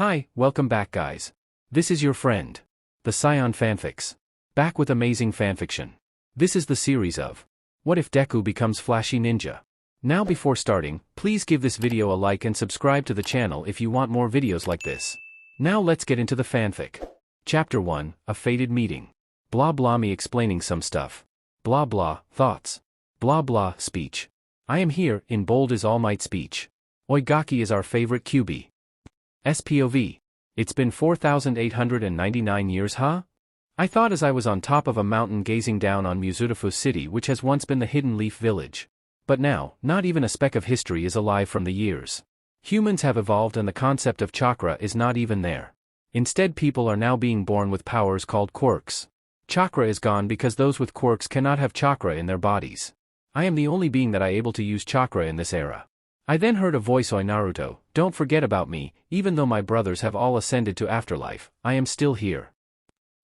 Hi, welcome back guys. This is your friend, the Scion Fanfics. Back with amazing fanfiction. This is the series of What if Deku becomes Flashy Ninja? Now before starting, please give this video a like and subscribe to the channel if you want more videos like this. Now let's get into the fanfic. Chapter 1, A Fated Meeting. Blah blah me explaining some stuff. Blah blah, thoughts. Blah blah, speech. I am here, in bold is All Might speech. Oigaki is our favorite QB. SPOV. It's been 4,899 years, huh? I thought as I was on top of a mountain gazing down on Muzurifu City, which has once been the Hidden Leaf Village. But now, not even a speck of history is alive from the years. Humans have evolved and the concept of chakra is not even there. Instead, people are now being born with powers called quirks. Chakra is gone because those with quirks cannot have chakra in their bodies. I am the only being that is able to use chakra in this era. I then heard a voice, "Oi Naruto, don't forget about me, even though my brothers have all ascended to Afterlife, I am still here."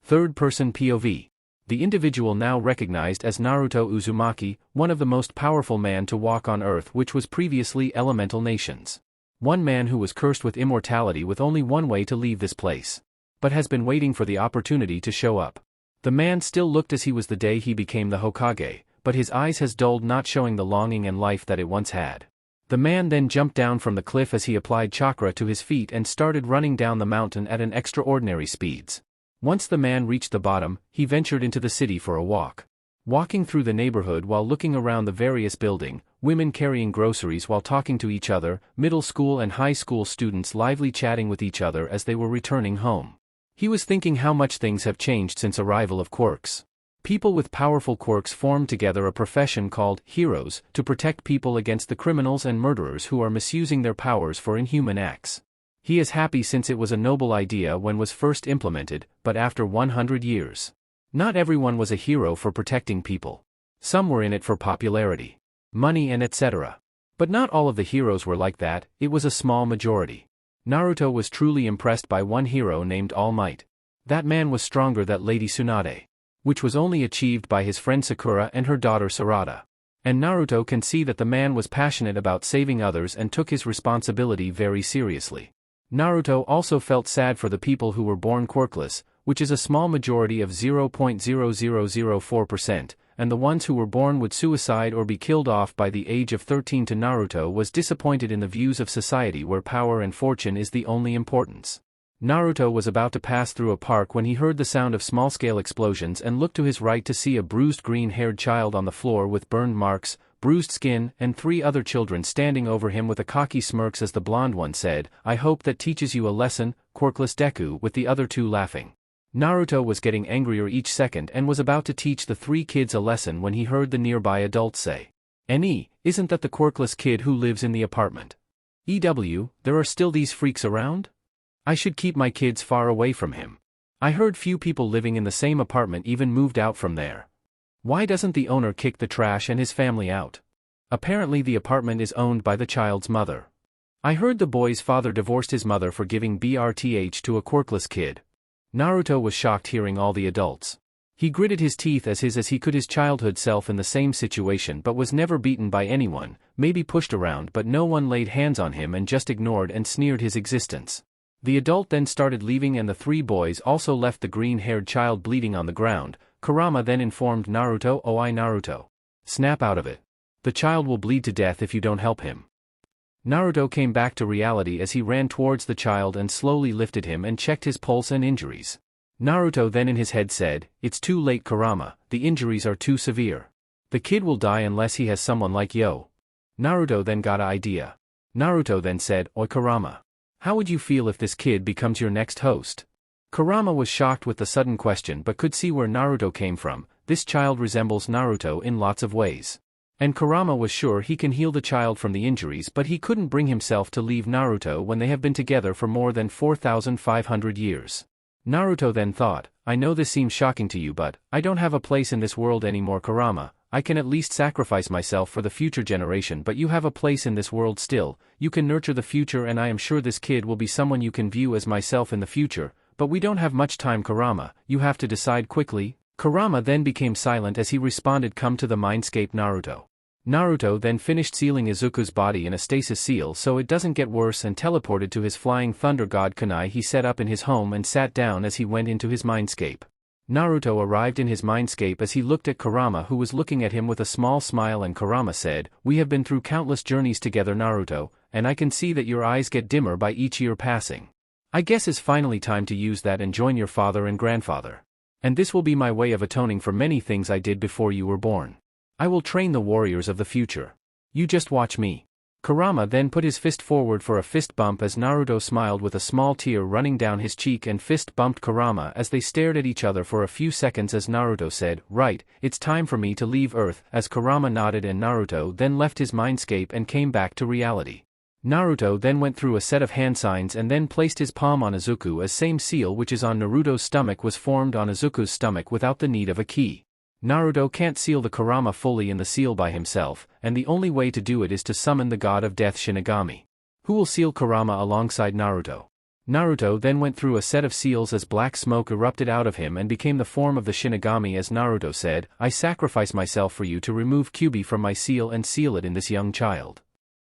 Third-person POV. The individual now recognized as Naruto Uzumaki, one of the most powerful men to walk on Earth, which was previously elemental nations. One man who was cursed with immortality with only one way to leave this place. But has been waiting for the opportunity to show up. The man still looked as he was the day he became the Hokage, but his eyes has dulled, not showing the longing and life that it once had. The man then jumped down from the cliff as he applied chakra to his feet and started running down the mountain at an extraordinary speeds. Once the man reached the bottom, he ventured into the city for a walk. Walking through the neighborhood while looking around the various buildings, women carrying groceries while talking to each other, middle school and high school students lively chatting with each other as they were returning home. He was thinking how much things have changed since arrival of quirks. People with powerful quirks formed together a profession called heroes to protect people against the criminals and murderers who are misusing their powers for inhuman acts. He is happy since it was a noble idea when was first implemented, but after 100 years. Not everyone was a hero for protecting people. Some were in it for popularity, money and etc. But not all of the heroes were like that, it was a small majority. Naruto was truly impressed by one hero named All Might. That man was stronger than Lady Tsunade, which was only achieved by his friend Sakura and her daughter Sarada. And Naruto can see that the man was passionate about saving others and took his responsibility very seriously. Naruto also felt sad for the people who were born quirkless, which is a small majority of 0.0004%, and the ones who were born would suicide or be killed off by the age of 13. Naruto was disappointed in the views of society where power and fortune is the only importance. Naruto was about to pass through a park when he heard the sound of small-scale explosions and looked to his right to see a bruised green-haired child on the floor with burned marks, bruised skin, and 3 other children standing over him with a cocky smirks as the blonde one said, "I hope that teaches you a lesson, quirkless Deku," with the other 2 laughing. Naruto was getting angrier each second and was about to teach the 3 kids a lesson when he heard the nearby adults say, "Isn't that the quirkless kid who lives in the apartment? There are still these freaks around? I should keep my kids far away from him. I heard few people living in the same apartment even moved out from there. Why doesn't the owner kick the trash and his family out? Apparently the apartment is owned by the child's mother. I heard the boy's father divorced his mother for giving BRTH to a quirkless kid." Naruto was shocked hearing all the adults. He gritted his teeth as he could his childhood self in the same situation but was never beaten by anyone, maybe pushed around, but no one laid hands on him and just ignored and sneered his existence. The adult then started leaving and the 3 boys also left the green-haired child bleeding on the ground. Kurama then informed Naruto, "Oi Naruto. Snap out of it. The child will bleed to death if you don't help him." Naruto came back to reality as he ran towards the child and slowly lifted him and checked his pulse and injuries. Naruto then in his head said, "It's too late Kurama, the injuries are too severe. The kid will die unless he has someone like Yo." Naruto then got an idea. Naruto then said, "Oi Kurama. How would you feel if this kid becomes your next host?" Kurama was shocked with the sudden question but could see where Naruto came from. This child resembles Naruto in lots of ways. And Kurama was sure he can heal the child from the injuries, but he couldn't bring himself to leave Naruto when they have been together for more than 4,500 years. Naruto then thought, "I know this seems shocking to you, but I don't have a place in this world anymore Kurama. I can at least sacrifice myself for the future generation, but you have a place in this world still. You can nurture the future and I am sure this kid will be someone you can view as myself in the future, but we don't have much time Kurama, you have to decide quickly." Kurama then became silent as he responded, "Come to the mindscape Naruto." Naruto then finished sealing Izuku's body in a stasis seal so it doesn't get worse and teleported to his flying thunder god kunai he set up in his home and sat down as he went into his mindscape. Naruto arrived in his mindscape as he looked at Kurama, who was looking at him with a small smile, and Kurama said, "We have been through countless journeys together, Naruto, and I can see that your eyes get dimmer by each year passing. I guess it's finally time to use that and join your father and grandfather. And this will be my way of atoning for many things I did before you were born. I will train the warriors of the future. You just watch me." Kurama then put his fist forward for a fist bump as Naruto smiled with a small tear running down his cheek and fist bumped Kurama as they stared at each other for a few seconds as Naruto said, "Right, it's time for me to leave Earth," as Kurama nodded and Naruto then left his mindscape and came back to reality. Naruto then went through a set of hand signs and then placed his palm on Izuku as same seal which is on Naruto's stomach was formed on Izuku's stomach without the need of a key. Naruto can't seal the Kurama fully in the seal by himself, and the only way to do it is to summon the god of death Shinigami, who will seal Kurama alongside Naruto. Naruto then went through a set of seals as black smoke erupted out of him and became the form of the Shinigami as Naruto said, "I sacrifice myself for you to remove Kyuubi from my seal and seal it in this young child."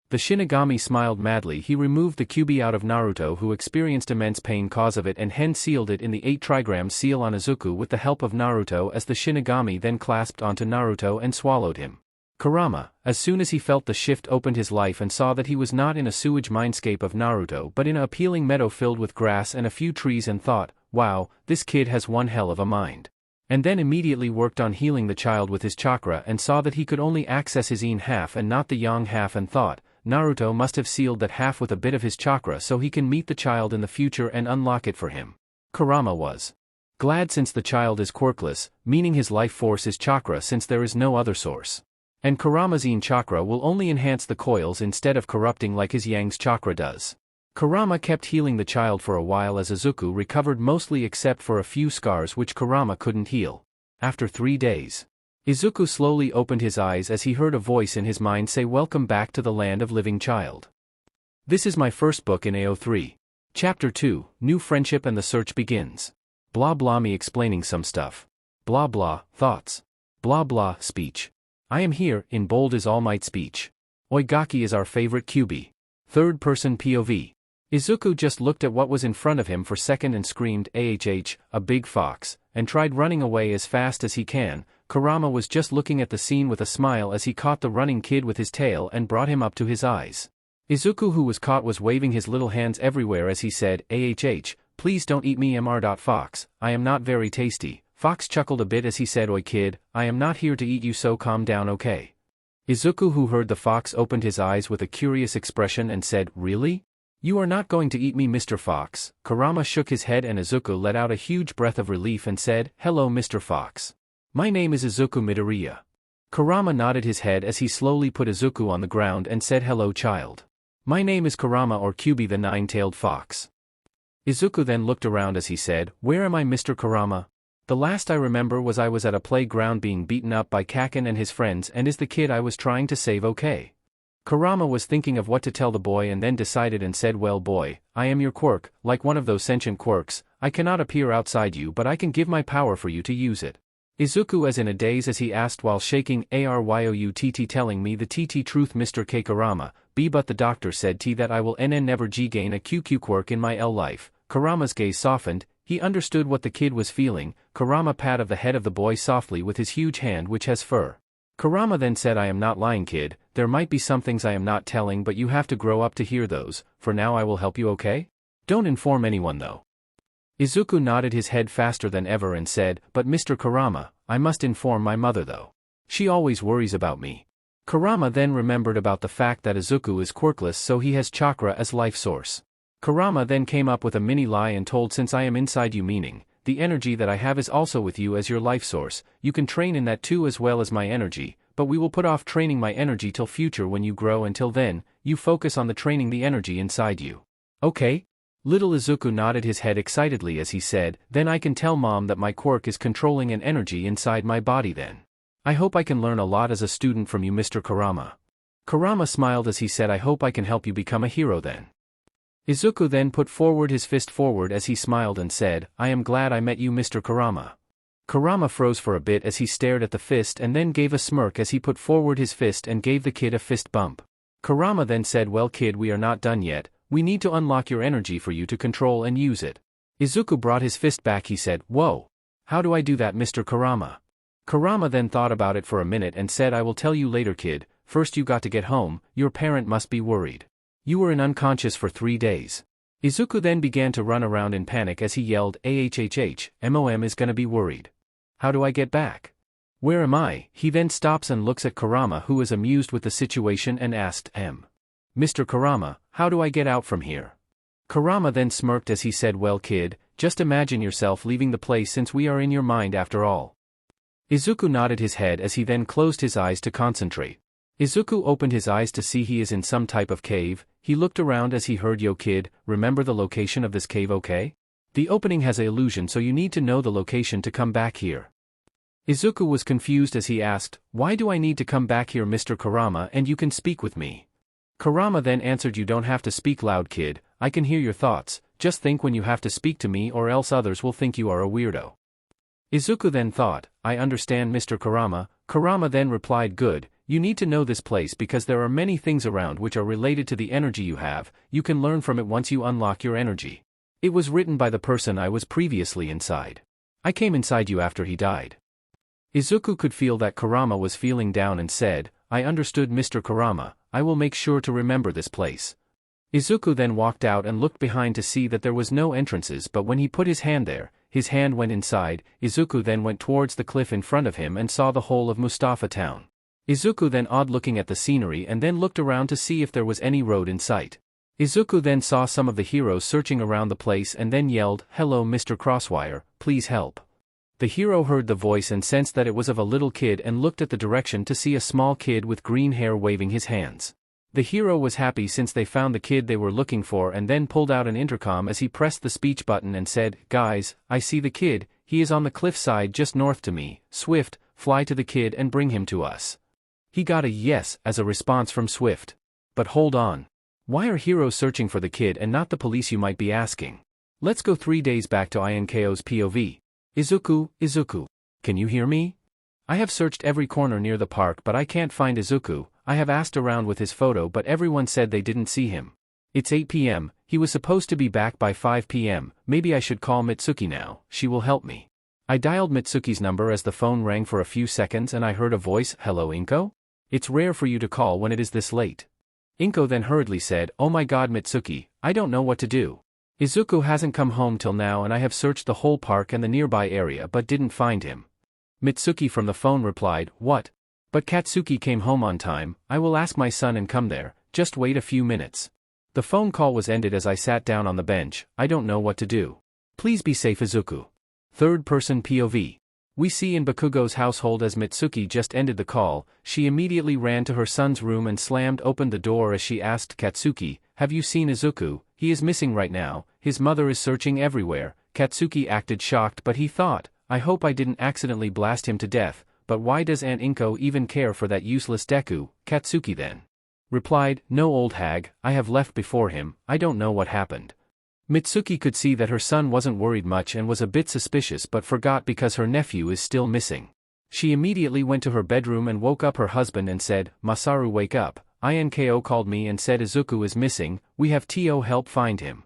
The Shinigami smiled madly. He removed the Kyuubi out of Naruto, who experienced immense pain cause of it, and hen sealed it in the 8 trigram seal on Izuku with the help of Naruto as the Shinigami then clasped onto Naruto and swallowed him. Kurama, as soon as he felt the shift, opened his life and saw that he was not in a sewage mindscape of Naruto but in a appealing meadow filled with grass and a few trees and thought, "Wow, this kid has one hell of a mind." And then immediately worked on healing the child with his chakra and saw that he could only access his yin half and not the yang half and thought, Naruto must have sealed that half with a bit of his chakra so he can meet the child in the future and unlock it for him. Kurama was glad since the child is quirkless, meaning his life force is chakra since there is no other source. And Kurama's yin chakra will only enhance the coils instead of corrupting like his yang's chakra does. Kurama kept healing the child for a while as Izuku recovered mostly except for a few scars which Kurama couldn't heal. After 3 days, Izuku slowly opened his eyes as he heard a voice in his mind say, "Welcome back to the land of living child. This is my first book in AO3. Chapter 2, New Friendship and the Search begins. Blah blah me explaining some stuff. Blah blah, thoughts. Blah blah, speech. I am here, in bold is All Might speech. Oigaki is our favorite Kyuubi. Third person POV. Izuku just looked at what was in front of him for a second and screamed, "AHH, a big fox," and tried running away as fast as he can. Kurama was just looking at the scene with a smile as he caught the running kid with his tail and brought him up to his eyes. Izuku, who was caught, was waving his little hands everywhere as he said, "AHH, please don't eat me Fox, I am not very tasty." Fox chuckled a bit as he said, "Oi kid, I am not here to eat you, so calm down, okay?" Izuku, who heard the fox, opened his eyes with a curious expression and said, "Really? You are not going to eat me, Mr. Fox?" Kurama shook his head and Izuku let out a huge breath of relief and said, "Hello, Mr. Fox. My name is Izuku Midoriya." Kurama nodded his head as he slowly put Izuku on the ground and said, "Hello, child. My name is Kurama, or Kyuubi the Nine-Tailed Fox." Izuku then looked around as he said, "Where am I, Mr. Kurama? The last I remember was I was at a playground being beaten up by Kaken and his friends, and is the kid I was trying to save okay?" Kurama was thinking of what to tell the boy and then decided and said, "Well boy, I am your quirk, like one of those sentient quirks. I cannot appear outside you but I can give my power for you to use it." Izuku as in a daze as he asked while shaking, "Aryoutt telling me the TT truth, Mr. K Kurama, B but the doctor said T that I will NN never G gain a QQ quirk in my L life." Kurama's gaze softened, he understood what the kid was feeling. Kurama patted the head of the boy softly with his huge hand which has fur. Kurama then said, "I am not lying kid, there might be some things I am not telling but you have to grow up to hear those. For now I will help you, okay? Don't inform anyone though." Izuku nodded his head faster than ever and said, "But Mr. Kurama, I must inform my mother though. She always worries about me." Kurama then remembered about the fact that Izuku is quirkless so he has chakra as life source. Kurama then came up with a mini lie and told, "Since I am inside you, meaning, the energy that I have is also with you as your life source, you can train in that too as well as my energy, but we will put off training my energy till future when you grow. Until then, you focus on the training the energy inside you. Okay?" Little Izuku nodded his head excitedly as he said, "Then I can tell mom that my quirk is controlling an energy inside my body then. I hope I can learn a lot as a student from you, Mr. Kurama." Kurama smiled as he said, "I hope I can help you become a hero then." Izuku then put forward his fist forward as he smiled and said, "I am glad I met you, Mr. Kurama. Kurama froze for a bit as he stared at the fist and then gave a smirk as he put forward his fist and gave the kid a fist bump. Kurama then said, well kid, we are not done yet, we need to unlock your energy for you to control and use it. Izuku brought his fist back. He said, whoa. How do I do that, Mr. Kurama? Kurama then thought about it for a minute and said, I will tell you later kid, first you got to get home, your parent must be worried. You were unconscious for 3 days. Izuku then began to run around in panic as he yelled, AHHH, MOM is gonna be worried. How do I get back? Where am I? He then stops and looks at Kurama, who is amused with the situation, and asked, Mr. Kurama, how do I get out from here? Kurama then smirked as he said, well kid, just imagine yourself leaving the place since we are in your mind after all. Izuku nodded his head as he then closed his eyes to concentrate. Izuku opened his eyes to see he is in some type of cave. He looked around as he heard, yo kid, remember the location of this cave, okay? The opening has an illusion, so you need to know the location to come back here. Izuku was confused as he asked, why do I need to come back here, Mr. Kurama, and you can speak with me? Kurama then answered, you don't have to speak loud kid, I can hear your thoughts, just think when you have to speak to me or else others will think you are a weirdo. Izuku then thought, I understand Mr. Kurama. Kurama then replied, good, you need to know this place because there are many things around which are related to the energy you have, you can learn from it once you unlock your energy. It was written by the person I was previously inside. I came inside you after he died. Izuku could feel that Kurama was feeling down and said, I understood Mr. Kurama, I will make sure to remember this place. Izuku then walked out and looked behind to see that there was no entrances, but when he put his hand there, his hand went inside. Izuku then went towards the cliff in front of him and saw the whole of Mustafa town. Izuku then odd looking at the scenery and then looked around to see if there was any road in sight. Izuku then saw some of the heroes searching around the place and then yelled, hello Mr. Crosswire, please help. The hero heard the voice and sensed that it was of a little kid and looked at the direction to see a small kid with green hair waving his hands. The hero was happy since they found the kid they were looking for and then pulled out an intercom as he pressed the speech button and said, guys, I see the kid, he is on the cliff side just north to me, Swift, fly to the kid and bring him to us. He got a yes as a response from Swift. But hold on. Why are heroes searching for the kid and not the police, you might be asking? Let's go 3 days back to Inko's POV. Izuku, can you hear me? I have searched every corner near the park but I can't find Izuku. I have asked around with his photo but everyone said they didn't see him. It's 8 p.m, he was supposed to be back by 5 p.m, maybe I should call Mitsuki now, she will help me. I dialed Mitsuki's number as the phone rang for a few seconds and I heard a voice, hello Inko? It's rare for you to call when it is this late. Inko then hurriedly said, oh my god Mitsuki, I don't know what to do. Izuku hasn't come home till now and I have searched the whole park and the nearby area but didn't find him. Mitsuki from the phone replied, what? But Katsuki came home on time, I will ask my son and come there, just wait a few minutes. The phone call was ended as I sat down on the bench, I don't know what to do. Please be safe Izuku. Third person POV. We see in Bakugo's household as Mitsuki just ended the call, she immediately ran to her son's room and slammed open the door as she asked Katsuki, have you seen Izuku? He is missing right now, his mother is searching everywhere. Katsuki acted shocked but he thought, I hope I didn't accidentally blast him to death, but why does Aunt Inko even care for that useless Deku? Katsuki then replied, no old hag, I have left before him, I don't know what happened. Mitsuki could see that her son wasn't worried much and was a bit suspicious but forgot because her nephew is still missing. She immediately went to her bedroom and woke up her husband and said, Masaru wake up, Inko called me and said Izuku is missing, we have to help find him.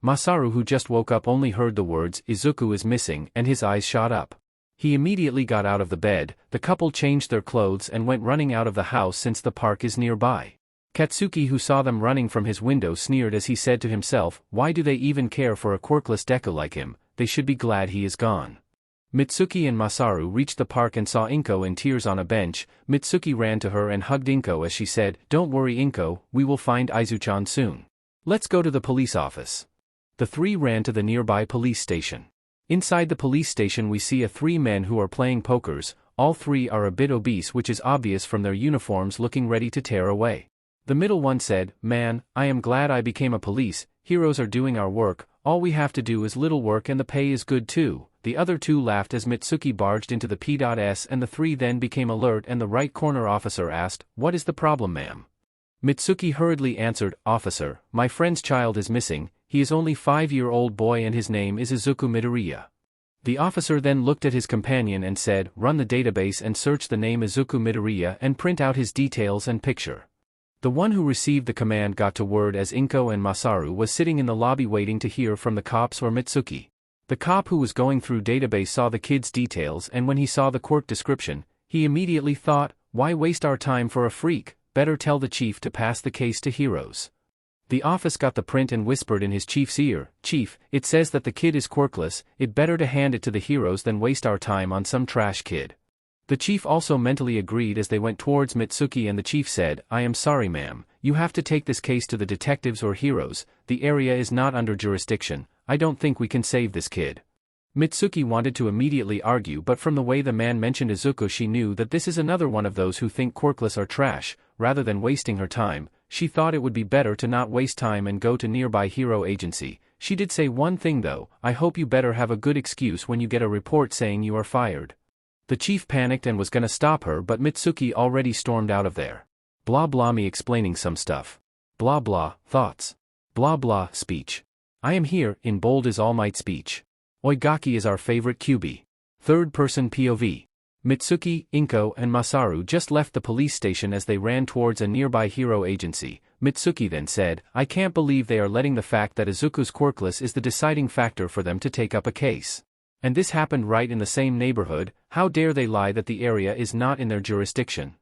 Masaru who just woke up only heard the words, Izuku is missing and his eyes shot up. He immediately got out of the bed, the couple changed their clothes and went running out of the house since the park is nearby. Katsuki who saw them running from his window sneered as he said to himself, why do they even care for a quirkless Deku like him, they should be glad he is gone. Mitsuki and Masaru reached the park and saw Inko in tears on a bench. Mitsuki ran to her and hugged Inko as she said, don't worry Inko, we will find Izuchan soon. Let's go to the police office. The three ran to the nearby police station. Inside the police station we see 3 men who are playing pokers, all 3 are a bit obese which is obvious from their uniforms looking ready to tear away. The middle one said, man, I am glad I became a police, heroes are doing our work, all we have to do is little work and the pay is good too. The other 2 laughed as Mitsuki barged into the P.S and the 3 then became alert and the right corner officer asked, what is the problem ma'am? Mitsuki hurriedly answered, officer, my friend's child is missing, he is only 5-year-old boy and his name is Izuku Midoriya. The officer then looked at his companion and said, "Run the database and search the name Izuku Midoriya and print out his details and picture." The one who received the command got to word as Inko and Masaru was sitting in the lobby waiting to hear from the cops or Mitsuki. The cop who was going through database saw the kid's details, and when he saw the Quirk description, he immediately thought, "Why waste our time for a freak, better tell the chief to pass the case to heroes." The office got the print and whispered in his chief's ear, "Chief, it says that the kid is quirkless, it better to hand it to the heroes than waste our time on some trash kid." The chief also mentally agreed as they went towards Mitsuki, and the chief said, "I am sorry ma'am, you have to take this case to the detectives or heroes, the area is not under jurisdiction, I don't think we can save this kid." Mitsuki wanted to immediately argue, but from the way the man mentioned Izuku she knew that this is another one of those who think quirkless are trash. Rather than wasting her time, she thought it would be better to not waste time and go to nearby hero agency. She did say one thing though, "I hope you better have a good excuse when you get a report saying you are fired." The chief panicked and was gonna stop her, but Mitsuki already stormed out of there. Blah blah me explaining some stuff. Blah blah, thoughts. Blah blah, speech. I am here, in bold is All Might speech. Oigaki is our favorite QB. Third person POV. Mitsuki, Inko and Masaru just left the police station as they ran towards a nearby hero agency. Mitsuki then said, "I can't believe they are letting the fact that Izuku's quirkless is the deciding factor for them to take up a case. And this happened right in the same neighborhood, how dare they lie that the area is not in their jurisdiction."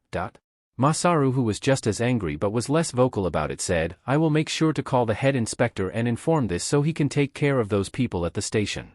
Masaru, who was just as angry but was less vocal about it, said, "I will make sure to call the head inspector and inform this so he can take care of those people at the station."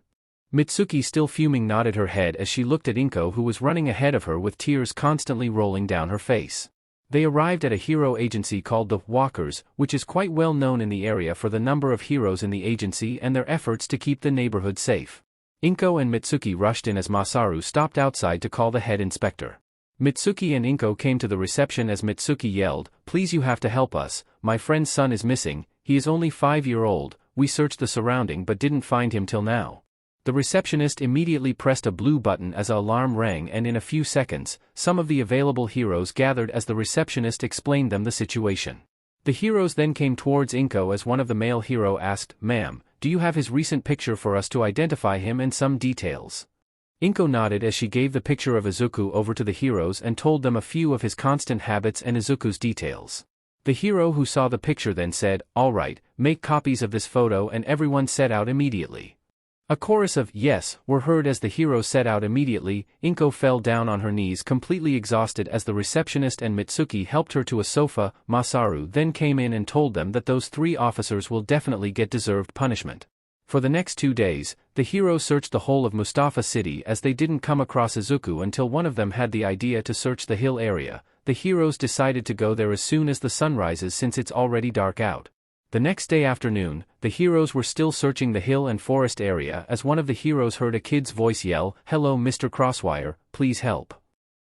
Mitsuki, still fuming, nodded her head as she looked at Inko, who was running ahead of her with tears constantly rolling down her face. They arrived at a hero agency called the Walkers, which is quite well known in the area for the number of heroes in the agency and their efforts to keep the neighborhood safe. Inko and Mitsuki rushed in as Masaru stopped outside to call the head inspector. Mitsuki and Inko came to the reception as Mitsuki yelled, "Please, you have to help us, my friend's son is missing, he is only 5-year-old, we searched the surrounding but didn't find him till now." The receptionist immediately pressed a blue button as an alarm rang, and in a few seconds, some of the available heroes gathered as the receptionist explained them the situation. The heroes then came towards Inko as one of the male hero asked, "Ma'am, do you have his recent picture for us to identify him and some details?" Inko nodded as she gave the picture of Izuku over to the heroes and told them a few of his constant habits and Izuku's details. The hero who saw the picture then said, "All right, make copies of this photo," and everyone set out immediately. A chorus of "yes" were heard as the heroes set out immediately. Inko fell down on her knees completely exhausted as the receptionist and Mitsuki helped her to a sofa. Masaru then came in and told them that those 3 officers will definitely get deserved punishment. For the next 2 days, the heroes searched the whole of Mustafa City as they didn't come across Izuku until one of them had the idea to search the hill area. The heroes decided to go there as soon as the sun rises since it's already dark out. The next day afternoon, the heroes were still searching the hill and forest area as one of the heroes heard a kid's voice yell, "Hello Mr. Crosswire, please help."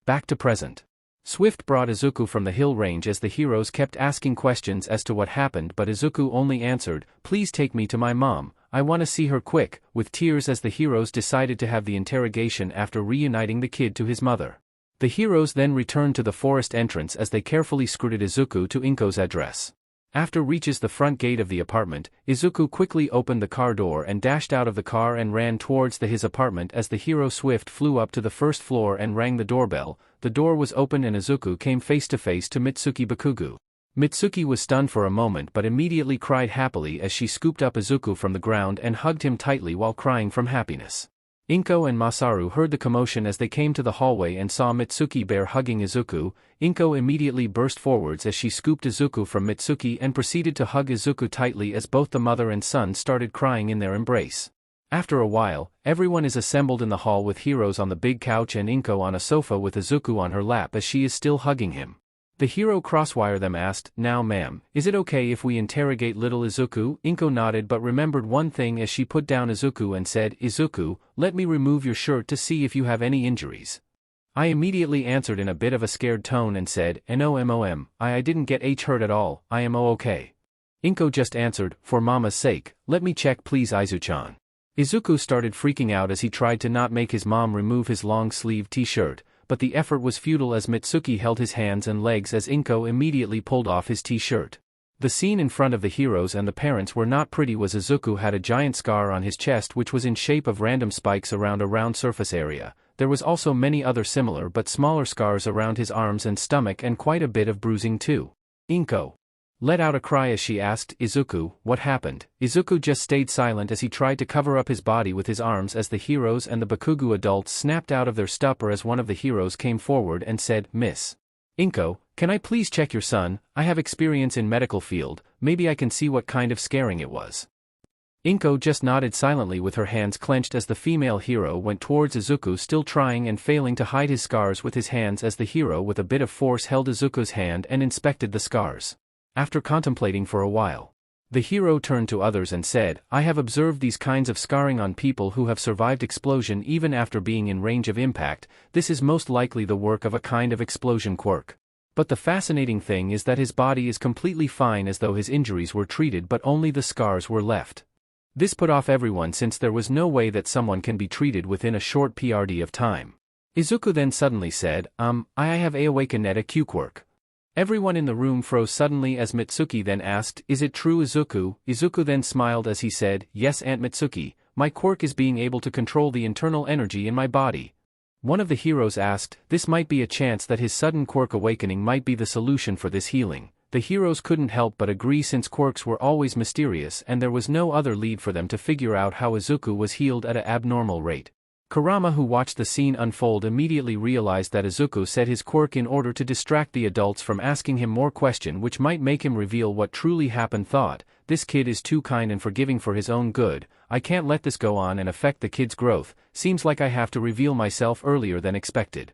Back to present. Swift brought Izuku from the hill range as the heroes kept asking questions as to what happened, but Izuku only answered, "Please take me to my mom, I want to see her quick," with tears as the heroes decided to have the interrogation after reuniting the kid to his mother. The heroes then returned to the forest entrance as they carefully scrutined Izuku to Inko's address. After reaches the front gate of the apartment, Izuku quickly opened the car door and dashed out of the car and ran towards his apartment as the hero Swift flew up to the first floor and rang the doorbell. The door was open and Izuku came face to face to Mitsuki Bakugo. Mitsuki was stunned for a moment but immediately cried happily as she scooped up Izuku from the ground and hugged him tightly while crying from happiness. Inko and Masaru heard the commotion as they came to the hallway and saw Mitsuki bear hugging Izuku. Inko immediately burst forwards as she scooped Izuku from Mitsuki and proceeded to hug Izuku tightly as both the mother and son started crying in their embrace. After a while, everyone is assembled in the hall with heroes on the big couch and Inko on a sofa with Izuku on her lap as she is still hugging him. The hero Crosswire them asked, "Now ma'am, is it okay if we interrogate little Izuku?" Inko nodded but remembered one thing as she put down Izuku and said, "Izuku, let me remove your shirt to see if you have any injuries." I immediately answered in a bit of a scared tone and said, "NOMOM, I didn't get hurt at all, I am okay." Inko just answered, "For mama's sake, let me check please Izu-chan." Izuku started freaking out as he tried to not make his mom remove his long-sleeved t-shirt, but the effort was futile as Mitsuki held his hands and legs as Inko immediately pulled off his t-shirt. The scene in front of the heroes and the parents were not pretty. Was Izuku had a giant scar on his chest which was in shape of random spikes around a round surface area. There was also many other similar but smaller scars around his arms and stomach and quite a bit of bruising too. Inko let out a cry as she asked, Izuku, what happened? Izuku just stayed silent as he tried to cover up his body with his arms as the heroes and the Bakugo adults snapped out of their stupor as one of the heroes came forward and said, Miss Inko, can I please check your son? I have experience in medical field, maybe I can see what kind of scaring it was. Inko just nodded silently with her hands clenched as the female hero went towards Izuku, still trying and failing to hide his scars with his hands as the hero with a bit of force held Izuku's hand and inspected the scars. After contemplating for a while, the hero turned to others and said, I have observed these kinds of scarring on people who have survived explosion even after being in range of impact. This is most likely the work of a kind of explosion quirk. But the fascinating thing is that his body is completely fine as though his injuries were treated but only the scars were left. This put off everyone since there was no way that someone can be treated within a short period of time. Izuku then suddenly said, I have awakened at a Q quirk. Everyone in the room froze suddenly as Mitsuki then asked, Is it true, Izuku? Izuku then smiled as he said, Yes, Aunt Mitsuki, my quirk is being able to control the internal energy in my body. One of the heroes asked, this might be a chance that his sudden quirk awakening might be the solution for this healing. The heroes couldn't help but agree since quirks were always mysterious and there was no other lead for them to figure out how Izuku was healed at an abnormal rate. Kurama, who watched the scene unfold, immediately realized that Izuku said his quirk in order to distract the adults from asking him more questions which might make him reveal what truly happened. Thought, this kid is too kind and forgiving for his own good, I can't let this go on and affect the kid's growth, seems like I have to reveal myself earlier than expected.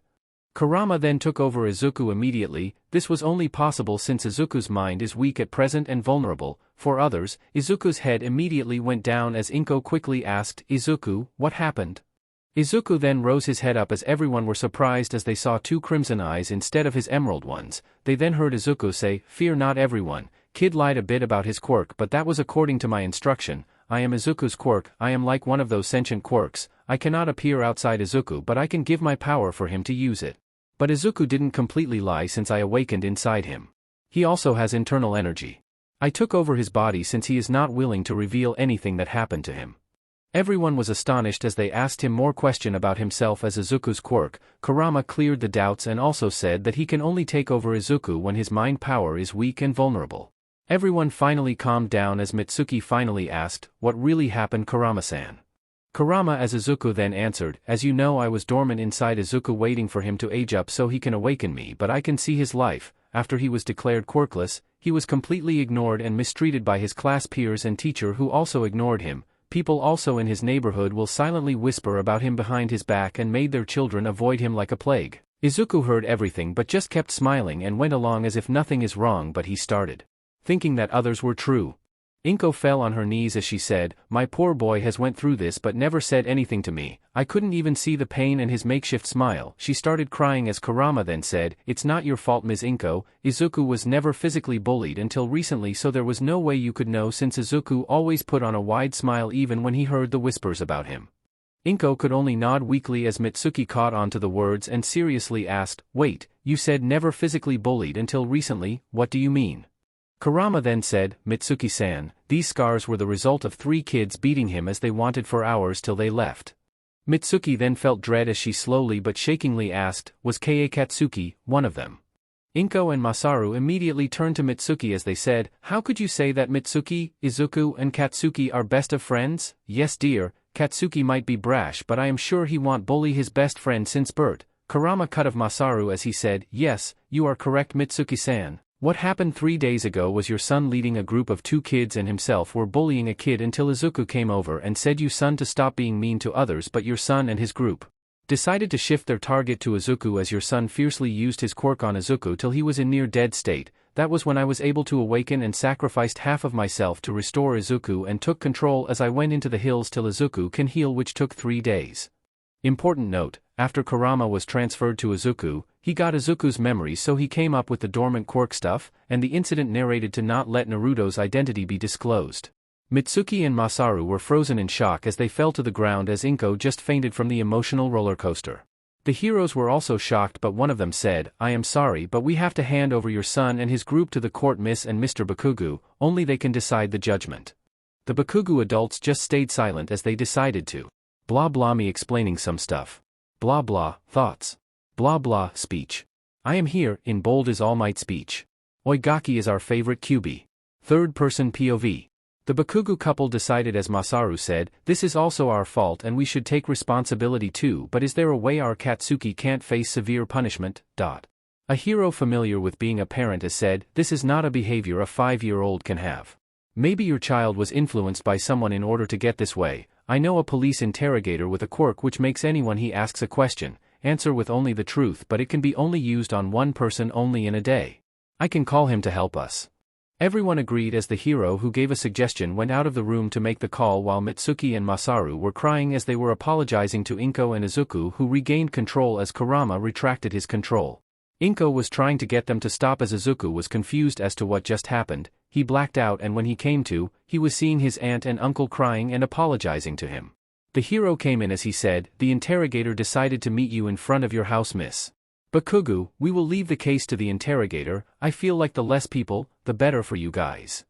Kurama then took over Izuku immediately. This was only possible since Izuku's mind is weak at present and vulnerable. For others, Izuku's head immediately went down as Inko quickly asked, Izuku, what happened? Izuku then rose his head up as everyone were surprised as they saw two crimson eyes instead of his emerald ones. They then heard Izuku say, Fear not everyone, kid lied a bit about his quirk but that was according to my instruction. I am Izuku's quirk, I am like one of those sentient quirks, I cannot appear outside Izuku but I can give my power for him to use it. But Izuku didn't completely lie since I awakened inside him. He also has internal energy. I took over his body since he is not willing to reveal anything that happened to him. Everyone was astonished as they asked him more questions about himself as Izuku's quirk. Kurama cleared the doubts and also said that he can only take over Izuku when his mind power is weak and vulnerable. Everyone finally calmed down as Mitsuki finally asked, What really happened, Kurama-san? Kurama as Izuku then answered, As you know, I was dormant inside Izuku waiting for him to age up so he can awaken me, but I can see his life. After he was declared quirkless, he was completely ignored and mistreated by his class peers and teacher who also ignored him. People also in his neighborhood will silently whisper about him behind his back and made their children avoid him like a plague. Izuku heard everything but just kept smiling and went along as if nothing is wrong, but he started thinking that others were true. Inko fell on her knees as she said, My poor boy has went through this but never said anything to me. I couldn't even see the pain and his makeshift smile. She started crying as Kurama then said, It's not your fault, Ms. Inko. Izuku was never physically bullied until recently, so there was no way you could know since Izuku always put on a wide smile even when he heard the whispers about him. Inko could only nod weakly as Mitsuki caught on to the words and seriously asked, Wait, you said never physically bullied until recently, what do you mean? Kurama then said, Mitsuki-san, these scars were the result of 3 kids beating him as they wanted for hours till they left. Mitsuki then felt dread as she slowly but shakingly asked, Was Kei Katsuki one of them? Inko and Masaru immediately turned to Mitsuki as they said, How could you say that Mitsuki, Izuku and Katsuki are best of friends? Yes dear, Katsuki might be brash but I am sure he won't bully his best friend since birth. Kurama cut of Masaru as he said, Yes, you are correct Mitsuki-san. What happened 3 days ago was your son leading a group of 2 kids and himself were bullying a kid until Izuku came over and said you son to stop being mean to others, but your son and his group decided to shift their target to Izuku as your son fiercely used his quirk on Izuku till he was in near dead state. That was when I was able to awaken and sacrificed half of myself to restore Izuku and took control as I went into the hills till Izuku can heal, which took 3 days. Important note, after Kurama was transferred to Izuku, he got Izuku's memories so he came up with the dormant quirk stuff, and the incident narrated to not let Naruto's identity be disclosed. Mitsuki and Masaru were frozen in shock as they fell to the ground as Inko just fainted from the emotional roller coaster. The heroes were also shocked, but one of them said, "I am sorry, but we have to hand over your son and his group to the court, Miss and Mr. Bakugo, only they can decide the judgment." The Bakugo adults just stayed silent as they decided to. Blah blah me explaining some stuff. Blah blah, thoughts. Blah blah, speech. I am here, in bold is All Might speech. Oigaki is our favorite QB. Third person POV. The Bakugo couple decided, as Masaru said, "This is also our fault and we should take responsibility too, but is there a way our Katsuki can't face severe punishment?" A hero familiar with being a parent has said, "This is not a behavior a 5-year-old can have. Maybe your child was influenced by someone in order to get this way. I know a police interrogator with a quirk which makes anyone he asks a question, answer with only the truth, but it can be only used on one person only in a day. I can call him to help us." Everyone agreed as the hero who gave a suggestion went out of the room to make the call while Mitsuki and Masaru were crying as they were apologizing to Inko and Izuku, who regained control as Kurama retracted his control. Inko was trying to get them to stop as Izuku was confused as to what just happened. He blacked out, and when he came to, he was seeing his aunt and uncle crying and apologizing to him. The hero came in as he said, "The interrogator decided to meet you in front of your house, Miss Bakugo. We will leave the case to the interrogator. I feel like the less people, the better for you guys."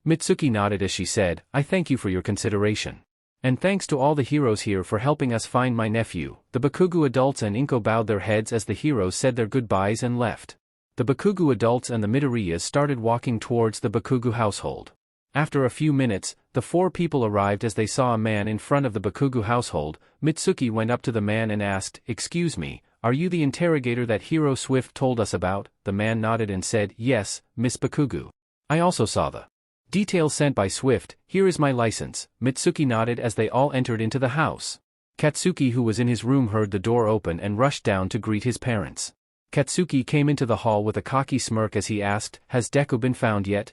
Mitsuki nodded as she said, "I thank you for your consideration. And thanks to all the heroes here for helping us find my nephew." The Bakugo adults and Inko bowed their heads as the heroes said their goodbyes and left. The Bakugo adults and the Midoriyas started walking towards the Bakugo household. After a few minutes, the 4 people arrived as they saw a man in front of the Bakugo household. Mitsuki went up to the man and asked, "Excuse me, are you the interrogator that Hero Swift told us about?" The man nodded and said, "Yes, Miss Bakugo. I also saw the details sent by Swift. Here is my license." Mitsuki nodded as they all entered into the house. Katsuki, who was in his room, heard the door open and rushed down to greet his parents. Katsuki came into the hall with a cocky smirk as he asked, "Has Deku been found yet?"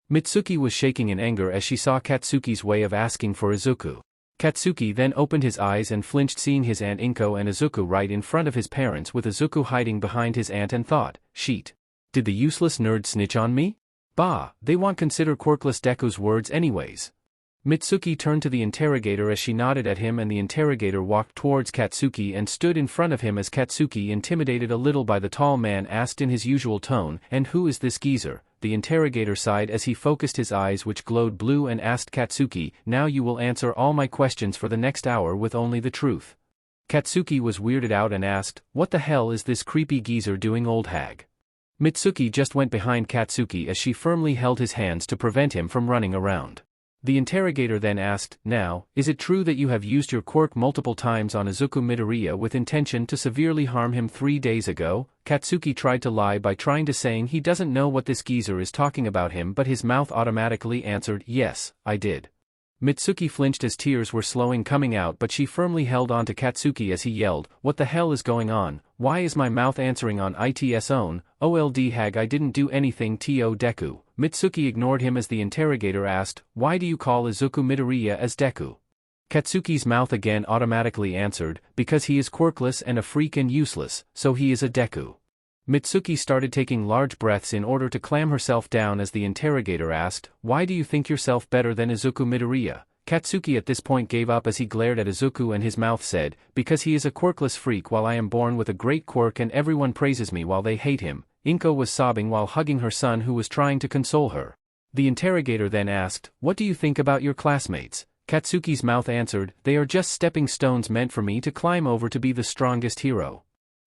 Mitsuki was shaking in anger as she saw Katsuki's way of asking for Izuku. Katsuki then opened his eyes and flinched seeing his aunt Inko and Izuku right in front of his parents, with Izuku hiding behind his aunt, and thought, "Sheet. Did the useless nerd snitch on me? Bah, they won't consider quirkless Deku's words anyways." Mitsuki turned to the interrogator as she nodded at him, and the interrogator walked towards Katsuki and stood in front of him as Katsuki, intimidated a little by the tall man, asked in his usual tone, "And who is this geezer?" The interrogator sighed as he focused his eyes, which glowed blue, and asked Katsuki, "Now you will answer all my questions for the next hour with only the truth." Katsuki was weirded out and asked, "What the hell is this creepy geezer doing, old hag?" Mitsuki just went behind Katsuki as she firmly held his hands to prevent him from running around. The interrogator then asked, "Now, is it true that you have used your quirk multiple times on Izuku Midoriya with intention to severely harm him 3 days ago?" Katsuki tried to lie by trying to saying he doesn't know what this geezer is talking about him, but his mouth automatically answered, "Yes, I did." Mitsuki flinched as tears were slowing coming out, but she firmly held on to Katsuki as he yelled, "What the hell is going on? Why is my mouth answering on its own? Old hag, I didn't do anything to Deku." Mitsuki ignored him as the interrogator asked, "Why do you call Izuku Midoriya as Deku?" Katsuki's mouth again automatically answered, "Because he is quirkless and a freak and useless, so he is a Deku." Mitsuki started taking large breaths in order to calm herself down as the interrogator asked, "Why do you think yourself better than Izuku Midoriya?" Katsuki at this point gave up as he glared at Izuku, and his mouth said, "Because he is a quirkless freak while I am born with a great quirk and everyone praises me while they hate him." Inko was sobbing while hugging her son, who was trying to console her. The interrogator then asked, "What do you think about your classmates?" Katsuki's mouth answered, "They are just stepping stones meant for me to climb over to be the strongest hero."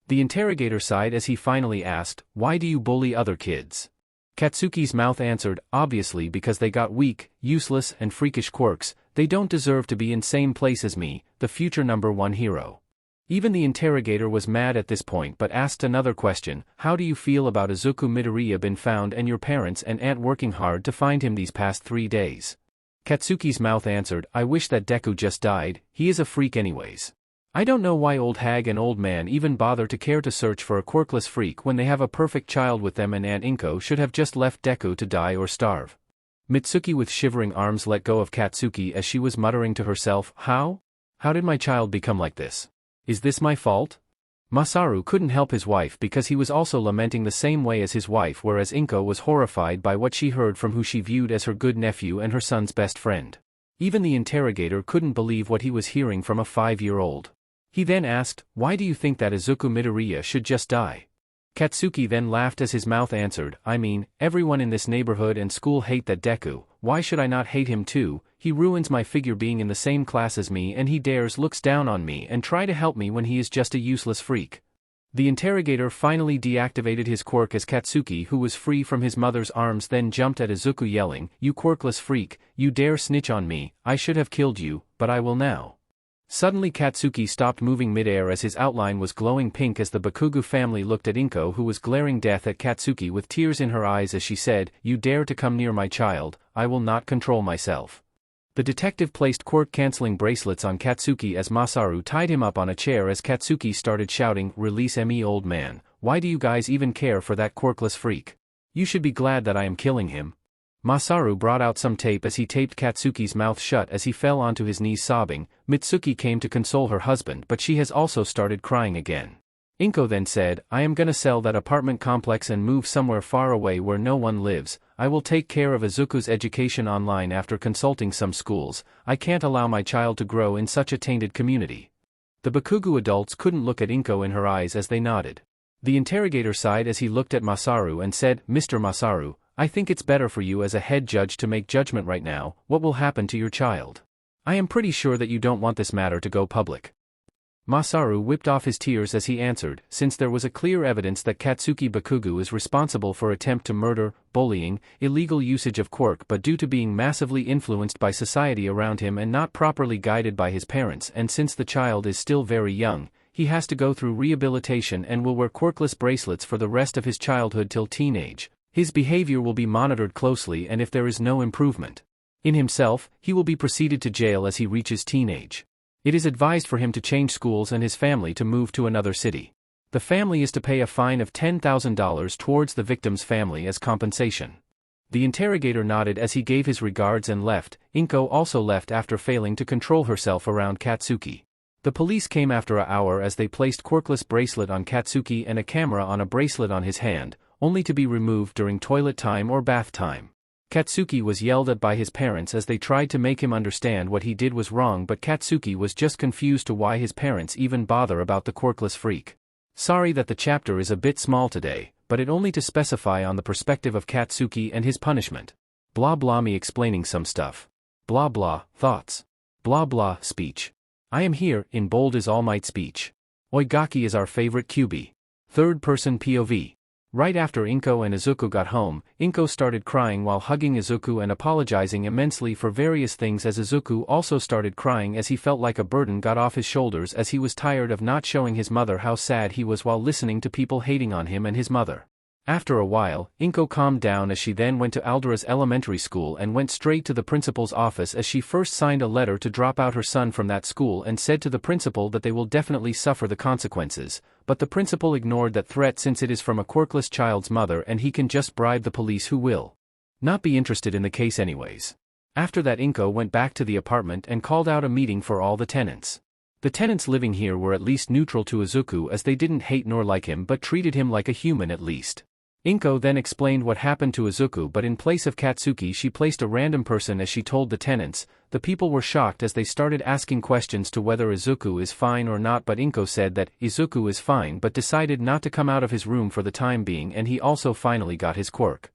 The interrogator sighed as he finally asked, "Why do you bully other kids?" Katsuki's mouth answered, "Obviously because they got weak, useless and freakish quirks. They don't deserve to be in same place as me, the future #1 hero." Even the interrogator was mad at this point but asked another question, "How do you feel about Izuku Midoriya been found and your parents and aunt working hard to find him these past 3 days?" Katsuki's mouth answered, "I wish that Deku just died, he is a freak anyways. I don't know why old hag and old man even bother to care to search for a quirkless freak when they have a perfect child with them, and Aunt Inko should have just left Deku to die or starve." Mitsuki with shivering arms let go of Katsuki as she was muttering to herself, How did my child become like this? Is this my fault?" Masaru couldn't help his wife because he was also lamenting the same way as his wife, whereas Inko was horrified by what she heard from who she viewed as her good nephew and her son's best friend. Even the interrogator couldn't believe what he was hearing from a 5-year-old. He then asked, "Why do you think that Izuku Midoriya should just die?" Katsuki then laughed as his mouth answered, "I mean, everyone in this neighborhood and school hate that Deku, why should I not hate him too? He ruins my figure being in the same class as me and he looks down on me and try to help me when he is just a useless freak." The interrogator finally deactivated his quirk as Katsuki, who was free from his mother's arms, then jumped at Izuku yelling, "You quirkless freak, you dare snitch on me, I should have killed you, but I will now." Suddenly Katsuki stopped moving mid-air as his outline was glowing pink as the Bakugo family looked at Inko, who was glaring death at Katsuki with tears in her eyes as she said, "You dare to come near my child, I will not control myself." The detective placed quirk-canceling bracelets on Katsuki as Masaru tied him up on a chair as Katsuki started shouting, "Release me, old man, why do you guys even care for that quirkless freak? You should be glad that I am killing him." Masaru brought out some tape as he taped Katsuki's mouth shut as he fell onto his knees sobbing. Mitsuki came to console her husband, but she has also started crying again. Inko then said, "I am gonna sell that apartment complex and move somewhere far away where no one lives. I will take care of Izuku's education online after consulting some schools. I can't allow my child to grow in such a tainted community." The Bakugo adults couldn't look at Inko in her eyes as they nodded. The interrogator sighed as he looked at Masaru and said, "Mr. Masaru, I think it's better for you as a head judge to make judgment right now. What will happen to your child? I am pretty sure that you don't want this matter to go public." Masaru whipped off his tears as he answered, "Since there was a clear evidence that Katsuki Bakugo is responsible for attempt to murder, bullying, illegal usage of quirk, but due to being massively influenced by society around him and not properly guided by his parents, and since the child is still very young, he has to go through rehabilitation and will wear quirkless bracelets for the rest of his childhood till teenage. His behavior will be monitored closely, and if there is no improvement in himself, he will be proceeded to jail as he reaches teenage. It is advised for him to change schools and his family to move to another city. The family is to pay a fine of $10,000 towards the victim's family as compensation." The interrogator nodded as he gave his regards and left. Inko also left after failing to control herself around Katsuki. The police came after an hour as they placed quirkless bracelet on Katsuki and a camera on a bracelet on his hand, only to be removed during toilet time or bath time. Katsuki was yelled at by his parents as they tried to make him understand what he did was wrong, but Katsuki was just confused to why his parents even bother about the quirkless freak. Sorry that the chapter is a bit small today, but it only to specify on the perspective of Katsuki and his punishment. Blah blah me explaining some stuff. Blah blah, thoughts. Blah blah, speech. I am here, in bold is All Might speech. Oigaki is our favorite QB. Third person POV. Right after Inko and Izuku got home, Inko started crying while hugging Izuku and apologizing immensely for various things, as Izuku also started crying as he felt like a burden got off his shoulders as he was tired of not showing his mother how sad he was while listening to people hating on him and his mother. After a while, Inko calmed down as she then went to Aldera's elementary school and went straight to the principal's office as she first signed a letter to drop out her son from that school and said to the principal that they will definitely suffer the consequences, but the principal ignored that threat since it is from a quirkless child's mother and he can just bribe the police who will not be interested in the case anyways. After that, Inko went back to the apartment and called out a meeting for all the tenants. The tenants living here were at least neutral to Izuku as they didn't hate nor like him but treated him like a human at least. Inko then explained what happened to Izuku, but in place of Katsuki she placed a random person as she told the tenants. The people were shocked as they started asking questions to whether Izuku is fine or not, but Inko said that Izuku is fine but decided not to come out of his room for the time being, and he also finally got his quirk.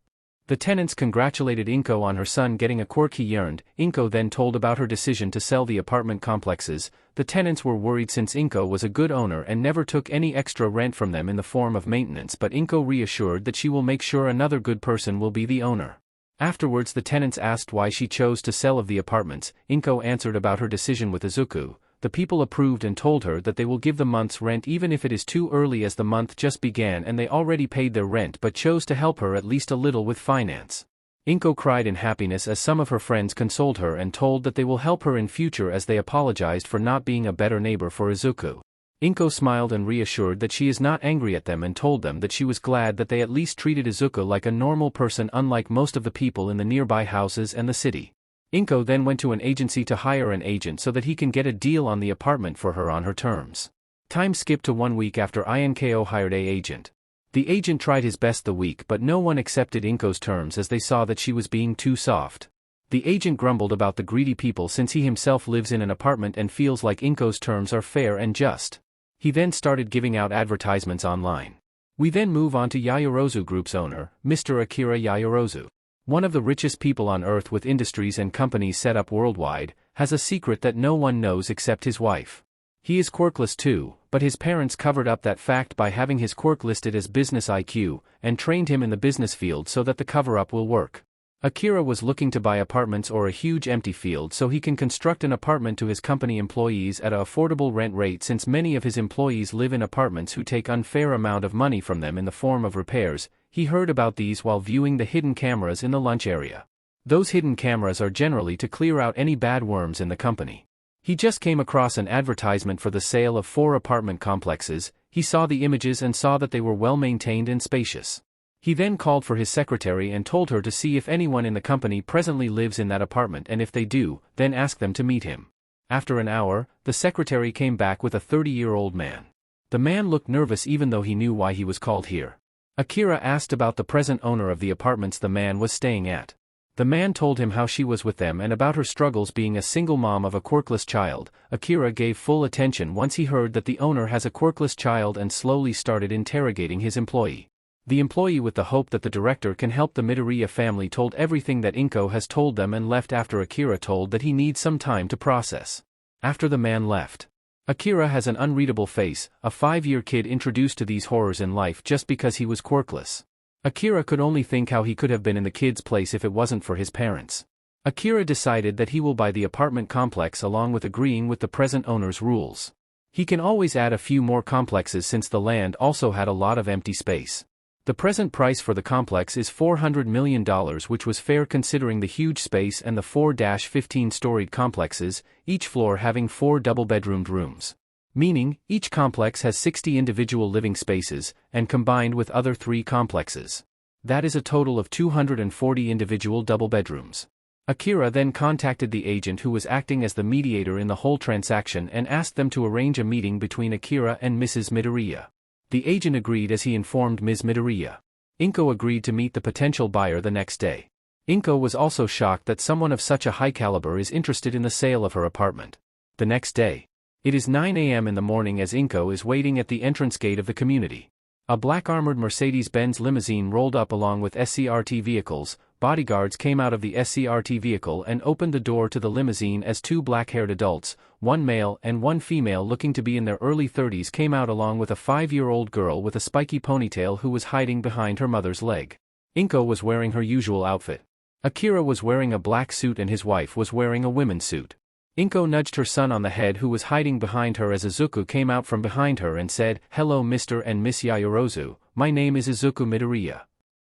The tenants congratulated Inko on her son getting a quirk he yearned. Inko then told about her decision to sell the apartment complexes. The tenants were worried since Inko was a good owner and never took any extra rent from them in the form of maintenance, but Inko reassured that she will make sure another good person will be the owner. Afterwards, the tenants asked why she chose to sell of the apartments. Inko answered about her decision with Izuku. The people approved and told her that they will give the month's rent even if it is too early, as the month just began and they already paid their rent, but chose to help her at least a little with finance. Inko cried in happiness as some of her friends consoled her and told that they will help her in future as they apologized for not being a better neighbor for Izuku. Inko smiled and reassured that she is not angry at them and told them that she was glad that they at least treated Izuku like a normal person, unlike most of the people in the nearby houses and the city. Inko then went to an agency to hire an agent so that he can get a deal on the apartment for her on her terms. Time skipped to 1 week after Inko hired an agent. The agent tried his best the week, but no one accepted Inko's terms as they saw that she was being too soft. The agent grumbled about the greedy people since he himself lives in an apartment and feels like Inko's terms are fair and just. He then started giving out advertisements online. We then move on to Yaoyorozu Group's owner, Mr. Akira Yaoyorozu. One of the richest people on earth with industries and companies set up worldwide, has a secret that no one knows except his wife. He is quirkless too, but his parents covered up that fact by having his quirk listed as business IQ, and trained him in the business field so that the cover-up will work. Akira was looking to buy apartments or a huge empty field so he can construct an apartment to his company employees at an affordable rent rate, since many of his employees live in apartments who take unfair amount of money from them in the form of repairs. He heard about these while viewing the hidden cameras in the lunch area. Those hidden cameras are generally to clear out any bad worms in the company. He just came across an advertisement for the sale of 4 apartment complexes. He saw the images and saw that they were well maintained and spacious. He then called for his secretary and told her to see if anyone in the company presently lives in that apartment, and if they do, then ask them to meet him. After an hour, the secretary came back with a 30-year-old man. The man looked nervous even though he knew why he was called here. Akira asked about the present owner of the apartments the man was staying at. The man told him how she was with them and about her struggles being a single mom of a quirkless child. Akira gave full attention once he heard that the owner has a quirkless child and slowly started interrogating his employee. The employee, with the hope that the director can help the Midoriya family, told everything that Inko has told them and left after Akira told that he needs some time to process. After the man left, Akira has an unreadable face, a 5-year kid introduced to these horrors in life just because he was quirkless. Akira could only think how he could have been in the kid's place if it wasn't for his parents. Akira decided that he will buy the apartment complex along with agreeing with the present owner's rules. He can always add a few more complexes since the land also had a lot of empty space. The present price for the complex is $400 million, which was fair considering the huge space and the 4-15-storied complexes, each floor having 4 double-bedroomed rooms. Meaning, each complex has 60 individual living spaces, and combined with other 3 complexes, that is a total of 240 individual double bedrooms. Akira then contacted the agent who was acting as the mediator in the whole transaction and asked them to arrange a meeting between Akira and Mrs. Midoriya. The agent agreed as he informed Ms. Midoriya. Inko agreed to meet the potential buyer the next day. Inko was also shocked that someone of such a high caliber is interested in the sale of her apartment. The next day, it is 9 a.m. in the morning as Inko is waiting at the entrance gate of the community. A black armored Mercedes-Benz limousine rolled up along with SCRT vehicles. Bodyguards came out of the SCRT vehicle and opened the door to the limousine as 2 black-haired adults, 1 male and 1 female looking to be in their early 30s, came out along with a 5-year-old girl with a spiky ponytail who was hiding behind her mother's leg. Inko was wearing her usual outfit. Akira was wearing a black suit and his wife was wearing a women's suit. Inko nudged her son on the head who was hiding behind her as Izuku came out from behind her and said, "Hello Mr. and Miss Yaoyorozu, my name is Izuku Midoriya."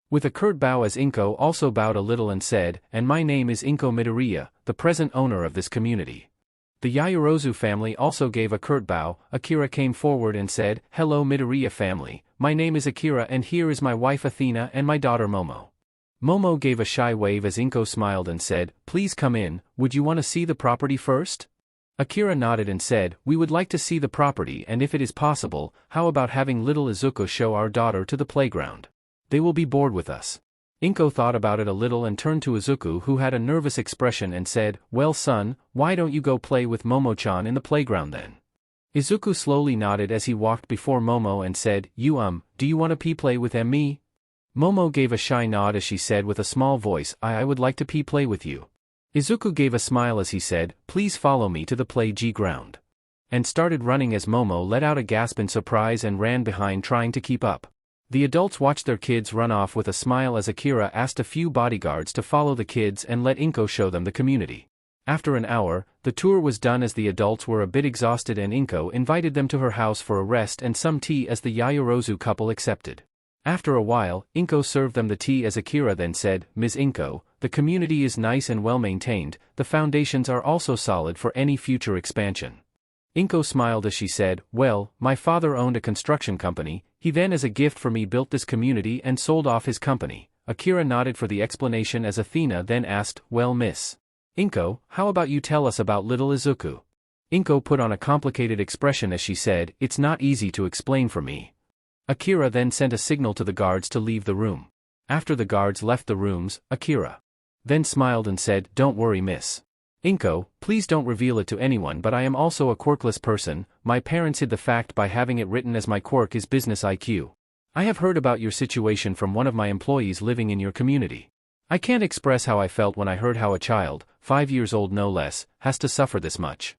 With a curt bow as Inko also bowed a little and said, "And my name is Inko Midoriya, the present owner of this community." The Yaoyorozu family also gave a curt bow. Akira came forward and said, "Hello Midoriya family, my name is Akira and here is my wife Athena and my daughter Momo." Momo gave a shy wave as Inko smiled and said, "Please come in, would you want to see the property first?" Akira nodded and said, "We would like to see the property, and if it is possible, how about having little Izuku show our daughter to the playground? They will be bored with us." Inko thought about it a little and turned to Izuku who had a nervous expression and said, "Well son, why don't you go play with Momo-chan in the playground then?" Izuku slowly nodded as he walked before Momo and said, Do you want to play with me?" Momo gave a shy nod as she said with a small voice, I would like to play with you." Izuku gave a smile as he said, "Please follow me to the play ground." And started running as Momo let out a gasp in surprise and ran behind trying to keep up. The adults watched their kids run off with a smile as Akira asked a few bodyguards to follow the kids and let Inko show them the community. After an hour, the tour was done as the adults were a bit exhausted and Inko invited them to her house for a rest and some tea as the Yaoyorozu couple accepted. After a while, Inko served them the tea as Akira then said, "Ms. Inko, the community is nice and well maintained, the foundations are also solid for any future expansion." Inko smiled as she said, "Well, my father owned a construction company, he then as a gift for me built this community and sold off his company." Akira nodded for the explanation as Athena then asked, "Well Miss Inko, how about you tell us about little Izuku?" Inko put on a complicated expression as she said, "It's not easy to explain for me." Akira then sent a signal to the guards to leave the room. After the guards left the rooms, Akira then smiled and said, "Don't worry, miss. Inko, please don't reveal it to anyone, but I am also a quirkless person. My parents hid the fact by having it written as my quirk is business IQ. I have heard about your situation from one of my employees living in your community. I can't express how I felt when I heard how a child, 5 years old no less, has to suffer this much."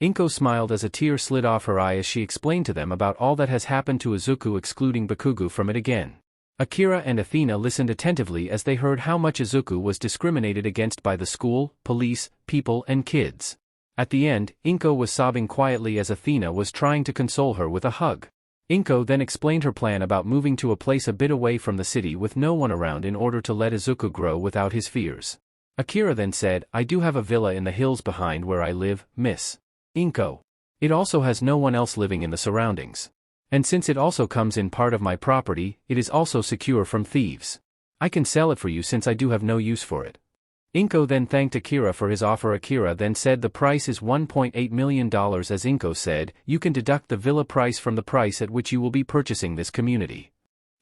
Inko smiled as a tear slid off her eye as she explained to them about all that has happened to Izuku, excluding Bakugo from it again. Akira and Athena listened attentively as they heard how much Izuku was discriminated against by the school, police, people and kids. At the end, Inko was sobbing quietly as Athena was trying to console her with a hug. Inko then explained her plan about moving to a place a bit away from the city with no one around in order to let Izuku grow without his fears. Akira then said, "I do have a villa in the hills behind where I live, Miss Inko. It also has no one else living in the surroundings. And since it also comes in part of my property, it is also secure from thieves. I can sell it for you since I do have no use for it." Inko then thanked Akira for his offer. Akira then said the price is $1.8 million. As Inko said, "You can deduct the villa price from the price at which you will be purchasing this community."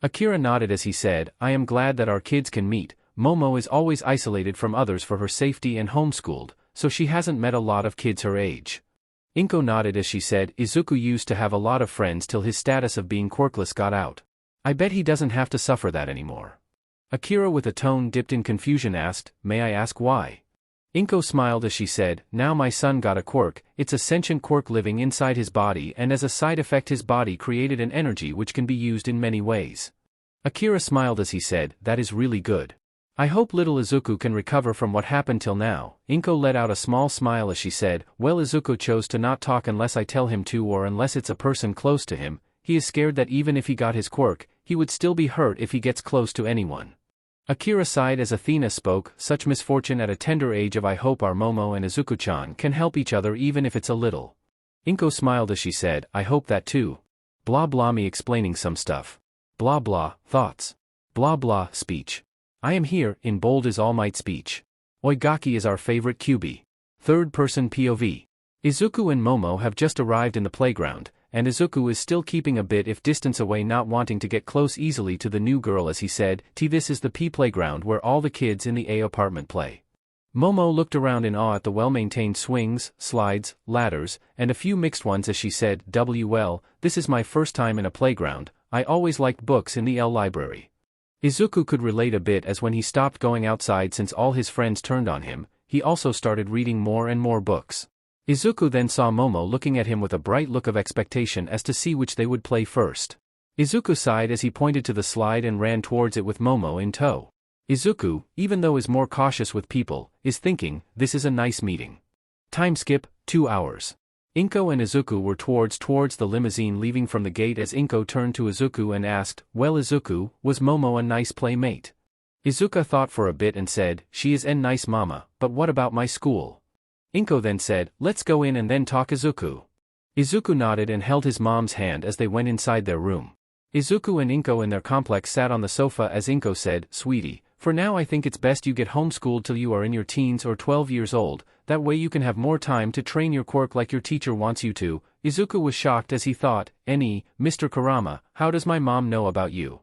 Akira nodded as he said, "I am glad that our kids can meet. Momo is always isolated from others for her safety and homeschooled, so she hasn't met a lot of kids her age." Inko nodded as she said, "Izuku used to have a lot of friends till his status of being quirkless got out. I bet he doesn't have to suffer that anymore." Akira, with a tone dipped in confusion, asked, "May I ask why?" Inko smiled as she said, "Now my son got a quirk. It's a sentient quirk living inside his body, and as a side effect his body created an energy which can be used in many ways." Akira smiled as he said, "That is really good. I hope little Izuku can recover from what happened till now." Inko let out a small smile as she said, "Well, Izuku chose to not talk unless I tell him to, or unless it's a person close to him. He is scared that even if he got his quirk, he would still be hurt if he gets close to anyone." Akira sighed as Athena spoke, "Such misfortune at a tender age of I hope our Momo and Izuku-chan can help each other even if it's a little." Inko smiled as she said, "I hope that too. Blah blah me explaining some stuff. Blah blah, thoughts. Blah blah, speech. I am here, in bold is All Might speech. Oigaki is our favorite QB. Third-person POV. Izuku and Momo have just arrived in the playground, and Izuku is still keeping a bit of distance away, not wanting to get close easily to the new girl as he said, This is the P playground where all the kids in the A apartment play." Momo looked around in awe at the well-maintained swings, slides, ladders, and a few mixed ones as she said, "Well, this is my first time in a playground. I always liked books in the L library." Izuku could relate a bit as when he stopped going outside since all his friends turned on him, he also started reading more and more books. Izuku then saw Momo looking at him with a bright look of expectation as to see which they would play first. Izuku sighed as he pointed to the slide and ran towards it with Momo in tow. Izuku, even though is more cautious with people, is thinking, this is a nice meeting. Time skip, 2 hours. Inko and Izuku were towards the limousine leaving from the gate as Inko turned to Izuku and asked, "Well Izuku, was Momo a nice playmate?" Izuku thought for a bit and said, "She is en nice mama, but what about my school?" Inko then said, "Let's go in and then talk Izuku." Izuku nodded and held his mom's hand as they went inside their room. Izuku and Inko in their complex sat on the sofa as Inko said, "Sweetie, for now I think it's best you get homeschooled till you are in your teens or 12 years old, that way you can have more time to train your quirk like your teacher wants you to." Izuku was shocked as he thought, Mr. Kurama, how does my mom know about you?"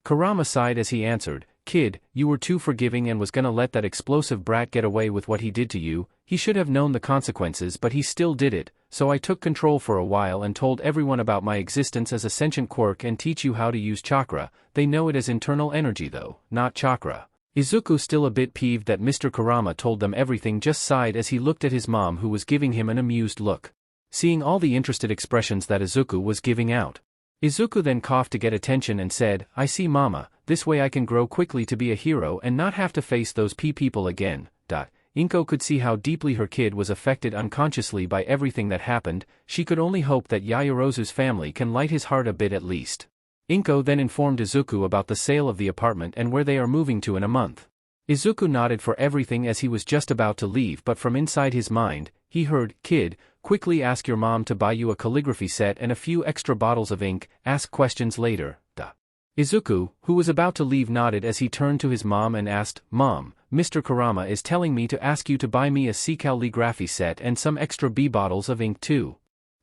Kurama sighed as he answered, "Kid, you were too forgiving and was gonna let that explosive brat get away with what he did to you. He should have known the consequences but he still did it, so I took control for a while and told everyone about my existence as a sentient quirk and teach you how to use chakra. They know it as internal energy though, not chakra." Izuku, still a bit peeved that Mr. Kurama told them everything, just sighed as he looked at his mom who was giving him an amused look. Seeing all the interested expressions that Izuku was giving out, Izuku then coughed to get attention and said, "I see mama, this way I can grow quickly to be a hero and not have to face those people again." Inko could see how deeply her kid was affected unconsciously by everything that happened. She could only hope that Yaoyorozu's family can light his heart a bit at least. Inko then informed Izuku about the sale of the apartment and where they are moving to in a month. Izuku nodded for everything as he was just about to leave, but from inside his mind, he heard, "Kid, quickly ask your mom to buy you a calligraphy set and a few extra bottles of ink, ask questions later." Izuku, who was about to leave, nodded as he turned to his mom and asked, "Mom, Mr. Kurama is telling me to ask you to buy me a C calligraphy set and some extra B bottles of ink too."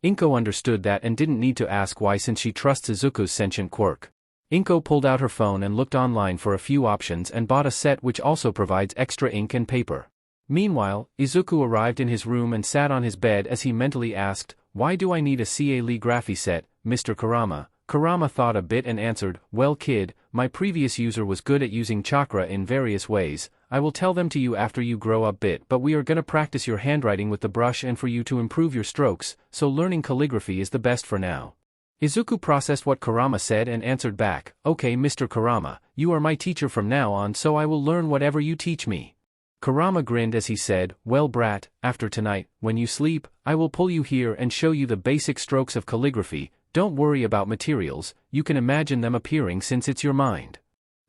Inko understood that and didn't need to ask why since she trusts Izuku's sentient quirk. Inko pulled out her phone and looked online for a few options and bought a set which also provides extra ink and paper. Meanwhile, Izuku arrived in his room and sat on his bed as he mentally asked, "Why do I need a calligraphy set, Mr. Kurama?" Kurama thought a bit and answered, "Well kid, my previous user was good at using chakra in various ways. I will tell them to you after you grow up bit, but we are gonna practice your handwriting with the brush and for you to improve your strokes, so learning calligraphy is the best for now." Izuku processed what Kurama said and answered back, "Okay Mr. Kurama, you are my teacher from now on, so I will learn whatever you teach me." Kurama grinned as he said, "Well brat, after tonight, when you sleep, I will pull you here and show you the basic strokes of calligraphy. Don't worry about materials, you can imagine them appearing since it's your mind."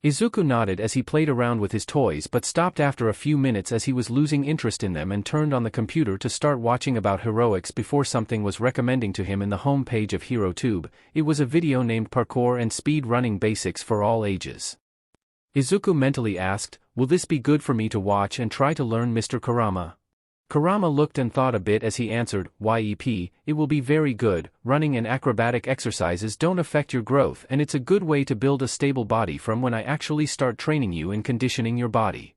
Izuku nodded as he played around with his toys but stopped after a few minutes as he was losing interest in them and turned on the computer to start watching about heroics before something was recommending to him in the home page of HeroTube. It was a video named Parkour and Speed Running Basics for All Ages. Izuku mentally asked, "Will this be good for me to watch and try to learn Mr. Kurama?" Kurama looked and thought a bit as he answered, "Yep, it will be very good. Running and acrobatic exercises don't affect your growth and it's a good way to build a stable body from when I actually start training you and conditioning your body."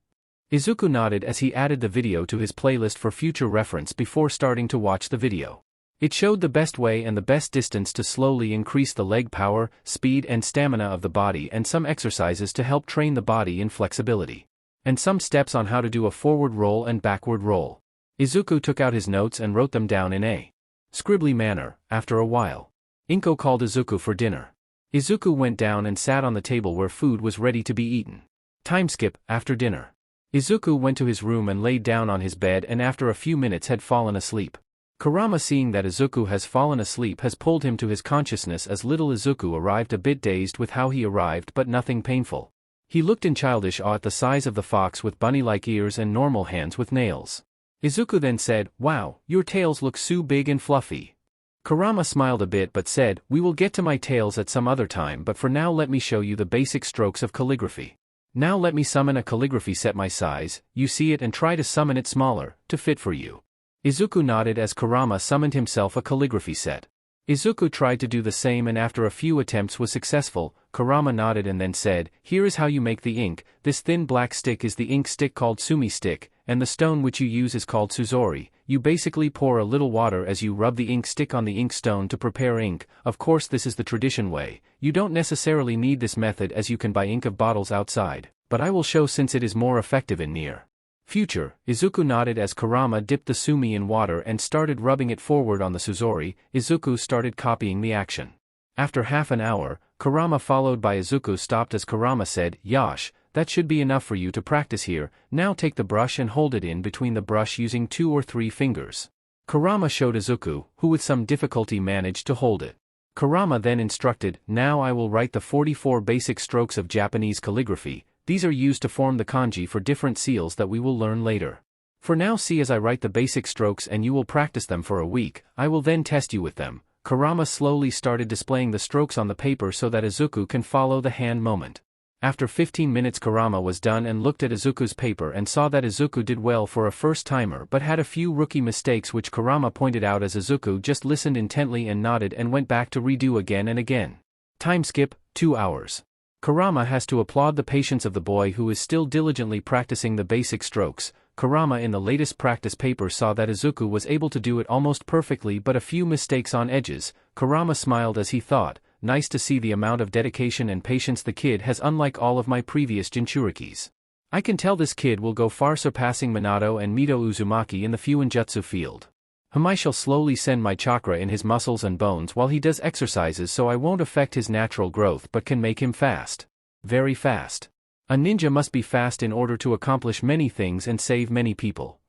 Izuku nodded as he added the video to his playlist for future reference before starting to watch the video. It showed the best way and the best distance to slowly increase the leg power, speed and stamina of the body and some exercises to help train the body in flexibility. And some steps on how to do a forward roll and backward roll. Izuku took out his notes and wrote them down in a scribbly manner. After a while, Inko called Izuku for dinner. Izuku went down and sat on the table where food was ready to be eaten. Time skip. After dinner, Izuku went to his room and laid down on his bed and after a few minutes had fallen asleep. Kurama, seeing that Izuku has fallen asleep, has pulled him to his consciousness as little Izuku arrived, a bit dazed with how he arrived but nothing painful. He looked in childish awe at the size of the fox with bunny-like ears and normal hands with nails. Izuku then said, "Wow, your tails look so big and fluffy." Kurama smiled a bit but said, "We will get to my tails at some other time, but for now let me show you the basic strokes of calligraphy. Now let me summon a calligraphy set my size, you see it, and try to summon it smaller, to fit for you." Izuku nodded as Kurama summoned himself a calligraphy set. Izuku tried to do the same and after a few attempts was successful. Kurama nodded and then said, "Here is how you make the ink. This thin black stick is the ink stick called sumi stick, and the stone which you use is called suzori. You basically pour a little water as you rub the ink stick on the ink stone to prepare ink. Of course this is the tradition way. You don't necessarily need this method as you can buy ink of bottles outside, but I will show since it is more effective in near future." Izuku nodded as Kurama dipped the sumi in water and started rubbing it forward on the suzori. Izuku started copying the action. After half an hour, Kurama followed by Izuku stopped as Kurama said, "Yash, that should be enough for you to practice here. Now take the brush and hold it in between the brush using 2 or 3 fingers." Kurama showed Izuku, who with some difficulty managed to hold it. Kurama then instructed, "Now I will write the 44 basic strokes of Japanese calligraphy. These are used to form the kanji for different seals that we will learn later. For now see as I write the basic strokes and you will practice them for a week. I will then test you with them." Kurama slowly started displaying the strokes on the paper so that Izuku can follow the hand movement. After 15 minutes Kurama was done and looked at Izuku's paper and saw that Izuku did well for a first-timer but had a few rookie mistakes which Kurama pointed out as Izuku just listened intently and nodded and went back to redo again and again. Time skip, 2 hours. Kurama has to applaud the patience of the boy who is still diligently practicing the basic strokes. Kurama in the latest practice paper saw that Izuku was able to do it almost perfectly but a few mistakes on edges. Kurama smiled as he thought, "Nice to see the amount of dedication and patience the kid has, unlike all of my previous Jinchurikis. I can tell this kid will go far, surpassing Minato and Mito Uzumaki in the Fuinjutsu field. I shall slowly send my chakra in his muscles and bones while he does exercises so I won't affect his natural growth but can make him fast. Very fast. A ninja must be fast in order to accomplish many things and save many people."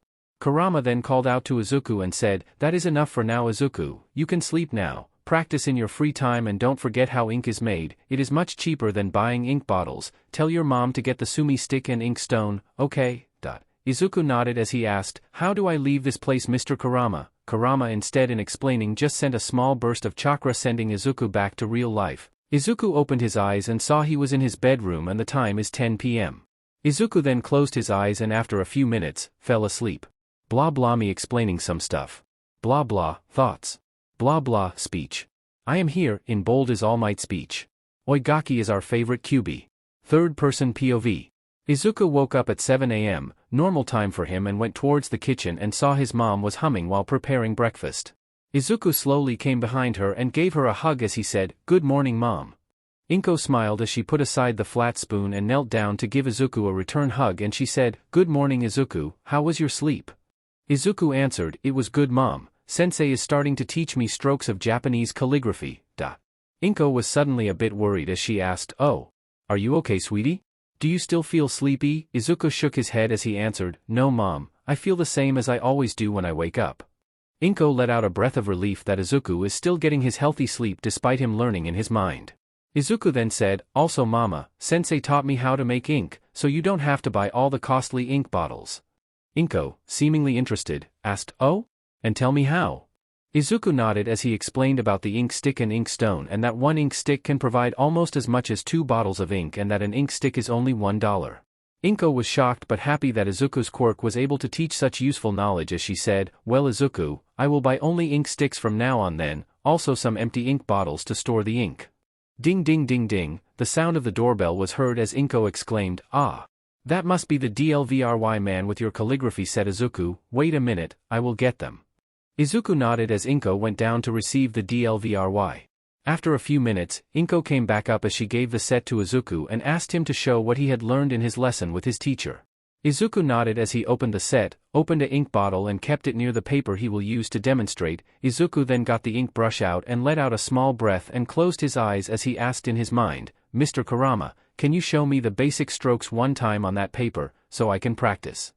Kurama then called out to Izuku and said, "That is enough for now Izuku, you can sleep now. Practice in your free time and don't forget how ink is made. It is much cheaper than buying ink bottles. Tell your mom to get the sumi stick and ink stone, okay?" Izuku nodded as he asked, "How do I leave this place Mr. Kurama?" Kurama instead in explaining just sent a small burst of chakra sending Izuku back to real life. Izuku opened his eyes and saw he was in his bedroom and the time is 10 p.m. Izuku then closed his eyes and after a few minutes, fell asleep. Blah blah me explaining some stuff. Blah blah, thoughts. Blah blah, speech. I am here, in bold is All Might speech. Oigaki is our favorite QB. Third-person POV. Izuku woke up at 7 a.m., normal time for him, and went towards the kitchen and saw his mom was humming while preparing breakfast. Izuku slowly came behind her and gave her a hug as he said, "Good morning, Mom." Inko smiled as she put aside the flat spoon and knelt down to give Izuku a return hug, and she said, "Good morning, Izuku, how was your sleep?" Izuku answered, "It was good, Mom. Sensei is starting to teach me strokes of Japanese calligraphy." Inko was suddenly a bit worried as she asked, "Oh, are you okay, sweetie? Do you still feel sleepy?" Izuku shook his head as he answered, "No, Mom, I feel the same as I always do when I wake up." Inko let out a breath of relief that Izuku is still getting his healthy sleep despite him learning in his mind. Izuku then said, "Also, Mama, Sensei taught me how to make ink, so you don't have to buy all the costly ink bottles." Inko, seemingly interested, asked, "Oh? And tell me how?" Izuku nodded as he explained about the ink stick and ink stone, and that one ink stick can provide almost as much as 2 bottles of ink, and that an ink stick is only $1. Inko was shocked but happy that Izuku's quirk was able to teach such useful knowledge as she said, "Well, Izuku, I will buy only ink sticks from now on then, also some empty ink bottles to store the ink." Ding ding ding ding, the sound of the doorbell was heard as Inko exclaimed, "Ah! That must be the DLVRY man with your calligraphy," said Izuku. "Wait a minute, I will get them." Izuku nodded as Inko went down to receive the DLVRY. After a few minutes, Inko came back up as she gave the set to Izuku and asked him to show what he had learned in his lesson with his teacher. Izuku nodded as he opened the set, opened an ink bottle and kept it near the paper he will use to demonstrate. Izuku then got the ink brush out and let out a small breath and closed his eyes as he asked in his mind, "Mr. Kurama, can you show me the basic strokes one time on that paper, so I can practice?"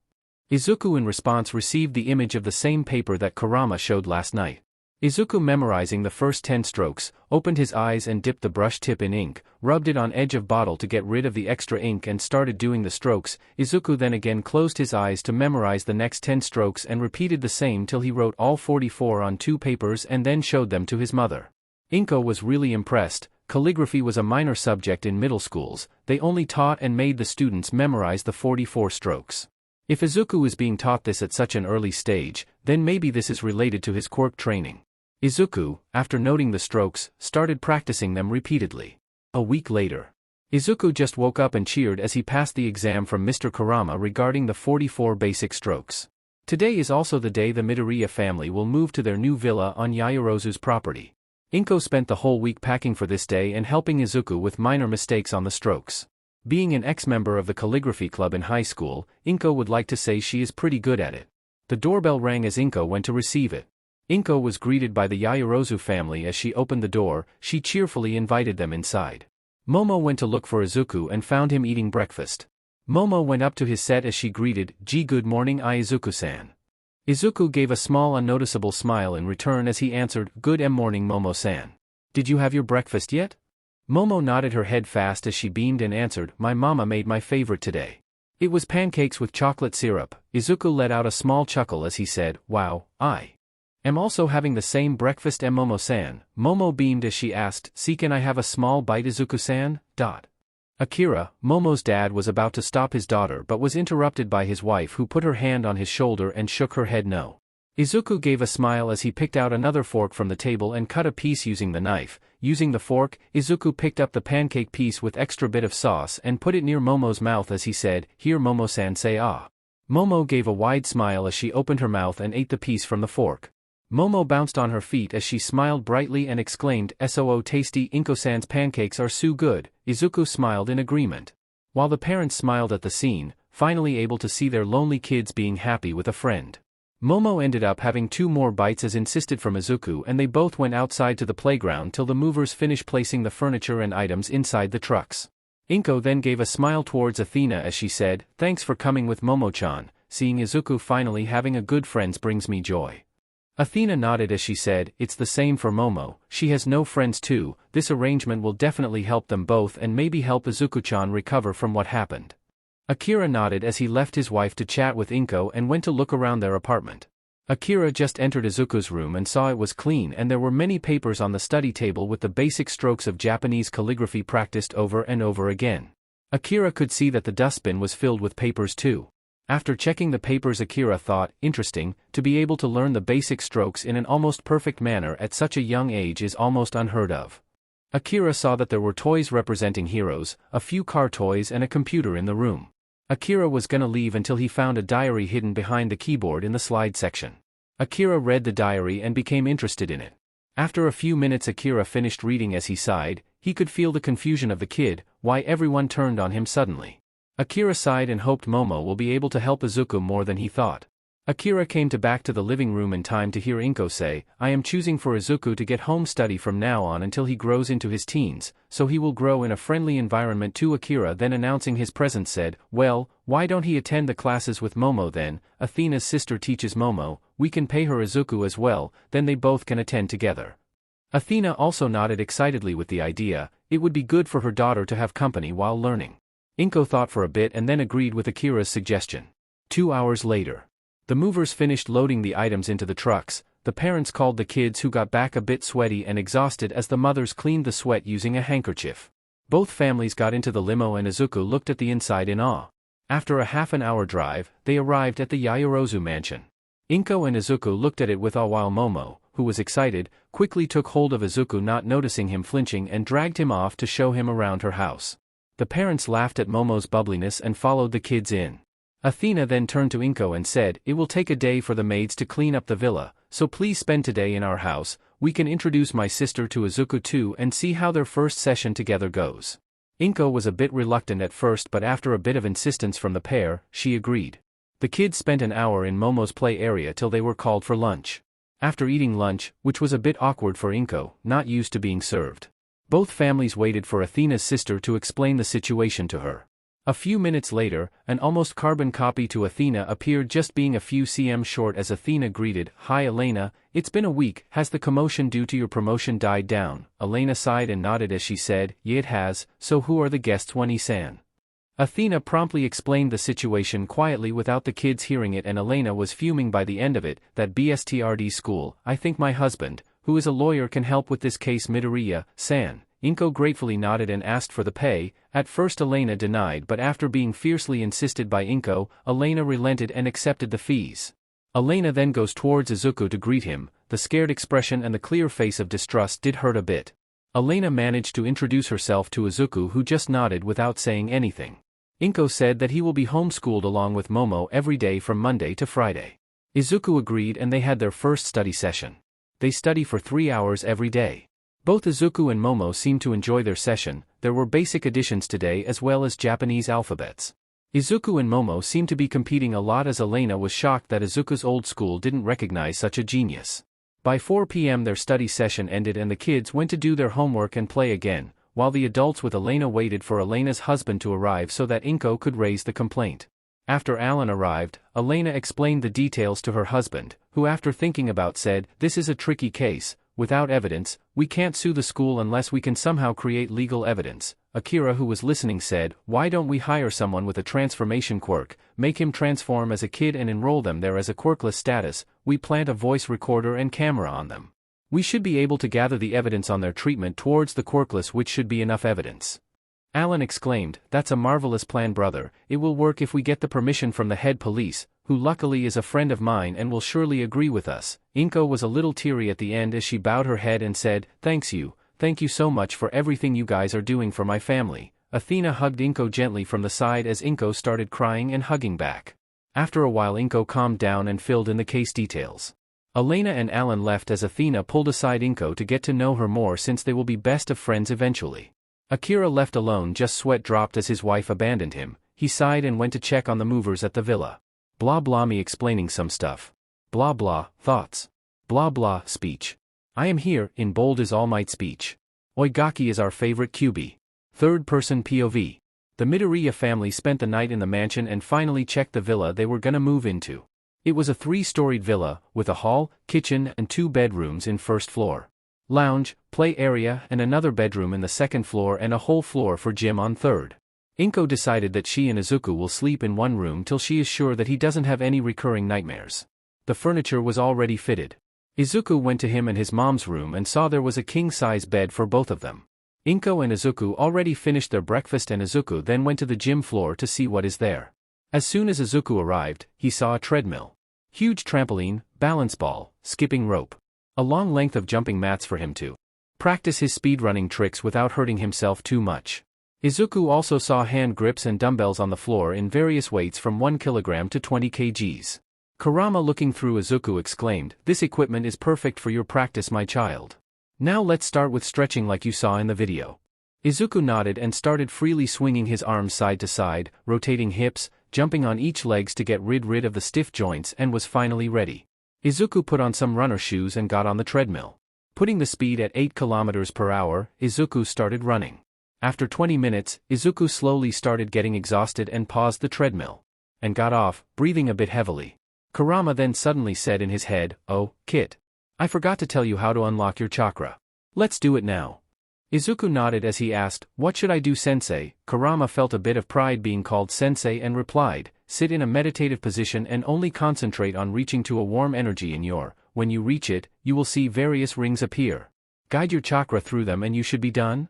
Izuku in response received the image of the same paper that Kurama showed last night. Izuku, memorizing the first 10 strokes, opened his eyes and dipped the brush tip in ink, rubbed it on edge of bottle to get rid of the extra ink and started doing the strokes. Izuku then again closed his eyes to memorize the next 10 strokes and repeated the same till he wrote all 44 on 2 papers and then showed them to his mother. Inko was really impressed. Calligraphy was a minor subject in middle schools, they only taught and made the students memorize the 44 strokes. If Izuku is being taught this at such an early stage, then maybe this is related to his quirk training. Izuku, after noting the strokes, started practicing them repeatedly. A week later, Izuku just woke up and cheered as he passed the exam from Mr. Kurama regarding the 44 basic strokes. Today is also the day the Midoriya family will move to their new villa on Yaoyorozu's property. Inko spent the whole week packing for this day and helping Izuku with minor mistakes on the strokes. Being an ex-member of the calligraphy club in high school, Inko would like to say she is pretty good at it. The doorbell rang as Inko went to receive it. Inko was greeted by the Yaoyorozu family as she opened the door. She cheerfully invited them inside. Momo went to look for Izuku and found him eating breakfast. Momo went up to his set as she greeted, "Good morning, Izuku-san." Izuku gave a small unnoticeable smile in return as he answered, "Good morning, Momo-san. Did you have your breakfast yet?" Momo nodded her head fast as she beamed and answered, "My mama made my favorite today. It was pancakes with chocolate syrup." Izuku let out a small chuckle as he said, "Wow, I am also having the same breakfast, Momo-san." Momo beamed as she asked, "See, can I have a small bite, Izuku-san?" Akira, Momo's dad, was about to stop his daughter but was interrupted by his wife, who put her hand on his shoulder and shook her head no. Izuku gave a smile as he picked out another fork from the table and cut a piece using the knife. Using the fork, Izuku picked up the pancake piece with extra bit of sauce and put it near Momo's mouth as he said, "Here, Momo-san, say ah." Momo gave a wide smile as she opened her mouth and ate the piece from the fork. Momo bounced on her feet as she smiled brightly and exclaimed, "So tasty, Inko-san's pancakes are so good." Izuku smiled in agreement. While the parents smiled at the scene, finally able to see their lonely kids being happy with a friend. Momo ended up having 2 more bites as insisted from Izuku, and they both went outside to the playground till the movers finished placing the furniture and items inside the trucks. Inko then gave a smile towards Athena as she said, "Thanks for coming with Momo-chan, seeing Izuku finally having a good friend brings me joy." Athena nodded as she said, "It's the same for Momo, she has no friends too. This arrangement will definitely help them both and maybe help Izuku-chan recover from what happened." Akira nodded as he left his wife to chat with Inko and went to look around their apartment. Akira just entered Izuku's room and saw it was clean and there were many papers on the study table with the basic strokes of Japanese calligraphy practiced over and over again. Akira could see that the dustbin was filled with papers too. After checking the papers, Akira thought, interesting, to be able to learn the basic strokes in an almost perfect manner at such a young age is almost unheard of. Akira saw that there were toys representing heroes, a few car toys and a computer in the room. Akira was gonna leave until he found a diary hidden behind the keyboard in the slide section. Akira read the diary and became interested in it. After a few minutes Akira finished reading. As he sighed, he could feel the confusion of the kid, why everyone turned on him suddenly. Akira sighed and hoped Momo will be able to help Izuku more than he thought. Akira came back to the living room in time to hear Inko say, I am choosing for Izuku to get home study from now on until he grows into his teens, so he will grow in a friendly environment too. Akira then announcing his presence said, well, why don't he attend the classes with Momo then? Athena's sister teaches Momo, we can pay her Izuku as well, then they both can attend together. Athena also nodded excitedly with the idea, it would be good for her daughter to have company while learning. Inko thought for a bit and then agreed with Akira's suggestion. 2 hours later. The movers finished loading the items into the trucks. The parents called the kids who got back a bit sweaty and exhausted as the mothers cleaned the sweat using a handkerchief. Both families got into the limo and Izuku looked at the inside in awe. After a half-an-hour drive, they arrived at the Yaoyorozu mansion. Inko and Izuku looked at it with awe while Momo, who was excited, quickly took hold of Izuku not noticing him flinching and dragged him off to show him around her house. The parents laughed at Momo's bubbliness and followed the kids in. Athena then turned to Inko and said, it will take a day for the maids to clean up the villa, so please spend today in our house. We can introduce my sister to Izuku too and see how their first session together goes. Inko was a bit reluctant at first, but after a bit of insistence from the pair, she agreed. The kids spent an hour in Momo's play area till they were called for lunch. After eating lunch, which was a bit awkward for Inko, not used to being served, both families waited for Athena's sister to explain the situation to her. A few minutes later, an almost carbon copy to Athena appeared, just being a few cm short. As Athena greeted, hi Elena, it's been a week, has the commotion due to your promotion died down? Elena sighed and nodded as she said, yeah it has, so who are the guests? Wani-san. Athena promptly explained the situation quietly without the kids hearing it, and Elena was fuming by the end of it, that BSTRD school, I think my husband, who is a lawyer, can help with this case. Midoriya-san. Inko gratefully nodded and asked for the pay. At first Elena denied, but after being fiercely insisted by Inko, Elena relented and accepted the fees. Elena then goes towards Izuku to greet him. The scared expression and the clear face of distrust did hurt a bit. Elena managed to introduce herself to Izuku, who just nodded without saying anything. Inko said that he will be homeschooled along with Momo every day from Monday to Friday. Izuku agreed and they had their first study session. They study for 3 hours every day. Both Izuku and Momo seemed to enjoy their session. There were basic additions today as well as Japanese alphabets. Izuku and Momo seemed to be competing a lot, as Elena was shocked that Izuku's old school didn't recognize such a genius. By 4 p.m. their study session ended and the kids went to do their homework and play again, while the adults with Elena waited for Elena's husband to arrive so that Inko could raise the complaint. After Alan arrived, Elena explained the details to her husband, who after thinking about said, this is a tricky case. Without evidence, we can't sue the school unless we can somehow create legal evidence. Akira, who was listening, said, why don't we hire someone with a transformation quirk, make him transform as a kid and enroll them there as a quirkless status, we plant a voice recorder and camera on them. We should be able to gather the evidence on their treatment towards the quirkless, which should be enough evidence. Alan exclaimed, that's a marvelous plan, brother. It will work if we get the permission from the head police, who luckily is a friend of mine and will surely agree with us. Inko was a little teary at the end as she bowed her head and said, thank you so much for everything you guys are doing for my family. Athena hugged Inko gently from the side as Inko started crying and hugging back. After a while Inko calmed down and filled in the case details. Elena and Alan left as Athena pulled aside Inko to get to know her more, since they will be best of friends eventually. Akira left alone, just sweat dropped as his wife abandoned him. He sighed and went to check on the movers at the villa. Blah blah me explaining some stuff. Blah blah, thoughts. Blah blah, speech. I am here, in bold is All Might speech. Oigaki is our favorite QB. Third person POV. The Midoriya family spent the night in the mansion and finally checked the villa they were gonna move into. It was a 3-storied villa, with a hall, kitchen and 2 bedrooms in first floor. Lounge, play area and another bedroom in the second floor and a whole floor for gym on third. Inko decided that she and Izuku will sleep in one room till she is sure that he doesn't have any recurring nightmares. The furniture was already fitted. Izuku went to him and his mom's room and saw there was a king-size bed for both of them. Inko and Izuku already finished their breakfast and Izuku then went to the gym floor to see what is there. As soon as Izuku arrived, he saw a treadmill, huge trampoline, balance ball, skipping rope, a long length of jumping mats for him to practice his speedrunning tricks without hurting himself too much. Izuku also saw hand grips and dumbbells on the floor in various weights from 1 kilogram to 20 kgs. Kurama, looking through Izuku, exclaimed, "This equipment is perfect for your practice, my child. Now let's start with stretching like you saw in the video." Izuku nodded and started freely swinging his arms side to side, rotating hips, jumping on each legs to get rid of the stiff joints, and was finally ready. Izuku put on some runner shoes and got on the treadmill. Putting the speed at 8 kilometers per hour, Izuku started running. After 20 minutes, Izuku slowly started getting exhausted and paused the treadmill. And got off, breathing a bit heavily. Kurama then suddenly said in his head, "Oh, Kit. I forgot to tell you how to unlock your chakra. Let's do it now." Izuku nodded as he asked, "What should I do, sensei?" Kurama felt a bit of pride being called sensei and replied, "Sit in a meditative position and only concentrate on reaching to a warm energy in your. When you reach it, you will see various rings appear. Guide your chakra through them and you should be done."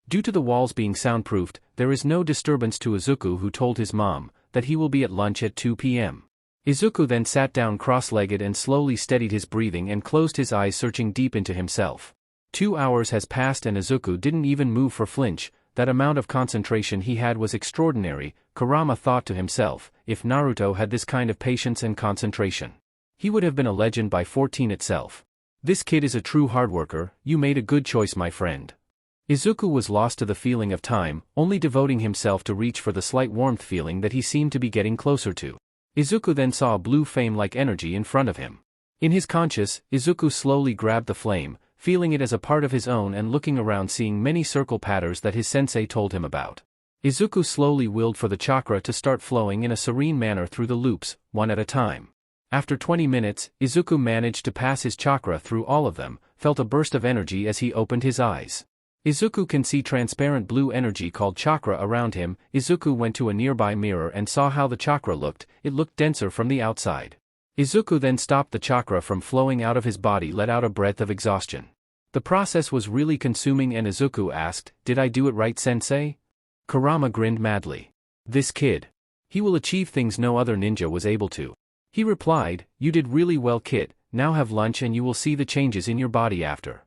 Due to the walls being soundproofed, there is no disturbance to Izuku, who told his mom that he will be at lunch at 2 p.m. Izuku then sat down cross-legged and slowly steadied his breathing and closed his eyes, searching deep into himself. 2 hours has passed and Izuku didn't even move for flinch. That amount of concentration he had was extraordinary. Kurama thought to himself, if Naruto had this kind of patience and concentration, he would have been a legend by 14 itself. This kid is a true hard worker. You made a good choice, my friend. Izuku was lost to the feeling of time, only devoting himself to reach for the slight warmth feeling that he seemed to be getting closer to. Izuku then saw a blue flame-like energy in front of him. In his conscious, Izuku slowly grabbed the flame, feeling it as a part of his own and looking around, seeing many circle patterns that his sensei told him about. Izuku slowly willed for the chakra to start flowing in a serene manner through the loops, one at a time. After 20 minutes, Izuku managed to pass his chakra through all of them, felt a burst of energy as he opened his eyes. Izuku can see transparent blue energy called chakra around him. Izuku went to a nearby mirror and saw how the chakra looked. It looked denser from the outside. Izuku then stopped the chakra from flowing out of his body, let out a breath of exhaustion. The process was really consuming and Izuku asked, "Did I do it right, sensei?" Kurama grinned madly. "This kid. He will achieve things no other ninja was able to." He replied, "You did really well, Kit. Now have lunch and you will see the changes in your body after."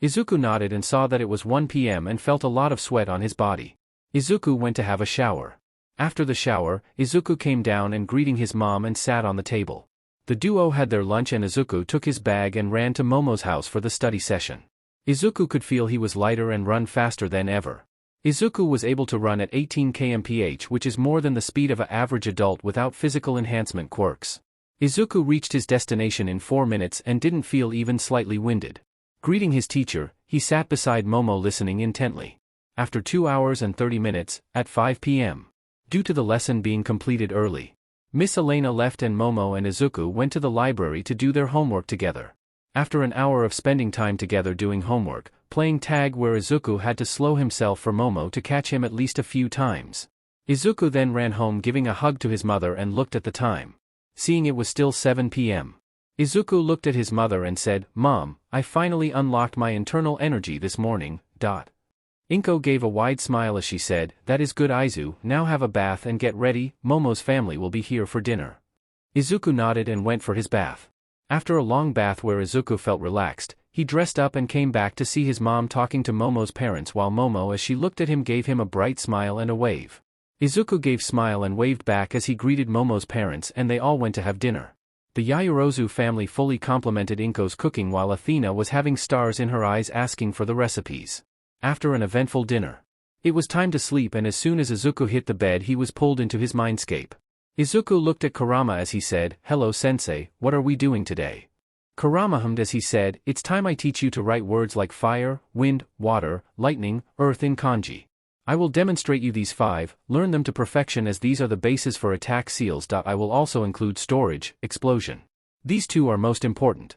Izuku nodded and saw that it was 1 p.m. and felt a lot of sweat on his body. Izuku went to have a shower. After the shower, Izuku came down and greeting his mom and sat on the table. The duo had their lunch and Izuku took his bag and ran to Momo's house for the study session. Izuku could feel he was lighter and run faster than ever. Izuku was able to run at 18 kmph, which is more than the speed of an average adult without physical enhancement quirks. Izuku reached his destination in 4 minutes and didn't feel even slightly winded. Greeting his teacher, he sat beside Momo listening intently. After 2 hours and 30 minutes, at 5 p.m. Due to the lesson being completed early, Miss Elena left and Momo and Izuku went to the library to do their homework together. After an hour of spending time together doing homework, playing tag where Izuku had to slow himself for Momo to catch him at least a few times. Izuku then ran home giving a hug to his mother and looked at the time. Seeing it was still 7 p.m. Izuku looked at his mother and said, "Mom, I finally unlocked my internal energy this morning." Inko gave a wide smile as she said, "That is good, Izu. Now have a bath and get ready. Momo's family will be here for dinner." Izuku nodded and went for his bath. After a long bath where Izuku felt relaxed, he dressed up and came back to see his mom talking to Momo's parents, while Momo, as she looked at him, gave him a bright smile and a wave. Izuku gave smile and waved back as he greeted Momo's parents and they all went to have dinner. The Yaoyorozu family fully complimented Inko's cooking while Athena was having stars in her eyes asking for the recipes. After an eventful dinner, it was time to sleep, and as soon as Izuku hit the bed he was pulled into his mindscape. Izuku looked at Kurama as he said, "Hello sensei, what are we doing today?" Kurama hummed as he said, "It's time I teach you to write words like fire, wind, water, lightning, earth in kanji. I will demonstrate you these 5, learn them to perfection as these are the bases for attack seals. I will also include storage, explosion. These 2 are most important."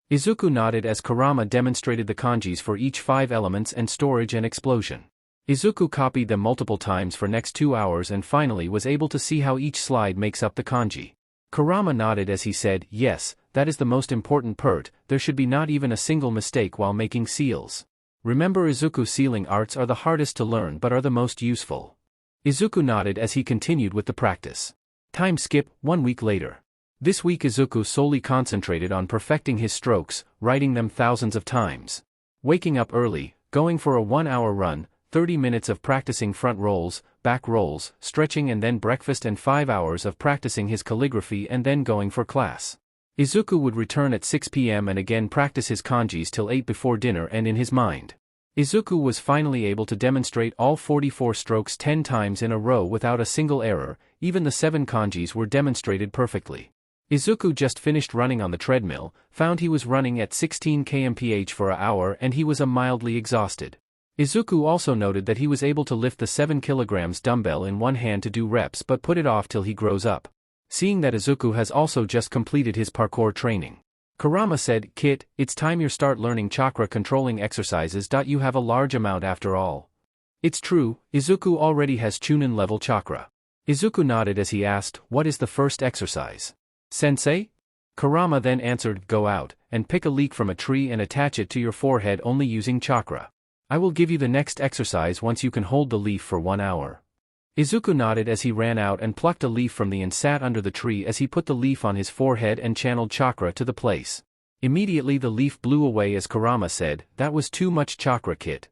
Izuku nodded as Kurama demonstrated the kanjis for each 5 elements and storage and explosion. Izuku copied them multiple times for next 2 hours and finally was able to see how each slide makes up the kanji. Kurama nodded as he said, "Yes, that is the most important part. There should be not even a single mistake while making seals. Remember, Izuku, sealing arts are the hardest to learn but are the most useful." Izuku nodded as he continued with the practice. Time skip, 1 week later. This week Izuku solely concentrated on perfecting his strokes, writing them thousands of times. Waking up early, going for a 1-hour run, 30 minutes of practicing front rolls, back rolls, stretching and then breakfast and 5 hours of practicing his calligraphy and then going for class. Izuku would return at 6 p.m. and again practice his kanjis till 8 before dinner, and in his mind, Izuku was finally able to demonstrate all 44 strokes 10 times in a row without a single error. Even the 7 kanjis were demonstrated perfectly. Izuku just finished running on the treadmill, found he was running at 16 kmph for an hour and he was mildly exhausted. Izuku also noted that he was able to lift the 7 kg dumbbell in one hand to do reps but put it off till he grows up. Seeing that Izuku has also just completed his parkour training, Kurama said, "Kit, it's time you start learning chakra controlling exercises. You have a large amount after all." It's true, Izuku already has Chunin level chakra. Izuku nodded as he asked, "What is the first exercise, Sensei?" Kurama then answered, "Go out, and pick a leek from a tree and attach it to your forehead only using chakra. I will give you the next exercise once you can hold the leaf for 1 hour." Izuku nodded as he ran out and plucked a leaf from and sat under the tree as he put the leaf on his forehead and channeled chakra to the place. Immediately the leaf blew away as Kurama said, "That was too much chakra, Kit."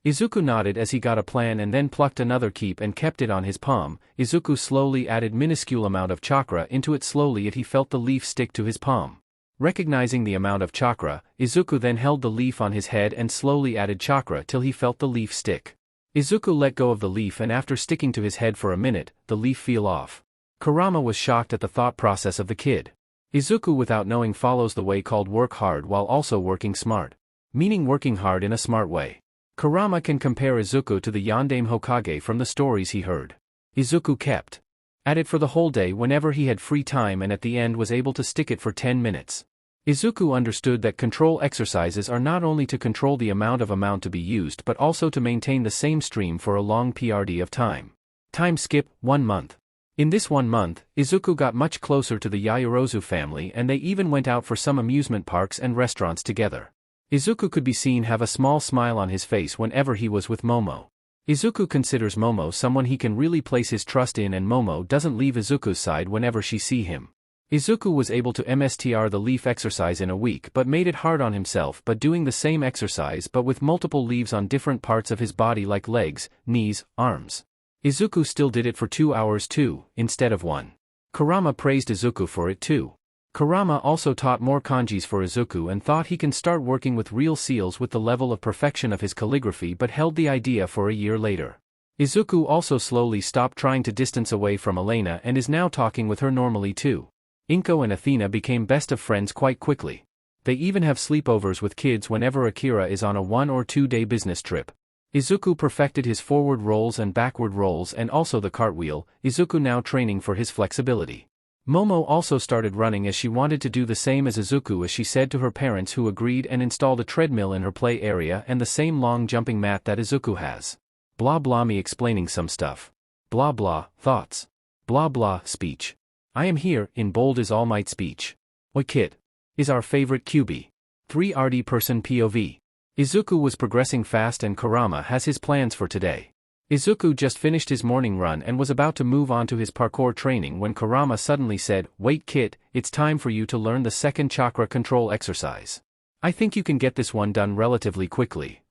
Izuku nodded as he got a plan and then plucked another keep and kept it on his palm. Izuku slowly added minuscule amount of chakra into it. Slowly he felt the leaf stick to his palm. Recognizing the amount of chakra, Izuku then held the leaf on his head and slowly added chakra till he felt the leaf stick. Izuku let go of the leaf and after sticking to his head for a minute, the leaf fell off. Kurama was shocked at the thought process of the kid. Izuku without knowing follows the way called work hard while also working smart. Meaning working hard in a smart way. Kurama can compare Izuku to the Yondaime Hokage from the stories he heard. Izuku kept at it for the whole day whenever he had free time and at the end was able to stick it for 10 minutes. Izuku understood that control exercises are not only to control the amount to be used but also to maintain the same stream for a long period of time. Time skip, 1 month. In this 1 month, Izuku got much closer to the Yaoyorozu family and they even went out for some amusement parks and restaurants together. Izuku could be seen have a small smile on his face whenever he was with Momo. Izuku considers Momo someone he can really place his trust in and Momo doesn't leave Izuku's side whenever she see him. Izuku was able to mstr the leaf exercise in a week but made it hard on himself but doing the same exercise but with multiple leaves on different parts of his body like legs, knees, arms. Izuku still did it for 2 hours too, instead of 1. Kurama praised Izuku for it too. Kurama also taught more kanjis for Izuku and thought he can start working with real seals with the level of perfection of his calligraphy but held the idea for a year later. Izuku also slowly stopped trying to distance away from Elena and is now talking with her normally too. Inko and Athena became best of friends quite quickly. They even have sleepovers with kids whenever Akira is on a 1 or 2 day business trip. Izuku perfected his forward rolls and backward rolls and also the cartwheel, Izuku now training for his flexibility. Momo also started running as she wanted to do the same as Izuku as she said to her parents who agreed and installed a treadmill in her play area and the same long jumping mat that Izuku has. Blah blah me explaining some stuff. Blah blah, thoughts. Blah blah, speech. I am here, in bold is All Might speech. Oi kid. Is our favorite QB. 3rd person POV. Izuku was progressing fast and Kurama has his plans for today. Izuku just finished his morning run and was about to move on to his parkour training when Kurama suddenly said, "Wait kid, it's time for you to learn the second chakra control exercise. I think you can get this one done relatively quickly."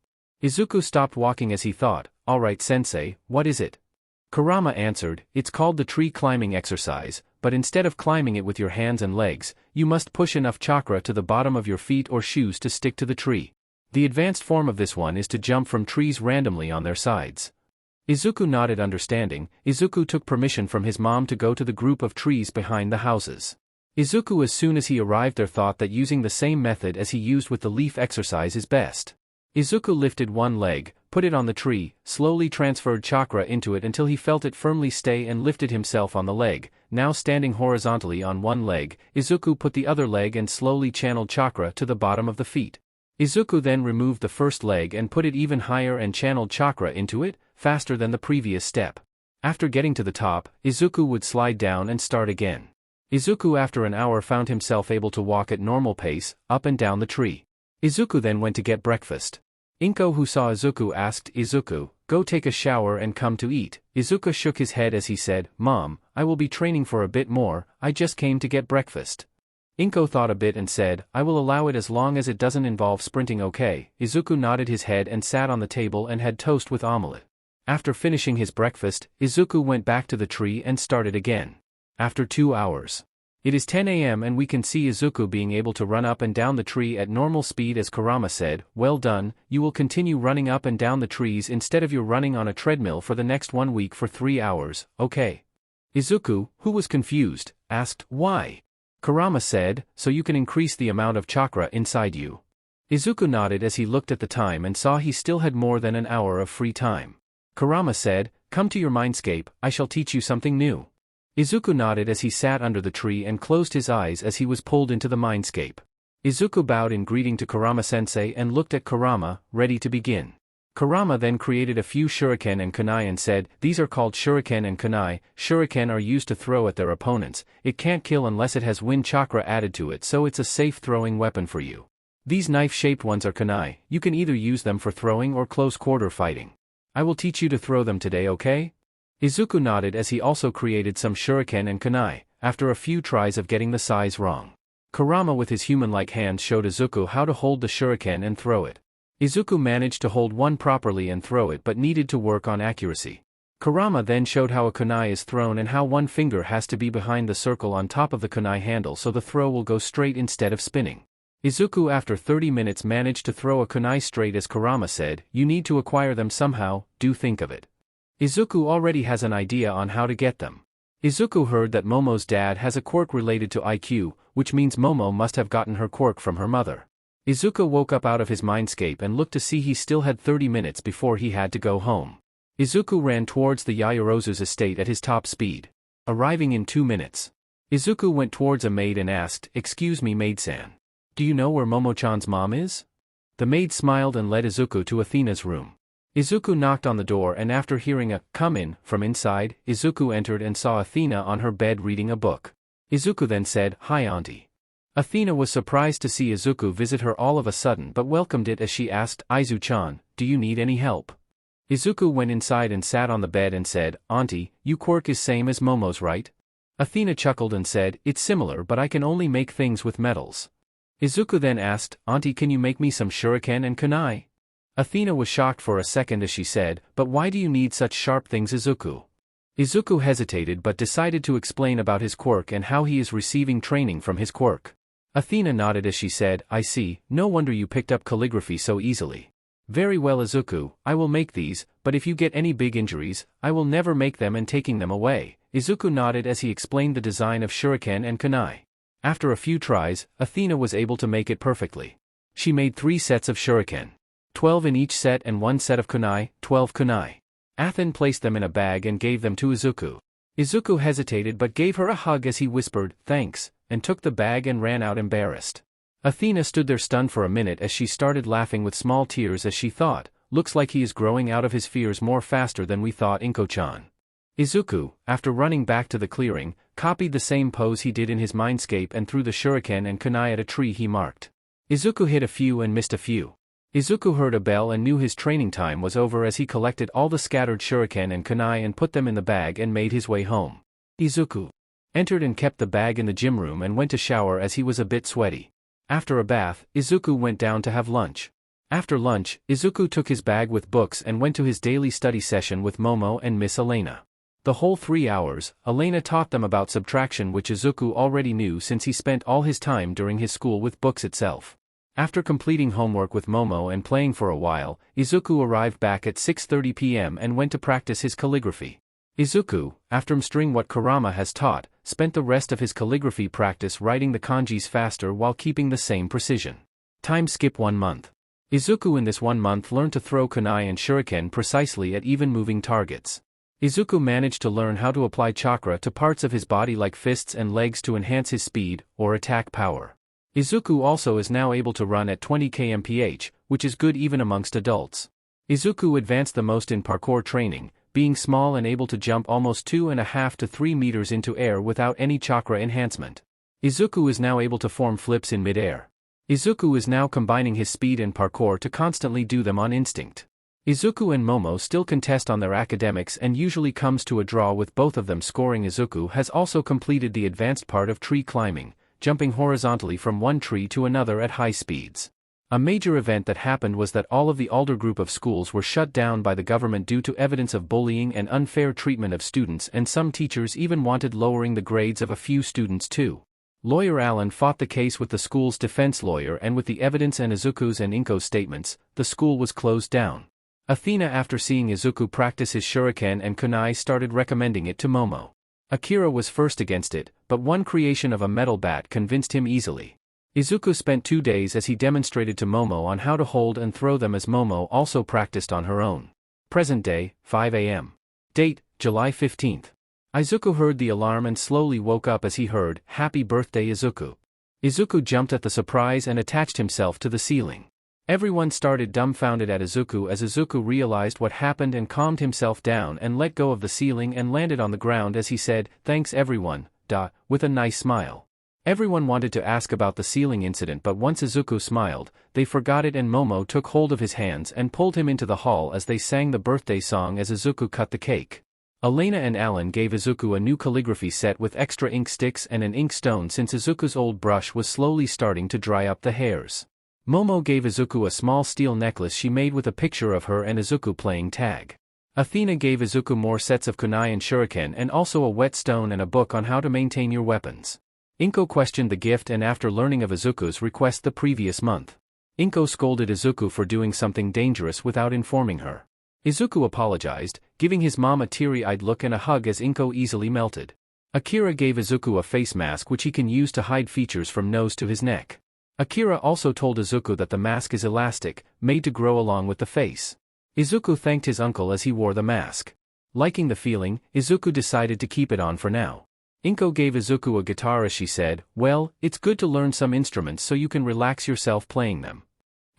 Izuku stopped walking as he thought, "Alright sensei, what is it?" Kurama answered, "It's called the tree climbing exercise, but instead of climbing it with your hands and legs, you must push enough chakra to the bottom of your feet or shoes to stick to the tree. The advanced form of this one is to jump from trees randomly on their sides." Izuku nodded understanding. Izuku took permission from his mom to go to the group of trees behind the houses. Izuku as soon as he arrived there thought that using the same method as he used with the leaf exercise is best. Izuku lifted one leg, put it on the tree, slowly transferred chakra into it until he felt it firmly stay and lifted himself on the leg. Now standing horizontally on one leg, Izuku put the other leg and slowly channeled chakra to the bottom of the feet. Izuku then removed the first leg and put it even higher and channeled chakra into it, faster than the previous step. After getting to the top, Izuku would slide down and start again. Izuku after an hour found himself able to walk at normal pace, up and down the tree. Izuku then went to get breakfast. Inko who saw Izuku asked, "Izuku, go take a shower and come to eat." Izuku shook his head as he said, "Mom, I will be training for a bit more, I just came to get breakfast." Inko thought a bit and said, I will allow it as long as it doesn't involve sprinting. Okay. Izuku nodded his head and sat on the table and had toast with omelette. After finishing his breakfast, Izuku went back to the tree and started again. After 2 hours. It is 10 a.m. and we can see Izuku being able to run up and down the tree at normal speed as Kurama said, well done, you will continue running up and down the trees instead of your running on a treadmill for the next 1 week for 3 hours, okay? Izuku, who was confused, asked, why? Kurama said, so you can increase the amount of chakra inside you. Izuku nodded as he looked at the time and saw he still had more than an hour of free time. Kurama said, come to your mindscape, I shall teach you something new. Izuku nodded as he sat under the tree and closed his eyes as he was pulled into the mindscape. Izuku bowed in greeting to Kurama-sensei and looked at Kurama, ready to begin. Kurama then created a few shuriken and kunai and said, these are called shuriken and kunai. Shuriken are used to throw at their opponents. It can't kill unless it has wind chakra added to it, so it's a safe throwing weapon for you. These knife-shaped ones are kunai. You can either use them for throwing or close-quarter fighting. I will teach you to throw them today, okay? Izuku nodded as he also created some shuriken and kunai, after a few tries of getting the size wrong. Kurama with his human-like hands showed Izuku how to hold the shuriken and throw it. Izuku managed to hold one properly and throw it but needed to work on accuracy. Kurama then showed how a kunai is thrown and how one finger has to be behind the circle on top of the kunai handle so the throw will go straight instead of spinning. Izuku after 30 minutes managed to throw a kunai straight as Kurama said, you need to acquire them somehow, do think of it. Izuku already has an idea on how to get them. Izuku heard that Momo's dad has a quirk related to IQ, which means Momo must have gotten her quirk from her mother. Izuku woke up out of his mindscape and looked to see he still had 30 minutes before he had to go home. Izuku ran towards the Yaoyorozu's estate at his top speed. Arriving in 2 minutes. Izuku went towards a maid and asked, excuse me maid-san. Do you know where Momo-chan's mom is? The maid smiled and led Izuku to Athena's room. Izuku knocked on the door and after hearing a, come in, from inside, Izuku entered and saw Athena on her bed reading a book. Izuku then said, hi auntie. Athena was surprised to see Izuku visit her all of a sudden but welcomed it as she asked, Izu-chan, do you need any help? Izuku went inside and sat on the bed and said, auntie, your quirk is same as Momo's right? Athena chuckled and said, it's similar but I can only make things with metals. Izuku then asked, auntie can you make me some shuriken and kunai? Athena was shocked for a second as she said, but why do you need such sharp things Izuku? Izuku hesitated but decided to explain about his quirk and how he is receiving training from his quirk. Athena nodded as she said, I see, no wonder you picked up calligraphy so easily. Very well Izuku, I will make these, but if you get any big injuries, I will never make them and taking them away. Izuku nodded as he explained the design of shuriken and kunai. After a few tries, Athena was able to make it perfectly. She made 3 sets of shuriken. 12 in each set and 1 set of kunai, 12 kunai. Athena placed them in a bag and gave them to Izuku. Izuku hesitated but gave her a hug as he whispered, thanks, and took the bag and ran out embarrassed. Athena stood there stunned for a minute as she started laughing with small tears as she thought, looks like he is growing out of his fears more faster than we thought Inko-chan. Izuku, after running back to the clearing, copied the same pose he did in his mindscape and threw the shuriken and kunai at a tree he marked. Izuku hit a few and missed a few. Izuku heard a bell and knew his training time was over as he collected all the scattered shuriken and kunai and put them in the bag and made his way home. Izuku entered and kept the bag in the gym room and went to shower as he was a bit sweaty. After a bath, Izuku went down to have lunch. After lunch, Izuku took his bag with books and went to his daily study session with Momo and Miss Elena. The whole 3 hours, Elena taught them about subtraction which Izuku already knew since he spent all his time during his school with books itself. After completing homework with Momo and playing for a while, Izuku arrived back at 6:30 p.m. and went to practice his calligraphy. Izuku, after mastering what Kurama has taught, spent the rest of his calligraphy practice writing the kanjis faster while keeping the same precision. Time skip 1 month. Izuku in this 1 month learned to throw kunai and shuriken precisely at even moving targets. Izuku managed to learn how to apply chakra to parts of his body like fists and legs to enhance his speed, or attack power. Izuku also is now able to run at 20 km/h, which is good even amongst adults. Izuku advanced the most in parkour training, being small and able to jump almost 2.5 to 3 meters into air without any chakra enhancement. Izuku is now able to form flips in mid-air. Izuku is now combining his speed and parkour to constantly do them on instinct. Izuku and Momo still contest on their academics and usually comes to a draw with both of them scoring. Izuku has also completed the advanced part of tree climbing, jumping horizontally from one tree to another at high speeds. A major event that happened was that all of the Alder group of schools were shut down by the government due to evidence of bullying and unfair treatment of students, and some teachers even wanted lowering the grades of a few students too. Lawyer Allen fought the case with the school's defense lawyer, and with the evidence and Izuku's and Inko's statements, the school was closed down. Athena, after seeing Izuku practice his shuriken and kunai, started recommending it to Momo. Akira was first against it, but one creation of a metal bat convinced him easily. Izuku spent 2 days as he demonstrated to Momo on how to hold and throw them, as Momo also practiced on her own. Present day, 5 a.m. Date, July 15th. Izuku heard the alarm and slowly woke up as he heard, "Happy birthday, Izuku." Izuku jumped at the surprise and attached himself to the ceiling. Everyone started dumbfounded at Izuku as Izuku realized what happened and calmed himself down and let go of the ceiling and landed on the ground as he said, "Thanks everyone, with a nice smile. Everyone wanted to ask about the ceiling incident, but once Izuku smiled, they forgot it, and Momo took hold of his hands and pulled him into the hall as they sang the birthday song as Izuku cut the cake. Elena and Alan gave Izuku a new calligraphy set with extra ink sticks and an ink stone since Izuku's old brush was slowly starting to dry up the hairs. Momo gave Izuku a small steel necklace she made with a picture of her and Izuku playing tag. Athena gave Izuku more sets of kunai and shuriken and also a whetstone and a book on how to maintain your weapons. Inko questioned the gift, and after learning of Izuku's request the previous month, Inko scolded Izuku for doing something dangerous without informing her. Izuku apologized, giving his mom a teary-eyed look and a hug as Inko easily melted. Akira gave Izuku a face mask which he can use to hide features from nose to his neck. Akira also told Izuku that the mask is elastic, made to grow along with the face. Izuku thanked his uncle as he wore the mask. Liking the feeling, Izuku decided to keep it on for now. Inko gave Izuku a guitar as she said, "Well, it's good to learn some instruments so you can relax yourself playing them."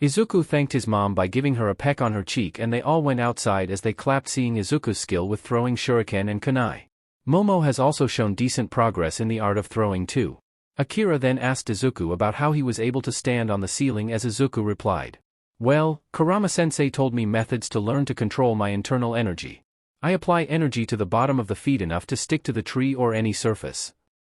Izuku thanked his mom by giving her a peck on her cheek, and they all went outside as they clapped, seeing Izuku's skill with throwing shuriken and kunai. Momo has also shown decent progress in the art of throwing too. Akira then asked Izuku about how he was able to stand on the ceiling as Izuku replied, "Well, Kurama-sensei told me methods to learn to control my internal energy. I apply energy to the bottom of the feet enough to stick to the tree or any surface."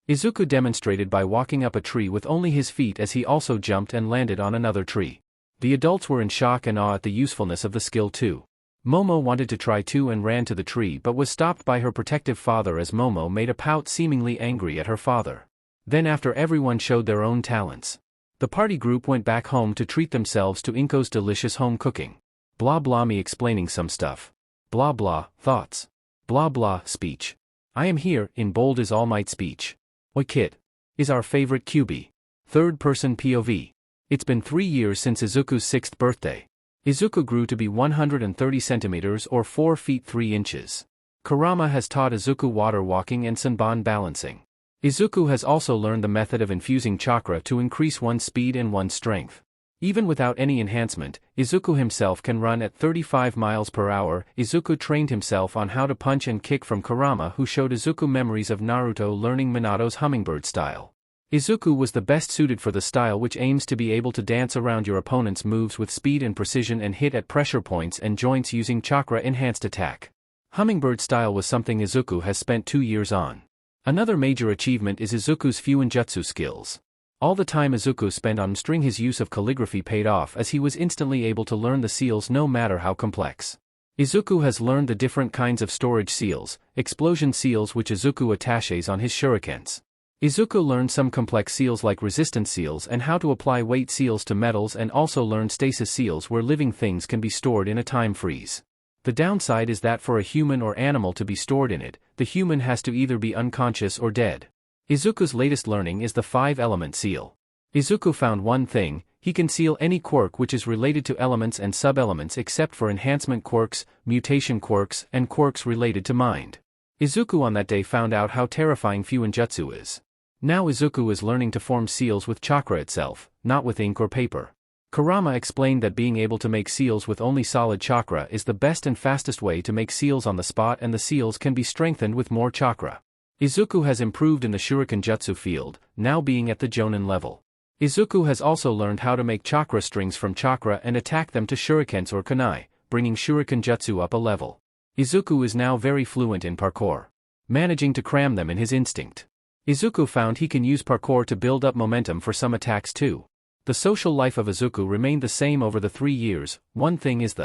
Izuku demonstrated by walking up a tree with only his feet as he also jumped and landed on another tree. The adults were in shock and awe at the usefulness of the skill too. Momo wanted to try too and ran to the tree but was stopped by her protective father as Momo made a pout, seemingly angry at her father. Then after everyone showed their own talents, the party group went back home to treat themselves to Inko's delicious home cooking. Blah blah me explaining some stuff. Blah blah, thoughts. Blah blah, speech. I am here, in bold is All Might speech. Oi kid. Is our favorite QB. Third person POV. It's been 3 years since Izuku's 6th birthday. Izuku grew to be 130 centimeters or 4 feet 3 inches. Kurama has taught Izuku water walking and Sanban balancing. Izuku has also learned the method of infusing chakra to increase one's speed and one's strength. Even without any enhancement, Izuku himself can run at 35 miles per hour. Izuku trained himself on how to punch and kick from Kurama, who showed Izuku memories of Naruto learning Minato's hummingbird style. Izuku was the best suited for the style which aims to be able to dance around your opponent's moves with speed and precision and hit at pressure points and joints using chakra-enhanced attack. Hummingbird style was something Izuku has spent 2 years on. Another major achievement is Izuku's Fuinjutsu skills. All the time Izuku spent on mastering his use of calligraphy paid off as he was instantly able to learn the seals no matter how complex. Izuku has learned the different kinds of storage seals, explosion seals which Izuku attaches on his shurikens. Izuku learned some complex seals like resistance seals and how to apply weight seals to metals, and also learned stasis seals where living things can be stored in a time freeze. The downside is that for a human or animal to be stored in it, the human has to either be unconscious or dead. Izuku's latest learning is the 5-element seal. Izuku found one thing: he can seal any quirk which is related to elements and sub-elements except for enhancement quirks, mutation quirks, and quirks related to mind. Izuku on that day found out how terrifying Fuinjutsu is. Now Izuku is learning to form seals with chakra itself, not with ink or paper. Kurama explained that being able to make seals with only solid chakra is the best and fastest way to make seals on the spot, and the seals can be strengthened with more chakra. Izuku has improved in the shuriken jutsu field, now being at the Jonin level. Izuku has also learned how to make chakra strings from chakra and attack them to shurikens or kunai, bringing shuriken jutsu up a level. Izuku is now very fluent in parkour, managing to cram them in his instinct. Izuku found he can use parkour to build up momentum for some attacks too. The social life of Izuku remained the same over the 3 years. One thing is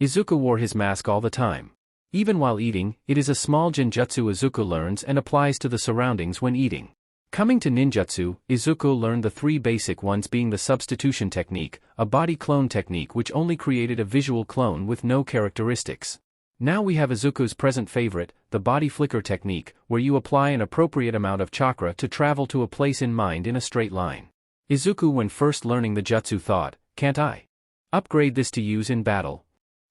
Izuku wore his mask all the time. Even while eating, it is a small genjutsu Izuku learns and applies to the surroundings when eating. Coming to ninjutsu, Izuku learned the 3 basic ones, being the substitution technique, a body clone technique which only created a visual clone with no characteristics. Now we have Izuku's present favorite, the body flicker technique, where you apply an appropriate amount of chakra to travel to a place in mind in a straight line. Izuku, when first learning the jutsu, thought, can't I upgrade this to use in battle?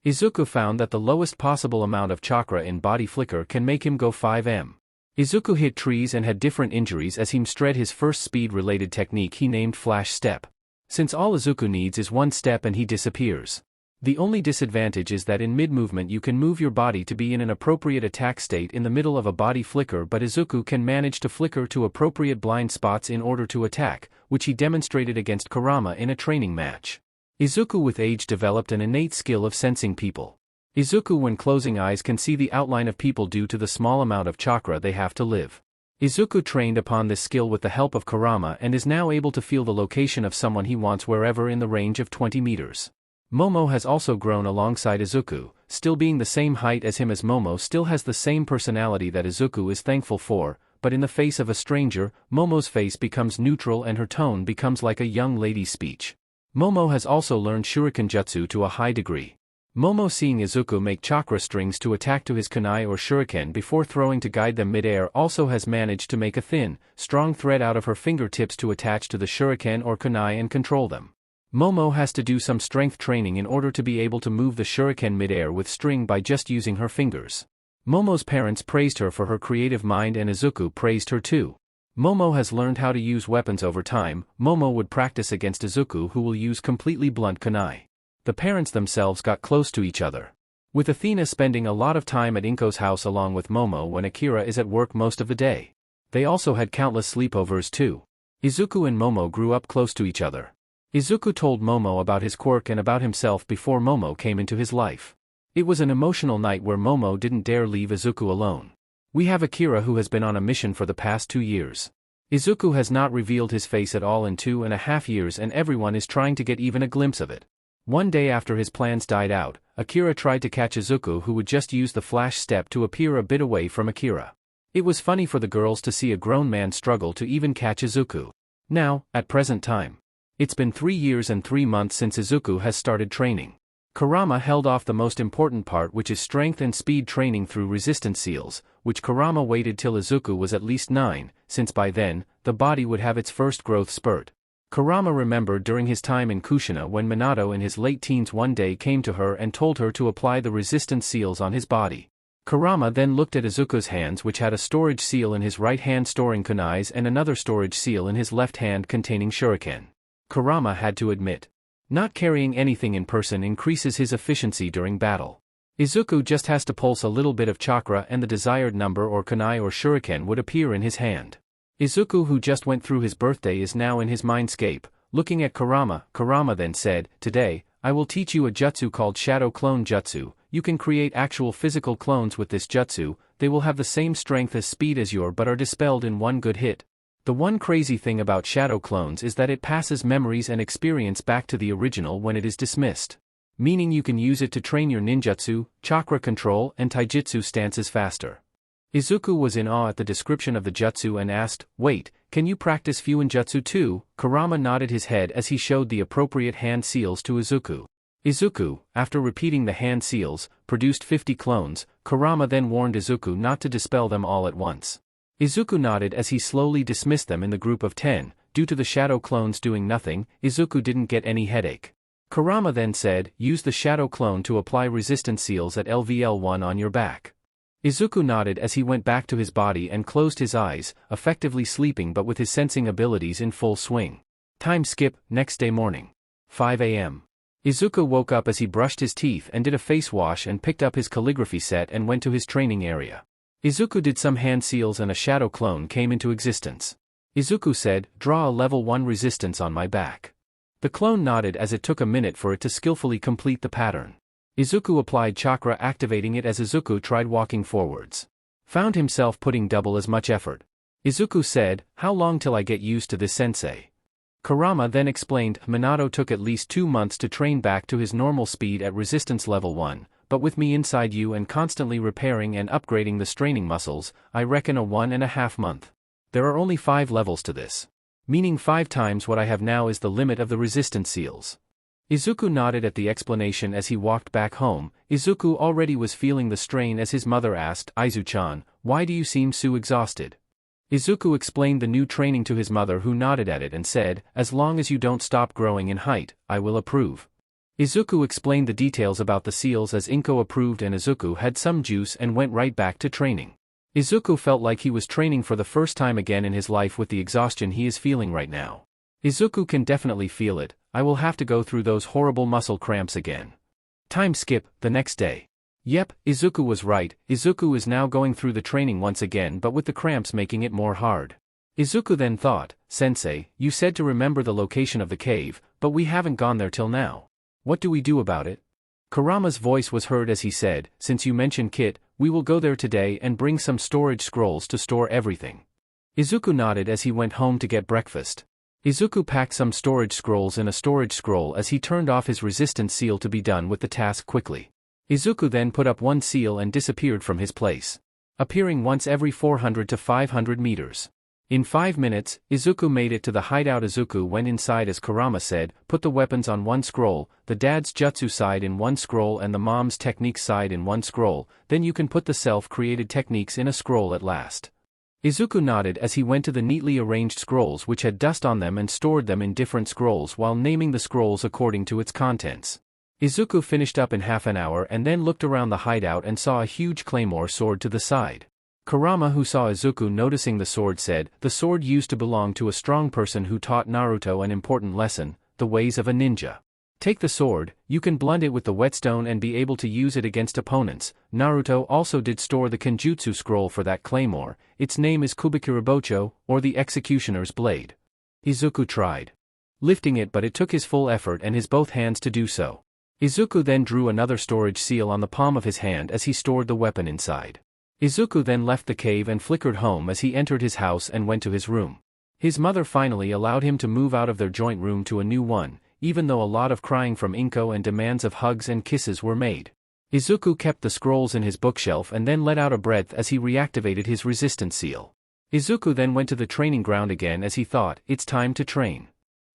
Izuku found that the lowest possible amount of chakra in body flicker can make him go 5m. Izuku hit trees and had different injuries as he mstred his first speed-related technique he named Flash Step. Since all Izuku needs is 1 step and he disappears. The only disadvantage is that in mid-movement you can move your body to be in an appropriate attack state in the middle of a body flicker, but Izuku can manage to flicker to appropriate blind spots in order to attack, which he demonstrated against Kurama in a training match. Izuku with age developed an innate skill of sensing people. Izuku, when closing eyes, can see the outline of people due to the small amount of chakra they have to live. Izuku trained upon this skill with the help of Kurama and is now able to feel the location of someone he wants wherever in the range of 20 meters. Momo has also grown alongside Izuku, still being the same height as him, as Momo still has the same personality that Izuku is thankful for, but in the face of a stranger, Momo's face becomes neutral and her tone becomes like a young lady's speech. Momo has also learned shuriken jutsu to a high degree. Momo, seeing Izuku make chakra strings to attack to his kunai or shuriken before throwing to guide them mid-air, also has managed to make a thin, strong thread out of her fingertips to attach to the shuriken or kunai and control them. Momo has to do some strength training in order to be able to move the shuriken mid-air with string by just using her fingers. Momo's parents praised her for her creative mind and Izuku praised her too. Momo has learned how to use weapons over time. Momo would practice against Izuku, who will use completely blunt kunai. The parents themselves got close to each other, with Athena spending a lot of time at Inko's house along with Momo when Akira is at work most of the day. They also had countless sleepovers too. Izuku and Momo grew up close to each other. Izuku told Momo about his quirk and about himself before Momo came into his life. It was an emotional night where Momo didn't dare leave Izuku alone. We have Akira, who has been on a mission for the past 2 years. Izuku has not revealed his face at all in 2.5 years and everyone is trying to get even a glimpse of it. One day after his plans died out, Akira tried to catch Izuku, who would just use the flash step to appear a bit away from Akira. It was funny for the girls to see a grown man struggle to even catch Izuku. Now, at present time, it's been 3 years and 3 months since Izuku has started training. Kurama held off the most important part, which is strength and speed training through resistance seals, which Kurama waited till Izuku was at least 9, since by then, the body would have its first growth spurt. Kurama remembered during his time in Kushina when Minato in his late teens one day came to her and told her to apply the resistance seals on his body. Kurama then looked at Izuku's hands, which had a storage seal in his right hand storing kunais and another storage seal in his left hand containing shuriken. Kurama had to admit, not carrying anything in person increases his efficiency during battle. Izuku just has to pulse a little bit of chakra and the desired number or kunai or shuriken would appear in his hand. Izuku, who just went through his birthday, is now in his mindscape, looking at Kurama. Kurama then said, "Today, I will teach you a jutsu called Shadow Clone Jutsu. You can create actual physical clones with this jutsu. They will have the same strength as speed as your but are dispelled in one good hit." The one crazy thing about shadow clones is that it passes memories and experience back to the original when it is dismissed. Meaning you can use it to train your ninjutsu, chakra control and taijutsu stances faster. Izuku was in awe at the description of the jutsu and asked, "Wait, can you practice Fuinjutsu too?" Kurama nodded his head as he showed the appropriate hand seals to Izuku. Izuku, after repeating the hand seals, produced 50 clones. Kurama then warned Izuku not to dispel them all at once. Izuku nodded as he slowly dismissed them in the group of 10. Due to the shadow clones doing nothing, Izuku didn't get any headache. Kurama then said, "Use the shadow clone to apply resistance seals at LVL1 on your back." Izuku nodded as he went back to his body and closed his eyes, effectively sleeping but with his sensing abilities in full swing. Time skip, next day morning. 5 a.m. Izuku woke up as he brushed his teeth and did a face wash and picked up his calligraphy set and went to his training area. Izuku did some hand seals and a shadow clone came into existence. Izuku said, "Draw a level 1 resistance on my back." The clone nodded as it took a minute for it to skillfully complete the pattern. Izuku applied chakra, activating it as Izuku tried walking forwards. Found himself putting double as much effort. Izuku said, how long till I get used to this sensei? Kurama then explained, Minato took at least 2 months to train back to his normal speed at resistance level 1, but with me inside you and constantly repairing and upgrading the straining muscles, I reckon a 1.5 month. There are only 5 levels to this. Meaning 5 times what I have now is the limit of the resistance seals. Izuku nodded at the explanation as he walked back home. Izuku already was feeling the strain as his mother asked, Izu-chan, why do you seem so exhausted? Izuku explained the new training to his mother, who nodded at it and said, as long as you don't stop growing in height, I will approve. Izuku explained the details about the seals as Inko approved, and Izuku had some juice and went right back to training. Izuku felt like he was training for the first time again in his life with the exhaustion he is feeling right now. Izuku can definitely feel it. I will have to go through those horrible muscle cramps again. Time skip, the next day. Yep, Izuku was right. Izuku is now going through the training once again, but with the cramps making it more hard. Izuku then thought, Sensei, you said to remember the location of the cave, but we haven't gone there till now. What do we do about it? Kurama's voice was heard as he said, since you mentioned Kit, we will go there today and bring some storage scrolls to store everything. Izuku nodded as he went home to get breakfast. Izuku packed some storage scrolls in a storage scroll as he turned off his resistance seal to be done with the task quickly. Izuku then put up one seal and disappeared from his place, appearing once every 400 to 500 meters. In 5 minutes, Izuku made it to the hideout. Izuku went inside as Kurama said, put the weapons on one scroll, the dad's jutsu side in one scroll and the mom's technique side in one scroll, then you can put the self-created techniques in a scroll at last. Izuku nodded as he went to the neatly arranged scrolls which had dust on them and stored them in different scrolls while naming the scrolls according to its contents. Izuku finished up in half an hour and then looked around the hideout and saw a huge claymore sword to the side. Kurama, who saw Izuku noticing the sword, said, the sword used to belong to a strong person who taught Naruto an important lesson, the ways of a ninja. Take the sword, you can blunt it with the whetstone and be able to use it against opponents. Naruto also did store the Kenjutsu scroll for that claymore, its name is Kubikirabocho, or the Executioner's Blade. Izuku tried lifting it, but it took his full effort and his both hands to do so. Izuku then drew another storage seal on the palm of his hand as he stored the weapon inside. Izuku then left the cave and flickered home as he entered his house and went to his room. His mother finally allowed him to move out of their joint room to a new one, even though a lot of crying from Inko and demands of hugs and kisses were made. Izuku kept the scrolls in his bookshelf and then let out a breath as he reactivated his resistance seal. Izuku then went to the training ground again as he thought, it's time to train.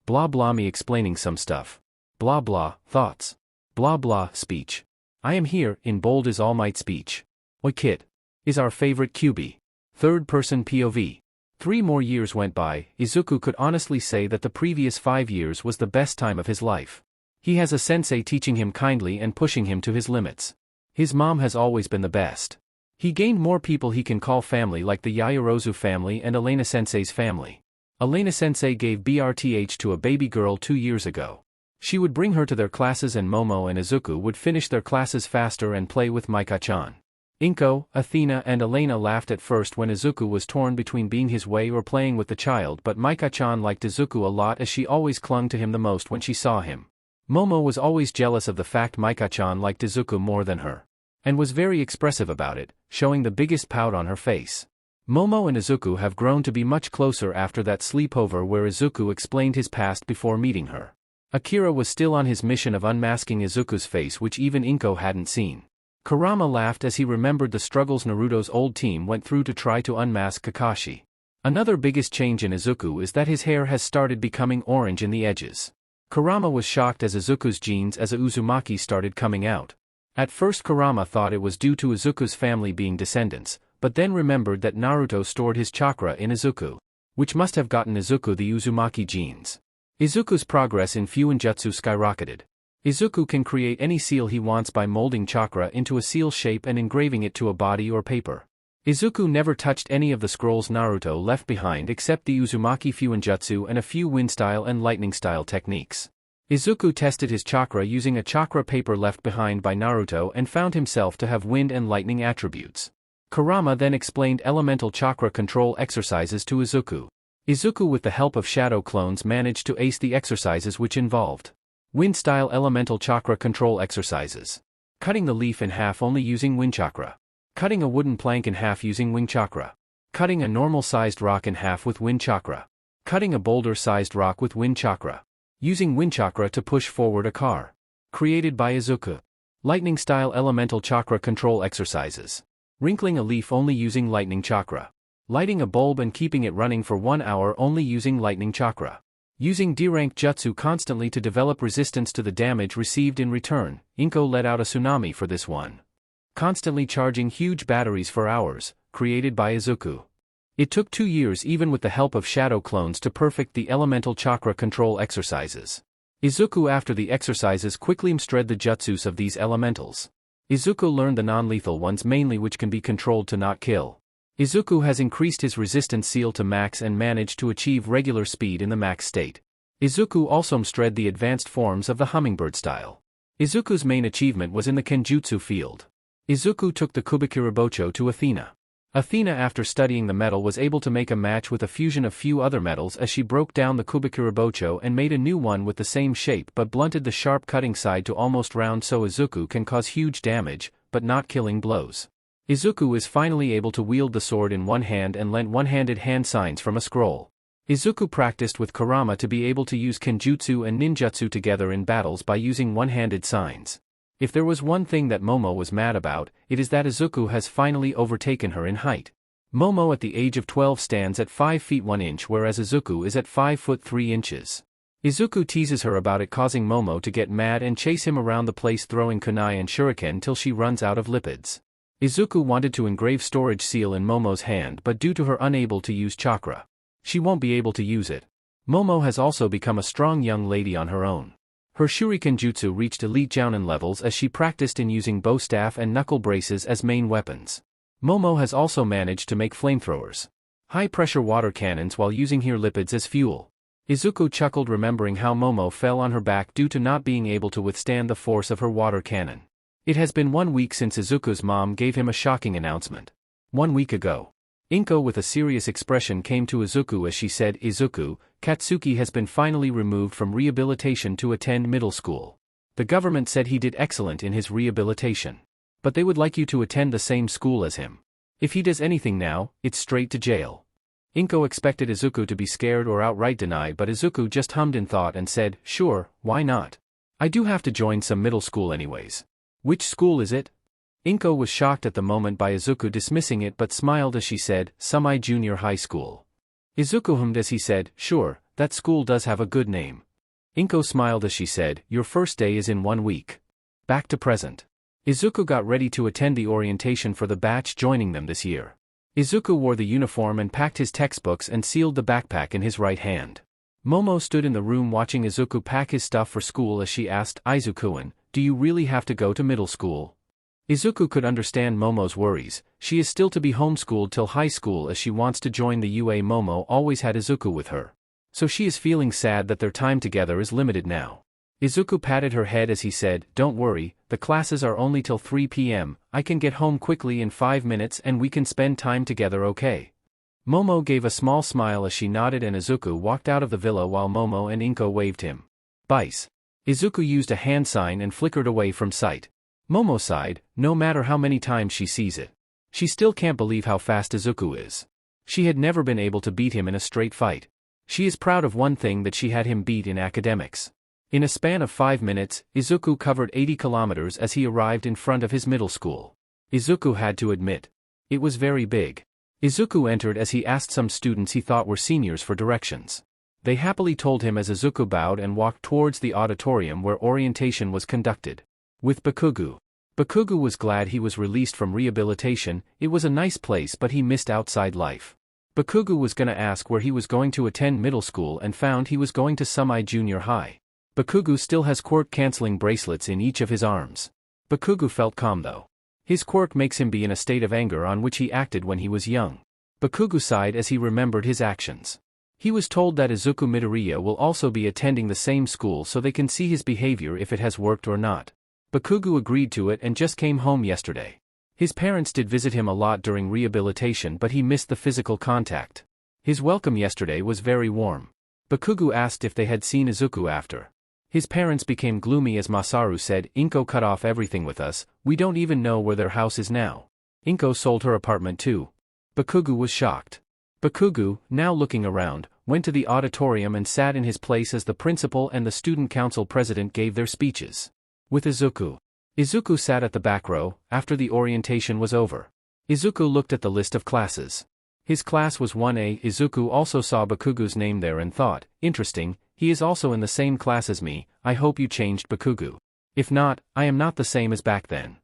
Blah blah, me explaining some stuff. Blah blah, thoughts. Blah blah, speech. I am here, in bold is All Might speech. Oi Kit. Is our favorite QB. Third person POV. 3 more years went by. Izuku could honestly say that the previous 5 years was the best time of his life. He has a sensei teaching him kindly and pushing him to his limits. His mom has always been the best. He gained more people he can call family, like the Yaoyorozu family and Elena sensei's family. Elena sensei gave BRTH to a baby girl 2 years ago. She would bring her to their classes and Momo and Izuku would finish their classes faster and play with Maika-chan. Inko, Athena and Elena laughed at first when Izuku was torn between being his way or playing with the child, but Maika-chan liked Izuku a lot as she always clung to him the most when she saw him. Momo was always jealous of the fact Maika-chan liked Izuku more than her, and was very expressive about it, showing the biggest pout on her face. Momo and Izuku have grown to be much closer after that sleepover where Izuku explained his past before meeting her. Akira was still on his mission of unmasking Izuku's face, which even Inko hadn't seen. Kurama laughed as he remembered the struggles Naruto's old team went through to try to unmask Kakashi. Another biggest change in Izuku is that his hair has started becoming orange in the edges. Kurama was shocked as Izuku's genes as a Uzumaki started coming out. At first Kurama thought it was due to Izuku's family being descendants, but then remembered that Naruto stored his chakra in Izuku, which must have gotten Izuku the Uzumaki genes. Izuku's progress in Fuinjutsu skyrocketed. Izuku can create any seal he wants by molding chakra into a seal shape and engraving it to a body or paper. Izuku never touched any of the scrolls Naruto left behind except the Uzumaki Fuinjutsu and a few wind-style and lightning-style techniques. Izuku tested his chakra using a chakra paper left behind by Naruto and found himself to have wind and lightning attributes. Kurama then explained elemental chakra control exercises to Izuku. Izuku, with the help of shadow clones, managed to ace the exercises, which involved wind-style elemental chakra control exercises. Cutting the leaf in half only using wind chakra. Cutting a wooden plank in half using wing chakra. Cutting a normal-sized rock in half with wind chakra. Cutting a boulder-sized rock with wind chakra. Using wind chakra to push forward a car. Created by Izuku. Lightning-style elemental chakra control exercises. Wrinkling a leaf only using lightning chakra. Lighting a bulb and keeping it running for 1 hour only using lightning chakra. Using D-rank jutsu constantly to develop resistance to the damage received in return. Inko let out a tsunami for this one. Constantly charging huge batteries for hours, created by Izuku. It took 2 years even with the help of shadow clones to perfect the elemental chakra control exercises. Izuku after the exercises quickly mastered the jutsus of these elementals. Izuku learned the non-lethal ones mainly which can be controlled to not kill. Izuku has increased his resistance seal to max and managed to achieve regular speed in the max state. Izuku also mastered the advanced forms of the hummingbird style. Izuku's main achievement was in the kenjutsu field. Izuku took the Kubikirabocho to Athena. Athena after studying the metal was able to make a match with a fusion of few other metals as she broke down the Kubikirabocho and made a new one with the same shape but blunted the sharp cutting side to almost round so Izuku can cause huge damage, but not killing blows. Izuku is finally able to wield the sword in one hand and lent one-handed hand signs from a scroll. Izuku practiced with Kurama to be able to use kenjutsu and ninjutsu together in battles by using one-handed signs. If there was one thing that Momo was mad about, it is that Izuku has finally overtaken her in height. Momo at the age of 12 stands at 5 feet 1 inch whereas Izuku is at 5 foot 3 inches. Izuku teases her about it causing Momo to get mad and chase him around the place throwing kunai and shuriken till she runs out of lipids. Izuku wanted to engrave storage seal in Momo's hand but due to her unable to use chakra, she won't be able to use it. Momo has also become a strong young lady on her own. Her shuriken jutsu reached elite jounin levels as she practiced in using bow staff and knuckle braces as main weapons. Momo has also managed to make flamethrowers. High-pressure water cannons while using here lipids as fuel. Izuku chuckled remembering how Momo fell on her back due to not being able to withstand the force of her water cannon. It has been 1 week since Izuku's mom gave him a shocking announcement. 1 week ago. Inko with a serious expression came to Izuku as she said, "Izuku, Katsuki has been finally removed from rehabilitation to attend middle school. The government said he did excellent in his rehabilitation. But they would like you to attend the same school as him. If he does anything now, it's straight to jail." Inko expected Izuku to be scared or outright deny but Izuku just hummed in thought and said, "Sure, why not? I do have to join some middle school anyways." "Which school is it?" Inko was shocked at the moment by Izuku dismissing it but smiled as she said, "Semi Junior High School." Izuku hummed as he said, "Sure, that school does have a good name." Inko smiled as she said, "Your first day is in 1 week." Back to present. Izuku got ready to attend the orientation for the batch joining them this year. Izuku wore the uniform and packed his textbooks and sealed the backpack in his right hand. Momo stood in the room watching Izuku pack his stuff for school as she asked, "Izuku-an, do you really have to go to middle school?" Izuku could understand Momo's worries. She is still to be homeschooled till high school as she wants to join the UA. Momo always had Izuku with her. So she is feeling sad that their time together is limited now. Izuku patted her head as he said, "Don't worry, the classes are only till 3 p.m, I can get home quickly in 5 minutes and we can spend time together, okay?" Momo gave a small smile as she nodded and Izuku walked out of the villa while Momo and Inko waved him. Bice. Izuku used a hand sign and flickered away from sight. Momo sighed, no matter how many times she sees it. She still can't believe how fast Izuku is. She had never been able to beat him in a straight fight. She is proud of one thing that she had him beat in academics. In a span of 5 minutes, Izuku covered 80 kilometers as he arrived in front of his middle school. Izuku had to admit. It was very big. Izuku entered as he asked some students he thought were seniors for directions. They happily told him as Izuku bowed and walked towards the auditorium where orientation was conducted. With Bakugo. Bakugo was glad he was released from rehabilitation. It was a nice place but he missed outside life. Bakugo was gonna ask where he was going to attend middle school and found he was going to Semi Junior High. Bakugo still has quirk cancelling bracelets in each of his arms. Bakugo felt calm though. His quirk makes him be in a state of anger on which he acted when he was young. Bakugo sighed as he remembered his actions. He was told that Izuku Midoriya will also be attending the same school so they can see his behavior if it has worked or not. Bakugo agreed to it and just came home yesterday. His parents did visit him a lot during rehabilitation but he missed the physical contact. His welcome yesterday was very warm. Bakugo asked if they had seen Izuku after. His parents became gloomy as Masaru said, "Inko cut off everything with us, we don't even know where their house is now. Inko sold her apartment too." Bakugo was shocked. Bakugo, now looking around, went to the auditorium and sat in his place as the principal and the student council president gave their speeches. With Izuku. Izuku sat at the back row, after the orientation was over. Izuku looked at the list of classes. His class was 1A. Izuku also saw Bakugo's name there and thought, interesting, he is also in the same class as me, I hope you changed Bakugo. If not, I am not the same as back then.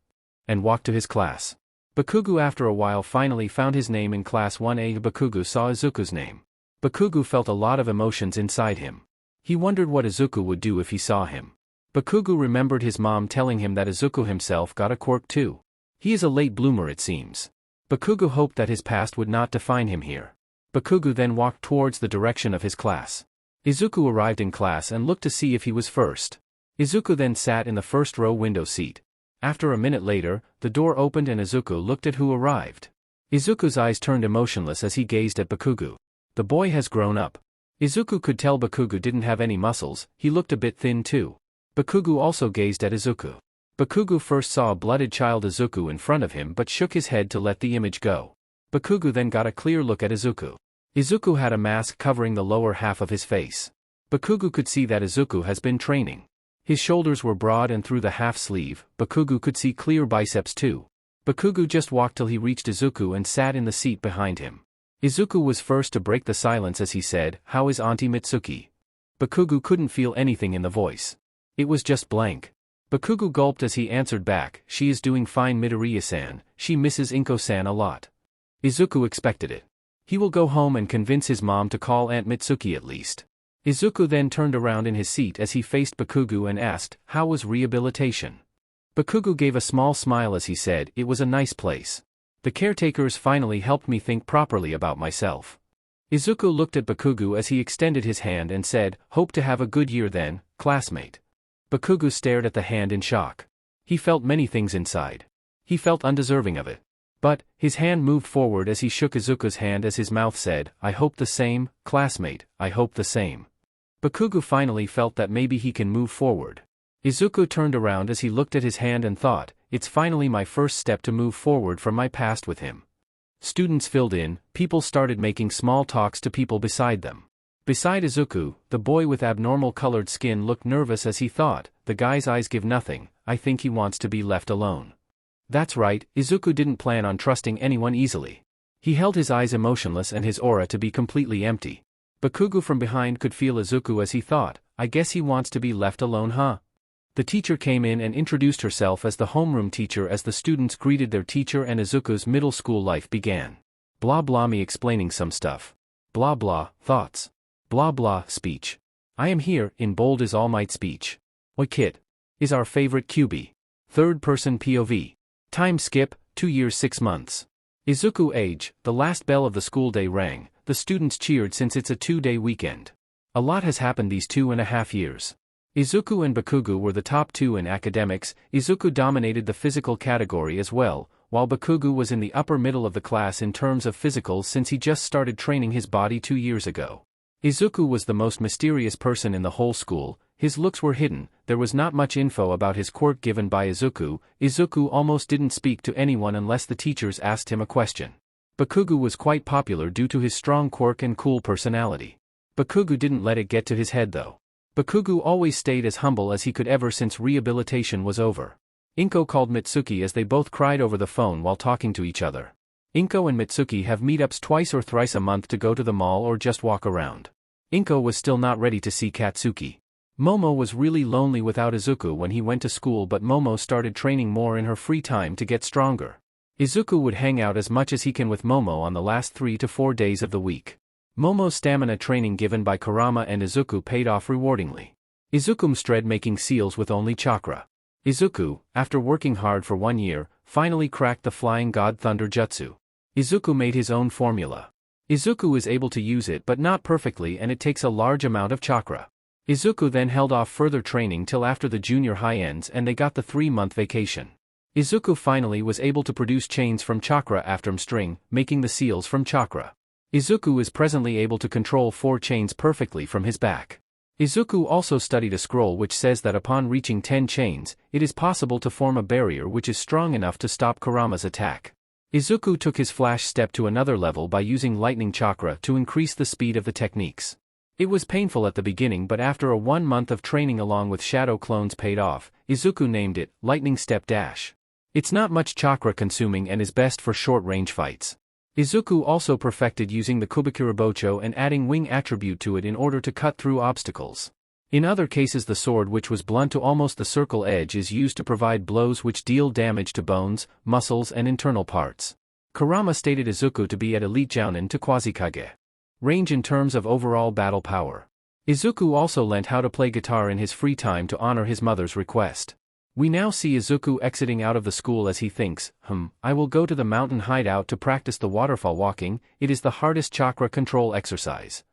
And walked to his class. Bakugo after a while finally found his name in class 1A. Bakugo saw Izuku's name. Bakugo felt a lot of emotions inside him. He wondered what Izuku would do if he saw him. Bakugo remembered his mom telling him that Izuku himself got a quirk too. He is a late bloomer it seems. Bakugo hoped that his past would not define him here. Bakugo then walked towards the direction of his class. Izuku arrived in class and looked to see if he was first. Izuku then sat in the first row window seat. After a minute later, the door opened and Izuku looked at who arrived. Izuku's eyes turned emotionless as he gazed at Bakugo. The boy has grown up. Izuku could tell Bakugo didn't have any muscles, he looked a bit thin too. Bakugo also gazed at Izuku. Bakugo first saw a blooded child Izuku in front of him but shook his head to let the image go. Bakugo then got a clear look at Izuku. Izuku had a mask covering the lower half of his face. Bakugo could see that Izuku has been training. His shoulders were broad and through the half sleeve, Bakugo could see clear biceps too. Bakugo just walked till he reached Izuku and sat in the seat behind him. Izuku was first to break the silence as he said, "How is Auntie Mitsuki?" Bakugo couldn't feel anything in the voice. It was just blank. Bakugo gulped as he answered back, "She is doing fine Midoriya-san, she misses Inko-san a lot." Izuku expected it. He will go home and convince his mom to call Aunt Mitsuki at least. Izuku then turned around in his seat as he faced Bakugo and asked, "How was rehabilitation?" Bakugo gave a small smile as he said, "It was a nice place. The caretakers finally helped me think properly about myself." Izuku looked at Bakugo as he extended his hand and said, "Hope to have a good year then, classmate." Bakugo stared at the hand in shock. He felt many things inside. He felt undeserving of it. But, his hand moved forward as he shook Izuku's hand as his mouth said, "I hope the same, classmate, I hope the same." Bakugo finally felt that maybe he can move forward. Izuku turned around as he looked at his hand and thought, "It's finally my first step to move forward from my past with him." Students filled in, people started making small talks to people beside them. Beside Izuku, the boy with abnormal colored skin looked nervous as he thought, "The guy's eyes give nothing, I think he wants to be left alone." That's right, Izuku didn't plan on trusting anyone easily. He held his eyes emotionless and his aura to be completely empty. Bakugo from behind could feel Izuku as he thought, "I guess he wants to be left alone, huh?" The teacher came in and introduced herself as the homeroom teacher as the students greeted their teacher and Izuku's middle school life began. Blah blah me explaining some stuff. Blah blah, thoughts. Blah blah, speech. I am here, in bold is All Might speech. Oi kid. Is our favorite QB. Third person POV. Time skip, 2 years 6 months. Izuku age, the last bell of the school day rang, the students cheered since it's a 2-day weekend. A lot has happened these 2.5 years. Izuku and Bakugo were the top 2 in academics. Izuku dominated the physical category as well, while Bakugo was in the upper middle of the class in terms of physicals since he just started training his body 2 years ago. Izuku was the most mysterious person in the whole school. His looks were hidden, there was not much info about his quirk given by Izuku. Izuku almost didn't speak to anyone unless the teachers asked him a question. Bakugo was quite popular due to his strong quirk and cool personality. Bakugo didn't let it get to his head though. Bakugo always stayed as humble as he could ever since rehabilitation was over. Inko called Mitsuki as they both cried over the phone while talking to each other. Inko and Mitsuki have meetups twice or thrice a month to go to the mall or just walk around. Inko was still not ready to see Katsuki. Momo was really lonely without Izuku when he went to school, but Momo started training more in her free time to get stronger. Izuku would hang out as much as he can with Momo on the last 3 to 4 days of the week. Momo's stamina training given by Kurama and Izuku paid off rewardingly. Izuku started making seals with only chakra. Izuku, after working hard for 1 year, finally cracked the Flying God Thunder Jutsu. Izuku made his own formula. Izuku is able to use it but not perfectly, and it takes a large amount of chakra. Izuku then held off further training till after the junior high ends and they got the 3-month vacation. Izuku finally was able to produce chains from chakra after string, making the seals from chakra. Izuku is presently able to control 4 chains perfectly from his back. Izuku also studied a scroll which says that upon reaching 10 chains, it is possible to form a barrier which is strong enough to stop Kurama's attack. Izuku took his flash step to another level by using lightning chakra to increase the speed of the techniques. It was painful at the beginning, but after a 1 month of training along with shadow clones paid off, Izuku named it Lightning Step Dash. It's not much chakra consuming and is best for short-range fights. Izuku also perfected using the Kubikirabocho and adding wing attribute to it in order to cut through obstacles. In other cases, the sword, which was blunt to almost the circle edge, is used to provide blows which deal damage to bones, muscles and internal parts. Kurama stated Izuku to be at Elite Jounin to Quasi-Kage range in terms of overall battle power. Izuku also learnt how to play guitar in his free time to honor his mother's request. We now see Izuku exiting out of the school as he thinks, I will go to the mountain hideout to practice the waterfall walking. It is the hardest chakra control exercise.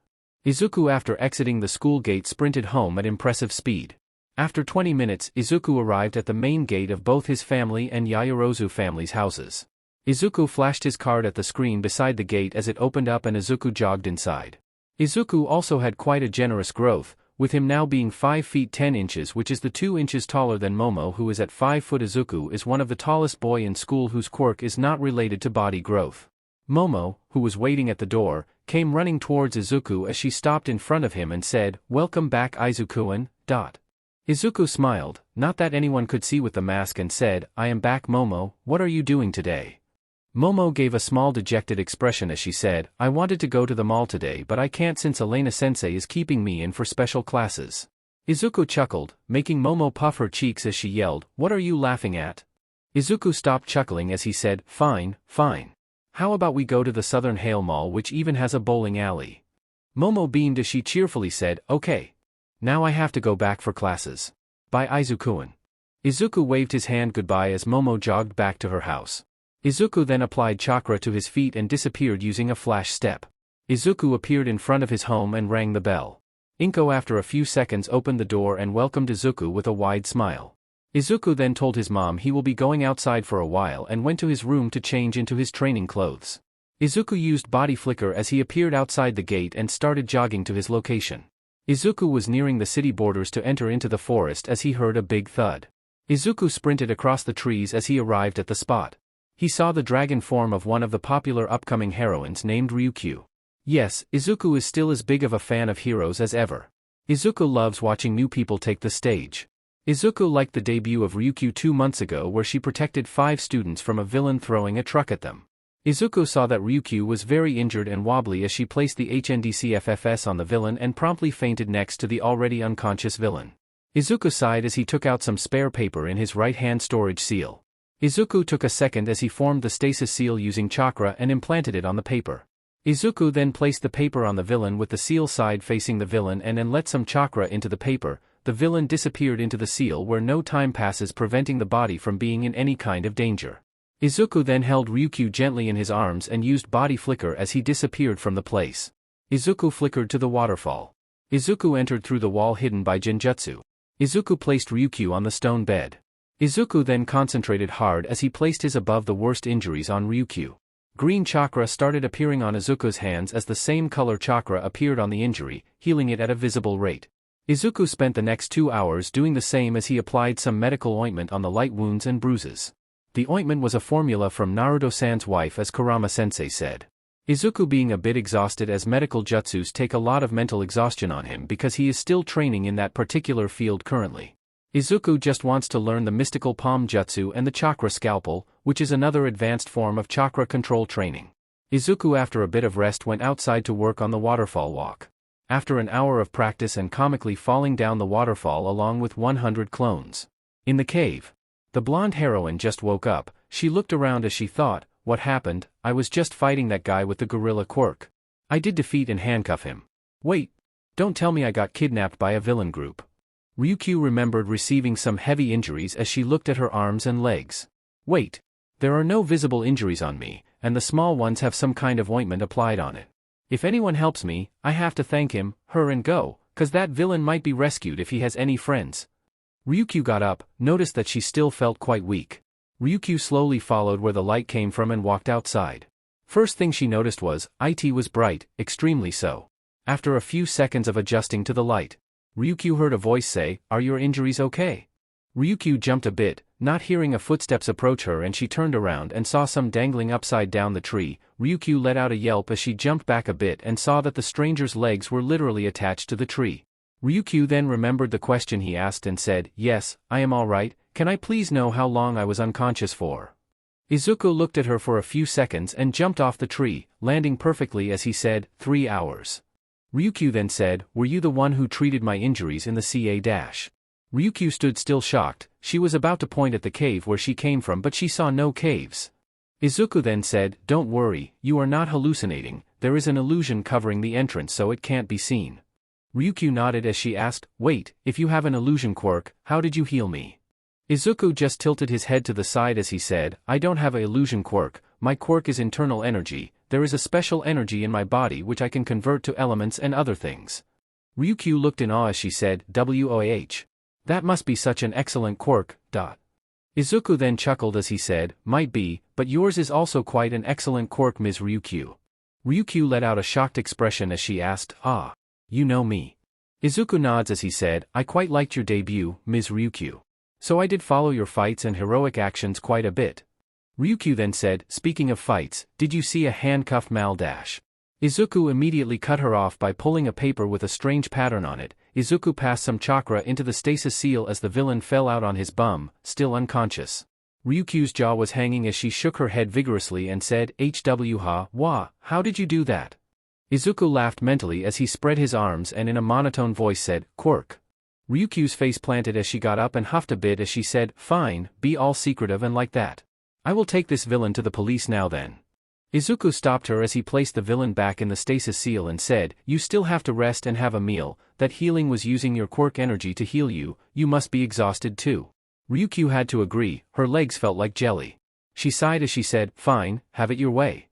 Izuku, after exiting the school gate, sprinted home at impressive speed. After 20 minutes, Izuku arrived at the main gate of both his family and Yaoyorozu family's houses. Izuku flashed his card at the screen beside the gate as it opened up and Izuku jogged inside. Izuku also had quite a generous growth, with him now being 5 feet 10 inches, which is the 2 inches taller than Momo, who is at 5 foot. Izuku is one of the tallest boy in school whose quirk is not related to body growth. Momo, who was waiting at the door, came running towards Izuku as she stopped in front of him and said, "Welcome back, Izuku-an." Izuku smiled, not that anyone could see with the mask, and said, "I am back, Momo. What are you doing today?" Momo gave a small dejected expression as she said, "I wanted to go to the mall today, but I can't since Elena-sensei is keeping me in for special classes." Izuku chuckled, making Momo puff her cheeks as she yelled, "What are you laughing at?" Izuku stopped chuckling as he said, Fine. How about we go to the Southern Hale Mall, which even has a bowling alley?" Momo beamed as she cheerfully said, "Okay. Now I have to go back for classes. Bye, Izuku-an." Izuku waved his hand goodbye as Momo jogged back to her house. Izuku then applied chakra to his feet and disappeared using a flash step. Izuku appeared in front of his home and rang the bell. Inko, after a few seconds, opened the door and welcomed Izuku with a wide smile. Izuku then told his mom he will be going outside for a while and went to his room to change into his training clothes. Izuku used body flicker as he appeared outside the gate and started jogging to his location. Izuku was nearing the city borders to enter into the forest as he heard a big thud. Izuku sprinted across the trees as he arrived at the spot. He saw the dragon form of one of the popular upcoming heroines named Ryukyu. Yes, Izuku is still as big of a fan of heroes as ever. Izuku loves watching new people take the stage. Izuku liked the debut of Ryukyu 2 months ago, where she protected 5 students from a villain throwing a truck at them. Izuku saw that Ryukyu was very injured and wobbly as she placed the HNDCFFS on the villain and promptly fainted next to the already unconscious villain. Izuku sighed as he took out some spare paper in his right-hand storage seal. Izuku took a second as he formed the stasis seal using chakra and implanted it on the paper. Izuku then placed the paper on the villain with the seal side facing the villain and then let some chakra into the paper. The villain disappeared into the seal, where no time passes, preventing the body from being in any kind of danger. Izuku then held Ryukyu gently in his arms and used body flicker as he disappeared from the place. Izuku flickered to the waterfall. Izuku entered through the wall hidden by Genjutsu. Izuku placed Ryukyu on the stone bed. Izuku then concentrated hard as he placed his above the worst injuries on Ryukyu. Green chakra started appearing on Izuku's hands as the same color chakra appeared on the injury, healing it at a visible rate. Izuku spent the next 2 hours doing the same as he applied some medical ointment on the light wounds and bruises. The ointment was a formula from Naruto-san's wife, as Kurama-sensei said. Izuku being a bit exhausted as medical jutsus take a lot of mental exhaustion on him because he is still training in that particular field currently. Izuku just wants to learn the mystical palm jutsu and the chakra scalpel, which is another advanced form of chakra control training. Izuku, after a bit of rest, went outside to work on the waterfall walk. After an hour of practice and comically falling down the waterfall along with 100 clones. In the cave. The blonde heroine just woke up. She looked around as she thought, "What happened? I was just fighting that guy with the gorilla quirk. I did defeat and handcuff him. Wait. Don't tell me I got kidnapped by a villain group." Ryukyu remembered receiving some heavy injuries as she looked at her arms and legs. "Wait. There are no visible injuries on me, and the small ones have some kind of ointment applied on it. If anyone helps me, I have to thank him, her, and go, 'cause that villain might be rescued if he has any friends." Ryukyu got up, noticed that she still felt quite weak. Ryukyu slowly followed where the light came from and walked outside. First thing she noticed was, it was bright, extremely so. After a few seconds of adjusting to the light, Ryukyu heard a voice say, "Are your injuries okay?" Ryukyu jumped a bit, Not hearing a footsteps approach her, and she turned around and saw some dangling upside down the tree. Ryukyu let out a yelp as she jumped back a bit and saw that the stranger's legs were literally attached to the tree. Ryukyu then remembered the question he asked and said, "Yes, I am all right. Can I please know how long I was unconscious for?" Izuku looked at her for a few seconds and jumped off the tree, landing perfectly as he said, 3 hours. Ryukyu then said, "Were you the one who treated my injuries in the CA-?" Ryukyu stood still shocked. She was about to point at the cave where she came from, but she saw no caves. Izuku then said, "Don't worry, you are not hallucinating, there is an illusion covering the entrance so it can't be seen." Ryukyu nodded as she asked, "Wait, if you have an illusion quirk, how did you heal me?" Izuku just tilted his head to the side as he said, "I don't have an illusion quirk, my quirk is internal energy, there is a special energy in my body which I can convert to elements and other things." Ryukyu looked in awe as she said, "Woah. That must be such an excellent quirk. Izuku then chuckled as he said, "Might be, but yours is also quite an excellent quirk, Ms. Ryukyu." Ryukyu let out a shocked expression as she asked, "Ah, you know me?" Izuku nods as he said, "I quite liked your debut, Ms. Ryukyu. So I did follow your fights and heroic actions quite a bit." Ryukyu then said, "Speaking of fights, did you see a handcuffed mal dash?" Izuku immediately cut her off by pulling a paper with a strange pattern on it. Izuku passed some chakra into the stasis seal as the villain fell out on his bum, still unconscious. Ryukyu's jaw was hanging as she shook her head vigorously and said, "Wah, how did you do that?" Izuku laughed mentally as he spread his arms and in a monotone voice said, "Quirk." Ryukyu's face planted as she got up and huffed a bit as she said, "Fine, be all secretive and like that. I will take this villain to the police now then." Izuku stopped her as he placed the villain back in the stasis seal and said, "You still have to rest and have a meal, that healing was using your quirk energy to heal you, you must be exhausted too." Ryukyu had to agree, her legs felt like jelly. She sighed as she said, "Fine, have it your way."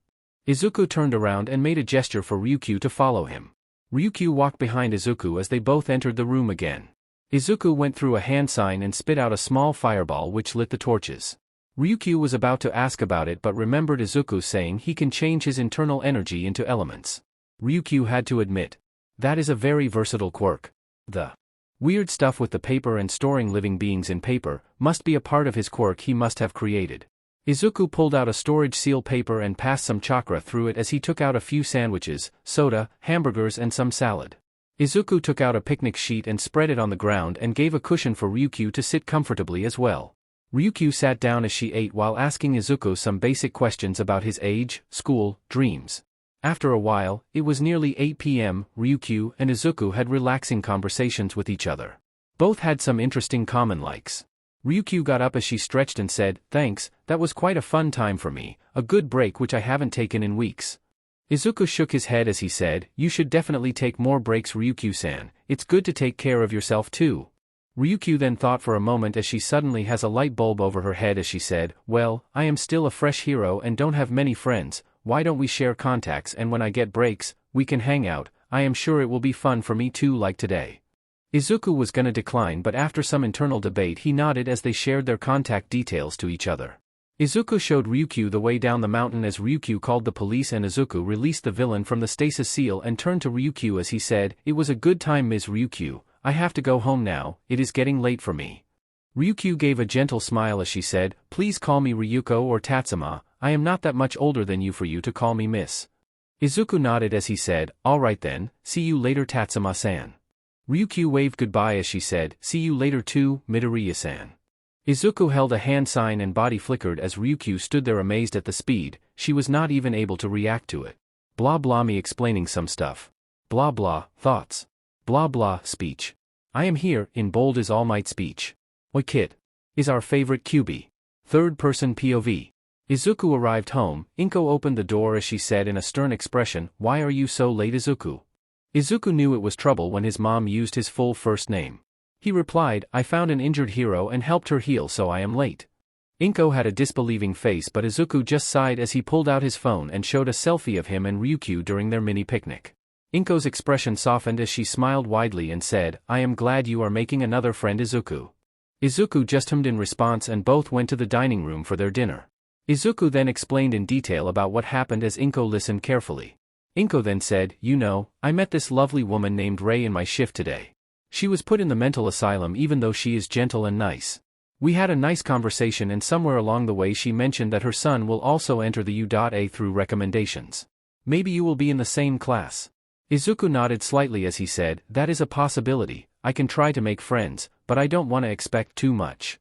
Izuku turned around and made a gesture for Ryukyu to follow him. Ryukyu walked behind Izuku as they both entered the room again. Izuku went through a hand sign and spit out a small fireball which lit the torches. Ryukyu was about to ask about it but remembered Izuku saying he can change his internal energy into elements. Ryukyu had to admit, that is a very versatile quirk. The weird stuff with the paper and storing living beings in paper must be a part of his quirk he must have created. Izuku pulled out a storage seal paper and passed some chakra through it as he took out a few sandwiches, soda, hamburgers and some salad. Izuku took out a picnic sheet and spread it on the ground and gave a cushion for Ryukyu to sit comfortably as well. Ryukyu sat down as she ate while asking Izuku some basic questions about his age, school, dreams. After a while, it was nearly 8 p.m., Ryukyu and Izuku had relaxing conversations with each other. Both had some interesting common likes. Ryukyu got up as she stretched and said, "Thanks, that was quite a fun time for me, a good break which I haven't taken in weeks." Izuku shook his head as he said, "You should definitely take more breaks, Ryukyu-san, it's good to take care of yourself too." Ryukyu then thought for a moment as she suddenly has a light bulb over her head as she said, "Well, I am still a fresh hero and don't have many friends, why don't we share contacts and when I get breaks, we can hang out, I am sure it will be fun for me too like today." Izuku was gonna decline but after some internal debate he nodded as they shared their contact details to each other. Izuku showed Ryukyu the way down the mountain as Ryukyu called the police and Izuku released the villain from the stasis seal and turned to Ryukyu as he said, "It was a good time, Ms. Ryukyu. I have to go home now, it is getting late for me." Ryukyu gave a gentle smile as she said, "Please call me Ryuko or Tatsuma, I am not that much older than you for you to call me miss." Izuku nodded as he said, "Alright then, see you later Tatsuma-san." Ryukyu waved goodbye as she said, "See you later too, Midoriya-san." Izuku held a hand sign and body flickered as Ryukyu stood there amazed at the speed, she was not even able to react to it. Blah blah me explaining some stuff. Blah blah, thoughts. Blah blah, speech. I am here, in bold is All Might speech. Oi kid. Is our favorite QB. Third person POV. Izuku arrived home, Inko opened the door as she said in a stern expression, "Why are you so late, Izuku?" Izuku knew it was trouble when his mom used his full first name. He replied, "I found an injured hero and helped her heal so I am late." Inko had a disbelieving face but Izuku just sighed as he pulled out his phone and showed a selfie of him and Ryukyu during their mini picnic. Inko's expression softened as she smiled widely and said, "I am glad you are making another friend, Izuku." Izuku just hummed in response and both went to the dining room for their dinner. Izuku then explained in detail about what happened as Inko listened carefully. Inko then said, "You know, I met this lovely woman named Rei in my shift today. She was put in the mental asylum even though she is gentle and nice." We had a nice conversation and somewhere along the way she mentioned that her son will also enter the U.A through recommendations. Maybe you will be in the same class. Izuku nodded slightly as he said, that is a possibility, I can try to make friends, but I don't want to expect too much.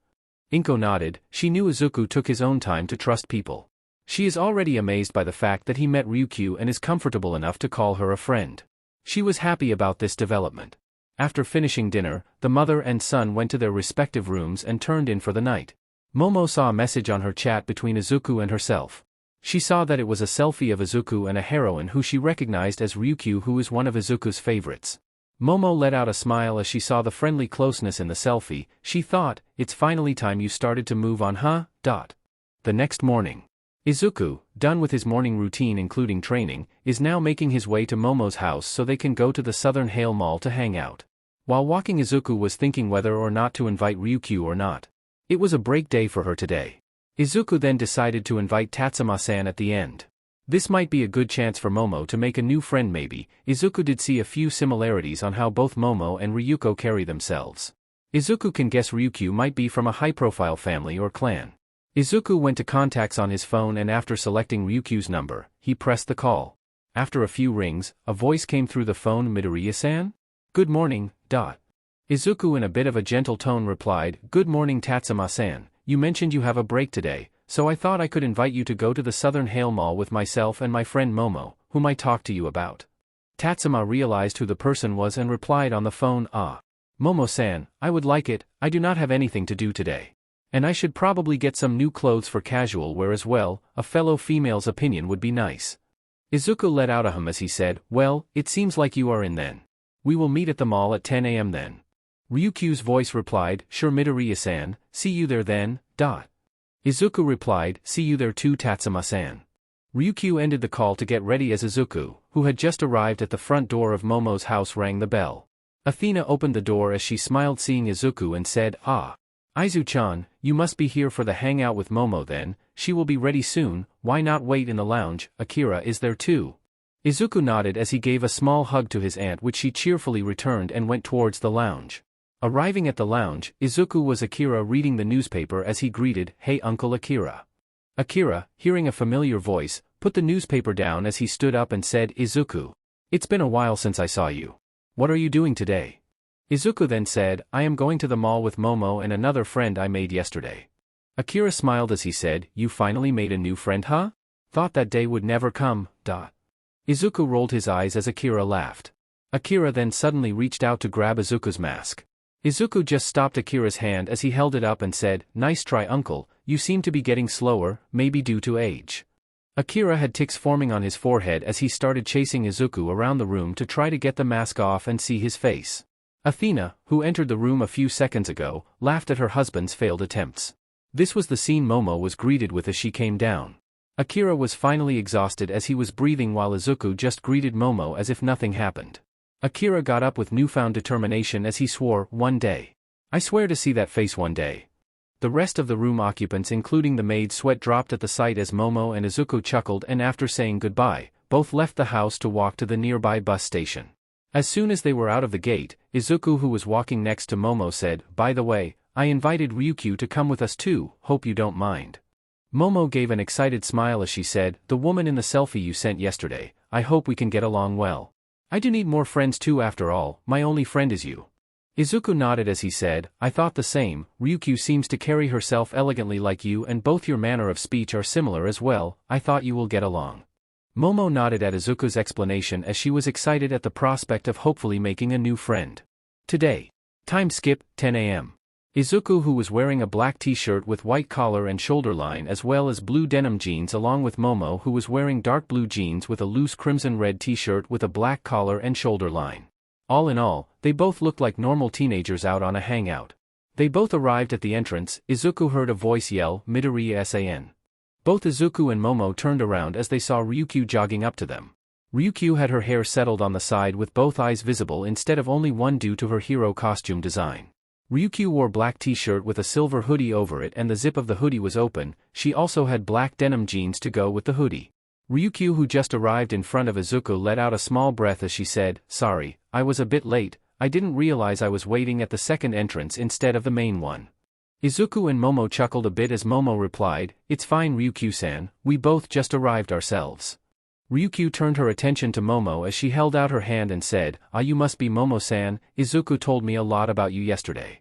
Inko nodded, she knew Izuku took his own time to trust people. She is already amazed by the fact that he met Ryukyu and is comfortable enough to call her a friend. She was happy about this development. After finishing dinner, the mother and son went to their respective rooms and turned in for the night. Momo saw a message on her chat between Izuku and herself. She saw that it was a selfie of Izuku and a heroine who she recognized as Ryukyu, who is one of Izuku's favorites. Momo let out a smile as she saw the friendly closeness in the selfie. She thought, it's finally time you started to move on, huh? The next morning, Izuku, done with his morning routine including training, is now making his way to Momo's house so they can go to the Southern Hale Mall to hang out. While walking, Izuku was thinking whether or not to invite Ryukyu or not. It was a break day for her today. Izuku then decided to invite Tatsuma-san at the end. This might be a good chance for Momo to make a new friend maybe. Izuku did see a few similarities on how both Momo and Ryuko carry themselves. Izuku can guess Ryukyu might be from a high-profile family or clan. Izuku went to contacts on his phone and after selecting Ryukyu's number, he pressed the call. After a few rings, a voice came through the phone. Midoriya-san? Good morning. Izuku in a bit of a gentle tone replied, good morning Tatsuma-san, you mentioned you have a break today, so I thought I could invite you to go to the Southern Hale Mall with myself and my friend Momo, whom I talked to you about. Tatsuma realized who the person was and replied on the phone, Momo-san, I would like it, I do not have anything to do today. And I should probably get some new clothes for casual wear as well, a fellow female's opinion would be nice. Izuku let out a hum as he said, well, it seems like you are in then. We will meet at the mall at 10 a.m. then. Ryukyu's voice replied, sure Midoriya-san, see you there then. Izuku replied, see you there too Tatsuma-san. Ryukyu ended the call to get ready as Izuku, who had just arrived at the front door of Momo's house, rang the bell. Athena opened the door as she smiled seeing Izuku and said, Izu-chan, you must be here for the hangout with Momo then, she will be ready soon, why not wait in the lounge, Akira is there too. Izuku nodded as he gave a small hug to his aunt, which she cheerfully returned and went towards the lounge. Arriving at the lounge, Izuku was Akira reading the newspaper as he greeted, hey Uncle Akira. Akira, hearing a familiar voice, put the newspaper down as he stood up and said, Izuku. It's been a while since I saw you. What are you doing today? Izuku then said, I am going to the mall with Momo and another friend I made yesterday. Akira smiled as he said, you finally made a new friend, huh? Thought that day would never come. Izuku rolled his eyes as Akira laughed. Akira then suddenly reached out to grab Izuku's mask. Izuku just stopped Akira's hand as he held it up and said, nice try uncle, you seem to be getting slower, maybe due to age. Akira had tics forming on his forehead as he started chasing Izuku around the room to try to get the mask off and see his face. Athena, who entered the room a few seconds ago, laughed at her husband's failed attempts. This was the scene Momo was greeted with as she came down. Akira was finally exhausted as he was breathing while Izuku just greeted Momo as if nothing happened. Akira got up with newfound determination as he swore, one day. I swear to see that face one day. The rest of the room occupants including the maid sweat dropped at the sight as Momo and Izuku chuckled and after saying goodbye, both left the house to walk to the nearby bus station. As soon as they were out of the gate, Izuku, who was walking next to Momo, said, by the way, I invited Ryukyu to come with us too, hope you don't mind. Momo gave an excited smile as she said, the woman in the selfie you sent yesterday, I hope we can get along well. I do need more friends too after all, my only friend is you. Izuku nodded as he said, I thought the same, Ryukyu seems to carry herself elegantly like you and both your manner of speech are similar as well, I thought you will get along. Momo nodded at Izuku's explanation as she was excited at the prospect of hopefully making a new friend. Today. Time skip, 10 a.m. Izuku, who was wearing a black t-shirt with white collar and shoulder line as well as blue denim jeans, along with Momo, who was wearing dark blue jeans with a loose crimson-red t-shirt with a black collar and shoulder line. All in all, they both looked like normal teenagers out on a hangout. They both arrived at the entrance. Izuku heard a voice yell, Midoriya-san. Both Izuku and Momo turned around as they saw Ryukyu jogging up to them. Ryukyu had her hair settled on the side with both eyes visible instead of only one due to her hero costume design. Ryukyu wore black t-shirt with a silver hoodie over it and the zip of the hoodie was open. She also had black denim jeans to go with the hoodie. Ryukyu, who just arrived in front of Izuku, let out a small breath as she said, sorry, I was a bit late, I didn't realize I was waiting at the second entrance instead of the main one. Izuku and Momo chuckled a bit as Momo replied, "It's fine Ryukyu-san, we both just arrived ourselves." Ryukyu turned her attention to Momo as she held out her hand and said, "Ah, you must be Momo-san, Izuku told me a lot about you yesterday."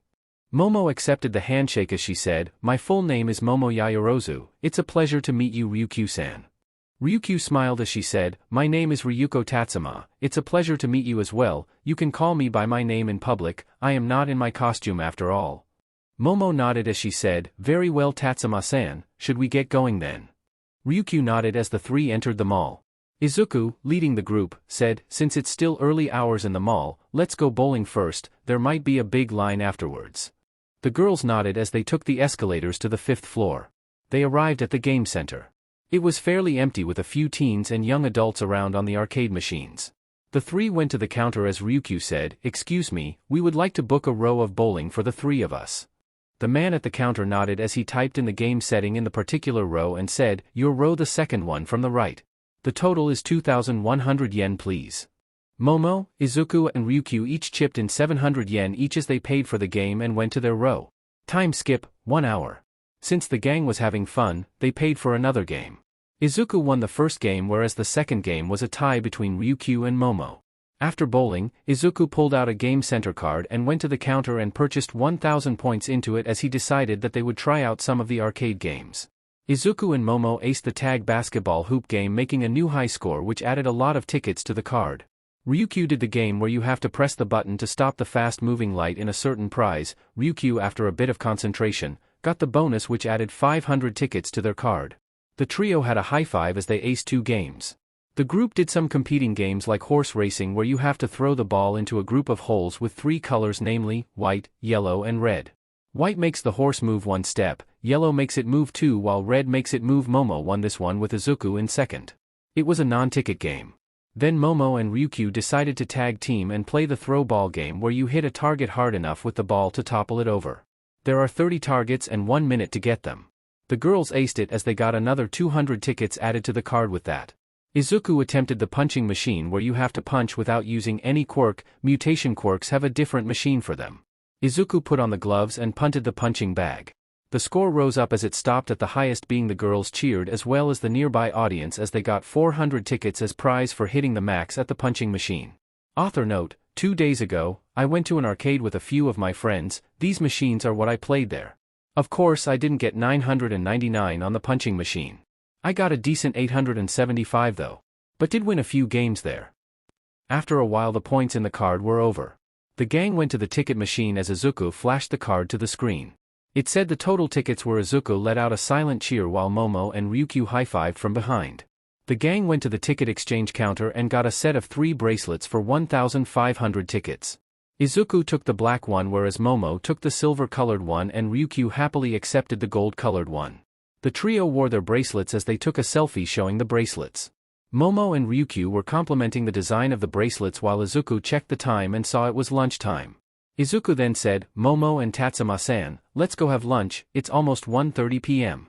Momo accepted the handshake as she said, "My full name is Momo Yaoyorozu, it's a pleasure to meet you Ryukyu-san." Ryukyu smiled as she said, "My name is Ryuko Tatsuma, it's a pleasure to meet you as well, you can call me by my name in public, I am not in my costume after all." Momo nodded as she said, "Very well Tatsuma-san, should we get going then?" Ryukyu nodded as the three entered the mall. Izuku, leading the group, said, "Since it's still early hours in the mall, let's go bowling first, there might be a big line afterwards." The girls nodded as they took the escalators to the 5th floor. They arrived at the game center. It was fairly empty with a few teens and young adults around on the arcade machines. The three went to the counter as Ryukyu said, "Excuse me, we would like to book a row of bowling for the three of us." The man at the counter nodded as he typed in the game setting in the particular row and said, "Your row, the second one from the right. The total is 2,100 yen please." Momo, Izuku and Ryukyu each chipped in 700 yen each as they paid for the game and went to their row. Time skip, 1 hour. Since the gang was having fun, they paid for another game. Izuku won the first game whereas the second game was a tie between Ryukyu and Momo. After bowling, Izuku pulled out a game center card and went to the counter and purchased 1,000 points into it as he decided that they would try out some of the arcade games. Izuku and Momo aced the tag basketball hoop game making a new high score which added a lot of tickets to the card. Ryukyu did the game where you have to press the button to stop the fast-moving light in a certain prize. Ryukyu, after a bit of concentration, got the bonus which added 500 tickets to their card. The trio had a high five as they aced 2 games. The group did some competing games like horse racing where you have to throw the ball into a group of holes with 3 colors namely, white, yellow and red. White makes the horse move 1 step, yellow makes it move 2 while red makes it move. Momo won this one with Izuku in second. It was a non-ticket game. Then Momo and Ryukyu decided to tag team and play the throw ball game where you hit a target hard enough with the ball to topple it over. There are 30 targets and 1 minute to get them. The girls aced it as they got another 200 tickets added to the card with that. Izuku attempted the punching machine where you have to punch without using any quirk. Mutation quirks have a different machine for them. Izuku put on the gloves and punted the punching bag. The score rose up as it stopped at the highest being the girls cheered as well as the nearby audience as they got 400 tickets as prize for hitting the max at the punching machine. Author note, 2 days ago, I went to an arcade with a few of my friends, these machines are what I played there. Of course I didn't get 999 on the punching machine. I got a decent 875 though. But did win a few games there. After a while the points in the card were over. The gang went to the ticket machine as Izuku flashed the card to the screen. It said the total tickets were. Izuku let out a silent cheer while Momo and Ryukyu high-fived from behind. The gang went to the ticket exchange counter and got a set of 3 bracelets for 1,500 tickets. Izuku took the black one whereas Momo took the silver-colored one and Ryukyu happily accepted the gold-colored one. The trio wore their bracelets as they took a selfie showing the bracelets. Momo and Ryukyu were complimenting the design of the bracelets while Izuku checked the time and saw it was lunchtime. Izuku then said, "Momo and Tatsuma-san, let's go have lunch, it's almost 1:30 p.m.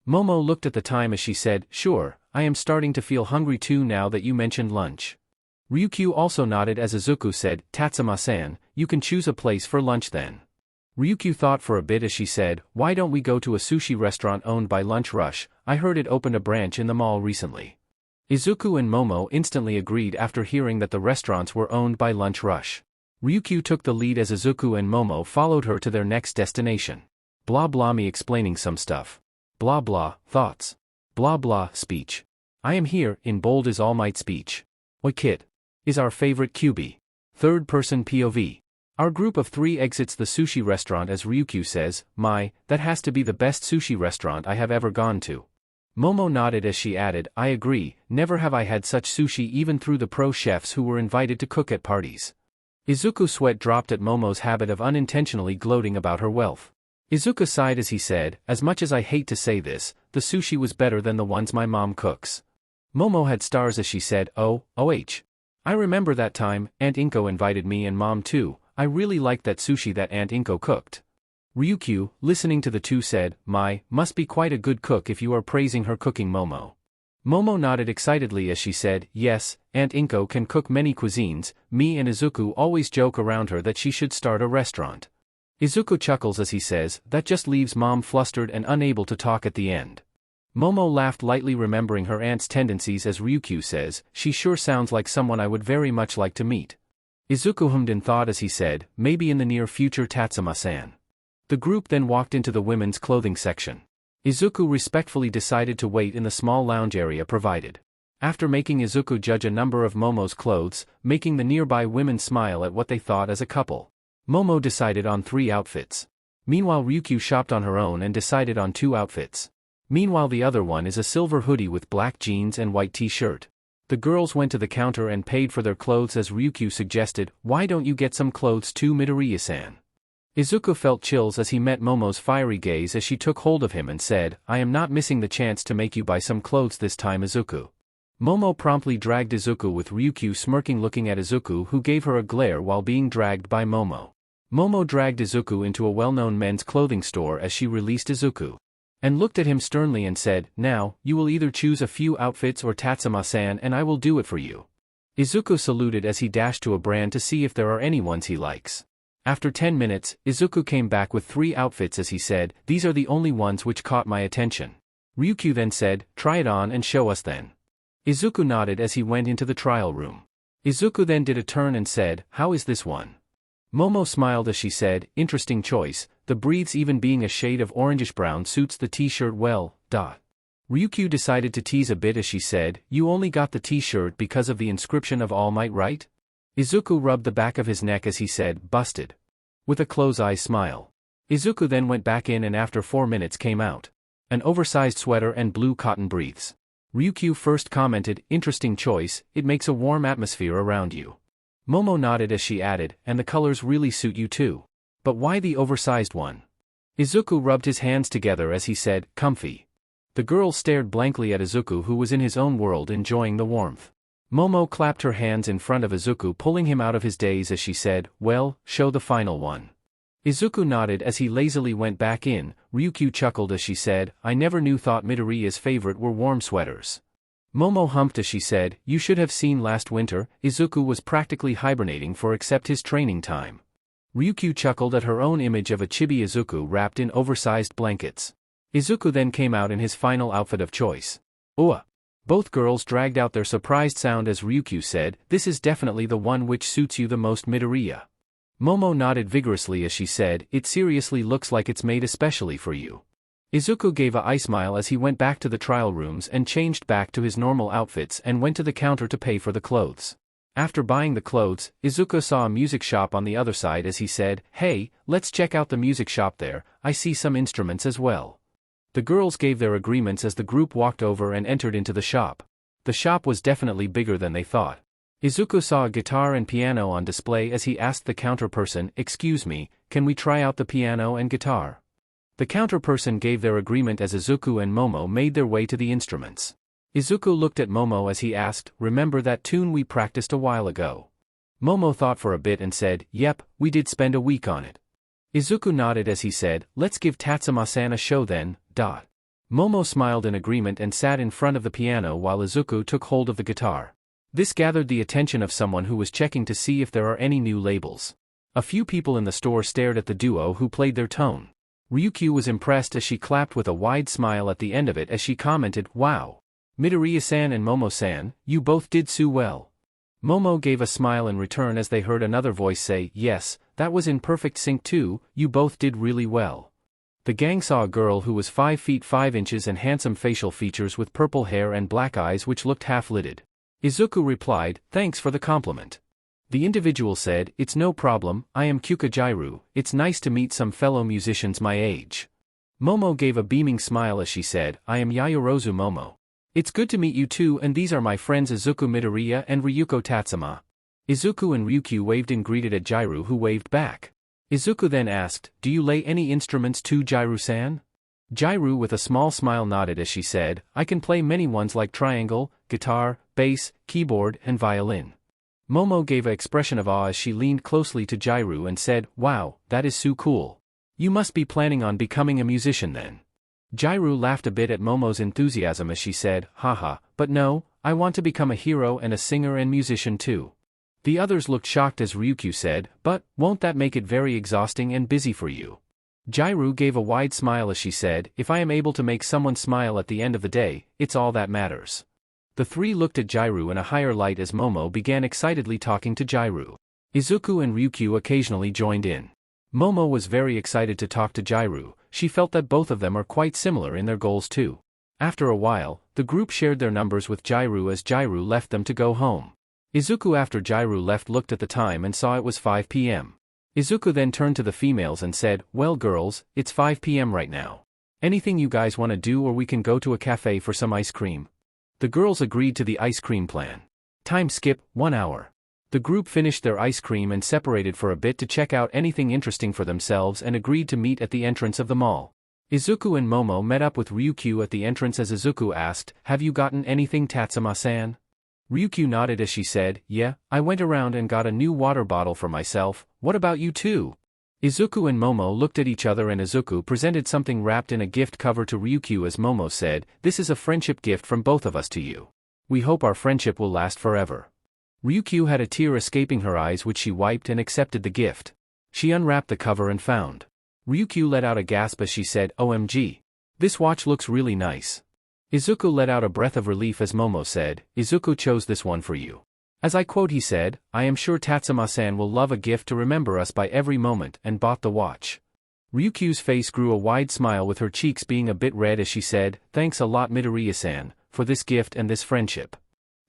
Momo looked at the time as she said, "Sure, I am starting to feel hungry too now that you mentioned lunch." Ryukyu also nodded as Izuku said, "Tatsuma-san, you can choose a place for lunch then." Ryukyu thought for a bit as she said, "Why don't we go to a sushi restaurant owned by Lunch Rush, I heard it opened a branch in the mall recently." Izuku and Momo instantly agreed after hearing that the restaurants were owned by Lunch Rush. Ryukyu took the lead as Izuku and Momo followed her to their next destination. Blah blah me explaining some stuff. Blah blah, thoughts. Blah blah, speech. I am here, in bold is All Might speech. Oi kid. Is our favorite QB. Third person POV. Our group of 3 exits the sushi restaurant as Ryukyu says, "My, that has to be the best sushi restaurant I have ever gone to." Momo nodded as she added, "I agree, never have I had such sushi even through the pro chefs who were invited to cook at parties." Izuku's sweat dropped at Momo's habit of unintentionally gloating about her wealth. Izuku sighed as he said, "As much as I hate to say this, the sushi was better than the ones my mom cooks." Momo had stars as she said, "Oh, I remember that time, Aunt Inko invited me and Mom too, I really liked that sushi that Aunt Inko cooked." Ryukyu, listening to the two said, "Must be quite a good cook if you are praising her cooking." Momo nodded excitedly as she said, "Yes, Aunt Inko can cook many cuisines, me and Izuku always joke around her that she should start a restaurant." Izuku chuckles as he says, that just leaves Mom flustered and unable to talk at the end. Momo laughed lightly, remembering her aunt's tendencies, as Ryukyu says, she sure sounds like someone I would very much like to meet. Izuku hummed in thought as he said, maybe in the near future, Tatsuma-san. The group then walked into the women's clothing section. Izuku respectfully decided to wait in the small lounge area provided. After making Izuku judge a number of Momo's clothes, making the nearby women smile at what they thought as a couple, Momo decided on 3 outfits. Meanwhile, Ryukyu shopped on her own and decided on 2 outfits. Meanwhile, the other one is a silver hoodie with black jeans and white t-shirt. The girls went to the counter and paid for their clothes as Ryukyu suggested, why don't you get some clothes too, Midoriya-san? Izuku felt chills as he met Momo's fiery gaze as she took hold of him and said, I am not missing the chance to make you buy some clothes this time, Izuku. Momo promptly dragged Izuku, with Ryukyu smirking, looking at Izuku, who gave her a glare while being dragged by Momo. Momo dragged Izuku into a well-known men's clothing store as she released Izuku and looked at him sternly and said, now, you will either choose a few outfits or Tatsuma-san and I will do it for you. Izuku saluted as he dashed to a brand to see if there are any ones he likes. After 10 minutes, Izuku came back with 3 outfits as he said, these are the only ones which caught my attention. Ryukyu then said, try it on and show us then. Izuku nodded as he went into the trial room. Izuku then did a turn and said, how is this one? Momo smiled as she said, interesting choice, the breathes even being a shade of orangish-brown suits the t-shirt well, . Ryukyu decided to tease a bit as she said, you only got the t-shirt because of the inscription of All Might, right? Izuku rubbed the back of his neck as he said, busted. With a close-eyed smile. Izuku then went back in and after 4 minutes came out. An oversized sweater and blue cotton briefs. Ryukyu first commented, interesting choice, it makes a warm atmosphere around you. Momo nodded as she added, and the colors really suit you too. But why the oversized one? Izuku rubbed his hands together as he said, comfy. The girl stared blankly at Izuku, who was in his own world enjoying the warmth. Momo clapped her hands in front of Izuku, pulling him out of his daze as she said, well, show the final one. Izuku nodded as he lazily went back in. Ryukyu chuckled as she said, I never knew thought Midoriya's favorite were warm sweaters. Momo humped as she said, you should have seen last winter, Izuku was practically hibernating for except his training time. Ryukyu chuckled at her own image of a chibi Izuku wrapped in oversized blankets. Izuku then came out in his final outfit of choice. Both girls dragged out their surprised sound as Ryukyu said, this is definitely the one which suits you the most, Midoriya. Momo nodded vigorously as she said, it seriously looks like it's made especially for you. Izuku gave a smile as he went back to the trial rooms and changed back to his normal outfits and went to the counter to pay for the clothes. After buying the clothes, Izuku saw a music shop on the other side as he said, hey, let's check out the music shop there, I see some instruments as well. The girls gave their agreements as the group walked over and entered into the shop. The shop was definitely bigger than they thought. Izuku saw a guitar and piano on display as he asked the counter person, excuse me, can we try out the piano and guitar? The counter person gave their agreement as Izuku and Momo made their way to the instruments. Izuku looked at Momo as he asked, remember that tune we practiced a while ago? Momo thought for a bit and said, yep, we did spend a week on it. Izuku nodded as he said, let's give Tatsuma-san a show then, . Momo smiled in agreement and sat in front of the piano while Izuku took hold of the guitar. This gathered the attention of someone who was checking to see if there are any new labels. A few people in the store stared at the duo who played their tone. Ryukyu was impressed as she clapped with a wide smile at the end of it as she commented, wow. Midoriya-san and Momo-san, you both did so well. Momo gave a smile in return as they heard another voice say, yes, that was in perfect sync too, you both did really well. The gang saw a girl who was 5 feet 5 inches and handsome facial features with purple hair and black eyes which looked half-lidded. Izuku replied, thanks for the compliment. The individual said, it's no problem, I am HarshaJirou, it's nice to meet some fellow musicians my age. Momo gave a beaming smile as she said, I am Yaoyorozu Momo. It's good to meet you too, and these are my friends Izuku Midoriya and Ryuko Tatsuma. Izuku and Ryukyu waved and greeted at Jirou, who waved back. Izuku then asked, do you lay any instruments too, Jirou-san? Jirou with a small smile nodded as she said, I can play many ones like triangle, guitar, bass, keyboard and violin. Momo gave an expression of awe as she leaned closely to Jirou and said, wow, that is so cool. You must be planning on becoming a musician then. Jirou laughed a bit at Momo's enthusiasm as she said, haha, but no, I want to become a hero and a singer and musician too. The others looked shocked as Ryukyu said, but, won't that make it very exhausting and busy for you? Jirou gave a wide smile as she said, if I am able to make someone smile at the end of the day, it's all that matters. The three looked at Jirou in a higher light as Momo began excitedly talking to Jirou. Izuku and Ryukyu occasionally joined in. Momo was very excited to talk to Jirou, she felt that both of them are quite similar in their goals too. After a while, the group shared their numbers with Jirou as Jirou left them to go home. Izuku after Jirou left looked at the time and saw it was 5 p.m. Izuku then turned to the females and said, well girls, it's 5 p.m. right now. Anything you guys want to do or we can go to a cafe for some ice cream? The girls agreed to the ice cream plan. Time skip, 1 hour. The group finished their ice cream and separated for a bit to check out anything interesting for themselves and agreed to meet at the entrance of the mall. Izuku and Momo met up with Ryukyu at the entrance as Izuku asked, have you gotten anything Tatsuma-san? Ryukyu nodded as she said, yeah, I went around and got a new water bottle for myself, what about you too? Izuku and Momo looked at each other and Izuku presented something wrapped in a gift cover to Ryukyu as Momo said, this is a friendship gift from both of us to you. We hope our friendship will last forever. Ryukyu had a tear escaping her eyes which she wiped and accepted the gift. She unwrapped the cover and found. Ryukyu let out a gasp as she said, OMG. This watch looks really nice. Izuku let out a breath of relief as Momo said, Izuku chose this one for you. As I quote he said, I am sure Tatsuma-san will love a gift to remember us by every moment and bought the watch. Ryukyu's face grew a wide smile with her cheeks being a bit red as she said, thanks a lot Midoriya-san, for this gift and this friendship.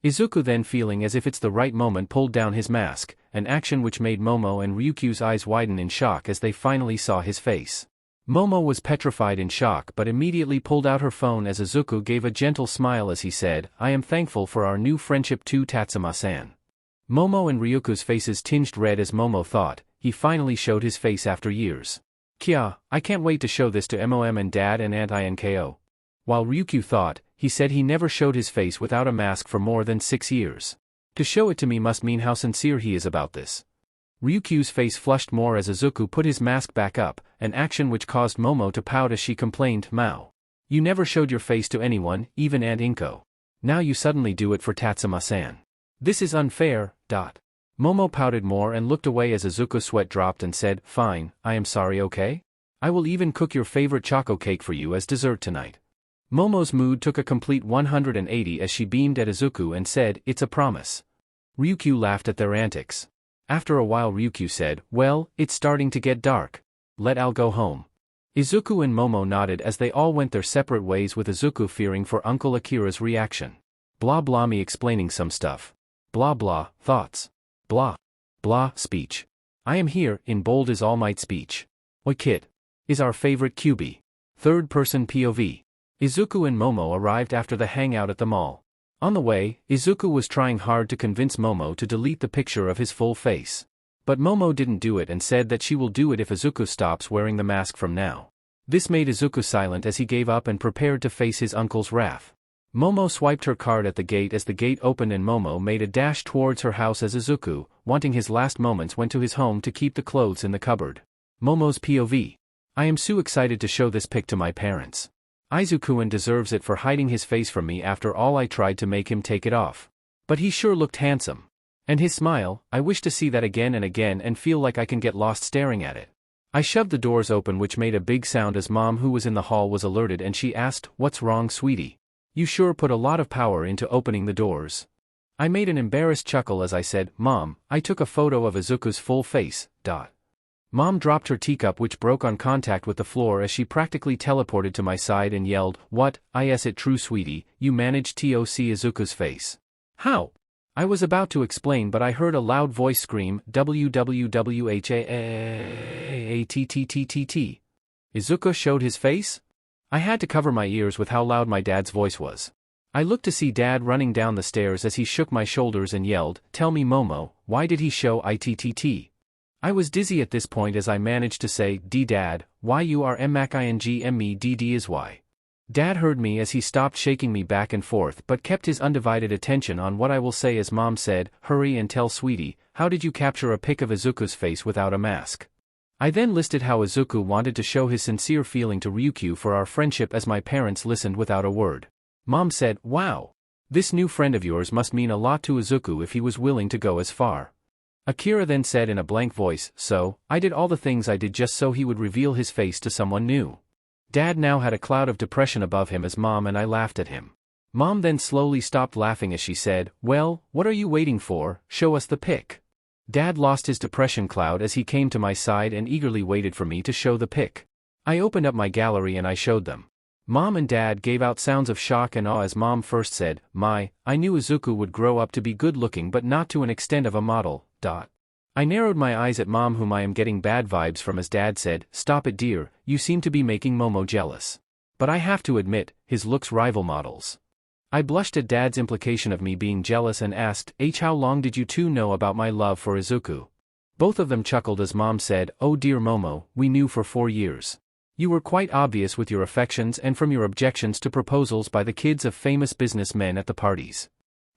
Izuku then feeling as if it's the right moment pulled down his mask, an action which made Momo and Ryukyu's eyes widen in shock as they finally saw his face. Momo was petrified in shock but immediately pulled out her phone as Izuku gave a gentle smile as he said, I am thankful for our new friendship too Tatsuma-san. Momo and Ryukyu's faces tinged red as Momo thought, he finally showed his face after years. Kya, I can't wait to show this to MOM and Dad and Aunt Inko. While Ryukyu thought, he said he never showed his face without a mask for more than 6 years. To show it to me must mean how sincere he is about this. Ryukyu's face flushed more as Izuku put his mask back up, an action which caused Momo to pout as she complained, Mao. You never showed your face to anyone, even Aunt Inko. Now you suddenly do it for Tatsuma-san. This is unfair, ... Momo pouted more and looked away as Izuku's sweat dropped and said, fine, I am sorry okay? I will even cook your favorite choco cake for you as dessert tonight. Momo's mood took a complete 180 as she beamed at Izuku and said, it's a promise. Ryukyu laughed at their antics. After a while Ryukyu said, well, it's starting to get dark. Let Al go home. Izuku and Momo nodded as they all went their separate ways with Izuku fearing for Uncle Akira's reaction. Blah blah me explaining some stuff. Blah blah, thoughts. Blah. Blah, speech. I am here, in bold is All Might speech. Oi kid. Is our favorite QB. Third person POV. Izuku and Momo arrived after the hangout at the mall. On the way, Izuku was trying hard to convince Momo to delete the picture of his full face. But Momo didn't do it and said that she will do it if Izuku stops wearing the mask from now. This made Izuku silent as he gave up and prepared to face his uncle's wrath. Momo swiped her card at the gate as the gate opened and Momo made a dash towards her house as Izuku, wanting his last moments went to his home to keep the clothes in the cupboard. Momo's POV. I am so excited to show this pic to my parents. Izuku deserves it for hiding his face from me after all I tried to make him take it off. But he sure looked handsome. And his smile, I wish to see that again and feel like I can get lost staring at it. I shoved the doors open which made a big sound as Mom who was in the hall was alerted and she asked, what's wrong sweetie? You sure put a lot of power into opening the doors. I made an embarrassed chuckle as I said, Mom, I took a photo of Izuku's full face, ... Mom dropped her teacup which broke on contact with the floor as she practically teleported to my side and yelled, what, is it true sweetie, you managed to see Izuku's face? How? I was about to explain but I heard a loud voice scream, WWWHAAATTTTT. Izuku showed his face? I had to cover my ears with how loud my dad's voice was. I looked to see Dad running down the stairs as he shook my shoulders and yelled, tell me Momo, why did he show ITTT? I was dizzy at this point as I managed to say, Dad, why you are MACINGME is why. Dad heard me as he stopped shaking me back and forth but kept his undivided attention on what I will say as Mom said, hurry and tell sweetie, how did you capture a pic of Izuku's face without a mask? I then listed how Izuku wanted to show his sincere feeling to Ryukyu for our friendship as my parents listened without a word. Mom said, wow. This new friend of yours must mean a lot to Izuku if he was willing to go as far. Akira then said in a blank voice, so, I did all the things I did just so he would reveal his face to someone new. Dad now had a cloud of depression above him as Mom and I laughed at him. Mom then slowly stopped laughing as she said, well, what are you waiting for, show us the pic. Dad lost his depression cloud as he came to my side and eagerly waited for me to show the pic. I opened up my gallery and I showed them. Mom and Dad gave out sounds of shock and awe as Mom first said, I knew Izuku would grow up to be good looking but not to an extent of a model, ... I narrowed my eyes at Mom whom I am getting bad vibes from as Dad said, stop it dear, you seem to be making Momo jealous. But I have to admit, his looks rival models. I blushed at Dad's implication of me being jealous and asked, how long did you two know about my love for Izuku? Both of them chuckled as Mom said, oh dear Momo, we knew for 4 years. You were quite obvious with your affections and from your objections to proposals by the kids of famous businessmen at the parties.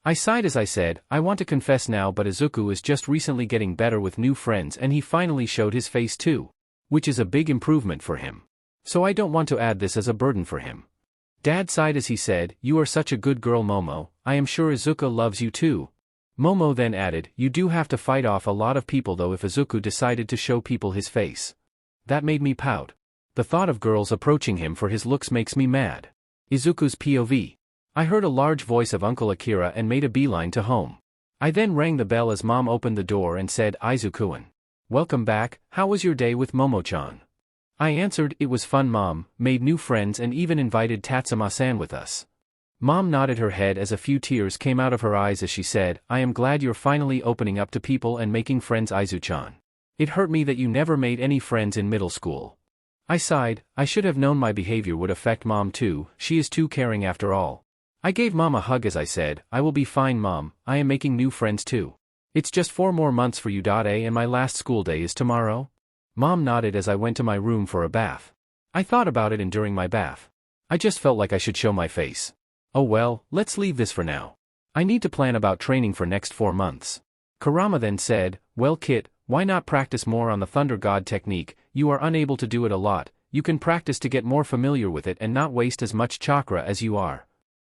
I sighed as I said, I want to confess now but Izuku is just recently getting better with new friends and he finally showed his face too. Which is a big improvement for him. So I don't want to add this as a burden for him. Dad sighed as he said, you are such a good girl Momo, I am sure Izuku loves you too. Momo then added, you do have to fight off a lot of people though if Izuku decided to show people his face. That made me pout. The thought of girls approaching him for his looks makes me mad. Izuku's POV. I heard a large voice of Uncle Akira and made a beeline to home. I then rang the bell as Mom opened the door and said, Izuku-an. Welcome back, how was your day with Momo-chan? I answered, it was fun Mom, made new friends and even invited Tatsuma-san with us. Mom nodded her head as a few tears came out of her eyes as she said, I am glad you're finally opening up to people and making friends Izu-chan. It hurt me that you never made any friends in middle school. I sighed, I should have known my behavior would affect Mom too, she is too caring after all. I gave Mom a hug as I said, I will be fine Mom, I am making new friends too. It's just 4 more months for you. And my last school day is tomorrow? Mom nodded as I went to my room for a bath. I thought about it and during my bath. I just felt like I should show my face. Oh well, let's leave this for now. I need to plan about training for next 4 months. Kurama then said, well Kit, why not practice more on the Thunder God technique, you are unable to do it a lot, you can practice to get more familiar with it and not waste as much chakra as you are.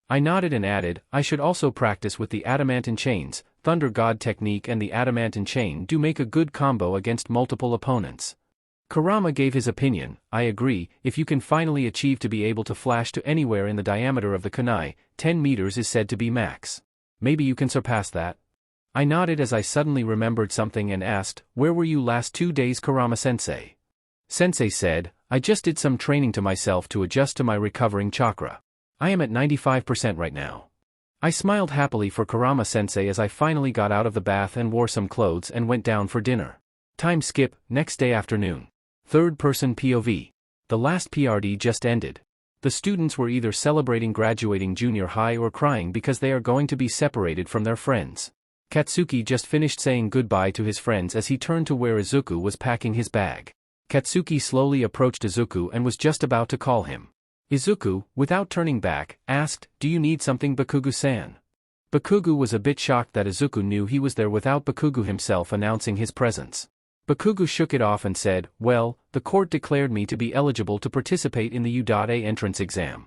I nodded and added, I should also practice with the adamantine chains, Thunder God technique and the adamantine chain do make a good combo against multiple opponents. Kurama gave his opinion, I agree, if you can finally achieve to be able to flash to anywhere in the diameter of the kunai, 10 meters is said to be max. Maybe you can surpass that? I nodded as I suddenly remembered something and asked, where were you last 2 days Kurama-sensei? Sensei said, I just did some training to myself to adjust to my recovering chakra. I am at 95% right now. I smiled happily for Kurama-sensei as I finally got out of the bath and wore some clothes and went down for dinner. Time skip, next day afternoon. Third person POV. The last PRD just ended. The students were either celebrating graduating junior high or crying because they are going to be separated from their friends. Katsuki just finished saying goodbye to his friends as he turned to where Izuku was packing his bag. Katsuki slowly approached Izuku and was just about to call him. Izuku, without turning back, asked, do you need something Bakugo-san? Bakugo was a bit shocked that Izuku knew he was there without Bakugo himself announcing his presence. Bakugo shook it off and said, well, the court declared me to be eligible to participate in the U.A entrance exam.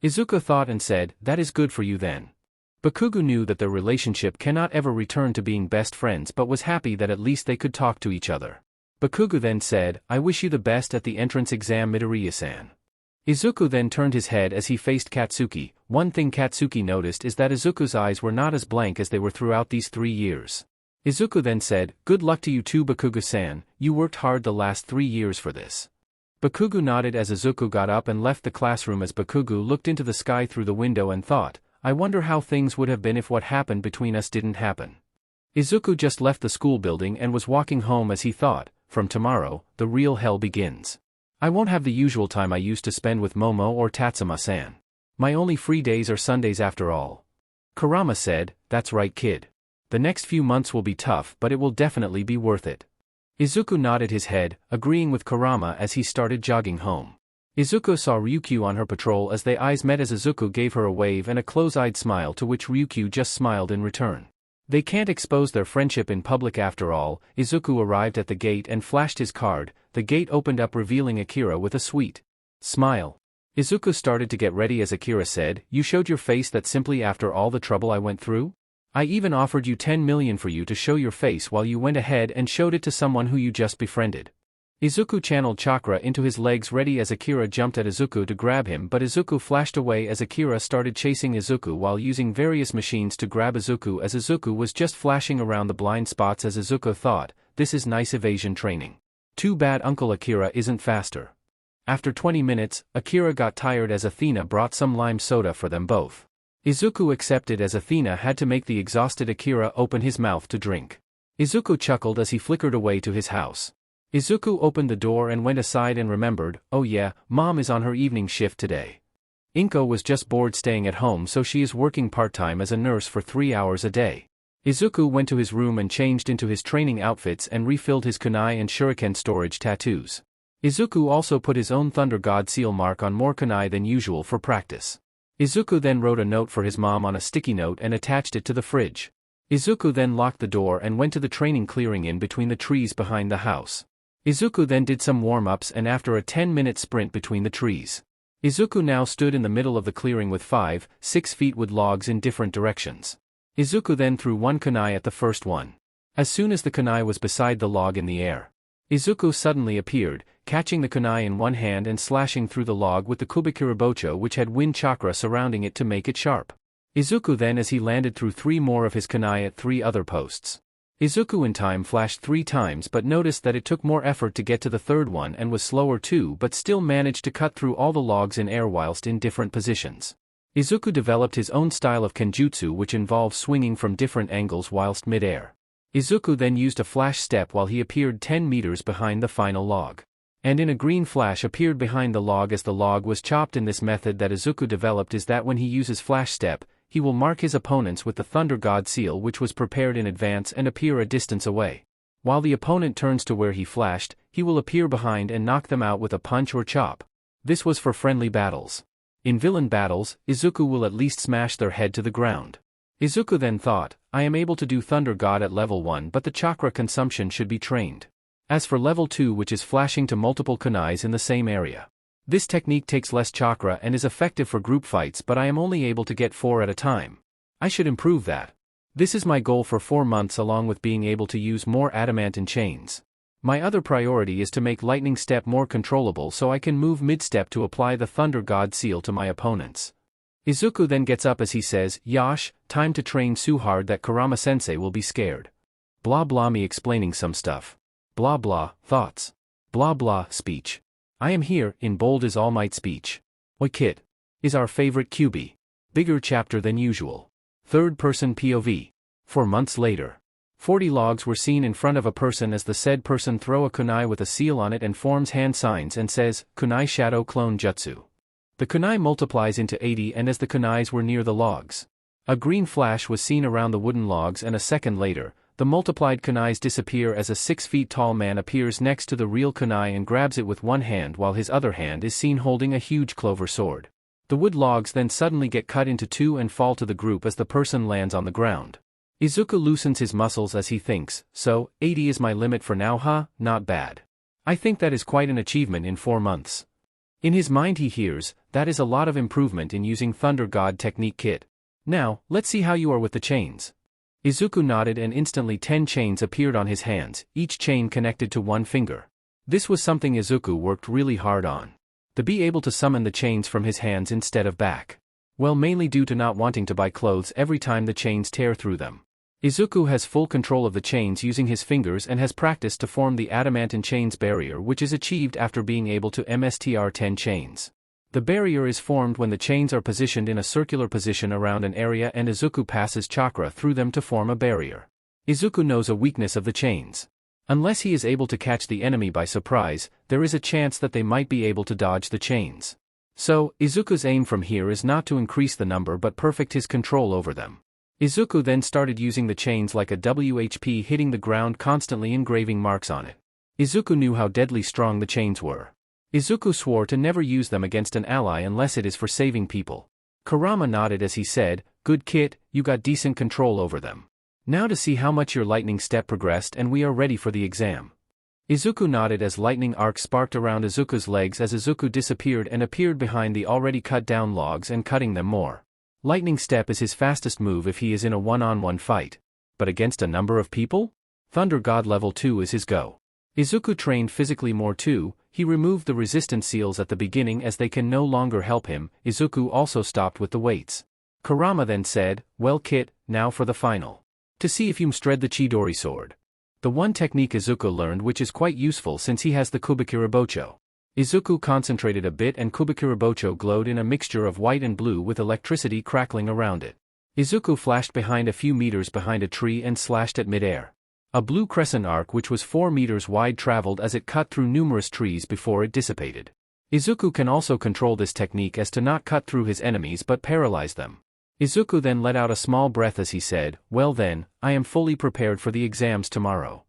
Izuku thought and said, that is good for you then. Bakugo knew that their relationship cannot ever return to being best friends but was happy that at least they could talk to each other. Bakugo then said, I wish you the best at the entrance exam Midoriya-san. Izuku then turned his head as he faced Katsuki. One thing Katsuki noticed is that Izuku's eyes were not as blank as they were throughout these 3 years. Izuku then said, good luck to you too Bakugo-san, you worked hard the last 3 years for this. Bakugo nodded as Izuku got up and left the classroom as Bakugo looked into the sky through the window and thought, I wonder how things would have been if what happened between us didn't happen. Izuku just left the school building and was walking home as he thought, from tomorrow, the real hell begins. I won't have the usual time I used to spend with Momo or Tatsuma-san. My only free days are Sundays after all. Kurama said, that's right kid. The next few months will be tough but it will definitely be worth it. Izuku nodded his head, agreeing with Kurama as he started jogging home. Izuku saw Ryukyu on her patrol as their eyes met as Izuku gave her a wave and a close-eyed smile to which Ryukyu just smiled in return. They can't expose their friendship in public after all. Izuku arrived at the gate and flashed his card. The gate opened up revealing Akira with a sweet smile. Izuku started to get ready as Akira said, you showed your face that simply after all the trouble I went through? I even offered you 10 million for you to show your face while you went ahead and showed it to someone who you just befriended. Izuku channeled chakra into his legs ready as Akira jumped at Izuku to grab him, but Izuku flashed away as Akira started chasing Izuku while using various machines to grab Izuku, as Izuku was just flashing around the blind spots. As Izuku thought, this is nice evasion training. Too bad Uncle Akira isn't faster. After 20 minutes, Akira got tired as Athena brought some lime soda for them both. Izuku accepted as Athena had to make the exhausted Akira open his mouth to drink. Izuku chuckled as he flickered away to his house. Izuku opened the door and went aside and remembered, oh yeah, Mom is on her evening shift today. Inko was just bored staying at home, so she is working part-time as a nurse for 3 hours a day. Izuku went to his room and changed into his training outfits and refilled his kunai and shuriken storage tattoos. Izuku also put his own Thunder God seal mark on more kunai than usual for practice. Izuku then wrote a note for his mom on a sticky note and attached it to the fridge. Izuku then locked the door and went to the training clearing in between the trees behind the house. Izuku then did some warm-ups and after a 10-minute sprint between the trees. Izuku now stood in the middle of the clearing with 5-6 feet wood logs in different directions. Izuku then threw one kunai at the first one. As soon as the kunai was beside the log in the air, Izuku suddenly appeared, catching the kunai in one hand and slashing through the log with the Kubikirabocho, which had wind chakra surrounding it to make it sharp. Izuku then, as he landed, threw 3 more of his kunai at 3 other posts. Izuku in time flashed 3 times but noticed that it took more effort to get to the third one and was slower too, but still managed to cut through all the logs in air whilst in different positions. Izuku developed his own style of kenjutsu, which involves swinging from different angles whilst mid-air. Izuku then used a flash step while he appeared 10 meters behind the final log. And in a green flash appeared behind the log as the log was chopped. In this method that Izuku developed is that when he uses flash step, he will mark his opponents with the Thunder God seal, which was prepared in advance, and appear a distance away. While the opponent turns to where he flashed, he will appear behind and knock them out with a punch or chop. This was for friendly battles. In villain battles, Izuku will at least smash their head to the ground. Izuku then thought, I am able to do Thunder God at level 1, but the chakra consumption should be trained. As for level 2, which is flashing to multiple kunais in the same area, this technique takes less chakra and is effective for group fights, but I am only able to get 4 at a time. I should improve that. This is my goal for 4 months, along with being able to use more adamantine chains. My other priority is to make lightning step more controllable so I can move mid-step to apply the Thunder God seal to my opponents. Izuku then gets up as he says, Yash, time to train so hard that Kurama-sensei will be scared. Blah blah, me explaining some stuff. Blah blah, thoughts. Blah blah, speech. I am here, in bold is All Might speech. Oi kid. Is our favorite QB. Bigger chapter than usual. Third-person POV. 4 months later. 40 logs were seen in front of a person as the said person throw a kunai with a seal on it and forms hand signs and says, Kunai Shadow Clone Jutsu. The kunai multiplies into 80, and as the kunais were near the logs, a green flash was seen around the wooden logs, and a second later, the multiplied kunais disappear as a 6 feet tall man appears next to the real kunai and grabs it with one hand while his other hand is seen holding a huge clover sword. The wood logs then suddenly get cut into 2 and fall to the group as the person lands on the ground. Izuku loosens his muscles as he thinks, so, 80 is my limit for now, huh? Not bad. I think that is quite an achievement in 4 months. In his mind he hears, that is a lot of improvement in using Thunder God technique kit. Now, let's see how you are with the chains. Izuku nodded and instantly 10 chains appeared on his hands, each chain connected to 1 finger. This was something Izuku worked really hard on. To be able to summon the chains from his hands instead of back. Well, mainly due to not wanting to buy clothes every time the chains tear through them. Izuku has full control of the chains using his fingers and has practiced to form the adamantine chains barrier, which is achieved after being able to MSTR 10 chains. The barrier is formed when the chains are positioned in a circular position around an area and Izuku passes chakra through them to form a barrier. Izuku knows a weakness of the chains. Unless he is able to catch the enemy by surprise, there is a chance that they might be able to dodge the chains. So, Izuku's aim from here is not to increase the number but perfect his control over them. Izuku then started using the chains like a WHP, hitting the ground constantly, engraving marks on it. Izuku knew how deadly strong the chains were. Izuku swore to never use them against an ally unless it is for saving people. Kurama nodded as he said, good kid, you got decent control over them. Now to see how much your lightning step progressed and we are ready for the exam. Izuku nodded as lightning arcs sparked around Izuku's legs as Izuku disappeared and appeared behind the already cut down logs and cutting them more. Lightning Step is his fastest move if he is in a one-on-one fight. But against a number of people? Thunder God level 2 is his go. Izuku trained physically more too. He removed the resistance seals at the beginning as they can no longer help him. Izuku also stopped with the weights. Kurama then said, well Kit, now for the final. To see if you shred the Chidori sword. The one technique Izuku learned which is quite useful since he has the Kubikirabocho. Izuku concentrated a bit and Kubikirabocho glowed in a mixture of white and blue with electricity crackling around it. Izuku flashed behind a few meters behind a tree and slashed at midair. A blue crescent arc which was 4 meters wide traveled as it cut through numerous trees before it dissipated. Izuku can also control this technique as to not cut through his enemies but paralyze them. Izuku then let out a small breath as he said, well then, I am fully prepared for the exams tomorrow.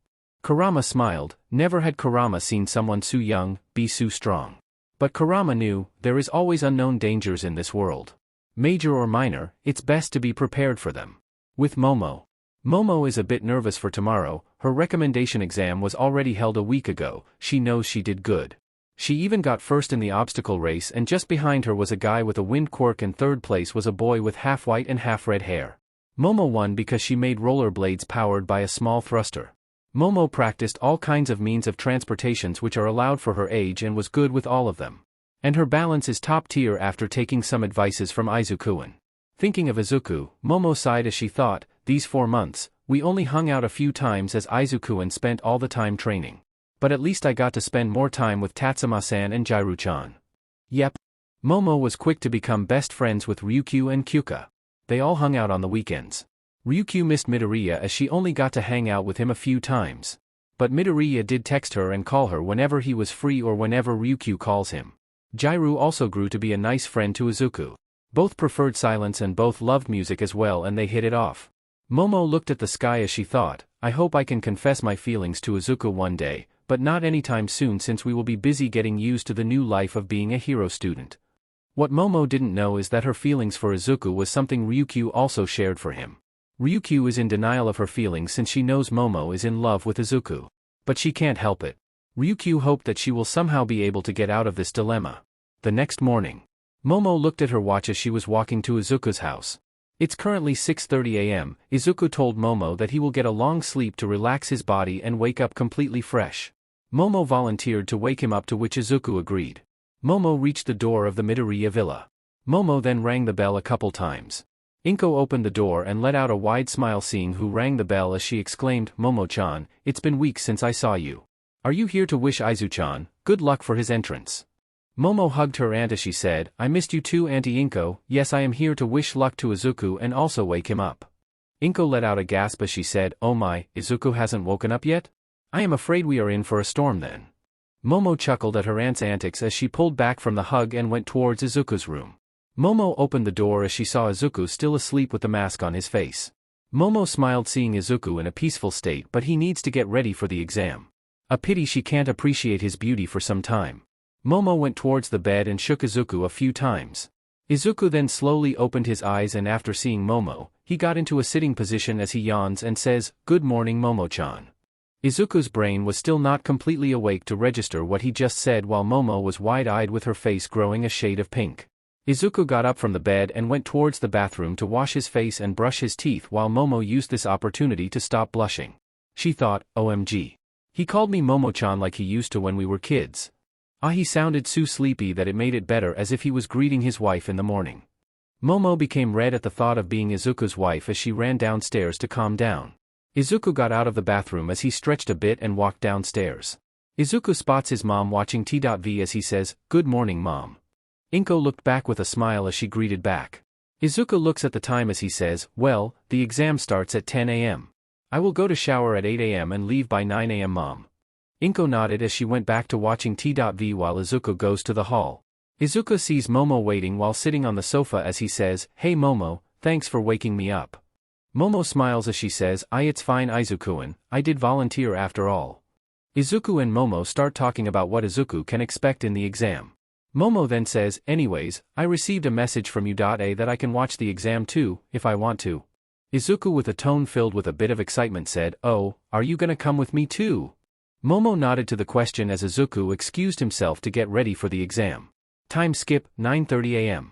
Kurama smiled. Never had Kurama seen someone so young, be so strong. But Kurama knew, there is always unknown dangers in this world. Major or minor, it's best to be prepared for them. With Momo. Momo is a bit nervous for tomorrow. Her recommendation exam was already held a week ago. She knows she did good. She even got first in the obstacle race and just behind her was a guy with a wind quirk and third place was a boy with half white and half red hair. Momo won because she made rollerblades powered by a small thruster. Momo practiced all kinds of means of transportations which are allowed for her age and was good with all of them. And her balance is top tier after taking some advices from Izuku. Thinking of Izuku, Momo sighed as she thought, these 4 months, we only hung out a few times as Izuku spent all the time training. But at least I got to spend more time with Tatsuma-san and Jirou-chan. Yep. Momo was quick to become best friends with Ryukyu and Kyuka. They all hung out on the weekends. Ryukyu missed Midoriya as she only got to hang out with him a few times. But Midoriya did text her and call her whenever he was free or whenever Ryukyu calls him. Jirou also grew to be a nice friend to Izuku. Both preferred silence and both loved music as well and they hit it off. Momo looked at the sky as she thought, I hope I can confess my feelings to Izuku one day, but not anytime soon since we will be busy getting used to the new life of being a hero student. What Momo didn't know is that her feelings for Izuku was something Ryukyu also shared for him. Ryukyu is in denial of her feelings since she knows Momo is in love with Izuku. But she can't help it. Ryukyu hoped that she will somehow be able to get out of this dilemma. The next morning. Momo looked at her watch as she was walking to Izuku's house. It's currently 6:30 a.m. Izuku told Momo that he will get a long sleep to relax his body and wake up completely fresh. Momo volunteered to wake him up, to which Izuku agreed. Momo reached the door of the Midoriya villa. Momo then rang the bell a couple times. Inko opened the door and let out a wide smile seeing who rang the bell as she exclaimed, Momo-chan, it's been weeks since I saw you. Are you here to wish Izu-chan good luck for his entrance? Momo hugged her aunt as she said, I missed you too, Auntie Inko. Yes, I am here to wish luck to Izuku and also wake him up. Inko let out a gasp as she said, oh my, Izuku hasn't woken up yet? I am afraid we are in for a storm then. Momo chuckled at her aunt's antics as she pulled back from the hug and went towards Izuku's room. Momo opened the door as she saw Izuku still asleep with the mask on his face. Momo smiled seeing Izuku in a peaceful state, but he needs to get ready for the exam. A pity she can't appreciate his beauty for some time. Momo went towards the bed and shook Izuku a few times. Izuku then slowly opened his eyes and after seeing Momo, he got into a sitting position as he yawns and says, good morning Momo-chan. Izuku's brain was still not completely awake to register what he just said while Momo was wide-eyed with her face growing a shade of pink. Izuku got up from the bed and went towards the bathroom to wash his face and brush his teeth while Momo used this opportunity to stop blushing. She thought, OMG. He called me Momo-chan like he used to when we were kids. He sounded so sleepy that it made it better, as if he was greeting his wife in the morning. Momo became red at the thought of being Izuku's wife as she ran downstairs to calm down. Izuku got out of the bathroom as he stretched a bit and walked downstairs. Izuku spots his mom watching T.V as he says, good morning mom. Inko looked back with a smile as she greeted back. Izuku looks at the time as he says, well, the exam starts at 10 a.m. I will go to shower at 8 a.m. and leave by 9 a.m. mom. Inko nodded as she went back to watching T.V while Izuku goes to the hall. Izuku sees Momo waiting while sitting on the sofa as he says, hey Momo, thanks for waking me up. Momo smiles as she says, it's fine Izuku-an, I did volunteer after all. Izuku and Momo start talking about what Izuku can expect in the exam. Momo then says, anyways, I received a message from you.A that I can watch the exam too, if I want to. Izuku with a tone filled with a bit of excitement said, oh, are you gonna come with me too? Momo nodded to the question as Izuku excused himself to get ready for the exam. Time skip, 9:30 a.m.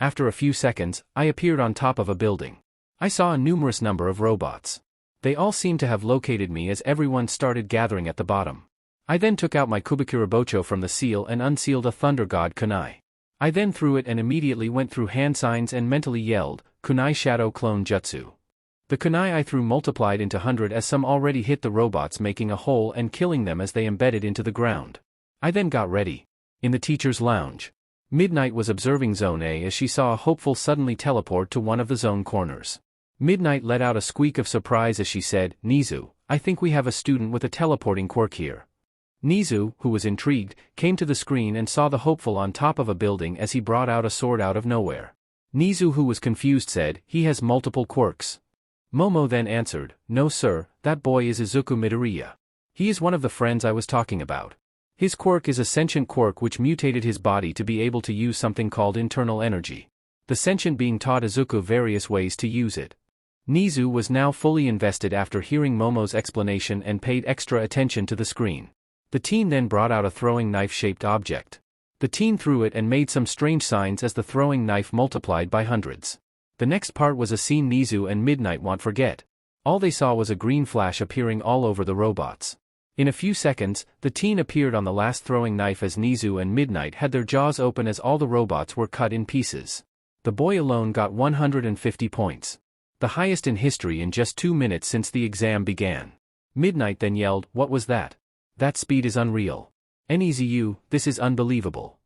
After a few seconds, I appeared on top of a building. I saw a numerous number of robots. They all seemed to have located me as everyone started gathering at the bottom. I then took out my Kubikurabocho from the seal and unsealed a Thunder God kunai. I then threw it and immediately went through hand signs and mentally yelled, "Kunai Shadow Clone Jutsu." The kunai I threw multiplied into 100 as some already hit the robots, making a hole and killing them as they embedded into the ground. I then got ready. In the teacher's lounge, Midnight was observing Zone A as she saw a hopeful suddenly teleport to one of the zone corners. Midnight let out a squeak of surprise as she said, "Nizu, I think we have a student with a teleporting quirk here." Nizu, who was intrigued, came to the screen and saw the hopeful on top of a building as he brought out a sword out of nowhere. Nizu, who was confused, said, "He has multiple quirks." Momo then answered, "No sir, that boy is Izuku Midoriya. He is one of the friends I was talking about. His quirk is a sentient quirk which mutated his body to be able to use something called internal energy. The sentient being taught Izuku various ways to use it." Nizu was now fully invested after hearing Momo's explanation and paid extra attention to the screen. The teen then brought out a throwing knife-shaped object. The teen threw it and made some strange signs as the throwing knife multiplied by hundreds. The next part was a scene Nizu and Midnight won't forget. All they saw was a green flash appearing all over the robots. In a few seconds, the teen appeared on the last throwing knife as Nizu and Midnight had their jaws open as all the robots were cut in pieces. The boy alone got 150 points. The highest in history in just 2 minutes since the exam began. Midnight then yelled, "What was that? That speed is unreal. Nizu, this is unbelievable."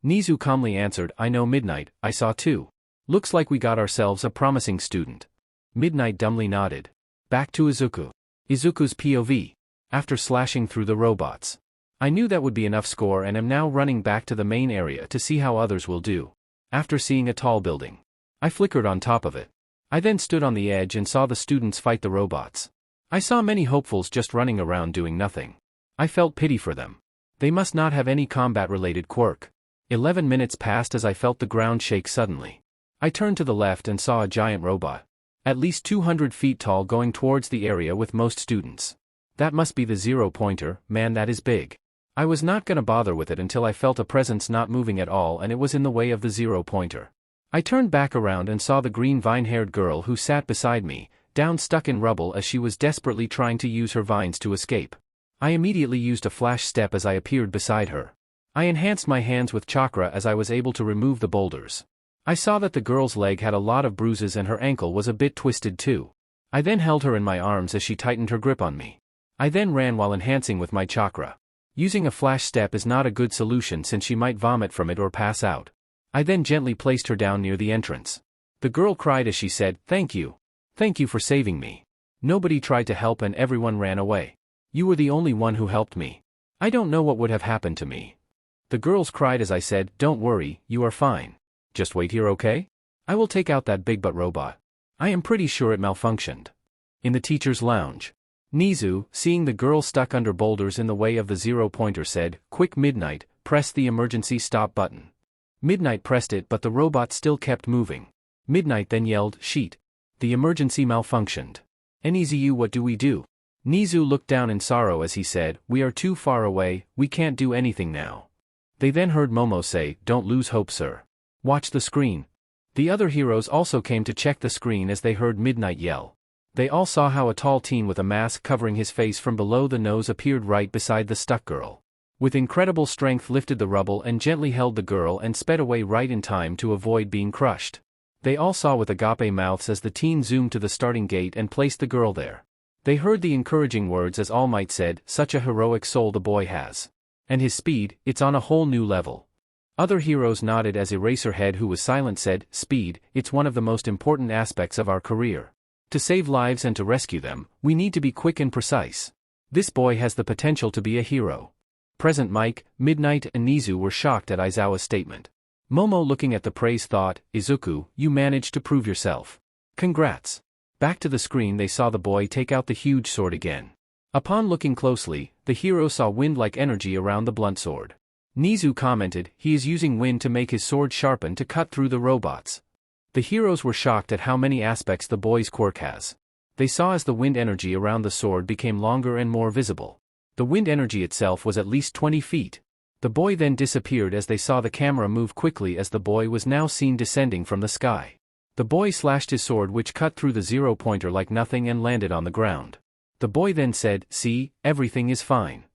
Nizu calmly answered, "I know Midnight, I saw too. Looks like we got ourselves a promising student." Midnight dumbly nodded. Back to Izuku. Izuku's POV. After slashing through the robots, I knew that would be enough score and am now running back to the main area to see how others will do. After seeing a tall building, I flickered on top of it. I then stood on the edge and saw the students fight the robots. I saw many hopefuls just running around doing nothing. I felt pity for them. They must not have any combat-related quirk. 11 minutes passed as I felt the ground shake suddenly. I turned to the left and saw a giant robot, at least 200 feet tall, going towards the area with most students. That must be the 0-pointer, man, that is big. I was not gonna bother with it until I felt a presence not moving at all and it was in the way of the 0-pointer. I turned back around and saw the green vine-haired girl who sat beside me, down stuck in rubble as she was desperately trying to use her vines to escape. I immediately used a flash step as I appeared beside her. I enhanced my hands with chakra as I was able to remove the boulders. I saw that the girl's leg had a lot of bruises and her ankle was a bit twisted too. I then held her in my arms as she tightened her grip on me. I then ran while enhancing with my chakra. Using a flash step is not a good solution since she might vomit from it or pass out. I then gently placed her down near the entrance. The girl cried as she said, "Thank you. Thank you for saving me. Nobody tried to help and everyone ran away. You were the only one who helped me. I don't know what would have happened to me." The girls cried as I said, "Don't worry, you are fine. Just wait here, okay? I will take out that big butt robot. I am pretty sure it malfunctioned." In the teacher's lounge, Nizu, seeing the girl stuck under boulders in the way of the 0-pointer, said, "Quick Midnight, press the emergency stop button." Midnight pressed it but the robot still kept moving. Midnight then yelled, "Sheet. The emergency malfunctioned. Nizu, what do we do?" Nizu looked down in sorrow as he said, "We are too far away, we can't do anything now." They then heard Momo say, "Don't lose hope, sir. Watch the screen." The other heroes also came to check the screen as they heard Midnight yell. They all saw how a tall teen with a mask covering his face from below the nose appeared right beside the stuck girl. With incredible strength lifted the rubble and gently held the girl and sped away right in time to avoid being crushed. They all saw with agape mouths as the teen zoomed to the starting gate and placed the girl there. They heard the encouraging words as All Might said, "Such a heroic soul the boy has. And his speed, it's on a whole new level." Other heroes nodded as Eraserhead, who was silent, said, "Speed, it's one of the most important aspects of our career. To save lives and to rescue them, we need to be quick and precise. This boy has the potential to be a hero." Present Mike, Midnight and Nizu were shocked at Aizawa's statement. Momo, looking at the praise, thought, "Izuku, you managed to prove yourself. Congrats." Back to the screen they saw the boy take out the huge sword again. Upon looking closely, the hero saw wind-like energy around the blunt sword. Nizu commented, "He is using wind to make his sword sharpen to cut through the robots." The heroes were shocked at how many aspects the boy's quirk has. They saw as the wind energy around the sword became longer and more visible. The wind energy itself was at least 20 feet. The boy then disappeared as they saw the camera move quickly as the boy was now seen descending from the sky. The boy slashed his sword which cut through the 0-pointer like nothing and landed on the ground. The boy then said, "See, everything is fine."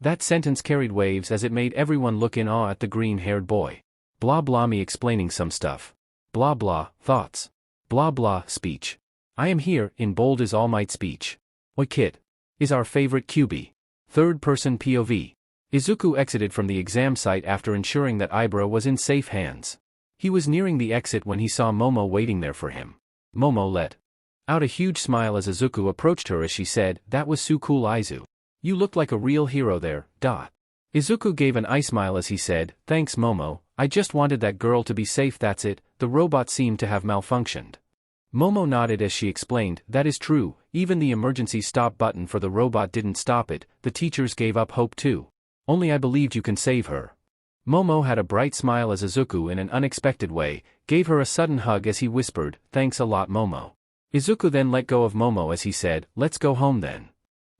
That sentence carried waves as it made everyone look in awe at the green-haired boy. Blah blah me explaining some stuff. Blah blah, thoughts. Blah blah, speech. I am here, in bold is All Might speech. Oi kid. Is our favorite QB. Third-person POV. Izuku exited from the exam site after ensuring that Ibra was in safe hands. He was nearing the exit when he saw Momo waiting there for him. Momo let out a huge smile as Izuku approached her as she said, "That was so cool, Izu. You looked like a real hero there, dot." Izuku gave an eye smile as he said, "Thanks Momo, I just wanted that girl to be safe, that's it, the robot seemed to have malfunctioned." Momo nodded as she explained, "That is true, even the emergency stop button for the robot didn't stop it, the teachers gave up hope too. Only I believed you can save her." Momo had a bright smile as Izuku in an unexpected way, gave her a sudden hug as he whispered, "Thanks a lot Momo." Izuku then let go of Momo as he said, "Let's go home then."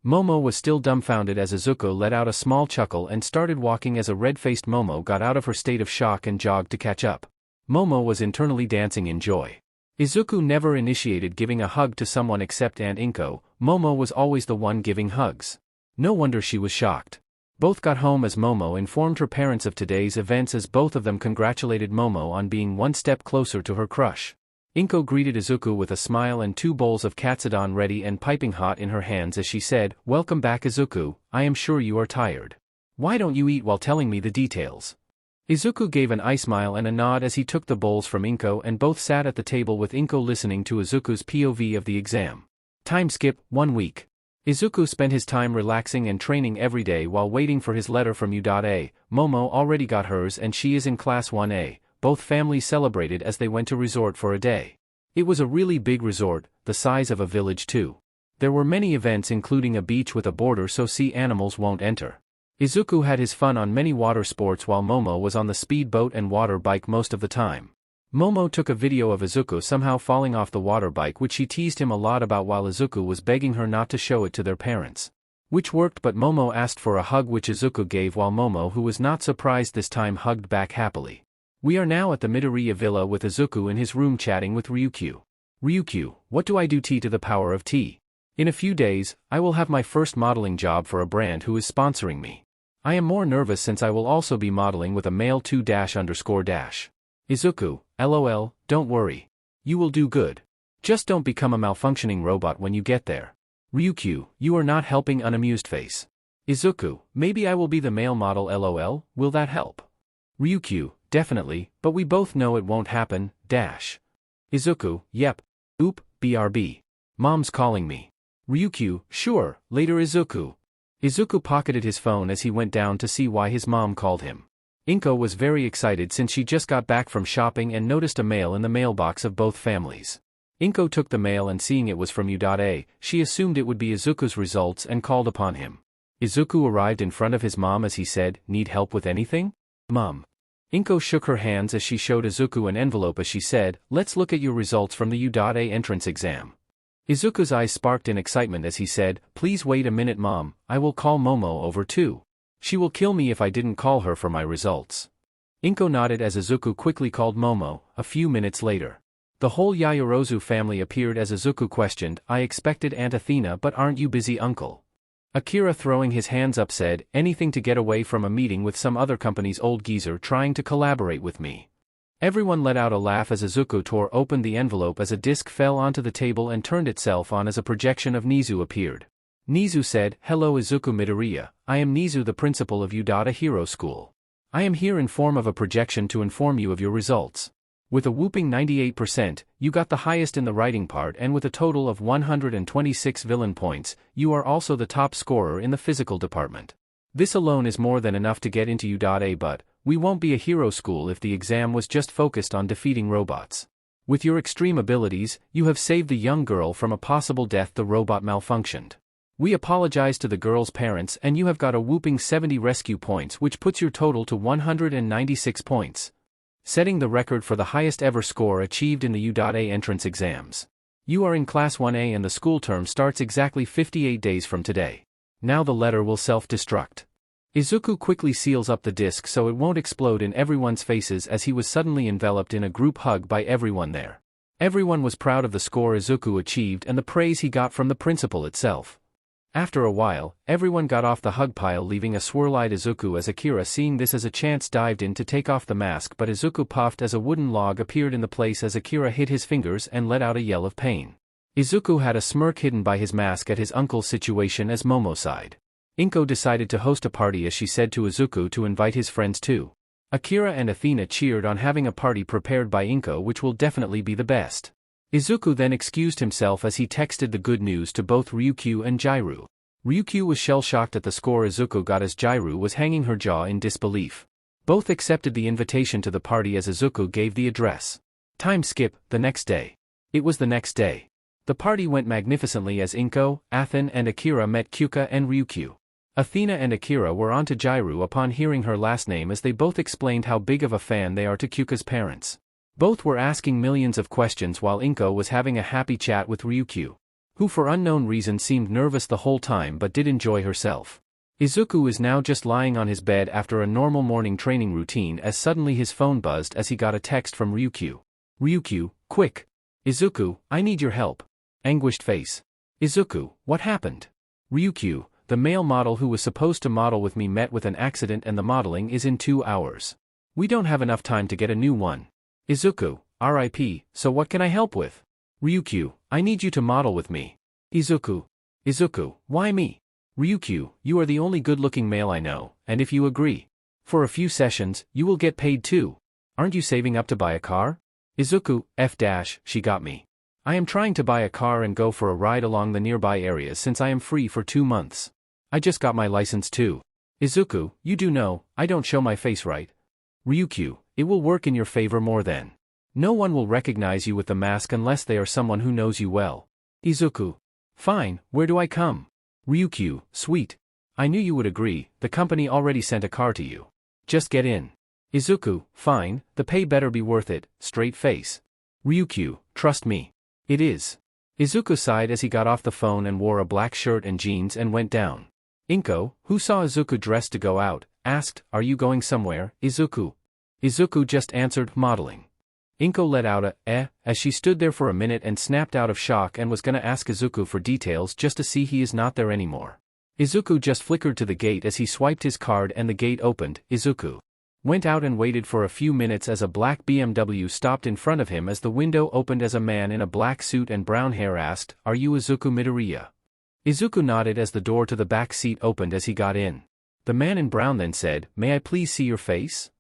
Momo was still dumbfounded as Izuku let out a small chuckle and started walking as a red-faced Momo got out of her state of shock and jogged to catch up. Momo was internally dancing in joy. Izuku never initiated giving a hug to someone except Aunt Inko, Momo was always the one giving hugs. No wonder she was shocked. Both got home as Momo informed her parents of today's events as both of them congratulated Momo on being one step closer to her crush. Inko greeted Izuku with a smile and 2 bowls of katsudon ready and piping hot in her hands as she said, "Welcome back Izuku, I am sure you are tired. Why don't you eat while telling me the details?" Izuku gave an eye smile and a nod as he took the bowls from Inko and both sat at the table with Inko listening to Izuku's POV of the exam. Time skip, 1 week. Izuku spent his time relaxing and training every day while waiting for his letter from U.A. Momo already got hers and she is in class 1A. Both families celebrated as they went to resort for a day. It was a really big resort, the size of a village too. There were many events including a beach with a border so sea animals won't enter. Izuku had his fun on many water sports while Momo was on the speedboat and water bike most of the time. Momo took a video of Izuku somehow falling off the water bike which she teased him a lot about while Izuku was begging her not to show it to their parents. Which worked but Momo asked for a hug which Izuku gave while Momo who was not surprised this time hugged back happily. We are now at the Midoriya villa with Izuku in his room chatting with Ryukyu. "Ryukyu, what do I do T to the power of T? In a few days, I will have my first modeling job for a brand who is sponsoring me. I am more nervous since I will also be modeling with a male 2-__. Izuku, LOL, don't worry. You will do good. Just don't become a malfunctioning robot when you get there. Ryukyu, you are not helping unamused face. Izuku, maybe I will be the male model LOL, will that help? Ryukyu, definitely, but we both know it won't happen, dash. Izuku, yep. Oop, BRB. Mom's calling me. Ryukyu, sure, later Izuku. Izuku pocketed his phone as he went down to see why his mom called him. Inko was very excited since she just got back from shopping and noticed a mail in the mailbox of both families. Inko took the mail and seeing it was from U.A, she assumed it would be Izuku's results and called upon him. Izuku arrived in front of his mom as he said, "Need help with anything? Mom." Inko shook her hands as she showed Izuku an envelope as she said, "Let's look at your results from the U.A entrance exam." Izuku's eyes sparked in excitement as he said, "Please wait a minute Mom, I will call Momo over too. She will kill me if I didn't call her for my results." Inko nodded as Izuku quickly called Momo. A few minutes later, the whole Yaoyorozu family appeared as Izuku questioned, "I expected Aunt Athena but aren't you busy uncle?" Akira throwing his hands up said, "Anything to get away from a meeting with some other company's old geezer trying to collaborate with me." Everyone let out a laugh as Izuku tore open the envelope as a disc fell onto the table and turned itself on as a projection of Nizu appeared. Nizu said, "Hello Izuku Midoriya, I am Nizu the principal of U.A Hero School. I am here in form of a projection to inform you of your results. With a whooping 98%, you got the highest in the writing part and with a total of 126 villain points, you are also the top scorer in the physical department. This alone is more than enough to get into U.A but, we won't be a hero school if the exam was just focused on defeating robots. With your extreme abilities, you have saved the young girl from a possible death the robot malfunctioned. We apologize to the girl's parents and you have got a whooping 70 rescue points which puts your total to 196 points. Setting the record for the highest ever score achieved in the U.A entrance exams. You are in Class 1A and the school term starts exactly 58 days from today. Now the letter will self-destruct. Izuku quickly seals up the disc so it won't explode in everyone's faces as he was suddenly enveloped in a group hug by everyone there. Everyone was proud of the score Izuku achieved and the praise he got from the principal itself. After a while, everyone got off the hug pile, leaving a swirl-eyed Izuku as Akira, seeing this as a chance, dived in to take off the mask, but Izuku puffed as a wooden log appeared in the place as Akira hit his fingers and let out a yell of pain. Izuku had a smirk hidden by his mask at his uncle's situation as Momo sighed. Inko decided to host a party as she said to Izuku to invite his friends too. Akira and Athena cheered on having a party prepared by Inko, which will definitely be the best. Izuku then excused himself as he texted the good news to both Ryukyu and Jirou. Ryukyu was shell-shocked at the score Izuku got as Jirou was hanging her jaw in disbelief. Both accepted the invitation to the party as Izuku gave the address. Time skip, the next day. It was the next day. The party went magnificently as Inko, Athen and Akira met Kyuka and Ryukyu. Athena and Akira were on to Jirou upon hearing her last name as they both explained how big of a fan they are to Kyuka's parents. Both were asking millions of questions while Inko was having a happy chat with Ryukyu, who for unknown reason seemed nervous the whole time but did enjoy herself. Izuku is now just lying on his bed after a normal morning training routine as suddenly his phone buzzed as he got a text from Ryukyu. Ryukyu, quick! Izuku, I need your help. Anguished face. Izuku, what happened? Ryukyu, the male model who was supposed to model with me met with an accident and the modeling is in 2 hours. We don't have enough time to get a new one. Izuku, RIP, so what can I help with? Ryukyu, I need you to model with me. Izuku, why me? Ryukyu, you are the only good-looking male I know, and if you agree, for a few sessions, you will get paid too. Aren't you saving up to buy a car? Izuku, she got me. I am trying to buy a car and go for a ride along the nearby areas since I am free for 2 months. I just got my license too. Izuku, you do know, I don't show my face, right? Ryukyu, it will work in your favor more then. No one will recognize you with the mask unless they are someone who knows you well. Izuku, fine, where do I come? Ryukyu, sweet. I knew you would agree, the company already sent a car to you. Just get in. Izuku, fine, the pay better be worth it, straight face. Ryukyu, trust me. It is. Izuku sighed as he got off the phone and wore a black shirt and jeans and went down. Inko, who saw Izuku dressed to go out, asked, are you going somewhere, Izuku? Izuku just answered, modeling. Inko let out a as she stood there for a minute and snapped out of shock and was gonna ask Izuku for details just to see he is not there anymore. Izuku just flickered to the gate as he swiped his card and the gate opened. Izuku went out and waited for a few minutes as a black BMW stopped in front of him as the window opened as a man in a black suit and brown hair asked, are you Izuku Midoriya? Izuku nodded as the door to the back seat opened as he got in. The man in brown then said, may I please see your face?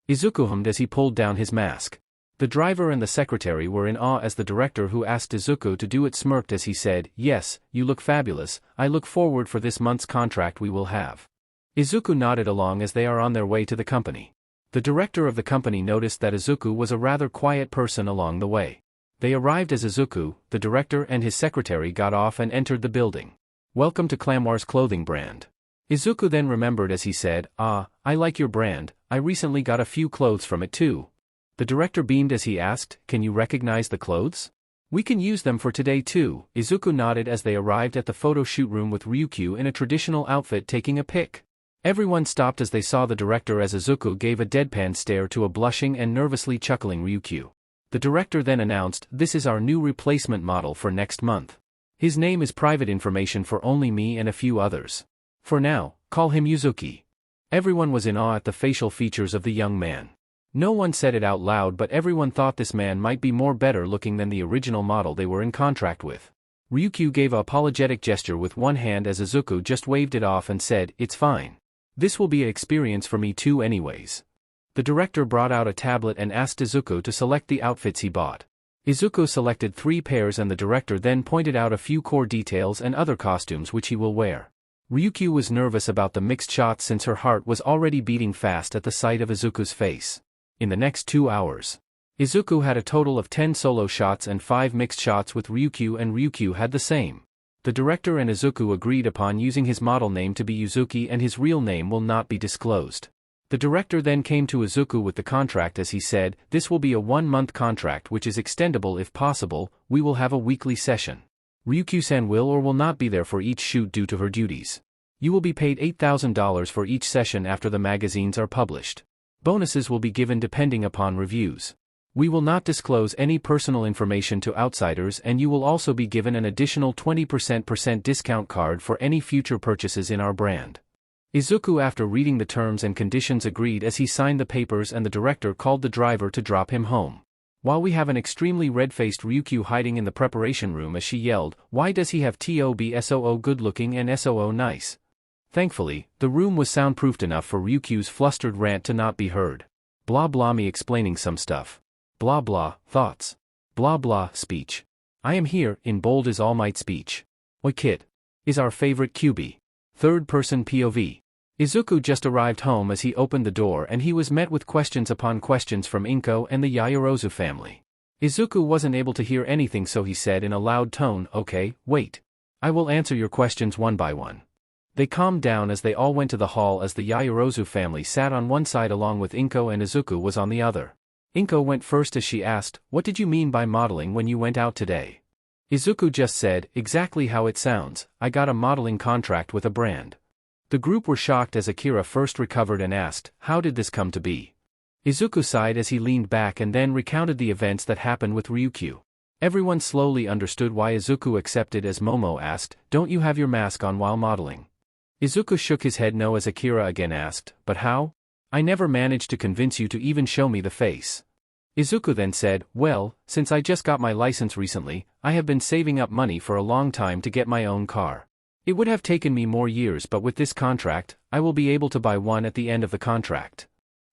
Izuku hummed as he pulled down his mask. The driver and the secretary were in awe as the director who asked Izuku to do it smirked as he said, yes, you look fabulous, I look forward for this month's contract we will have. Izuku nodded along as they are on their way to the company. The director of the company noticed that Izuku was a rather quiet person along the way. They arrived as Izuku, the director and his secretary got off and entered the building. Welcome to Clamoir's clothing brand. Izuku then remembered as he said, I like your brand, I recently got a few clothes from it too. The director beamed as he asked, can you recognize the clothes? We can use them for today too. Izuku nodded as they arrived at the photo shoot room with Ryukyu in a traditional outfit taking a pic. Everyone stopped as they saw the director as Izuku gave a deadpan stare to a blushing and nervously chuckling Ryukyu. The director then announced, this is our new replacement model for next month. His name is private information for only me and a few others. For now, call him Yuzuki. Everyone was in awe at the facial features of the young man. No one said it out loud but everyone thought this man might be more better looking than the original model they were in contract with. Ryukyu gave an apologetic gesture with one hand as Izuku just waved it off and said, it's fine. This will be an experience for me too anyways. The director brought out a tablet and asked Izuku to select the outfits he bought. Izuku selected 3 pairs and the director then pointed out a few core details and other costumes which he will wear. Ryukyu was nervous about the mixed shots since her heart was already beating fast at the sight of Izuku's face. In the next 2 hours, Izuku had a total of 10 solo shots and 5 mixed shots with Ryukyu and Ryukyu had the same. The director and Izuku agreed upon using his model name to be Yuzuki and his real name will not be disclosed. The director then came to Izuku with the contract as he said, this will be a 1-month contract which is extendable if possible, we will have a weekly session. Ryukyu-san will or will not be there for each shoot due to her duties. You will be paid $8,000 for each session after the magazines are published. Bonuses will be given depending upon reviews. We will not disclose any personal information to outsiders, and you will also be given an additional 20% discount card for any future purchases in our brand. Izuku, after reading the terms and conditions, agreed as he signed the papers, and the director called the driver to drop him home. While we have an extremely red-faced Ryukyu hiding in the preparation room as she yelled, "Why does he have TOB good-looking and SOO nice?" Thankfully, the room was soundproofed enough for Ryukyu's flustered rant to not be heard. Blah blah me explaining some stuff. Blah blah, thoughts. Blah blah, speech. I am here, in bold is All Might speech. Oi kid. Is our favorite QB. Third-person POV. Izuku just arrived home as he opened the door, and he was met with questions upon questions from Inko and the Yaoyorozu family. Izuku wasn't able to hear anything, so he said in a loud tone, "Okay, wait. I will answer your questions one by one." They calmed down as they all went to the hall, as the Yaoyorozu family sat on one side along with Inko, and Izuku was on the other. Inko went first as she asked, "What did you mean by modeling when you went out today?" Izuku just said, "Exactly how it sounds, I got a modeling contract with a brand." The group were shocked as Akira first recovered and asked, "How did this come to be?" Izuku sighed as he leaned back and then recounted the events that happened with Ryukyu. Everyone slowly understood why Izuku accepted as Momo asked, "Don't you have your mask on while modeling?" Izuku shook his head no as Akira again asked, "But how? I never managed to convince you to even show me the face." Izuku then said, "Well, since I just got my license recently, I have been saving up money for a long time to get my own car. It would have taken me more years, but with this contract, I will be able to buy one at the end of the contract."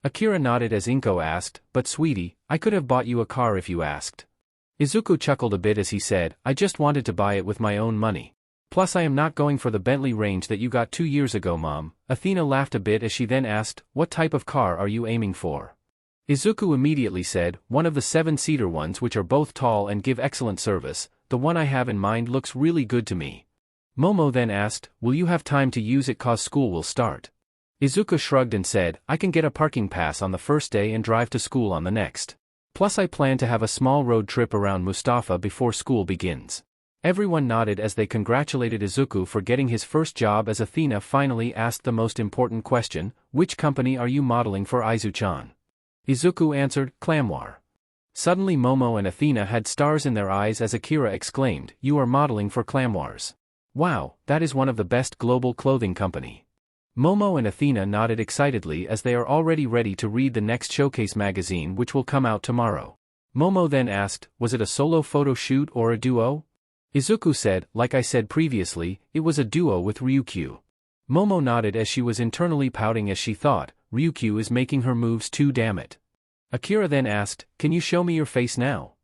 Akira nodded as Inko asked, "But sweetie, I could have bought you a car if you asked." Izuku chuckled a bit as he said, "I just wanted to buy it with my own money. Plus I am not going for the Bentley range that you got 2 years ago, Mom." Athena laughed a bit as she then asked, "What type of car are you aiming for?" Izuku immediately said, "One of the 7-seater ones, which are both tall and give excellent service. The one I have in mind looks really good to me." Momo then asked, "Will you have time to use it cause school will start?" Izuku shrugged and said, "I can get a parking pass on the first day and drive to school on the next. Plus I plan to have a small road trip around Mustafa before school begins." Everyone nodded as they congratulated Izuku for getting his first job, as Athena finally asked the most important question, "Which company are you modeling for, Izu-chan?" Izuku answered, "Clamwar." Suddenly Momo and Athena had stars in their eyes as Akira exclaimed, "You are modeling for Clamwars. Wow, that is one of the best global clothing company." Momo and Athena nodded excitedly as they are already ready to read the next showcase magazine, which will come out tomorrow. Momo then asked, "Was it a solo photo shoot or a duo?" Izuku said, "Like I said previously, it was a duo with Ryukyu." Momo nodded as she was internally pouting as she thought, "Ryukyu is making her moves too, damn it." Akira then asked, "Can you show me your face now?"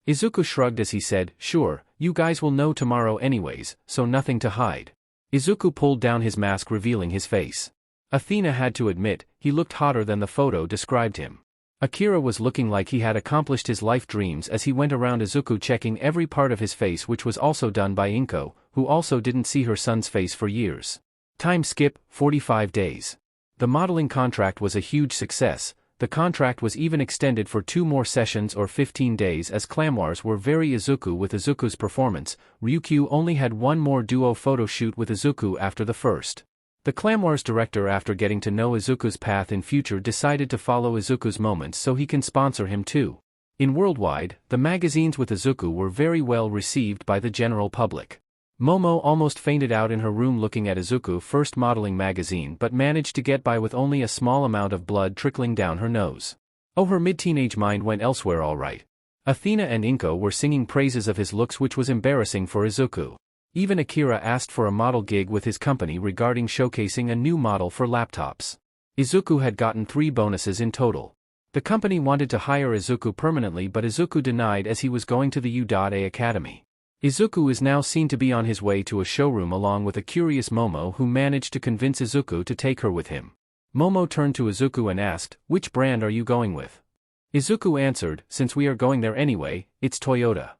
Izuku shrugged as he said, "Sure, you guys will know tomorrow anyways, so nothing to hide." Izuku pulled down his mask revealing his face. Athena had to admit, he looked hotter than the photo described him. Akira was looking like he had accomplished his life dreams as he went around Izuku checking every part of his face, which was also done by Inko, who also didn't see her son's face for years. Time skip, 45 days. The modeling contract was a huge success. The contract was even extended for 2 more sessions or 15 days as Clamwars were very Izuku with Izuku's performance. Ryukyu only had 1 more duo photo shoot with Izuku after the first. The Clamwars director, after getting to know Izuku's path in future, decided to follow Izuku's moments so he can sponsor him too. In worldwide, the magazines with Izuku were very well received by the general public. Momo almost fainted out in her room looking at Izuku's first modeling magazine, but managed to get by with only a small amount of blood trickling down her nose. Oh, her mid-teenage mind went elsewhere all right. Athena and Inko were singing praises of his looks, which was embarrassing for Izuku. Even Akira asked for a model gig with his company regarding showcasing a new model for laptops. Izuku had gotten 3 bonuses in total. The company wanted to hire Izuku permanently, but Izuku denied as he was going to the U.A Academy. Izuku is now seen to be on his way to a showroom along with a curious Momo, who managed to convince Izuku to take her with him. Momo turned to Izuku and asked, "Which brand are you going with?" Izuku answered, "Since we are going there anyway, it's Toyota."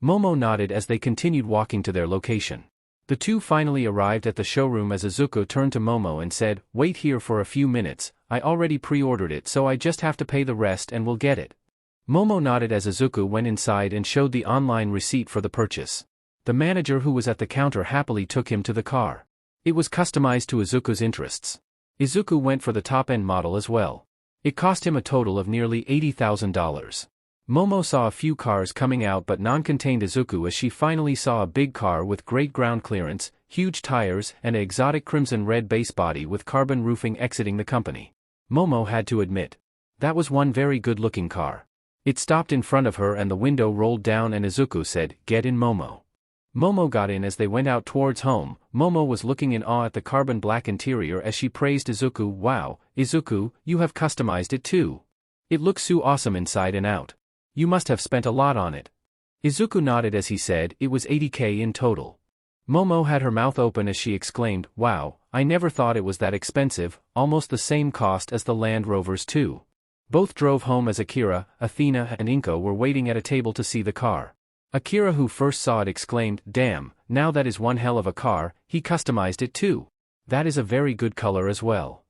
Momo nodded as they continued walking to their location. The two finally arrived at the showroom as Izuku turned to Momo and said, "Wait here for a few minutes, I already pre-ordered it, so I just have to pay the rest and we'll get it." Momo nodded as Izuku went inside and showed the online receipt for the purchase. The manager who was at the counter happily took him to the car. It was customized to Izuku's interests. Izuku went for the top-end model as well. It cost him a total of nearly $80,000. Momo saw a few cars coming out but non-contained Izuku as she finally saw a big car with great ground clearance, huge tires, and an exotic crimson-red base body with carbon roofing exiting the company. Momo had to admit. That was one very good-looking car. It stopped in front of her and the window rolled down and Izuku said, "Get in, Momo." Momo got in as they went out towards home. Momo was looking in awe at the carbon black interior as she praised Izuku. "Wow, Izuku, you have customized it too. It looks so awesome inside and out. You must have spent a lot on it." Izuku nodded as he said, "It was $80K in total." Momo had her mouth open as she exclaimed, "Wow, I never thought it was that expensive, almost the same cost as the Land Rovers too." Both drove home as Akira, Athena and Inko were waiting at a table to see the car. Akira, who first saw it, exclaimed, "Damn, now that is one hell of a car, he customized it too. That is a very good color as well."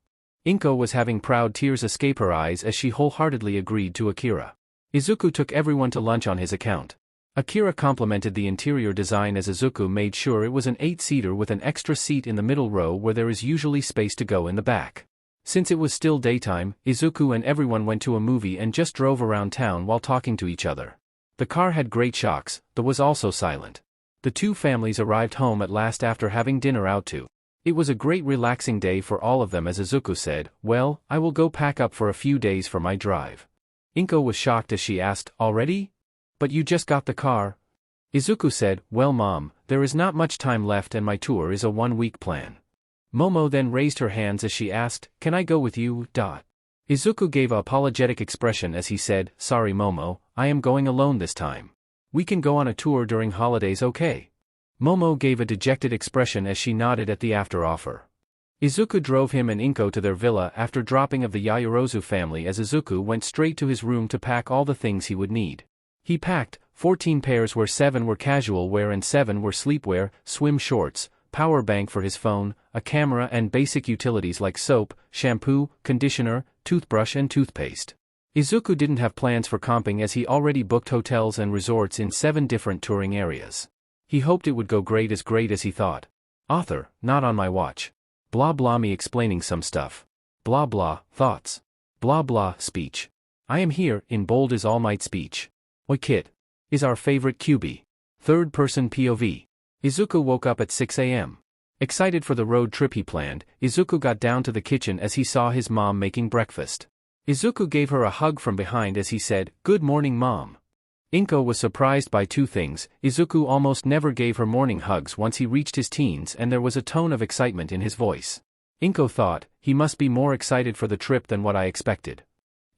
Inko was having proud tears escape her eyes as she wholeheartedly agreed to Akira. Izuku took everyone to lunch on his account. Akira complimented the interior design as Izuku made sure it was an 8-seater with an extra seat in the middle row where there is usually space to go in the back. Since it was still daytime, Izuku and everyone went to a movie and just drove around town while talking to each other. The car had great shocks, but was also silent. The two families arrived home at last after having dinner out too. It was a great relaxing day for all of them as Izuku said, "Well, I will go pack up for a few days for my drive." Inko was shocked as she asked, "Already? But you just got the car?" Izuku said, "Well Mom, there is not much time left and my tour is a 1-week plan." Momo then raised her hands as she asked, "Can I go with you?" Izuku gave an apologetic expression as he said, "Sorry Momo, I am going alone this time. We can go on a tour during holidays, okay?" Momo gave a dejected expression as she nodded at the after-offer. Izuku drove him and Inko to their villa after dropping of the Yaoyorozu family as Izuku went straight to his room to pack all the things he would need. He packed 14 pairs where 7 were casual wear and 7 were sleepwear, swim shorts, power bank for his phone, a camera and basic utilities like soap, shampoo, conditioner, toothbrush and toothpaste. Izuku didn't have plans for camping as he already booked hotels and resorts in 7 different touring areas. He hoped it would go great as he thought. "Author, not on my watch. Blah blah me explaining some stuff. Blah blah, thoughts. Blah blah, speech. I am here, in bold is All Might speech. Oi kid. Is our favorite QB. Third-person POV. Izuku woke up at 6 a.m. Excited for the road trip he planned, Izuku got down to the kitchen as he saw his mom making breakfast. Izuku gave her a hug from behind as he said, "Good morning Mom." Inko was surprised by 2 things. Izuku almost never gave her morning hugs once he reached his teens and there was a tone of excitement in his voice. Inko thought, he must be more excited for the trip than what I expected.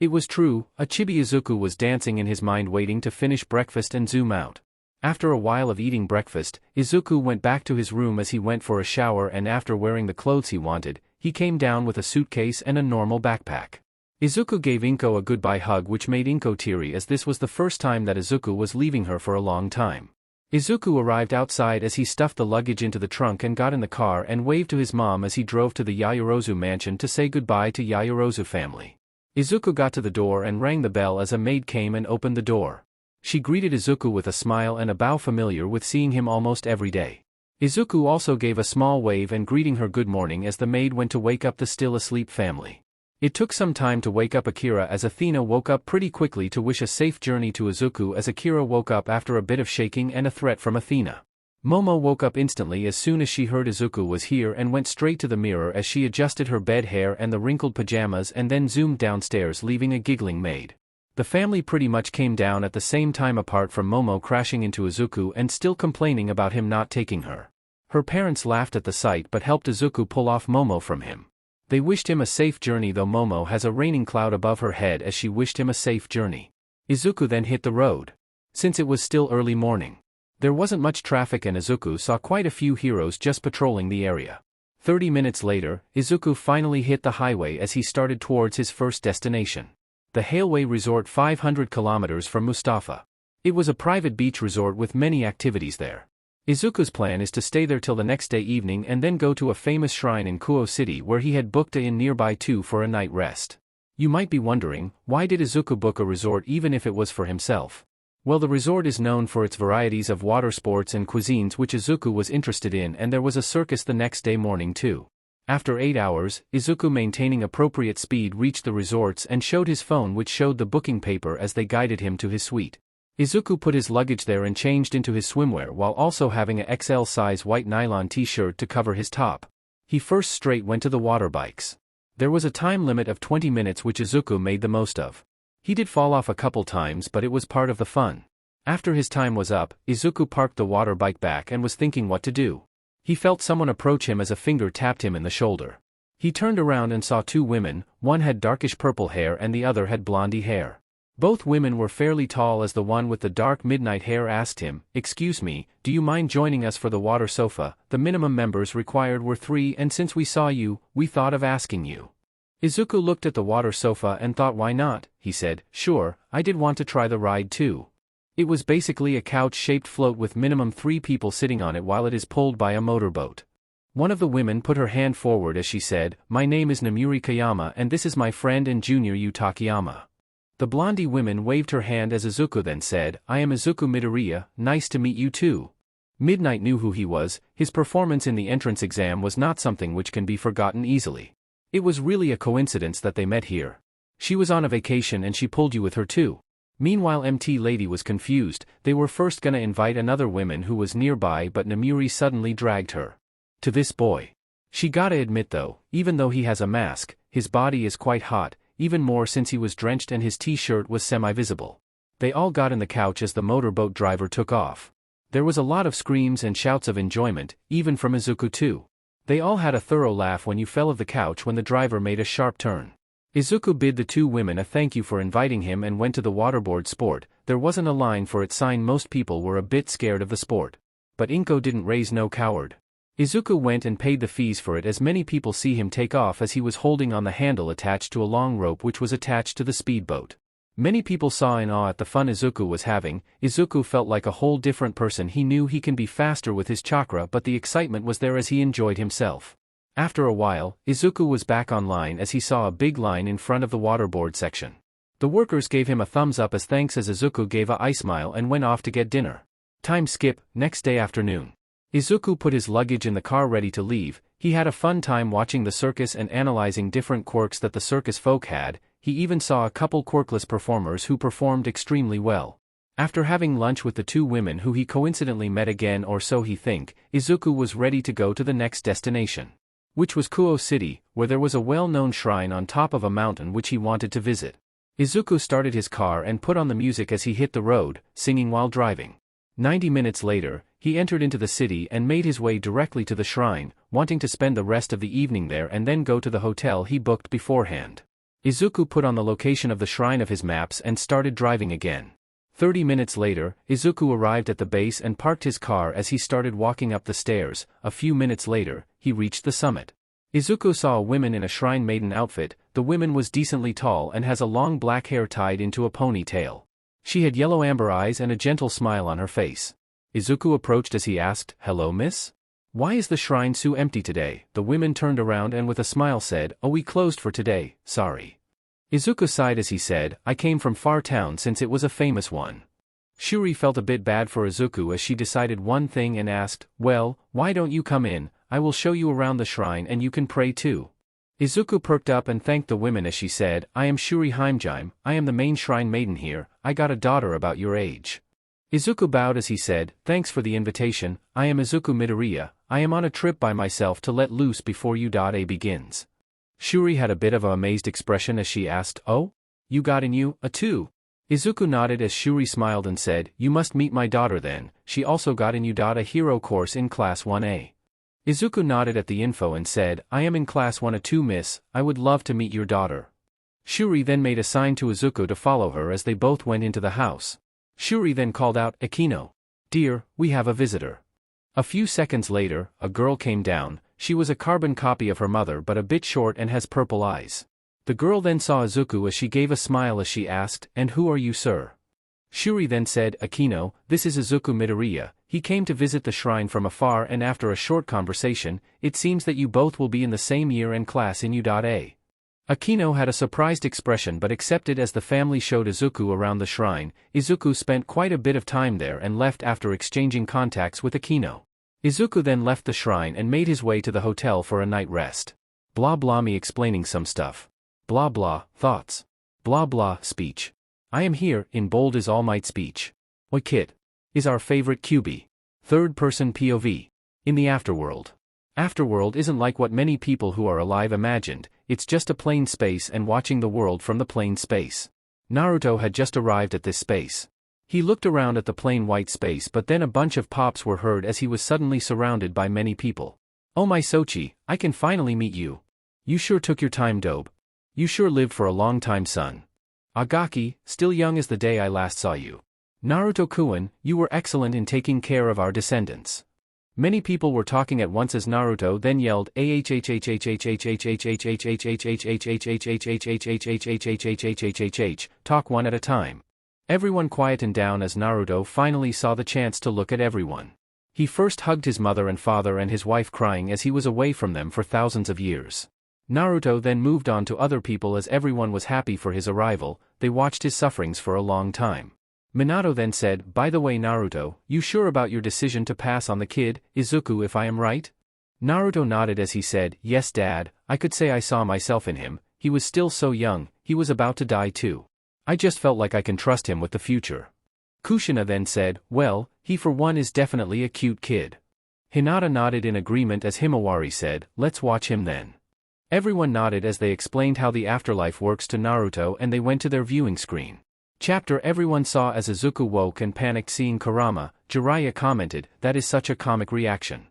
It was true, a chibi Izuku was dancing in his mind waiting to finish breakfast and zoom out. After a while of eating breakfast, Izuku went back to his room as he went for a shower and after wearing the clothes he wanted, he came down with a suitcase and a normal backpack. Izuku gave Inko a goodbye hug which made Inko teary as this was the first time that Izuku was leaving her for a long time. Izuku arrived outside as he stuffed the luggage into the trunk and got in the car and waved to his mom as he drove to the Yaoyorozu mansion to say goodbye to Yaoyorozu family. Izuku got to the door and rang the bell as a maid came and opened the door. She greeted Izuku with a smile and a bow familiar with seeing him almost every day. Izuku also gave a small wave and greeting her good morning as the maid went to wake up the still asleep family. It took some time to wake up Akira as Athena woke up pretty quickly to wish a safe journey to Izuku as Akira woke up after a bit of shaking and a threat from Athena. Momo woke up instantly as soon as she heard Izuku was here and went straight to the mirror as she adjusted her bed hair and the wrinkled pajamas and then zoomed downstairs leaving a giggling maid. The family pretty much came down at the same time apart from Momo crashing into Izuku and still complaining about him not taking her. Her parents laughed at the sight but helped Izuku pull off Momo from him. They wished him a safe journey though Momo has a raining cloud above her head as she wished him a safe journey. Izuku then hit the road. Since it was still early morning, there wasn't much traffic and Izuku saw quite a few heroes just patrolling the area. 30 minutes later, Izuku finally hit the highway as he started towards his first destination. The Hailway Resort 500 kilometers from Mustafa. It was a private beach resort with many activities there. Izuku's plan is to stay there till the next day evening and then go to a famous shrine in Kuo City where he had booked a inn nearby too for a night rest. You might be wondering, why did Izuku book a resort even if it was for himself? Well, the resort is known for its varieties of water sports and cuisines which Izuku was interested in, and there was a circus the next day morning too. After 8 hours, Izuku, maintaining appropriate speed, reached the resorts and showed his phone, which showed the booking paper as they guided him to his suite. Izuku put his luggage there and changed into his swimwear while also having a XL size white nylon t-shirt to cover his top. He first straight went to the water bikes. There was a time limit of 20 minutes which Izuku made the most of. He did fall off a couple times, but it was part of the fun. After his time was up, Izuku parked the water bike back and was thinking what to do. He felt someone approach him as a finger tapped him in the shoulder. He turned around and saw two women, one had darkish purple hair and the other had blondie hair. Both women were fairly tall, as the one with the dark midnight hair asked him, "Excuse me, do you mind joining us for the water sofa? The minimum members required were 3, and since we saw you, we thought of asking you." Izuku looked at the water sofa and thought, why not? He said, "Sure, I did want to try the ride too." It was basically a couch-shaped float with minimum 3 people sitting on it while it is pulled by a motorboat. One of the women put her hand forward as she said, "My name is Namuri Kayama and this is my friend and junior Yu Takayama." The blondie woman waved her hand as Izuku then said, "I am Izuku Midoriya, nice to meet you too." Midnight knew who he was. His performance in the entrance exam was not something which can be forgotten easily. It was really a coincidence that they met here. She was on a vacation and she pulled you with her too. Meanwhile, MT Lady was confused. They were first gonna invite another woman who was nearby, but Namuri suddenly dragged her to this boy. She gotta admit though, even though he has a mask, his body is quite hot, even more since he was drenched and his t-shirt was semi-visible. They all got in the couch as the motorboat driver took off. There was a lot of screams and shouts of enjoyment, even from Izuku too. They all had a thorough laugh when you fell off the couch when the driver made a sharp turn. Izuku bid the two women a thank you for inviting him and went to the waterboard sport. There wasn't a line for its sign. Most people were a bit scared of the sport. But Inko didn't raise no coward. Izuku went and paid the fees for it, as many people see him take off as he was holding on the handle attached to a long rope which was attached to the speedboat. Many people saw in awe at the fun Izuku was having. Izuku felt like a whole different person. He knew he can be faster with his chakra, but the excitement was there as he enjoyed himself. After a while, Izuku was back online as he saw a big line in front of the waterboard section. The workers gave him a thumbs up as thanks as Izuku gave a smile and went off to get dinner. Time skip, next day afternoon. Izuku put his luggage in the car ready to leave. He had a fun time watching the circus and analyzing different quirks that the circus folk had. He even saw a couple quirkless performers who performed extremely well. After having lunch with the two women who he coincidentally met again, or so he think, Izuku was ready to go to the next destination, which was Kuo City, where there was a well-known shrine on top of a mountain which he wanted to visit. Izuku started his car and put on the music as he hit the road, singing while driving. 90 minutes later, he entered into the city and made his way directly to the shrine, wanting to spend the rest of the evening there and then go to the hotel he booked beforehand. Izuku put on the location of the shrine of his maps and started driving again. 30 minutes later, Izuku arrived at the base and parked his car as he started walking up the stairs. A few minutes later, he reached the summit. Izuku saw a woman in a shrine maiden outfit. The woman was decently tall and has a long black hair tied into a ponytail. She had yellow amber eyes and a gentle smile on her face. Izuku approached as he asked, "Hello, miss? Why is the shrine so empty today?" The woman turned around and with a smile said, "Oh, we closed for today, sorry." Izuku sighed as he said, "I came from far town since it was a famous one." Shuri felt a bit bad for Izuku as she decided one thing and asked, "Well, why don't you come in? I will show you around the shrine and you can pray too." Izuku perked up and thanked the women as she said, "I am Shuri Heimjime, I am the main shrine maiden here. I got a daughter about your age." Izuku bowed as he said, "Thanks for the invitation. I am Izuku Midoriya. I am on a trip by myself to let loose before U.A begins." Shuri had a bit of an amazed expression as she asked, "Oh? You got in U.A too?" Izuku nodded as Shuri smiled and said, "You must meet my daughter then. She also got in U.A hero course in class 1A. Izuku nodded at the info and said, "I am in class 1A too, miss. I would love to meet your daughter." Shuri then made a sign to Izuku to follow her as they both went into the house. Shuri then called out, "Akino. Dear, we have a visitor." A few seconds later, a girl came down. She was a carbon copy of her mother but a bit short and has purple eyes. The girl then saw Izuku as she gave a smile as she asked, "And who are you, sir?" Shuri then said, "Akino, this is Izuku Midoriya. He came to visit the shrine from afar, and after a short conversation, it seems that you both will be in the same year and class in U.A. Akino had a surprised expression but accepted as the family showed Izuku around the shrine. Izuku spent quite a bit of time there and left after exchanging contacts with Akino. Izuku then left the shrine and made his way to the hotel for a night rest. Blah blah me explaining some stuff. Blah blah, thoughts. Blah blah, speech. I am here, in bold is All Might speech. Oi kid. Is our favorite QB. Third-person POV. In the afterworld. Afterworld isn't like what many people who are alive imagined, it's just a plain space and watching the world from the plain space. Naruto had just arrived at this space. He looked around at the plain white space but then a bunch of pops were heard as he was suddenly surrounded by many people. Oh my Sochi, I can finally meet you. You sure took your time dope. You sure lived for a long time son. Agaki, still young as the day I last saw you. Naruto-kun, you were excellent in taking care of our descendants. Many people were talking at once as Naruto then yelled talk one at a time. Everyone quietened down as Naruto finally saw the chance to look at everyone. He first hugged his mother and father and his wife crying as he was away from them for thousands of years. Naruto then moved on to other people as everyone was happy for his arrival, they watched his sufferings for a long time. Minato then said, by the way Naruto, you sure about your decision to pass on the kid, Izuku if I am right? Naruto nodded as he said, yes dad, I could say I saw myself in him, he was still so young, he was about to die too. I just felt like I can trust him with the future. Kushina then said, well, he for one is definitely a cute kid. Hinata nodded in agreement as Himawari said, let's watch him then. Everyone nodded as they explained how the afterlife works to Naruto and they went to their viewing screen. Chapter everyone saw as Izuku woke and panicked seeing Kurama. Jiraiya commented, that is such a comic reaction.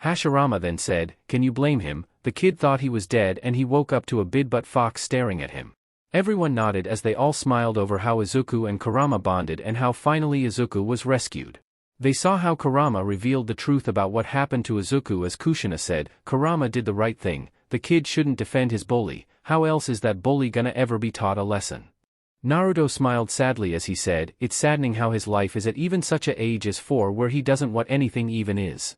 Hashirama then said, can you blame him, the kid thought he was dead and he woke up to a big butt fox staring at him. Everyone nodded as they all smiled over how Izuku and Kurama bonded and how finally Izuku was rescued. They saw how Kurama revealed the truth about what happened to Izuku as Kushina said, Kurama did the right thing, the kid shouldn't defend his bully, how else is that bully gonna ever be taught a lesson? Naruto smiled sadly as he said, it's saddening how his life is at even such a age as 4 where he doesn't what anything even is.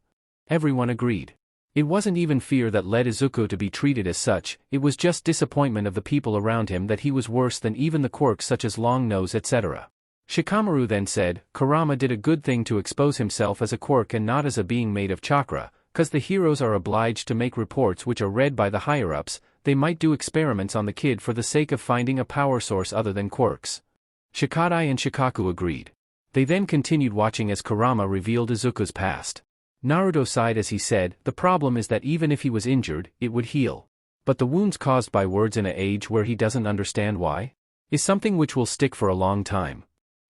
Everyone agreed. It wasn't even fear that led Izuku to be treated as such, it was just disappointment of the people around him that he was worse than even the quirks such as long nose etc. Shikamaru then said, Kurama did a good thing to expose himself as a quirk and not as a being made of chakra, cause the heroes are obliged to make reports which are read by the higher-ups, they might do experiments on the kid for the sake of finding a power source other than quirks. Shikadai and Shikaku agreed. They then continued watching as Kurama revealed Izuku's past. Naruto sighed as he said, the problem is that even if he was injured, it would heal. But the wounds caused by words in an age where he doesn't understand why? Is something which will stick for a long time.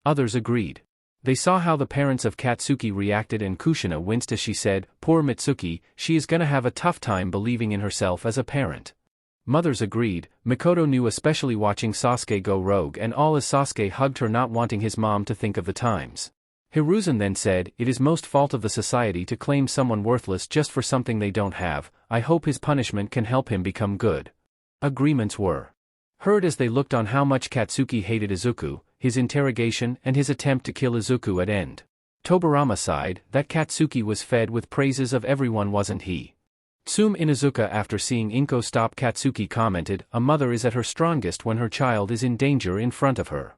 Others agreed. They saw how the parents of Katsuki reacted and Kushina winced as she said, poor Mitsuki, she is gonna have a tough time believing in herself as a parent. Mothers agreed, Mikoto knew especially watching Sasuke go rogue and all as Sasuke hugged her not wanting his mom to think of the times. Hiruzen then said, it is most fault of the society to claim someone worthless just for something they don't have, I hope his punishment can help him become good. Agreements were heard as they looked on how much Katsuki hated Izuku, his interrogation and his attempt to kill Izuku at end. Tobirama sighed, that Katsuki was fed with praises of everyone wasn't he? Tsume Inuzuka after seeing Inko stop Katsuki commented, a mother is at her strongest when her child is in danger in front of her.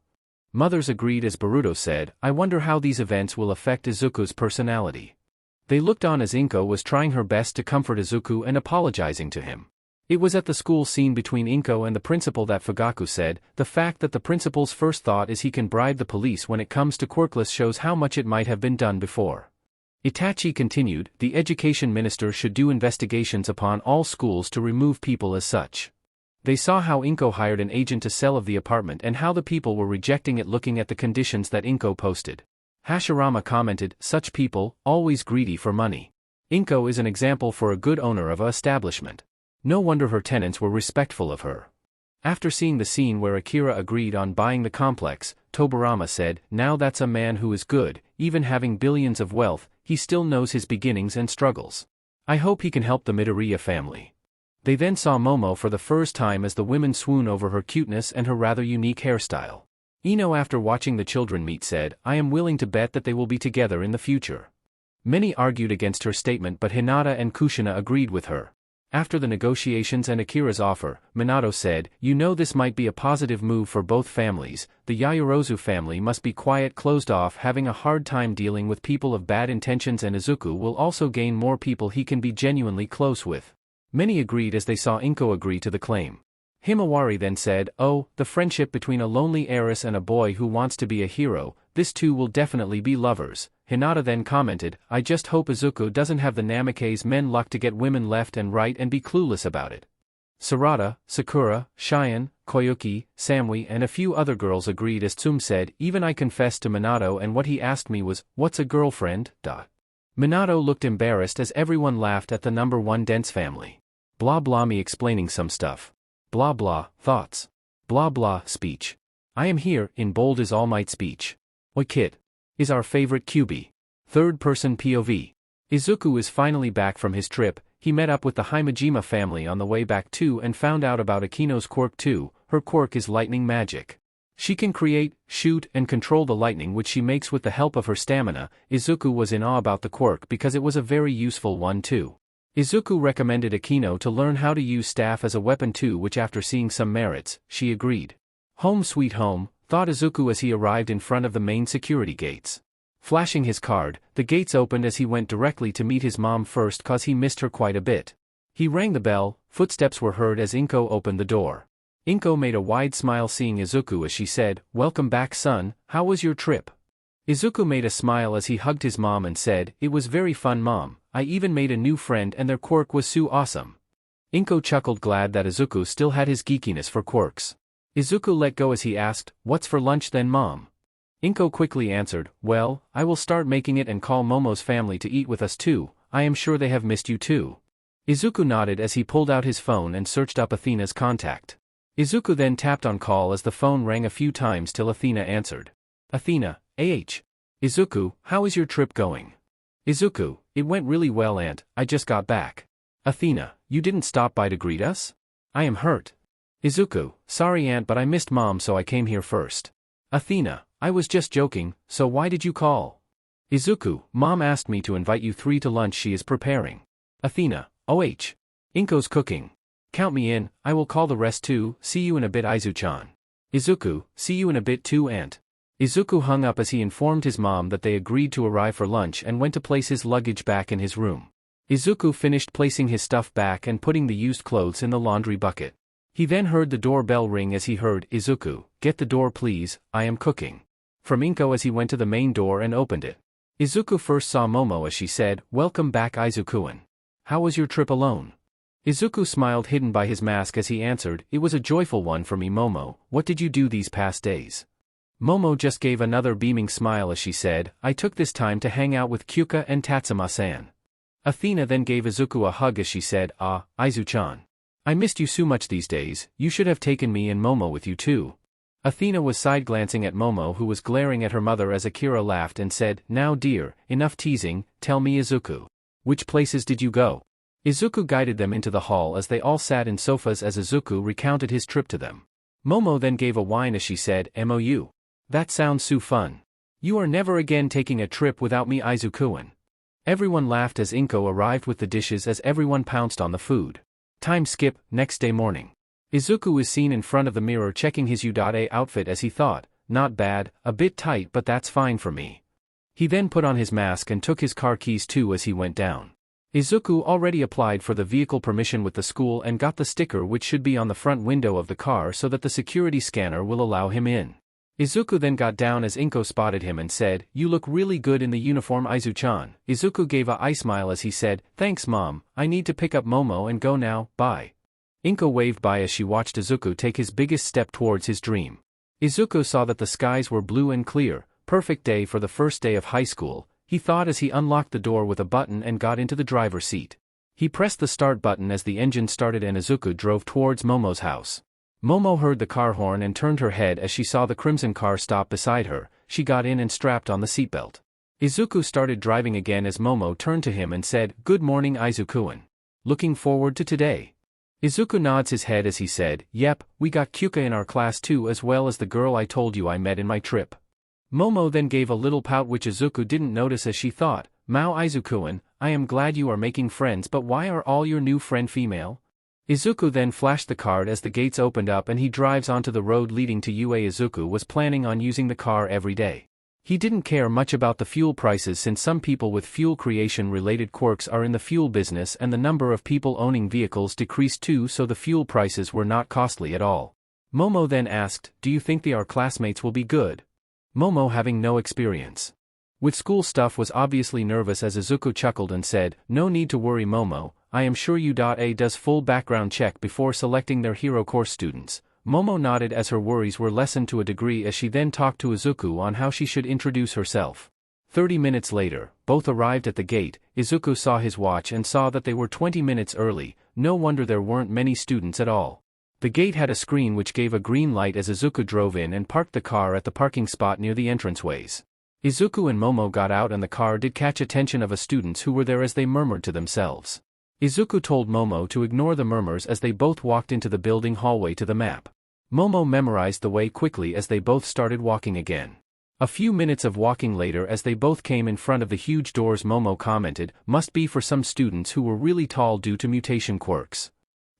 Mothers agreed as Boruto said, I wonder how these events will affect Izuku's personality. They looked on as Inko was trying her best to comfort Izuku and apologizing to him. It was at the school scene between Inko and the principal that Fugaku said, the fact that the principal's first thought is he can bribe the police when it comes to quirkless shows how much it might have been done before. Itachi continued, the education minister should do investigations upon all schools to remove people as such. They saw how Inko hired an agent to sell of the apartment and how the people were rejecting it looking at the conditions that Inko posted. Hashirama commented, such people, always greedy for money. Inko is an example for a good owner of a establishment. No wonder her tenants were respectful of her. After seeing the scene where Akira agreed on buying the complex, Tobirama said, now that's a man who is good, even having billions of wealth, he still knows his beginnings and struggles. I hope he can help the Midoriya family. They then saw Momo for the first time as the women swoon over her cuteness and her rather unique hairstyle. Ino after watching the children meet said, I am willing to bet that they will be together in the future. Many argued against her statement but Hinata and Kushina agreed with her. After the negotiations and Akira's offer, Minato said, "You know this might be a positive move for both families. The Yaoyorozu family must be quiet, closed off, having a hard time dealing with people of bad intentions, and Izuku will also gain more people he can be genuinely close with." Many agreed as they saw Inko agree to the claim. Himawari then said, "Oh, the friendship between a lonely heiress and a boy who wants to be a hero, this two will definitely be lovers." Hinata then commented, "I just hope Izuku doesn't have the Namikaze men luck to get women left and right and be clueless about it." Sarada, Sakura, Cheyenne, Koyuki, Samui and a few other girls agreed as Tsum said, "Even I confessed to Minato, and what he asked me was, 'What's a girlfriend?'" Minato looked embarrassed as everyone laughed at the number one dense family. Blah blah me explaining some stuff. Blah blah, thoughts. Blah blah, speech. I am here, in bold is All Might speech. Oi kid. Is our favorite QB. Third-person POV. Izuku is finally back from his trip. He met up with the Himejima family on the way back too and found out about Akino's quirk too. Her quirk is lightning magic. She can create, shoot, and control the lightning which she makes with the help of her stamina. Izuku was in awe about the quirk because it was a very useful one too. Izuku recommended Akino to learn how to use staff as a weapon too, which after seeing some merits, she agreed. Home sweet home, thought Izuku as he arrived in front of the main security gates. Flashing his card, the gates opened as he went directly to meet his mom first cause he missed her quite a bit. He rang the bell, footsteps were heard as Inko opened the door. Inko made a wide smile seeing Izuku as she said, "Welcome back son, how was your trip?" Izuku made a smile as he hugged his mom and said, "It was very fun mom, I even made a new friend and their quirk was so awesome." Inko chuckled glad that Izuku still had his geekiness for quirks. Izuku let go as he asked, "What's for lunch then mom?" Inko quickly answered, "Well, I will start making it and call Momo's family to eat with us too, I am sure they have missed you too." Izuku nodded as he pulled out his phone and searched up Athena's contact. Izuku then tapped on call as the phone rang a few times till Athena answered. Athena, AH. Izuku, how is your trip going? Izuku, it went really well aunt, I just got back. Athena, you didn't stop by to greet us? I am hurt. Izuku, sorry aunt but I missed mom so I came here first. Athena, I was just joking, so why did you call? Izuku, mom asked me to invite you three to lunch she is preparing. Athena, OH. Inko's cooking. Count me in, I will call the rest too, see you in a bit Izu-chan. Izuku, see you in a bit too aunt. Izuku hung up as he informed his mom that they agreed to arrive for lunch and went to place his luggage back in his room. Izuku finished placing his stuff back and putting the used clothes in the laundry bucket. He then heard the doorbell ring as he heard, "Izuku, get the door please, I am cooking." From Inko as he went to the main door and opened it. Izuku first saw Momo as she said, "Welcome back Izuku-an. How was your trip alone?" Izuku smiled hidden by his mask as he answered, "It was a joyful one for me Momo, what did you do these past days?" Momo just gave another beaming smile as she said, "I took this time to hang out with Kyuka and Tatsuma-san." Athena then gave Izuku a hug as she said, "Ah, Izu-chan. I missed you so much these days, you should have taken me and Momo with you too." Athena was side-glancing at Momo who was glaring at her mother as Akira laughed and said, "Now dear, enough teasing, tell me Izuku. Which places did you go?" Izuku guided them into the hall as they all sat in sofas as Izuku recounted his trip to them. Momo then gave a whine as she said, "MOU. That sounds so fun. You are never again taking a trip without me Izuku-an." Everyone laughed as Inko arrived with the dishes as everyone pounced on the food. Time skip, next day morning. Izuku is seen in front of the mirror checking his Udate outfit as he thought, "Not bad, a bit tight but that's fine for me." He then put on his mask and took his car keys too as he went down. Izuku already applied for the vehicle permission with the school and got the sticker which should be on the front window of the car so that the security scanner will allow him in. Izuku then got down as Inko spotted him and said, "You look really good in the uniform Izu-chan." Izuku gave a eye smile as he said, "Thanks mom, I need to pick up Momo and go now, bye." Inko waved by as she watched Izuku take his biggest step towards his dream. Izuku saw that the skies were blue and clear, perfect day for the first day of high school, he thought as he unlocked the door with a button and got into the driver's seat. He pressed the start button as the engine started and Izuku drove towards Momo's house. Momo heard the car horn and turned her head as she saw the crimson car stop beside her. She got in and strapped on the seatbelt. Izuku started driving again as Momo turned to him and said, "Good morning Izuku-an. Looking forward to today?" Izuku nods his head as he said, "Yep, we got Kyuka in our class too as well as the girl I told you I met in my trip." Momo then gave a little pout which Izuku didn't notice as she thought, Mao Izuku-an, I am glad you are making friends, but why are all your new friend female? Izuku then flashed the card as the gates opened up and he drives onto the road leading to UA. Izuku was planning on using the car every day. He didn't care much about the fuel prices since some people with fuel creation related quirks are in the fuel business and the number of people owning vehicles decreased too, so the fuel prices were not costly at all. Momo then asked, do you think our classmates will be good? Momo, having no experience with school stuff, was obviously nervous as Izuku chuckled and said, no need to worry Momo, I am sure U.A does full background check before selecting their hero course students. Momo nodded as her worries were lessened to a degree as she then talked to Izuku on how she should introduce herself. 30 minutes later, both arrived at the gate. Izuku saw his watch and saw that they were 20 minutes early, no wonder there weren't many students at all. The gate had a screen which gave a green light as Izuku drove in and parked the car at the parking spot near the entranceways. Izuku and Momo got out and the car did catch attention of students who were there as they murmured to themselves. Izuku told Momo to ignore the murmurs as they both walked into the building hallway to the map. Momo memorized the way quickly as they both started walking again. A few minutes of walking later, as they both came in front of the huge doors, Momo commented, must be for some students who were really tall due to mutation quirks.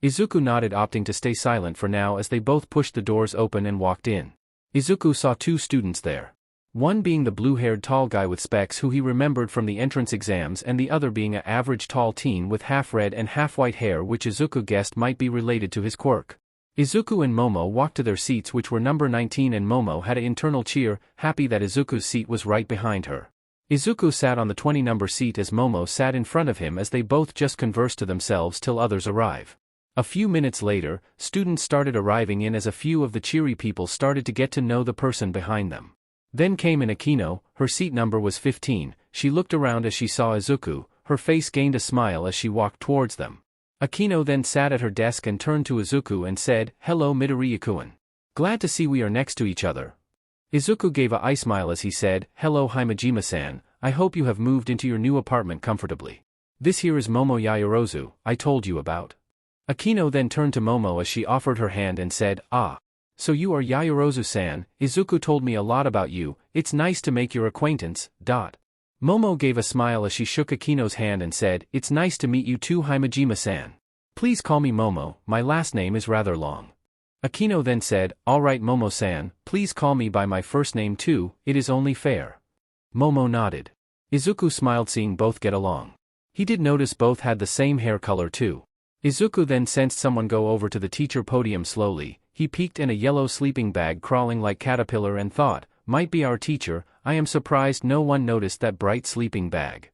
Izuku nodded, opting to stay silent for now as they both pushed the doors open and walked in. Izuku saw two students there. One being the blue-haired tall guy with specs who he remembered from the entrance exams, and the other being an average tall teen with half-red and half-white hair which Izuku guessed might be related to his quirk. Izuku and Momo walked to their seats, which were number 19, and Momo had an internal cheer, happy that Izuku's seat was right behind her. Izuku sat on the 20 number seat as Momo sat in front of him as they both just conversed to themselves till others arrive. A few minutes later, students started arriving in as a few of the cheery people started to get to know the person behind them. Then came in Akino, her seat number was 15, she looked around as she saw Izuku, her face gained a smile as she walked towards them. Akino then sat at her desk and turned to Izuku and said, hello Midoriya-kun. Glad to see we are next to each other. Izuku gave a smile as he said, hello Himejima-san, I hope you have moved into your new apartment comfortably. This here is Momo Yaoyorozu, I told you about. Akino then turned to Momo as she offered her hand and said, ah. So you are Yaoyorozu-san, Izuku told me a lot about you, it's nice to make your acquaintance, Momo gave a smile as she shook Akino's hand and said, it's nice to meet you too Himejima-san. Please call me Momo, my last name is rather long. Akino then said, alright Momo-san, please call me by my first name too, it is only fair. Momo nodded. Izuku smiled seeing both get along. He did notice both had the same hair color too. Izuku then sensed someone go over to the teacher podium slowly. He peeked in a yellow sleeping bag crawling like caterpillar and thought, might be our teacher, I am surprised no one noticed that bright sleeping bag.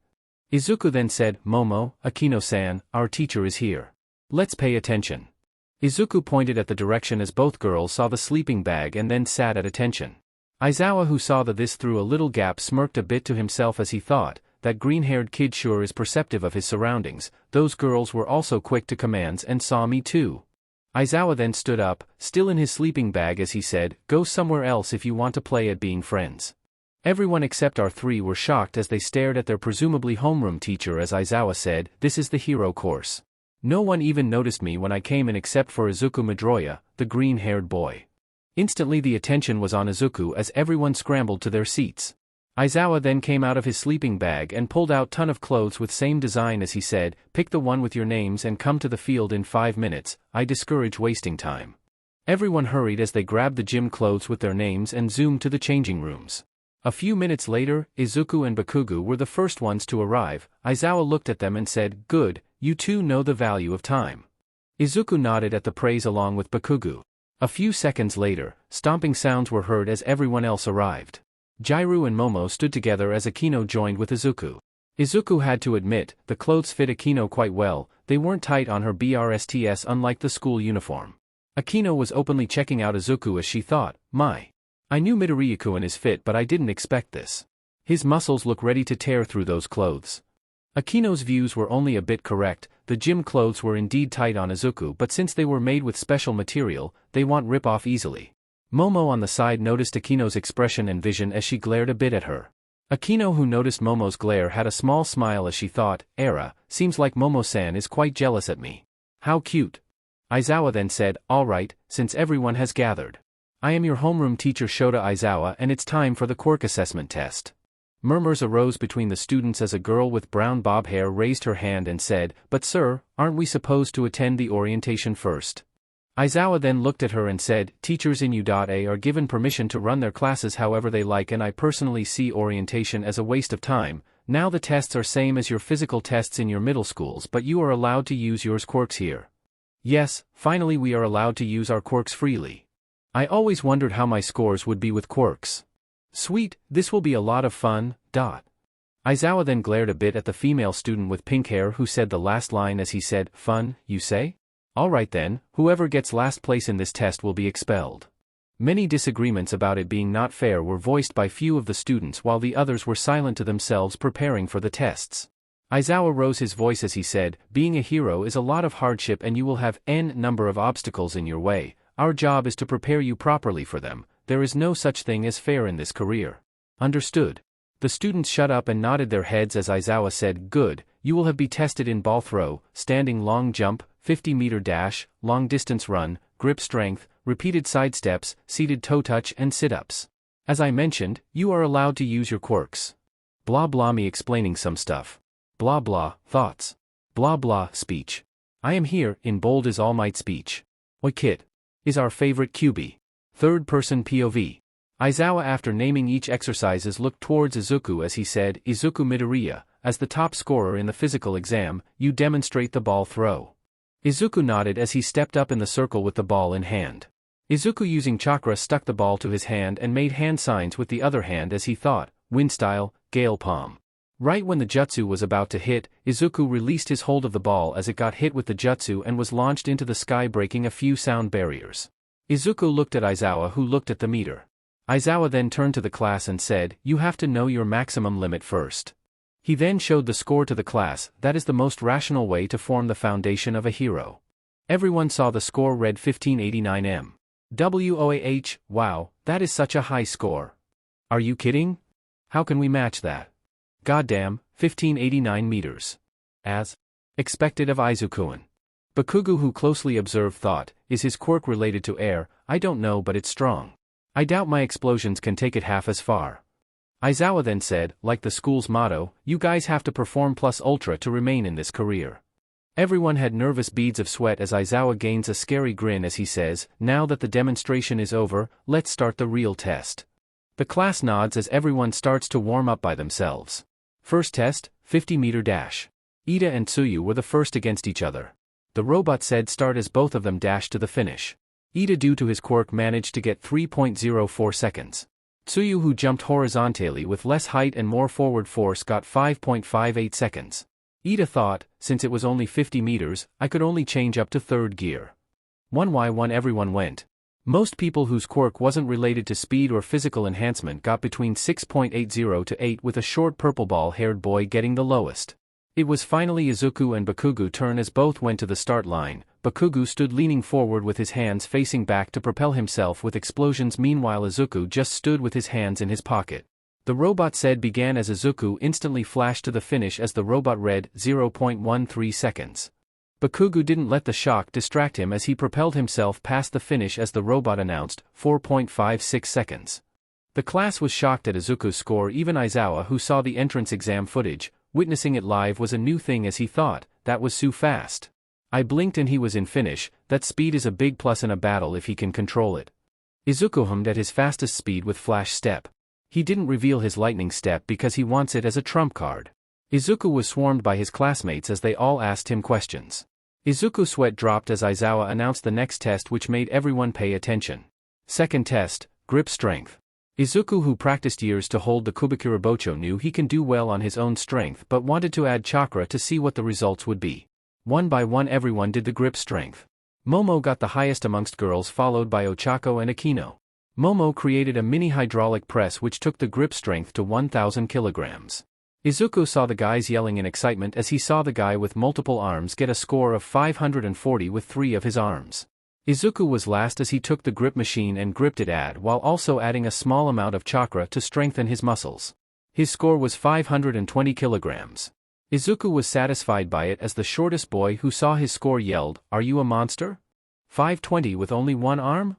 Izuku then said, Momo, Akino-san, our teacher is here. Let's pay attention. Izuku pointed at the direction as both girls saw the sleeping bag and then sat at attention. Aizawa, who saw this through a little gap, smirked a bit to himself as he thought, that green-haired kid sure is perceptive of his surroundings, those girls were also quick to commands and saw me too. Aizawa then stood up, still in his sleeping bag, as he said, go somewhere else if you want to play at being friends. Everyone except our three were shocked as they stared at their presumably homeroom teacher as Aizawa said, this is the hero course. No one even noticed me when I came in except for Izuku Midoriya, the green-haired boy. Instantly the attention was on Izuku as everyone scrambled to their seats. Aizawa then came out of his sleeping bag and pulled out ton of clothes with same design as he said, pick the one with your names and come to the field in 5 minutes, I discourage wasting time. Everyone hurried as they grabbed the gym clothes with their names and zoomed to the changing rooms. A few minutes later, Izuku and Bakugo were the first ones to arrive. Aizawa looked at them and said, good, you two know the value of time. Izuku nodded at the praise along with Bakugo. A few seconds later, stomping sounds were heard as everyone else arrived. Jirou and Momo stood together as Akino joined with Izuku. Izuku had to admit, the clothes fit Akino quite well, they weren't tight on her BRSTS unlike the school uniform. Akino was openly checking out Izuku as she thought, I knew Midoriya-kun is fit but I didn't expect this. His muscles look ready to tear through those clothes. Akino's views were only a bit correct, the gym clothes were indeed tight on Izuku but since they were made with special material, they won't rip off easily. Momo on the side noticed Akino's expression and vision as she glared a bit at her. Akino, who noticed Momo's glare, had a small smile as she thought, seems like Momo-san is quite jealous at me. How cute. Aizawa then said, alright, since everyone has gathered. I am your homeroom teacher Shota Aizawa and it's time for the quirk assessment test. Murmurs arose between the students as a girl with brown bob hair raised her hand and said, "But sir, aren't we supposed to attend the orientation first?" Aizawa then looked at her and said, "Teachers in U.A are given permission to run their classes however they like, and I personally see orientation as a waste of time. Now the tests are same as your physical tests in your middle schools, but you are allowed to use yours quirks here." Yes, finally we are allowed to use our quirks freely. I always wondered how my scores would be with quirks. Sweet, this will be a lot of fun. Aizawa then glared a bit at the female student with pink hair who said the last line as he said, "Fun, you say? Alright then, whoever gets last place in this test will be expelled." Many disagreements about it being not fair were voiced by few of the students while the others were silent to themselves preparing for the tests. Aizawa rose his voice as he said, "Being a hero is a lot of hardship and you will have n number of obstacles in your way. Our job is to prepare you properly for them. There is no such thing as fair in this career. Understood?" The students shut up and nodded their heads as Aizawa said, "Good, you will have be tested in ball throw, standing long jump, 50-meter dash, long distance run, grip strength, repeated side steps, seated toe touch and sit-ups. As I mentioned, you are allowed to use your quirks. Blah blah me explaining some stuff. Blah blah, thoughts. Blah blah, speech. I am here, in bold is All Might speech. Oi kid. Is our favorite QB. Third-person POV. Aizawa after naming each exercises looked towards Izuku as he said, "Izuku Midoriya, as the top scorer in the physical exam, you demonstrate the ball throw." Izuku nodded as he stepped up in the circle with the ball in hand. Izuku using chakra stuck the ball to his hand and made hand signs with the other hand as he thought, wind style, gale palm. Right when the jutsu was about to hit, Izuku released his hold of the ball as it got hit with the jutsu and was launched into the sky breaking a few sound barriers. Izuku looked at Aizawa who looked at the meter. Aizawa then turned to the class and said, "You have to know your maximum limit first." He then showed the score to the class. That is the most rational way to form the foundation of a hero. Everyone saw the score read 1589 m. WOAH, wow, that is such a high score. Are you kidding? How can we match that? Goddamn, 1589 meters. As expected of Izukuin. Bakugo who closely observed thought, is his quirk related to air? I don't know but it's strong. I doubt my explosions can take it half as far. Aizawa then said, like the school's motto, you guys have to perform plus ultra to remain in this career. Everyone had nervous beads of sweat as Aizawa gains a scary grin as he says, now that the demonstration is over, let's start the real test. The class nods as everyone starts to warm up by themselves. First test, 50-meter dash. Ida and Tsuyu were the first against each other. The robot said start as both of them dashed to the finish. Ida due to his quirk managed to get 3.04 seconds. Tsuyu who jumped horizontally with less height and more forward force got 5.58 seconds. Ida thought, since it was only 50 meters, I could only change up to third gear. 1x1 everyone went. Most people whose quirk wasn't related to speed or physical enhancement got between 6.80 to 8 with a short purple ball-haired boy getting the lowest. It was finally Izuku and Bakugo turn as both went to the start line. Bakugo stood leaning forward with his hands facing back to propel himself with explosions meanwhile Izuku just stood with his hands in his pocket. The robot said began as Izuku instantly flashed to the finish as the robot read 0.13 seconds. Bakugo didn't let the shock distract him as he propelled himself past the finish as the robot announced 4.56 seconds. The class was shocked at Izuku's score. Even Aizawa who saw the entrance exam footage, witnessing it live was a new thing as he thought, that was so fast. I blinked and he was in finish. That speed is a big plus in a battle if he can control it. Izuku hummed at his fastest speed with flash step. He didn't reveal his lightning step because he wants it as a trump card. Izuku was swarmed by his classmates as they all asked him questions. Izuku's sweat dropped as Aizawa announced the next test which made everyone pay attention. Second test, grip strength. Izuku who practiced years to hold the Kubikirabocho knew he can do well on his own strength but wanted to add chakra to see what the results would be. One by one everyone did the grip strength. Momo got the highest amongst girls followed by Ochako and Akino. Momo created a mini hydraulic press which took the grip strength to 1,000 kilograms. Izuku saw the guys yelling in excitement as he saw the guy with multiple arms get a score of 540 with 3 of his arms. Izuku was last as he took the grip machine and gripped it while also adding a small amount of chakra to strengthen his muscles. His score was 520 kilograms. Izuku was satisfied by it as the shortest boy who saw his score yelled, "Are you a monster? 520 with only one arm?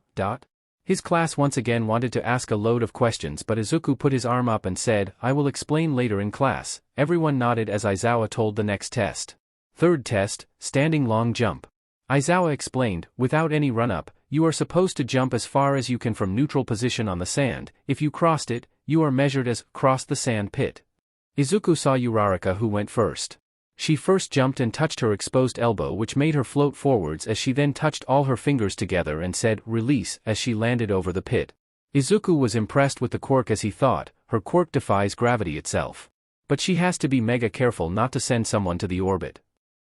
His class once again wanted to ask a load of questions, but Izuku put his arm up and said, "I will explain later in class." Everyone nodded as Aizawa told the next test. Third test, standing long jump. Aizawa explained, "Without any run-up, you are supposed to jump as far as you can from neutral position on the sand. If you crossed it, you are measured as crossed the sand pit." Izuku saw Uraraka, who went first. She first jumped and touched her exposed elbow, which made her float forwards, as she then touched all her fingers together and said, "Release," as she landed over the pit. Izuku was impressed with the quirk, as he thought, her quirk defies gravity itself. But she has to be mega careful not to send someone to the orbit.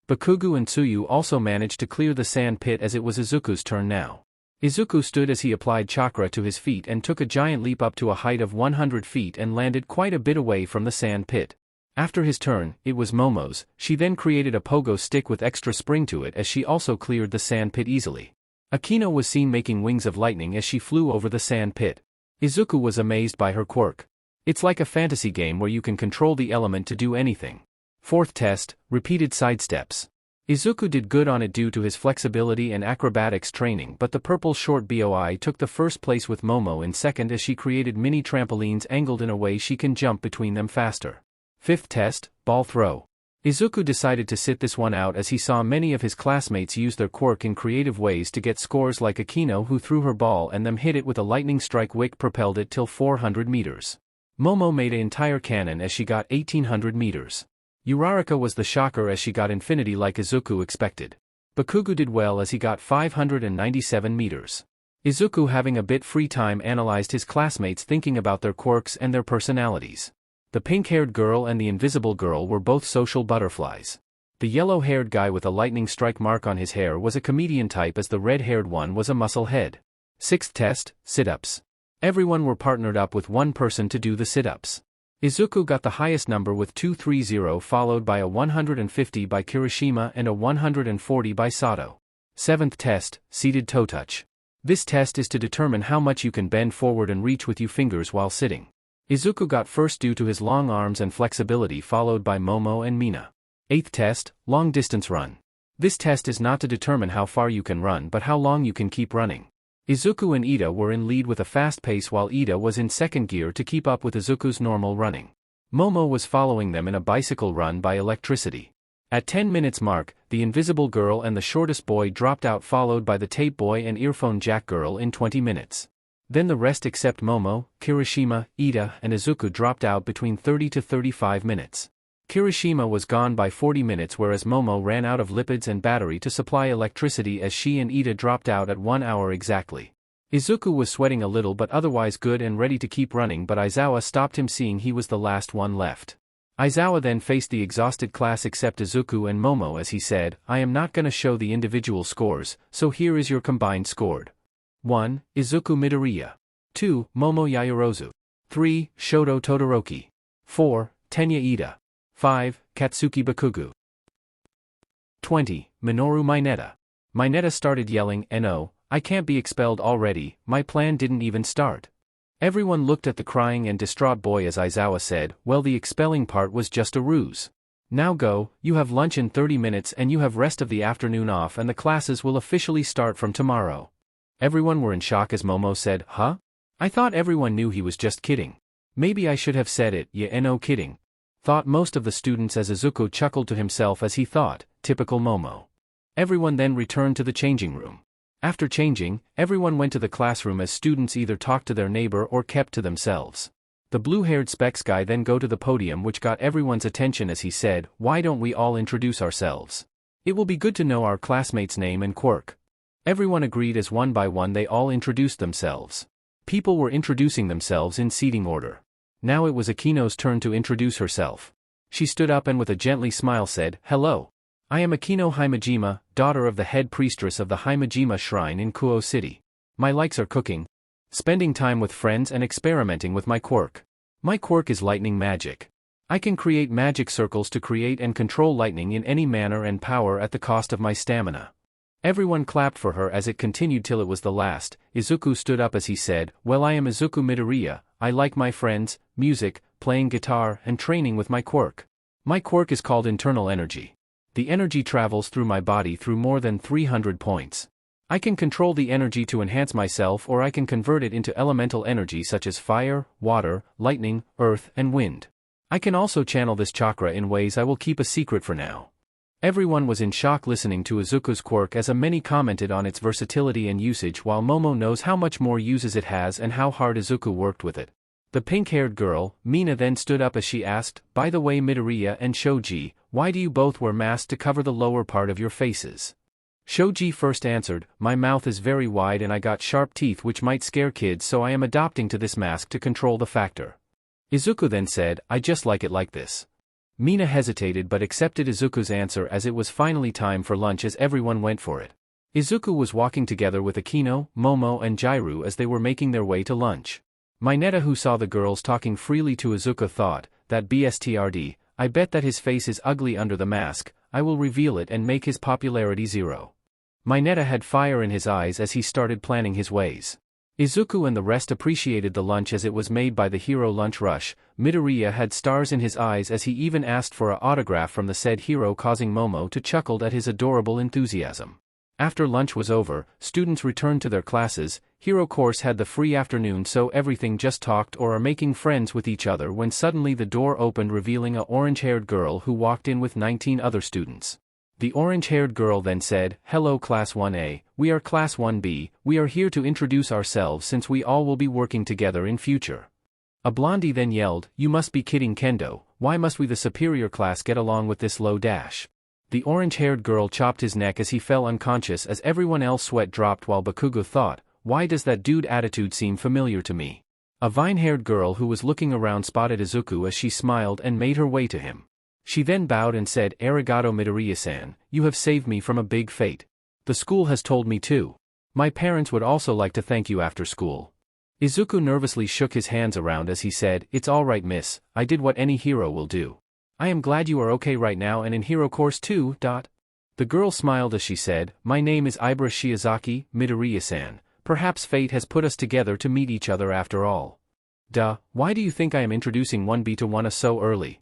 Bakugo and Tsuyu also managed to clear the sand pit, as it was Izuku's turn now. Izuku stood as he applied chakra to his feet and took a giant leap up to a height of 100 feet and landed quite a bit away from the sand pit. After his turn, it was Momo's. She then created a pogo stick with extra spring to it, as she also cleared the sand pit easily. Akino was seen making wings of lightning as she flew over the sand pit. Izuku was amazed by her quirk. It's like a fantasy game where you can control the element to do anything. Fourth test, repeated sidesteps. Izuku did good on it due to his flexibility and acrobatics training, but the purple short BOI took the first place with Momo in second, as she created mini trampolines angled in a way she can jump between them faster. Fifth test, ball throw. Izuku decided to sit this one out, as he saw many of his classmates use their quirk in creative ways to get scores, like Akino, who threw her ball and then hit it with a lightning strike wick propelled it till 400 meters. Momo made an entire cannon as she got 1800 meters. Uraraka was the shocker, as she got infinity like Izuku expected. Bakugo did well as he got 597 meters. Izuku, having a bit free time, analyzed his classmates, thinking about their quirks and their personalities. The pink-haired girl and the invisible girl were both social butterflies. The yellow-haired guy with a lightning strike mark on his hair was a comedian type, as the red-haired one was a muscle head. Sixth test, sit-ups. Everyone were partnered up with one person to do the sit-ups. Izuku got the highest number with 230, followed by a 150 by Kirishima and a 140 by Sato. Seventh test, seated toe touch. This test is to determine how much you can bend forward and reach with your fingers while sitting. Izuku got first due to his long arms and flexibility, followed by Momo and Mina. Eighth test, long distance run. This test is not to determine how far you can run, but how long you can keep running. Izuku and Ida were in lead with a fast pace, while Ida was in second gear to keep up with Izuku's normal running. Momo was following them in a bicycle run by electricity. At 10 minutes mark, the invisible girl and the shortest boy dropped out, followed by the tape boy and earphone jack girl in 20 minutes. Then the rest except Momo, Kirishima, Ida, and Izuku dropped out between 30 to 35 minutes. Kirishima was gone by 40 minutes, whereas Momo ran out of lipids and battery to supply electricity, as she and Ida dropped out at 1 hour exactly. Izuku was sweating a little but otherwise good and ready to keep running, but Aizawa stopped him, seeing he was the last one left. Aizawa then faced the exhausted class except Izuku and Momo, as he said, "I am not gonna show the individual scores, so here is your combined scored. 1. Izuku Midoriya. 2. Momo Yaoyorozu. 3. Shoto Todoroki. 4. Tenya Ida. 5. Katsuki Bakugo. 20. Minoru Mineta. Mineta started yelling, "No, I can't be expelled already, my plan didn't even start." Everyone looked at the crying and distraught boy as Aizawa said, "Well, the expelling part was just a ruse. Now go, you have lunch in 30 minutes and you have rest of the afternoon off, and the classes will officially start from tomorrow." Everyone were in shock as Momo said, "Huh? I thought everyone knew he was just kidding. Maybe I should have said it, yeah, no kidding," thought most of the students as Izuku chuckled to himself as he thought, typical Momo. Everyone then returned to the changing room. After changing, everyone went to the classroom as students either talked to their neighbor or kept to themselves. The blue-haired specs guy then go to the podium, which got everyone's attention as he said, "Why don't we all introduce ourselves? It will be good to know our classmate's name and quirk." Everyone agreed as one by one they all introduced themselves. People were introducing themselves in seating order. Now it was Akino's turn to introduce herself. She stood up and with a gently smile said, "Hello. I am Akino Himejima, daughter of the head priestess of the Himejima Shrine in Kuo City. My likes are cooking, spending time with friends, and experimenting with my quirk. My quirk is lightning magic. I can create magic circles to create and control lightning in any manner and power at the cost of my stamina." Everyone clapped for her as it continued till it was the last. Izuku stood up as he said, "Well, I am Izuku Midoriya. I like my friends, music, playing guitar, and training with my quirk. My quirk is called internal energy. The energy travels through my body through more than 300 points. I can control the energy to enhance myself, or I can convert it into elemental energy such as fire, water, lightning, earth, and wind. I can also channel this chakra in ways I will keep a secret for now. Everyone was in shock listening to Izuku's quirk, as many commented on its versatility and usage, while Momo knows how much more uses it has and how hard Izuku worked with it. The pink-haired girl, Mina, then stood up as she asked, "By the way, Midoriya and Shoji, why do you both wear masks to cover the lower part of your faces?" Shoji first answered, "My mouth is very wide and I got sharp teeth which might scare kids, so I am adopting to this mask to control the factor." Izuku then said, "I just like it like this." Mina hesitated but accepted Izuku's answer, as it was finally time for lunch as everyone went for it. Izuku was walking together with Akino, Momo and Jirou as they were making their way to lunch. Mineta, who saw the girls talking freely to Izuku, thought, "That BSTRD, I bet that his face is ugly under the mask, I will reveal it and make his popularity zero." Mineta had fire in his eyes as he started planning his ways. Izuku and the rest appreciated the lunch as it was made by the hero lunch rush. Midoriya had stars in his eyes as he even asked for an autograph from the said hero, causing Momo to chuckle at his adorable enthusiasm. After lunch was over, students returned to their classes. Hero course had the free afternoon, so everything just talked or are making friends with each other, when suddenly the door opened, revealing a orange-haired girl who walked in with 19 other students. The orange-haired girl then said, "Hello Class 1A, we are Class 1B, we are here to introduce ourselves since we all will be working together in future." A blondie then yelled, "You must be kidding, Kendo, why must we the superior class get along with this low dash?" The orange-haired girl chopped his neck as he fell unconscious, as everyone else sweat dropped, while Bakugo thought, "Why does that dude attitude seem familiar to me?" A vine-haired girl who was looking around spotted Izuku as she smiled and made her way to him. She then bowed and said, "Arigato Midoriya-san, you have saved me from a big fate. The school has told me too. My parents would also like to thank you after school." Izuku nervously shook his hands around as he said, "It's alright miss, I did what any hero will do. I am glad you are okay right now and in hero course too. The girl smiled as she said, "My name is Ibra Shiozaki, Midoriya-san, perhaps fate has put us together to meet each other after all." Why do you think I am introducing 1B to 1A so early?"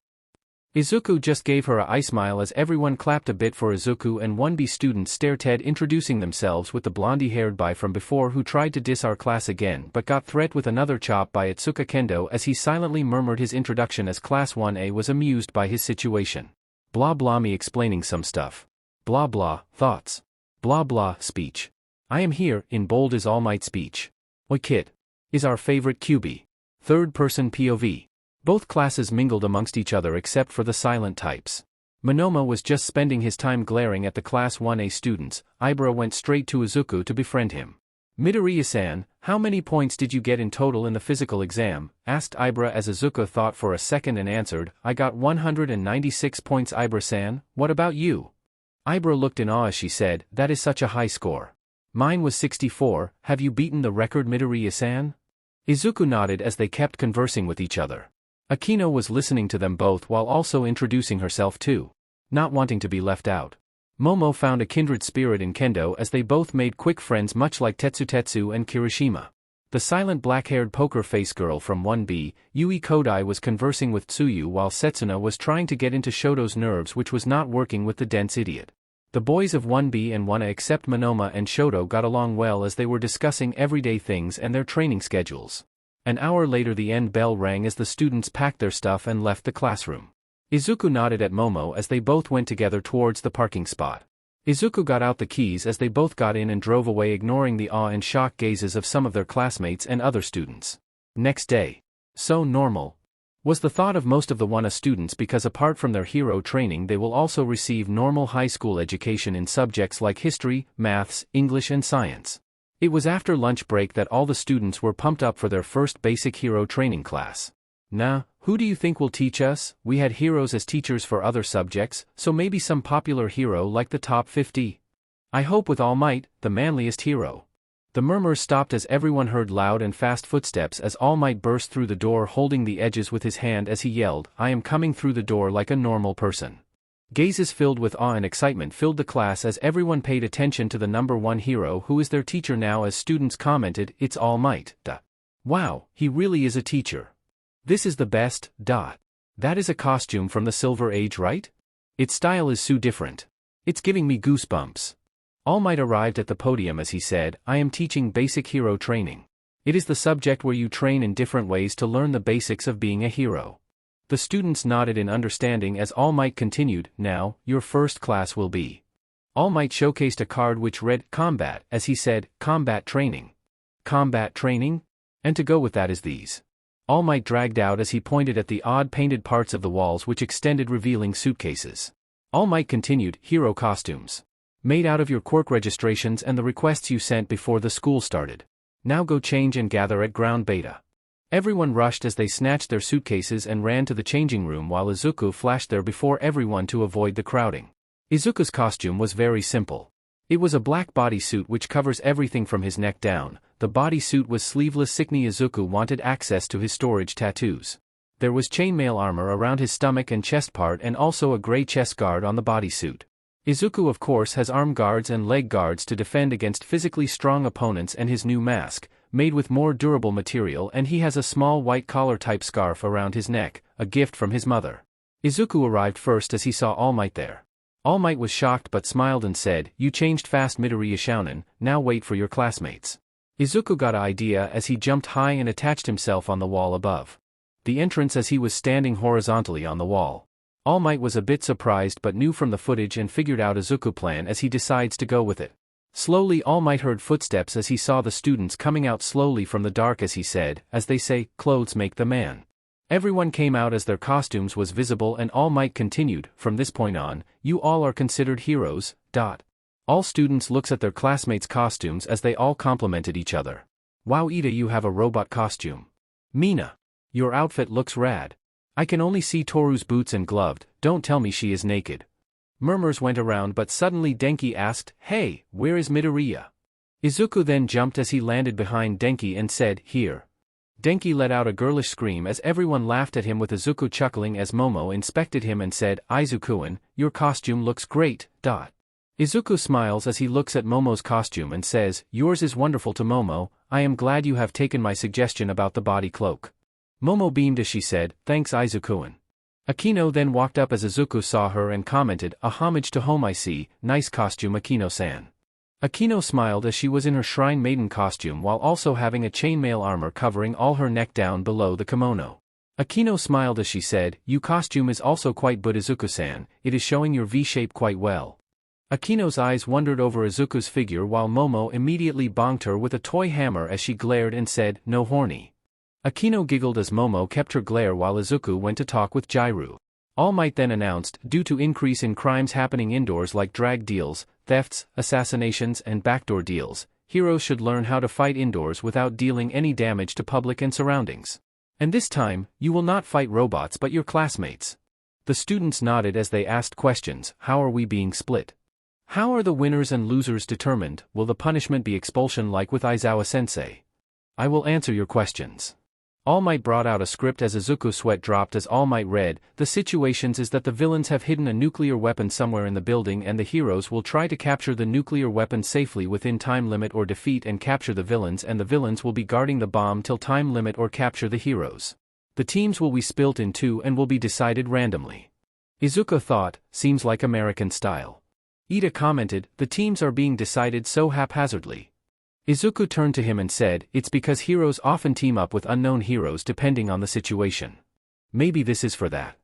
Izuku just gave her a eye smile as everyone clapped a bit for Izuku, and 1B students stared Ted introducing themselves with the blondie-haired boy from before who tried to diss our class again but got threat with another chop by Itsuka Kendo as he silently murmured his introduction as Class 1A was amused by his situation. Blah blah me explaining some stuff. Blah blah, thoughts. Blah blah, speech. I am here, in bold is All Might speech. Oi kid. Is our favorite QB. Third-person POV. Both classes mingled amongst each other except for the silent types. Monoma was just spending his time glaring at the Class 1A students. Ibra went straight to Izuku to befriend him. "Midoriya-san, how many points did you get in total in the physical exam?" asked Ibra as Izuku thought for a second and answered, "I got 196 points Ibra-san, what about you?" Ibra looked in awe as she said, "That is such a high score. Mine was 64, have you beaten the record Midoriya-san?" Izuku nodded as they kept conversing with each other. Akino was listening to them both while also introducing herself too, not wanting to be left out. Momo found a kindred spirit in Kendo as they both made quick friends, much like Tetsu and Kirishima. The silent black-haired poker face girl from 1B, Yui Kodai, was conversing with Tsuyu while Setsuna was trying to get into Shoto's nerves, which was not working with the dense idiot. The boys of 1B and 1A except Monoma and Shoto got along well as they were discussing everyday things and their training schedules. An hour later the end bell rang as the students packed their stuff and left the classroom. Izuku nodded at Momo as they both went together towards the parking spot. Izuku got out the keys as they both got in and drove away, ignoring the awe and shocked gazes of some of their classmates and other students. Next day. So normal was the thought of most of the 1A students, because apart from their hero training they will also receive normal high school education in subjects like history, maths, English and science. It was after lunch break that all the students were pumped up for their first basic hero training class. Who do you think will teach us? We had heroes as teachers for other subjects, so maybe some popular hero like the top 50. I hope with All Might, the manliest hero. The murmurs stopped as everyone heard loud and fast footsteps as All Might burst through the door holding the edges with his hand as he yelled, "I am coming through the door like a normal person." Gazes filled with awe and excitement filled the class as everyone paid attention to the number one hero who is their teacher now, as students commented, "It's All Might. Wow, he really is a teacher. This is the best. That is a costume from the Silver Age, right? Its style is so different. It's giving me goosebumps." All Might arrived at the podium as he said, I am teaching basic hero training. It is the subject where you train in different ways to learn the basics of being a hero. The students nodded in understanding as All Might continued, now, your first class will be. All Might showcased a card which read, Combat, as he said, Combat Training. Combat Training? And to go with that is these. All Might dragged out as he pointed at the odd painted parts of the walls which extended revealing suitcases. All Might continued, Hero costumes. Made out of your Quirk registrations and the requests you sent before the school started. Now go change and gather at ground beta. Everyone rushed as they snatched their suitcases and ran to the changing room while Izuku flashed there before everyone to avoid the crowding. Izuku's costume was very simple. It was a black bodysuit which covers everything from his neck down. The bodysuit was sleeveless. Izuku wanted access to his storage tattoos. There was chainmail armor around his stomach and chest part and also a gray chest guard on the bodysuit. Izuku of course has arm guards and leg guards to defend against physically strong opponents and his new mask, made with more durable material, and he has a small white collar type scarf around his neck, a gift from his mother. Izuku arrived first as he saw All Might there. All Might was shocked but smiled and said, you changed fast Midoriya Shounen, now wait for your classmates. Izuku got an idea as he jumped high and attached himself on the wall above the entrance as he was standing horizontally on the wall. All Might was a bit surprised but knew from the footage and figured out Izuku's plan as he decides to go with it. Slowly All Might heard footsteps as he saw the students coming out slowly from the dark as he said, as they say, clothes make the man. Everyone came out as their costumes was visible and All Might continued, from this point on, you all are considered heroes. All students looks at their classmates' costumes as they all complimented each other. Wow, Ida, you have a robot costume. Mina, your outfit looks rad. I can only see Toru's boots and gloved, don't tell me she is naked. Murmurs went around but suddenly Denki asked, hey, where is Midoriya? Izuku then jumped as he landed behind Denki and said, here. Denki let out a girlish scream as everyone laughed at him with Izuku chuckling as Momo inspected him and said, Izuku-an, your costume looks great. Izuku smiles as he looks at Momo's costume and says, yours is wonderful to Momo, I am glad you have taken my suggestion about the body cloak. Momo beamed as she said, thanks Izuku-an. Akino then walked up as Izuku saw her and commented, a homage to home I see, nice costume Akino-san. Akino smiled as she was in her Shrine Maiden costume while also having a chainmail armor covering all her neck down below the kimono. Akino smiled as she said, your costume is also quite good Izuku-san, it is showing your V-shape quite well. Akino's eyes wandered over Izuku's figure while Momo immediately bonked her with a toy hammer as she glared and said, no horny. Akino giggled as Momo kept her glare while Izuku went to talk with Jirou. All Might then announced, due to increase in crimes happening indoors like drag deals, thefts, assassinations and backdoor deals, heroes should learn how to fight indoors without dealing any damage to public and surroundings. And this time, you will not fight robots but your classmates. The students nodded as they asked questions, how are we being split? How are the winners and losers determined? Will the punishment be expulsion like with Aizawa-sensei? I will answer your questions. All Might brought out a script as Izuku's sweat dropped as All Might read, the situations is that the villains have hidden a nuclear weapon somewhere in the building and the heroes will try to capture the nuclear weapon safely within time limit or defeat and capture the villains, and the villains will be guarding the bomb till time limit or capture the heroes. The teams will be split in two and will be decided randomly. Izuku thought, seems like American style. Ida commented, the teams are being decided so haphazardly. Izuku turned to him and said, it's because heroes often team up with unknown heroes depending on the situation. Maybe this is for that.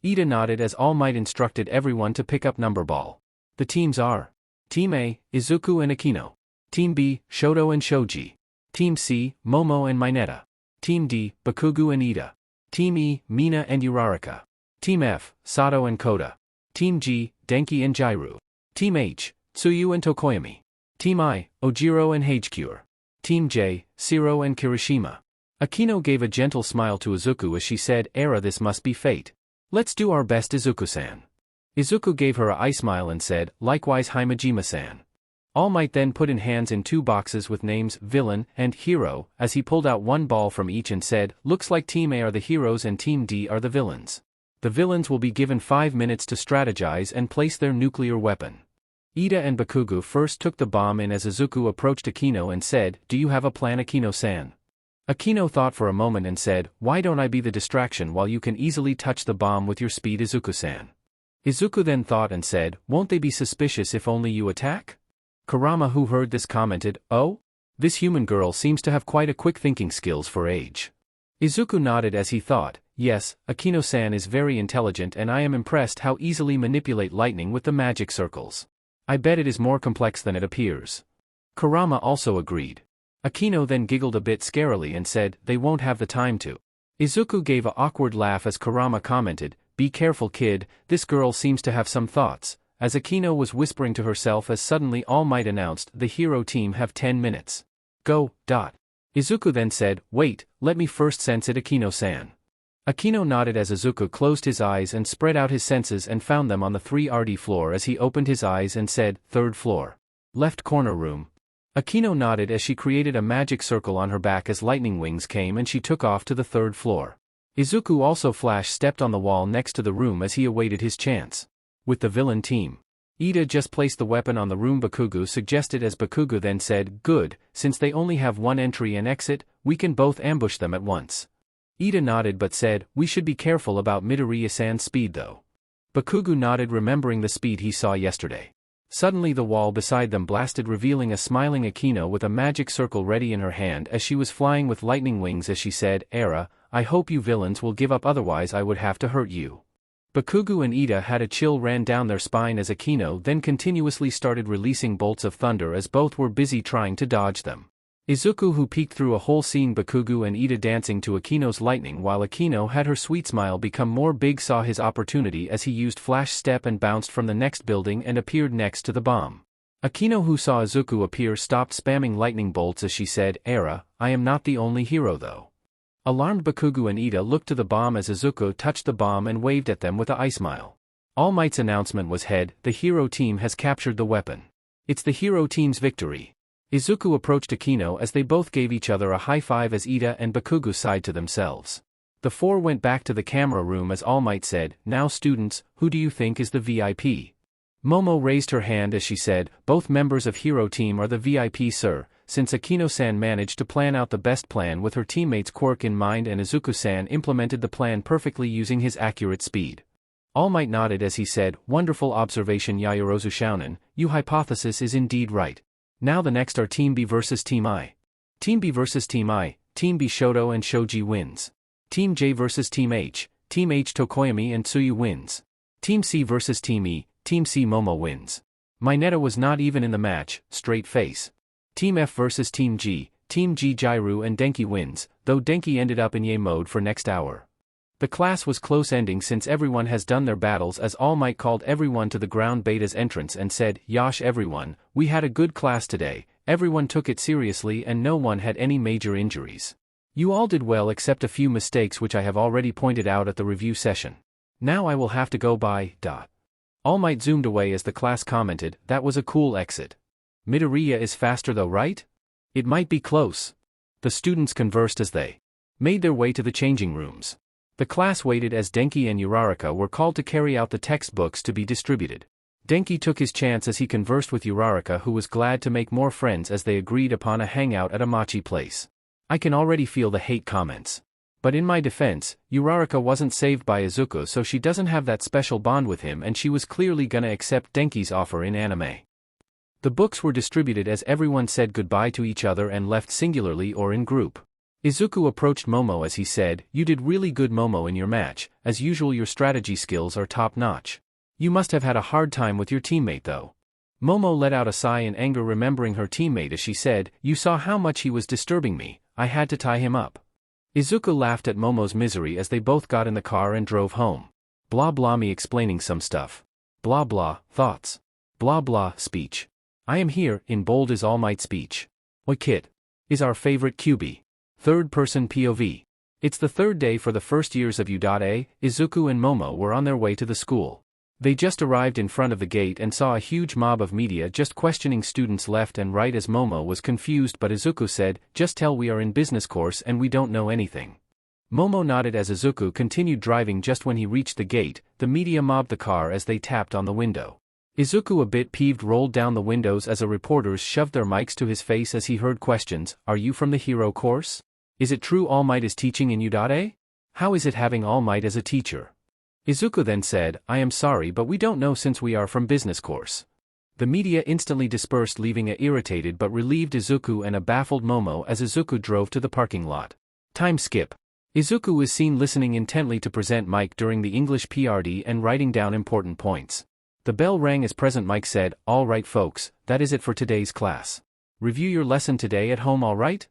Ida nodded as All Might instructed everyone to pick up number ball. The teams are Team A, Izuku and Akino. Team B, Shoto and Shoji. Team C, Momo and Mineta. Team D, Bakugo and Ida. Team E, Mina and Uraraka. Team F, Sato and Koda. Team G, Denki and Jirou. Team H, Tsuyu and Tokoyami. Team I, Ojiro and Hagecure. Team J, Siro and Kirishima. Akino gave a gentle smile to Izuku as she said, Era, this must be fate. Let's do our best Izuku-san. Izuku gave her a eye smile and said, likewise Himejima-san. All Might then put in hands in two boxes with names, villain and hero, as he pulled out one ball from each and said, looks like Team A are the heroes and Team D are the villains. The villains will be given 5 minutes to strategize and place their nuclear weapon. Ida and Bakugo first took the bomb in as Izuku approached Akino and said, do you have a plan Akino-san? Akino thought for a moment and said, why don't I be the distraction while you can easily touch the bomb with your speed Izuku-san? Izuku then thought and said, won't they be suspicious if only you attack? Kurama, who heard this, commented, "Oh? This human girl seems to have quite a quick thinking skills for age." Izuku nodded as he thought, "Yes, Akino-san is very intelligent and I am impressed how easily manipulate lightning with the magic circles. I bet it is more complex than it appears." Kurama also agreed. Akino then giggled a bit scarily and said, "They won't have the time to." Izuku gave an awkward laugh as Kurama commented, "Be careful, kid, this girl seems to have some thoughts," as Akino was whispering to herself as suddenly All Might announced, "The hero team have 10 minutes. Go." Izuku then said, "Wait, let me first sense it, Akino-san." Akino nodded as Izuku closed his eyes and spread out his senses and found them on the 3rd floor as he opened his eyes and said, "3rd floor. Left corner room." Akino nodded as she created a magic circle on her back as lightning wings came and she took off to the 3rd floor. Izuku also flash-stepped on the wall next to the room as he awaited his chance. With the villain team. Ida just placed the weapon on the room, Bakugo suggested as Bakugo then said, "Good, since they only have one entry and exit, we can both ambush them at once." Ida nodded but said, "We should be careful about Midoriya-san's speed though." Bakugo nodded, remembering the speed he saw yesterday. Suddenly the wall beside them blasted, revealing a smiling Akino with a magic circle ready in her hand as she was flying with lightning wings as she said, "Era, I hope you villains will give up, otherwise I would have to hurt you." Bakugo and Ida had a chill ran down their spine as Akino then continuously started releasing bolts of thunder as both were busy trying to dodge them. Izuku, who peeked through a hole seeing Bakugo and Ida dancing to Akino's lightning while Akino had her sweet smile become more big, saw his opportunity as he used flash step and bounced from the next building and appeared next to the bomb. Akino, who saw Izuku appear, stopped spamming lightning bolts as she said, "Era, I am not the only hero though." Alarmed Bakugo and Ida looked to the bomb as Izuku touched the bomb and waved at them with a smile. All Might's announcement was, "Head, the hero team has captured the weapon. It's the hero team's victory." Izuku approached Akino as they both gave each other a high five as Ida and Bakugo sighed to themselves. The four went back to the camera room as All Might said, "Now students, who do you think is the VIP?" Momo raised her hand as she said, "Both members of hero team are the VIP, sir," since Akino-san managed to plan out the best plan with her teammates Quirk in mind and Izuku-san implemented the plan perfectly using his accurate speed. All Might nodded as he said, "Wonderful observation, Yaoyorozu Shounen, your hypothesis is indeed right. Now the next are Team B versus Team I. Team B versus Team I, Team B Shoto and Shoji wins. Team J versus Team H Tokoyami and Tsuyu wins. Team C versus Team E, Team C Momo wins." Mineta was not even in the match, straight face. Team F versus Team G Jirou and Denki wins, though Denki ended up in Ye mode for next hour. The class was close ending since everyone has done their battles as All Might called everyone to the ground beta's entrance and said, "Yosh everyone, we had a good class today, everyone took it seriously and no one had any major injuries. You all did well except a few mistakes which I have already pointed out at the review session. Now I will have to go bye. All Might zoomed away as the class commented, "That was a cool exit. Midoriya is faster though, right? It might be close." The students conversed as they made their way to the changing rooms. The class waited as Denki and Uraraka were called to carry out the textbooks to be distributed. Denki took his chance as he conversed with Uraraka, who was glad to make more friends as they agreed upon a hangout at a mochi place. I can already feel the hate comments. But in my defense, Uraraka wasn't saved by Izuku, so she doesn't have that special bond with him and she was clearly gonna accept Denki's offer in anime. The books were distributed as everyone said goodbye to each other and left singularly or in group. Izuku approached Momo as he said, "You did really good, Momo, in your match. As usual your strategy skills are top-notch. You must have had a hard time with your teammate though." Momo let out a sigh in anger remembering her teammate as she said, "You saw how much he was disturbing me, I had to tie him up." Izuku laughed at Momo's misery as they both got in the car and drove home. Blah blah, me explaining some stuff. Blah blah, thoughts. Blah blah, speech. I am here, in bold is All Might speech. Oi kid. Is our favorite QB. Third-person POV. It's the third day for the first years of U.A. Izuku and Momo were on their way to the school. They just arrived in front of the gate and saw a huge mob of media just questioning students left and right as Momo was confused, but Izuku said, "Just tell we are in business course and we don't know anything." Momo nodded as Izuku continued driving. Just when he reached the gate, the media mobbed the car as they tapped on the window. Izuku, a bit peeved, rolled down the windows as reporters shoved their mics to his face as he heard questions. "Are you from the hero course? Is it true All Might is teaching in U.A? How is it having All Might as a teacher?" Izuku then said, "I am sorry but we don't know since we are from business course." The media instantly dispersed, leaving a irritated but relieved Izuku and a baffled Momo as Izuku drove to the parking lot. Time skip. Izuku is seen listening intently to present Mike during the English PRD and writing down important points. The bell rang as Present Mike said, "All right folks, that is it for today's class. Review your lesson today at home, all right?"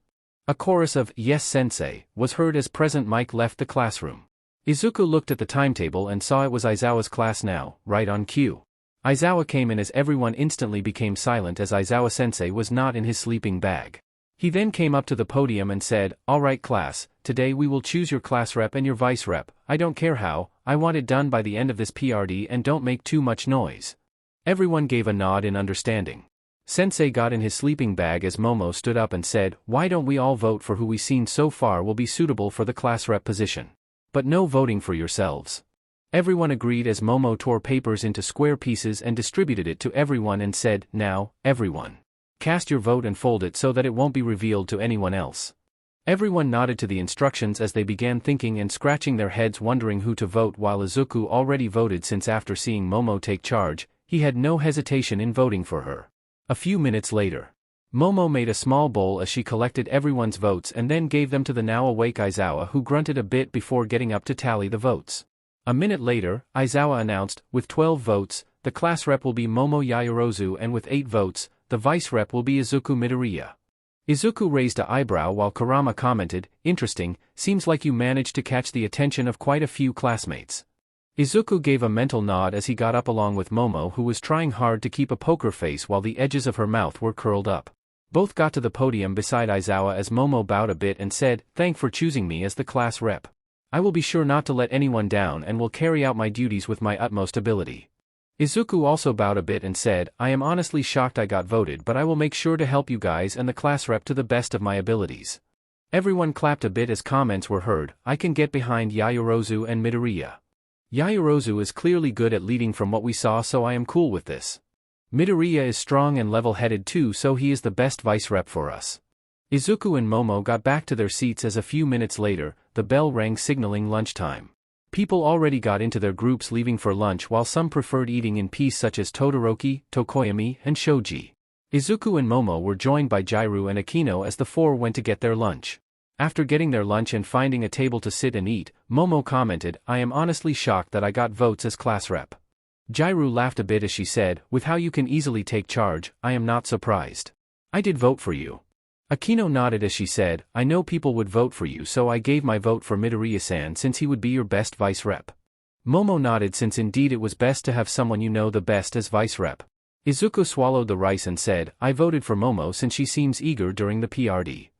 A chorus of "Yes sensei" was heard as Present Mike left the classroom. Izuku looked at the timetable and saw it was Aizawa's class now, right on cue. Aizawa came in as everyone instantly became silent as Aizawa-sensei was not in his sleeping bag. He then came up to the podium and said, "All right class, today we will choose your class rep and your vice rep. I don't care how, I want it done by the end of this PRD and don't make too much noise." Everyone gave a nod in understanding. Sensei got in his sleeping bag as Momo stood up and said, "Why don't we all vote for who we've seen so far will be suitable for the class rep position? But no voting for yourselves." Everyone agreed as Momo tore papers into square pieces and distributed it to everyone and said, "Now, everyone, cast your vote and fold it so that it won't be revealed to anyone else." Everyone nodded to the instructions as they began thinking and scratching their heads wondering who to vote, while Izuku already voted since after seeing Momo take charge, he had no hesitation in voting for her. A few minutes later, Momo made a small bowl as she collected everyone's votes and then gave them to the now awake Aizawa, who grunted a bit before getting up to tally the votes. A minute later, Aizawa announced, "With 12 votes, the class rep will be Momo Yaoyorozu, and with 8 votes, the vice rep will be Izuku Midoriya." Izuku raised an eyebrow while Kurama commented, "Interesting, seems like you managed to catch the attention of quite a few classmates." Izuku gave a mental nod as he got up along with Momo, who was trying hard to keep a poker face while the edges of her mouth were curled up. Both got to the podium beside Aizawa as Momo bowed a bit and said, "Thank for choosing me as the class rep. I will be sure not to let anyone down and will carry out my duties with my utmost ability." Izuku also bowed a bit and said, "I am honestly shocked I got voted, but I will make sure to help you guys and the class rep to the best of my abilities." Everyone clapped a bit as comments were heard, "I can get behind Yaoyorozu and Midoriya. Yaoyorozu is clearly good at leading from what we saw, so I am cool with this. Midoriya is strong and level-headed too, so he is the best vice rep for us." Izuku and Momo got back to their seats as a few minutes later, the bell rang signaling lunchtime. People already got into their groups leaving for lunch, while some preferred eating in peace such as Todoroki, Tokoyami, and Shoji. Izuku and Momo were joined by Jirou and Akino as the four went to get their lunch. After getting their lunch and finding a table to sit and eat, Momo commented, "I am honestly shocked that I got votes as class rep." Jirou laughed a bit as she said, "With how you can easily take charge, I am not surprised. I did vote for you." Akino nodded as she said, "I know people would vote for you, so I gave my vote for Midoriya-san since he would be your best vice rep." Momo nodded since indeed it was best to have someone you know the best as vice rep. Izuku swallowed the rice and said, "I voted for Momo since she seems eager during the PRD."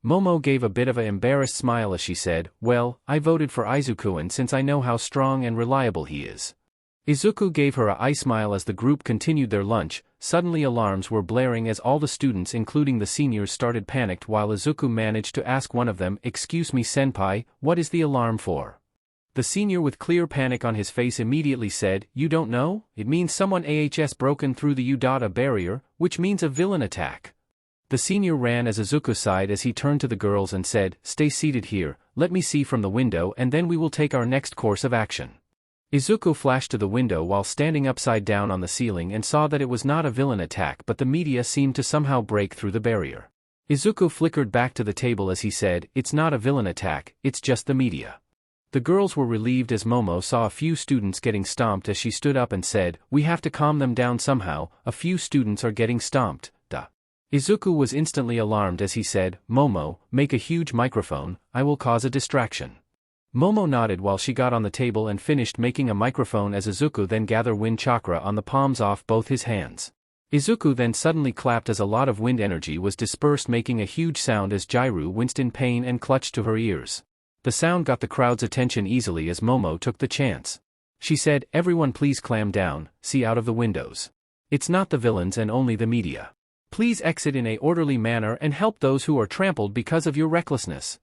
Momo gave a bit of an embarrassed smile as she said, "Well, I voted for Izuku since I know how strong and reliable he is." Izuku gave her a eye smile as the group continued their lunch. Suddenly alarms were blaring as all the students including the seniors started panicked, while Izuku managed to ask one of them, "Excuse me senpai, what is the alarm for?" The senior with clear panic on his face immediately said, "You don't know? It means someone has broken through the Udata barrier, which means a villain attack." The senior ran as Izuku sighed as he turned to the girls and said, "Stay seated here, let me see from the window and then we will take our next course of action." Izuku flashed to the window while standing upside down on the ceiling and saw that it was not a villain attack, but the media seemed to somehow break through the barrier. Izuku flickered back to the table as he said, "It's not a villain attack, it's just the media." The girls were relieved as Momo saw a few students getting stomped as she stood up and said, "We have to calm them down somehow, a few students are getting stomped, duh." Izuku was instantly alarmed as he said, "Momo, make a huge microphone, I will cause a distraction." Momo nodded while she got on the table and finished making a microphone as Izuku then gathered wind chakra on the palms off both his hands. Izuku then suddenly clapped as a lot of wind energy was dispersed, making a huge sound as Jirou winced in pain and clutched to her ears. The sound got the crowd's attention easily as Momo took the chance. She said, "Everyone please clam down, see out of the windows. It's not the villains and only the media. Please exit in an orderly manner and help those who are trampled because of your recklessness."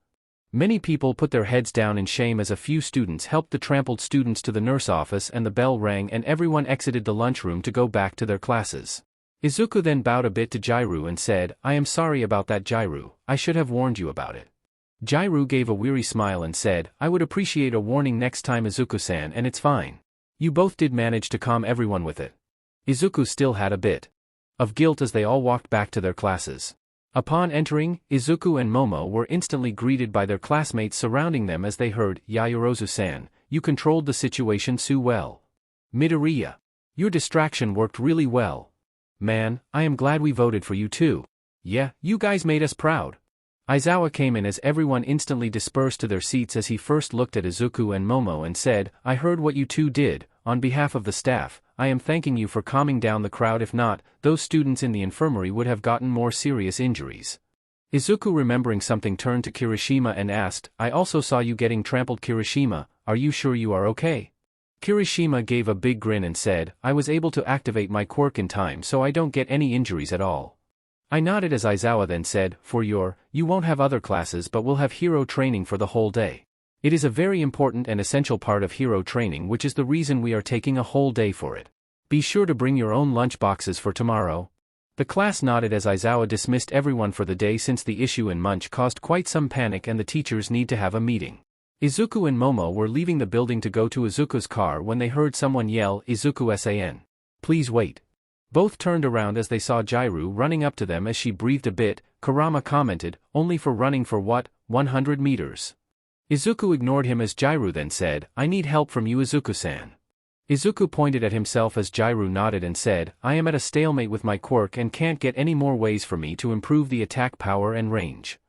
Many people put their heads down in shame as a few students helped the trampled students to the nurse office and the bell rang and everyone exited the lunchroom to go back to their classes. Izuku then bowed a bit to Jirou and said, "I am sorry about that Jirou, I should have warned you about it." Jirou gave a weary smile and said, "I would appreciate a warning next time Izuku-san, and it's fine. You both did manage to calm everyone with it." Izuku still had a bit of guilt as they all walked back to their classes. Upon entering, Izuku and Momo were instantly greeted by their classmates surrounding them as they heard, "Yaoyorozu-san, you controlled the situation so well. Midoriya, your distraction worked really well. Man, I am glad we voted for you too. Yeah, you guys made us proud." Aizawa came in as everyone instantly dispersed to their seats as he first looked at Izuku and Momo and said, "I heard what you two did. On behalf of the staff, I am thanking you for calming down the crowd. If not, those students in the infirmary would have gotten more serious injuries." Izuku, remembering something, turned to Kirishima and asked, "I also saw you getting trampled. Kirishima, are you sure you are okay?" Kirishima gave a big grin and said, "I was able to activate my quirk in time so I don't get any injuries at all." I nodded as Aizawa then said, You won't have other classes but we'll have hero training for the whole day. It is a very important and essential part of hero training, which is the reason we are taking a whole day for it. Be sure to bring your own lunch boxes for tomorrow." The class nodded as Aizawa dismissed everyone for the day since the issue in Munch caused quite some panic and the teachers need to have a meeting. Izuku and Momo were leaving the building to go to Izuku's car when they heard someone yell, "Izuku-san. Please wait." Both turned around as they saw Jirou running up to them. As she breathed a bit, Kurama commented, "Only for running for what, 100 meters?" Izuku ignored him as Jirou then said, "I need help from you, Izuku-san." Izuku pointed at himself as Jirou nodded and said, "I am at a stalemate with my quirk and can't get any more ways for me to improve the attack power and range."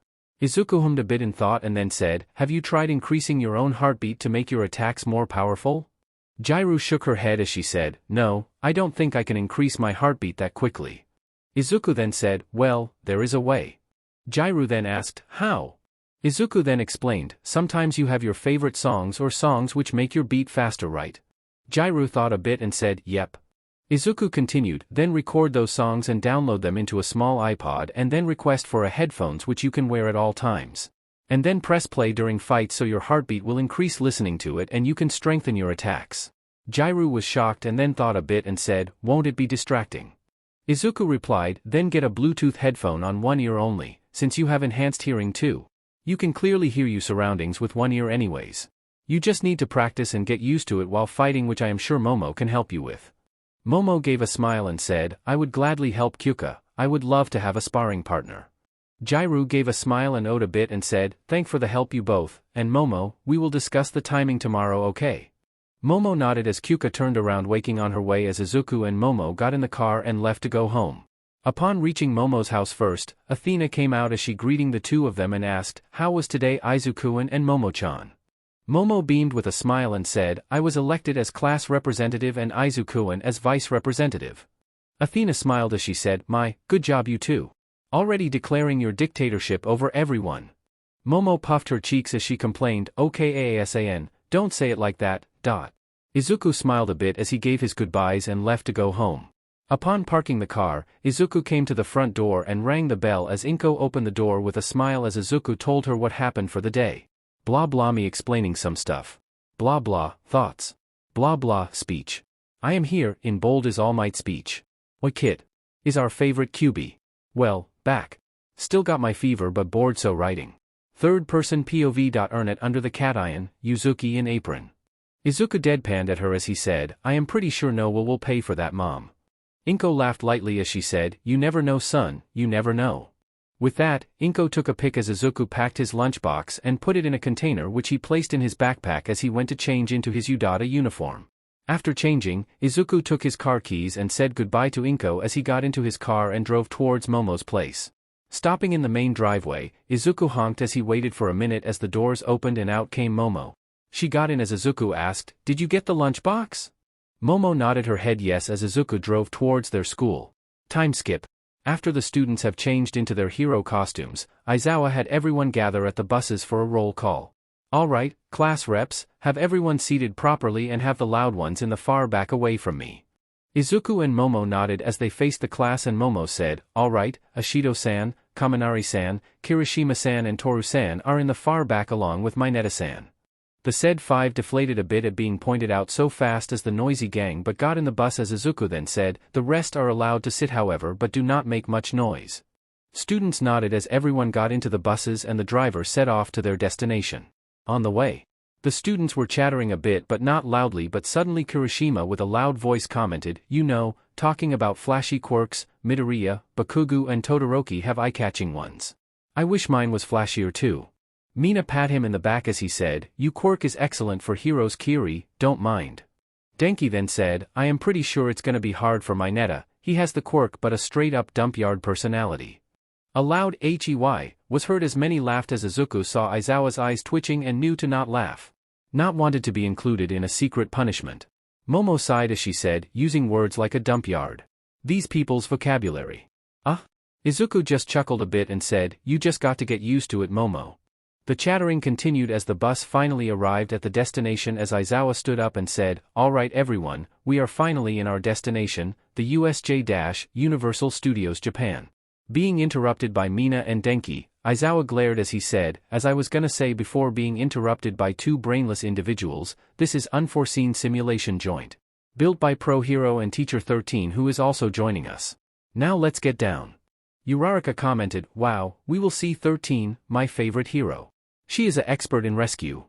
Izuku hummed a bit in thought and then said, "Have you tried increasing your own heartbeat to make your attacks more powerful?" Jirou shook her head as she said, "No, I don't think I can increase my heartbeat that quickly." Izuku then said, "Well, there is a way." Jirou then asked, "How?" Izuku then explained, "Sometimes you have your favorite songs or songs which make your beat faster, right?" Jirou thought a bit and said, "Yep." Izuku continued, "Then record those songs and download them into a small iPod and then request for a headphones which you can wear at all times. And then press play during fights so your heartbeat will increase listening to it and you can strengthen your attacks." Jirou was shocked and then thought a bit and said, "Won't it be distracting?" Izuku replied, "Then get a Bluetooth headphone on one ear only, since you have enhanced hearing too. You can clearly hear your surroundings with one ear anyways. You just need to practice and get used to it while fighting, which I am sure Momo can help you with." Momo gave a smile and said, "I would gladly help Kyuka. I would love to have a sparring partner." Jirou gave a smile and owed a bit and said, "Thank for the help you both, and Momo, we will discuss the timing tomorrow, okay?" Momo nodded as Kyuka turned around, waking on her way as Izuku and Momo got in the car and left to go home. Upon reaching Momo's house first, Athena came out as she greeting the two of them and asked, "How was today, Izuku and Momo-chan?" Momo beamed with a smile and said, "I was elected as class representative and Izuku as vice representative." Athena smiled as she said, Good job you two. Already declaring your dictatorship over everyone." Momo puffed her cheeks as she complained, "Okay Aasan, don't say it like that, dot." Izuku smiled a bit as he gave his goodbyes and left to go home. Upon parking the car, Izuku came to the front door and rang the bell as Inko opened the door with a smile as Izuku told her what happened for the day. Blah blah me explaining some stuff. Blah blah, thoughts. Blah blah, speech. I am here, in bold is All Might speech. Oi kid. Is our favorite QB. Well, back. Still got my fever but bored so writing. Third person POV. Earn it under the cation, Yuzuki in apron. Izuku deadpanned at her as he said, "I am pretty sure Noah will pay for that, mom." Inko laughed lightly as she said, "You never know son, you never know." With that, Inko took a pic as Izuku packed his lunchbox and put it in a container which he placed in his backpack as he went to change into his Udata uniform. After changing, Izuku took his car keys and said goodbye to Inko as he got into his car and drove towards Momo's place. Stopping in the main driveway, Izuku honked as he waited for a minute as the doors opened and out came Momo. She got in as Izuku asked, "Did you get the lunchbox?" Momo nodded her head yes as Izuku drove towards their school. Time skip. After the students have changed into their hero costumes, Aizawa had everyone gather at the buses for a roll call. "Alright, class reps, have everyone seated properly and have the loud ones in the far back away from me." Izuku and Momo nodded as they faced the class and Momo said, "Alright, Ashido-san, Kaminari-san, Kirishima-san and Toru-san are in the far back along with Mineta-san." The said five deflated a bit at being pointed out so fast as the noisy gang but got in the bus as Izuku then said, "The rest are allowed to sit however but do not make much noise." Students nodded as everyone got into the buses and the driver set off to their destination. On the way, The students were chattering a bit but not loudly, but suddenly Kirishima with a loud voice commented, talking about flashy quirks, Midoriya, Bakugo and Todoroki have eye-catching ones. I wish mine was flashier too. Mina pat him in the back as he said, your quirk is excellent for heroes Kiri, don't mind. Denki then said, I am pretty sure it's gonna be hard for Mineta, he has the quirk but a straight-up dump-yard personality. A loud "Hey" was heard as many laughed as Izuku saw Aizawa's eyes twitching and knew to not laugh. Not wanted to be included in a secret punishment. Momo sighed as she said, using words like a dump yard. These people's vocabulary. Izuku just chuckled a bit and said, you just got to get used to it, Momo. The chattering continued as the bus finally arrived at the destination as Aizawa stood up and said, alright everyone, we are finally in our destination, the USJ-Universal Studios Japan. Being interrupted by Mina and Denki, Aizawa glared as he said, as I was gonna say before being interrupted by two brainless individuals, this is unforeseen simulation joint. Built by Pro Hero and Teacher 13 who is also joining us. Now let's get down. Uraraka commented, wow, we will see 13, my favorite hero. She is an expert in rescue.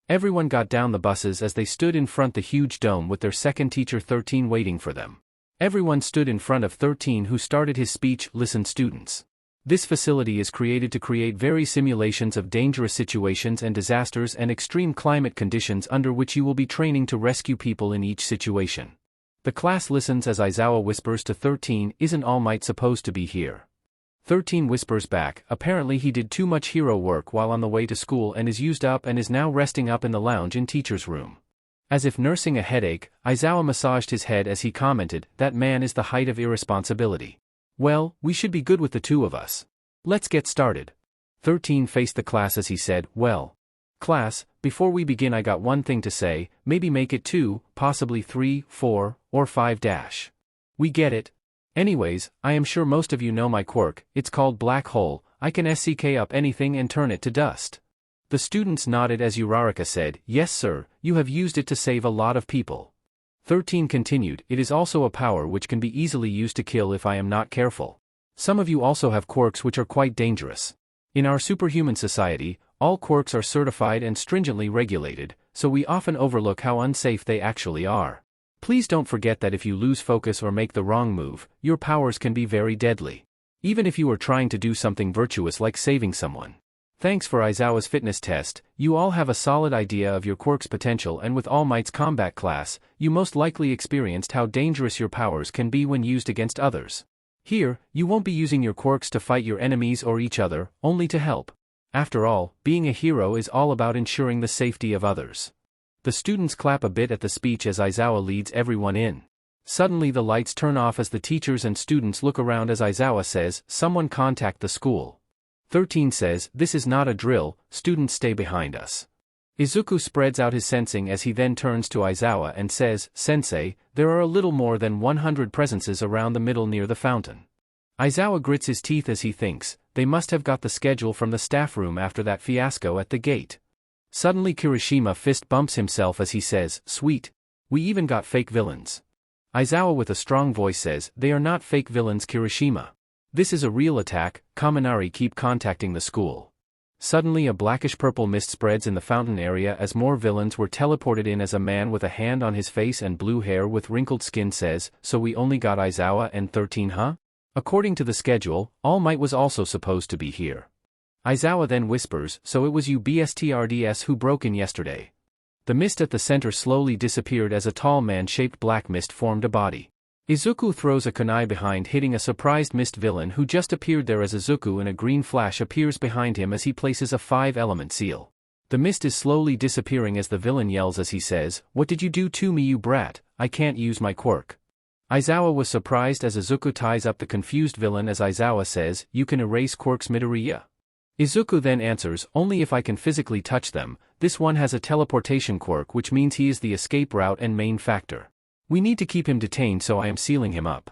Everyone got down the buses as they stood in front the huge dome with their second Teacher 13 waiting for them. Everyone stood in front of 13 who started his speech, listen students. This facility is created to create very simulations of dangerous situations and disasters and extreme climate conditions under which you will be training to rescue people in each situation. The class listens as Aizawa whispers to 13, isn't All Might supposed to be here? 13 whispers back, apparently he did too much hero work while on the way to school and is used up and is now resting up in the lounge in teacher's room. As if nursing a headache, Aizawa massaged his head as he commented, that man is the height of irresponsibility. Well, we should be good with the two of us. Let's get started. 13 faced the class as he said, well. Class, before we begin I got one thing to say, maybe make it 2, possibly 3, 4, or 5 dash. We get it. Anyways, I am sure most of you know my quirk, it's called Black Hole, I can SCK up anything and turn it to dust. The students nodded as Uraraka said, yes sir, you have used it to save a lot of people. 13 continued, it is also a power which can be easily used to kill if I am not careful. Some of you also have quirks which are quite dangerous. In our superhuman society, all quirks are certified and stringently regulated, so we often overlook how unsafe they actually are. Please don't forget that if you lose focus or make the wrong move, your powers can be very deadly. Even if you are trying to do something virtuous like saving someone. Thanks for Aizawa's fitness test, you all have a solid idea of your quirk's potential, and with All Might's combat class, you most likely experienced how dangerous your powers can be when used against others. Here, you won't be using your quirks to fight your enemies or each other, only to help. After all, being a hero is all about ensuring the safety of others. The students clap a bit at the speech as Aizawa leads everyone in. Suddenly the lights turn off as the teachers and students look around as Aizawa says, someone contact the school. 13 says, this is not a drill, students stay behind us. Izuku spreads out his sensing as he then turns to Aizawa and says, Sensei, there are a little more than 100 presences around the middle near the fountain. Aizawa grits his teeth as he thinks, they must have got the schedule from the staff room after that fiasco at the gate. Suddenly Kirishima fist bumps himself as he says, sweet. We even got fake villains. Aizawa with a strong voice says, they are not fake villains Kirishima. This is a real attack, Kaminari keep contacting the school. Suddenly a blackish-purple mist spreads in the fountain area as more villains were teleported in as a man with a hand on his face and blue hair with wrinkled skin says, so we only got Aizawa and 13 huh? According to the schedule, All Might was also supposed to be here. Aizawa then whispers, so it was you BSTRDS who broke in yesterday. The mist at the center slowly disappeared as a tall man-shaped black mist formed a body. Izuku throws a kunai behind hitting a surprised mist villain who just appeared there as Izuku in a green flash appears behind him as he places a 5-element seal. The mist is slowly disappearing as the villain yells as he says, what did you do to me you brat, I can't use my quirk. Aizawa was surprised as Izuku ties up the confused villain as Aizawa says, you can erase quirks Midoriya. Izuku then answers, only if I can physically touch them, this one has a teleportation quirk which means he is the escape route and main factor. We need to keep him detained so I am sealing him up.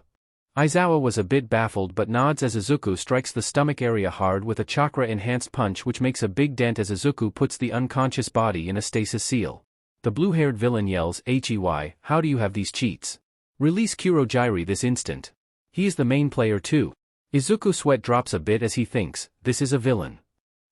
Aizawa was a bit baffled but nods as Izuku strikes the stomach area hard with a chakra-enhanced punch which makes a big dent as Izuku puts the unconscious body in a stasis seal. The blue-haired villain yells, Hey, how do you have these cheats? Release HarshaJirou this instant. He is the main player too. Izuku sweat drops a bit as he thinks, this is a villain.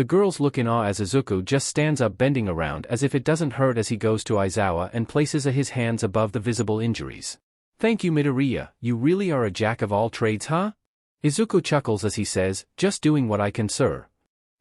The girls look in awe as Izuku just stands up bending around as if it doesn't hurt as he goes to Aizawa and places his hands above the visible injuries. "Thank you Midoriya, you really are a jack of all trades huh?" Izuku chuckles as he says, "Just doing what I can sir."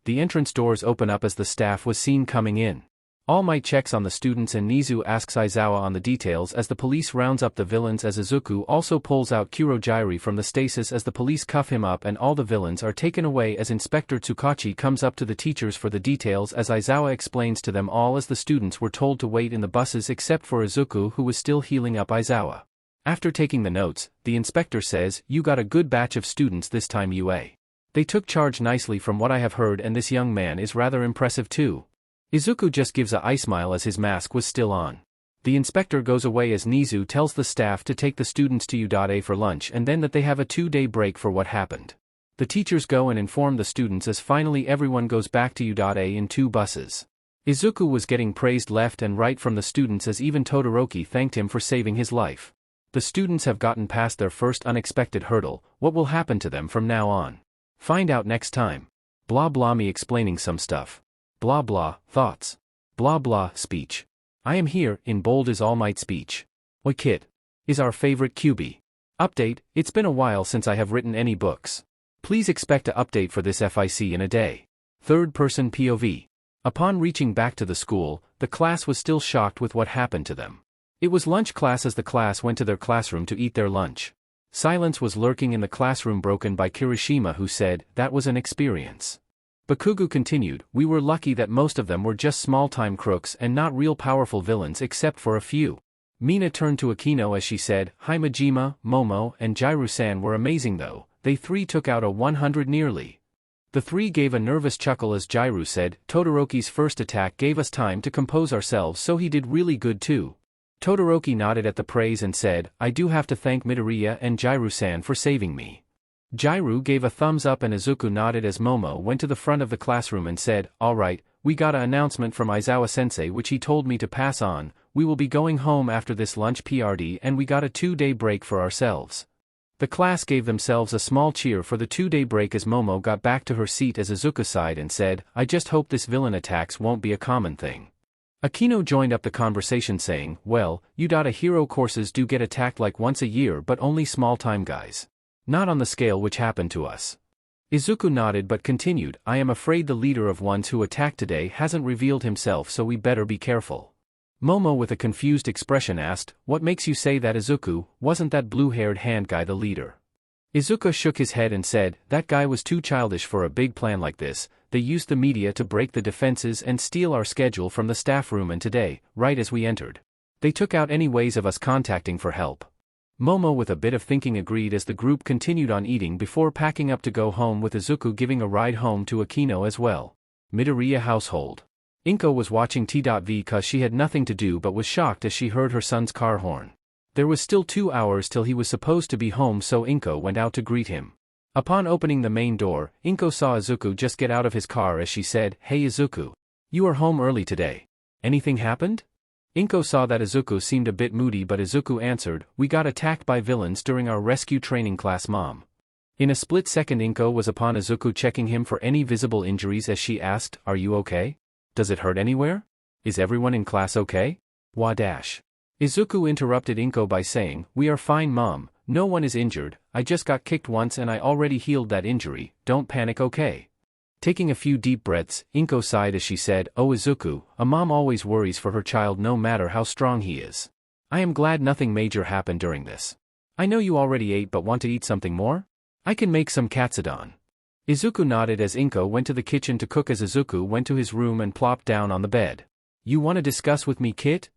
The entrance doors open up as the staff was seen coming in. All Might checks on the students and Nizu asks Aizawa on the details as the police rounds up the villains as Izuku also pulls out HarshaJirou from the stasis as the police cuff him up and all the villains are taken away as Inspector Tsukachi comes up to the teachers for the details as Aizawa explains to them all as the students were told to wait in the buses except for Izuku who was still healing up Aizawa. After taking the notes, the inspector says, "You got a good batch of students this time UA. They took charge nicely from what I have heard and this young man is rather impressive too." Izuku just gives a smile as his mask was still on. The inspector goes away as Nizu tells the staff to take the students to U.A for lunch and then that they have a 2-day break for what happened. The teachers go and inform the students as finally everyone goes back to U.A in 2 buses. Izuku was getting praised left and right from the students as even Todoroki thanked him for saving his life. The students have gotten past their first unexpected hurdle. What will happen to them from now on? Find out next time. Blah blah me explaining some stuff. Blah blah, thoughts. Blah blah, speech. I am here, in bold is All Might speech. Oi kid. Is our favorite QB. Update, it's been a while since I have written any books. Please expect an update for this FIC in a day. Third person POV. Upon reaching back to the school, the class was still shocked with what happened to them. It was lunch class as the class went to their classroom to eat their lunch. Silence was lurking in the classroom broken by Kirishima who said, "That was an experience." Bakugo continued, "We were lucky that most of them were just small-time crooks and not real powerful villains except for a few." Mina turned to Akino as she said, "Hi Majima, Momo, and Jirou-san were amazing though, they 3 took out a 100 nearly." The 3 gave a nervous chuckle as Jirou said, "Todoroki's first attack gave us time to compose ourselves so he did really good too." Todoroki nodded at the praise and said, "I do have to thank Midoriya and Jirou-san for saving me." Jirou gave a thumbs up and Izuku nodded as Momo went to the front of the classroom and said, "Alright, we got an announcement from Aizawa-sensei which he told me to pass on, we will be going home after this lunch PRD and we got a 2-day break for ourselves." The class gave themselves a small cheer for the 2-day break as Momo got back to her seat as Izuku sighed and said, "I just hope this villain attacks won't be a common thing." Akino joined up the conversation saying, "Well, U.A hero courses do get attacked like once a year but only small-time guys. Not on the scale which happened to us." Izuku nodded but continued, "I am afraid the leader of ones who attacked today hasn't revealed himself so we better be careful." Momo with a confused expression asked, "What makes you say that Izuku, wasn't that blue-haired hand guy the leader?" Izuku shook his head and said, "That guy was too childish for a big plan like this. They used the media to break the defenses and steal our schedule from the staff room and today, right as we entered, they took out any ways of us contacting for help." Momo with a bit of thinking agreed as the group continued on eating before packing up to go home with Izuku giving a ride home to Akino as well. Midoriya household. Inko was watching T.V cause she had nothing to do but was shocked as she heard her son's car horn. There was still 2 hours till he was supposed to be home so Inko went out to greet him. Upon opening the main door, Inko saw Izuku just get out of his car as she said, "Hey Izuku. You are home early today. Anything happened?" Inko saw that Izuku seemed a bit moody but Izuku answered, "We got attacked by villains during our rescue training class mom." In a split second Inko was upon Izuku checking him for any visible injuries as she asked, "Are you okay? Does it hurt anywhere? Is everyone in class okay?" Wah dash. Izuku interrupted Inko by saying, "We are fine mom, no one is injured, I just got kicked once and I already healed that injury, don't panic okay?" Taking a few deep breaths, Inko sighed as she said, "Oh Izuku, a mom always worries for her child no matter how strong he is. I am glad nothing major happened during this. I know you already ate but want to eat something more? I can make some katsudon." Izuku nodded as Inko went to the kitchen to cook as Izuku went to his room and plopped down on the bed. "You want to discuss with me kit?"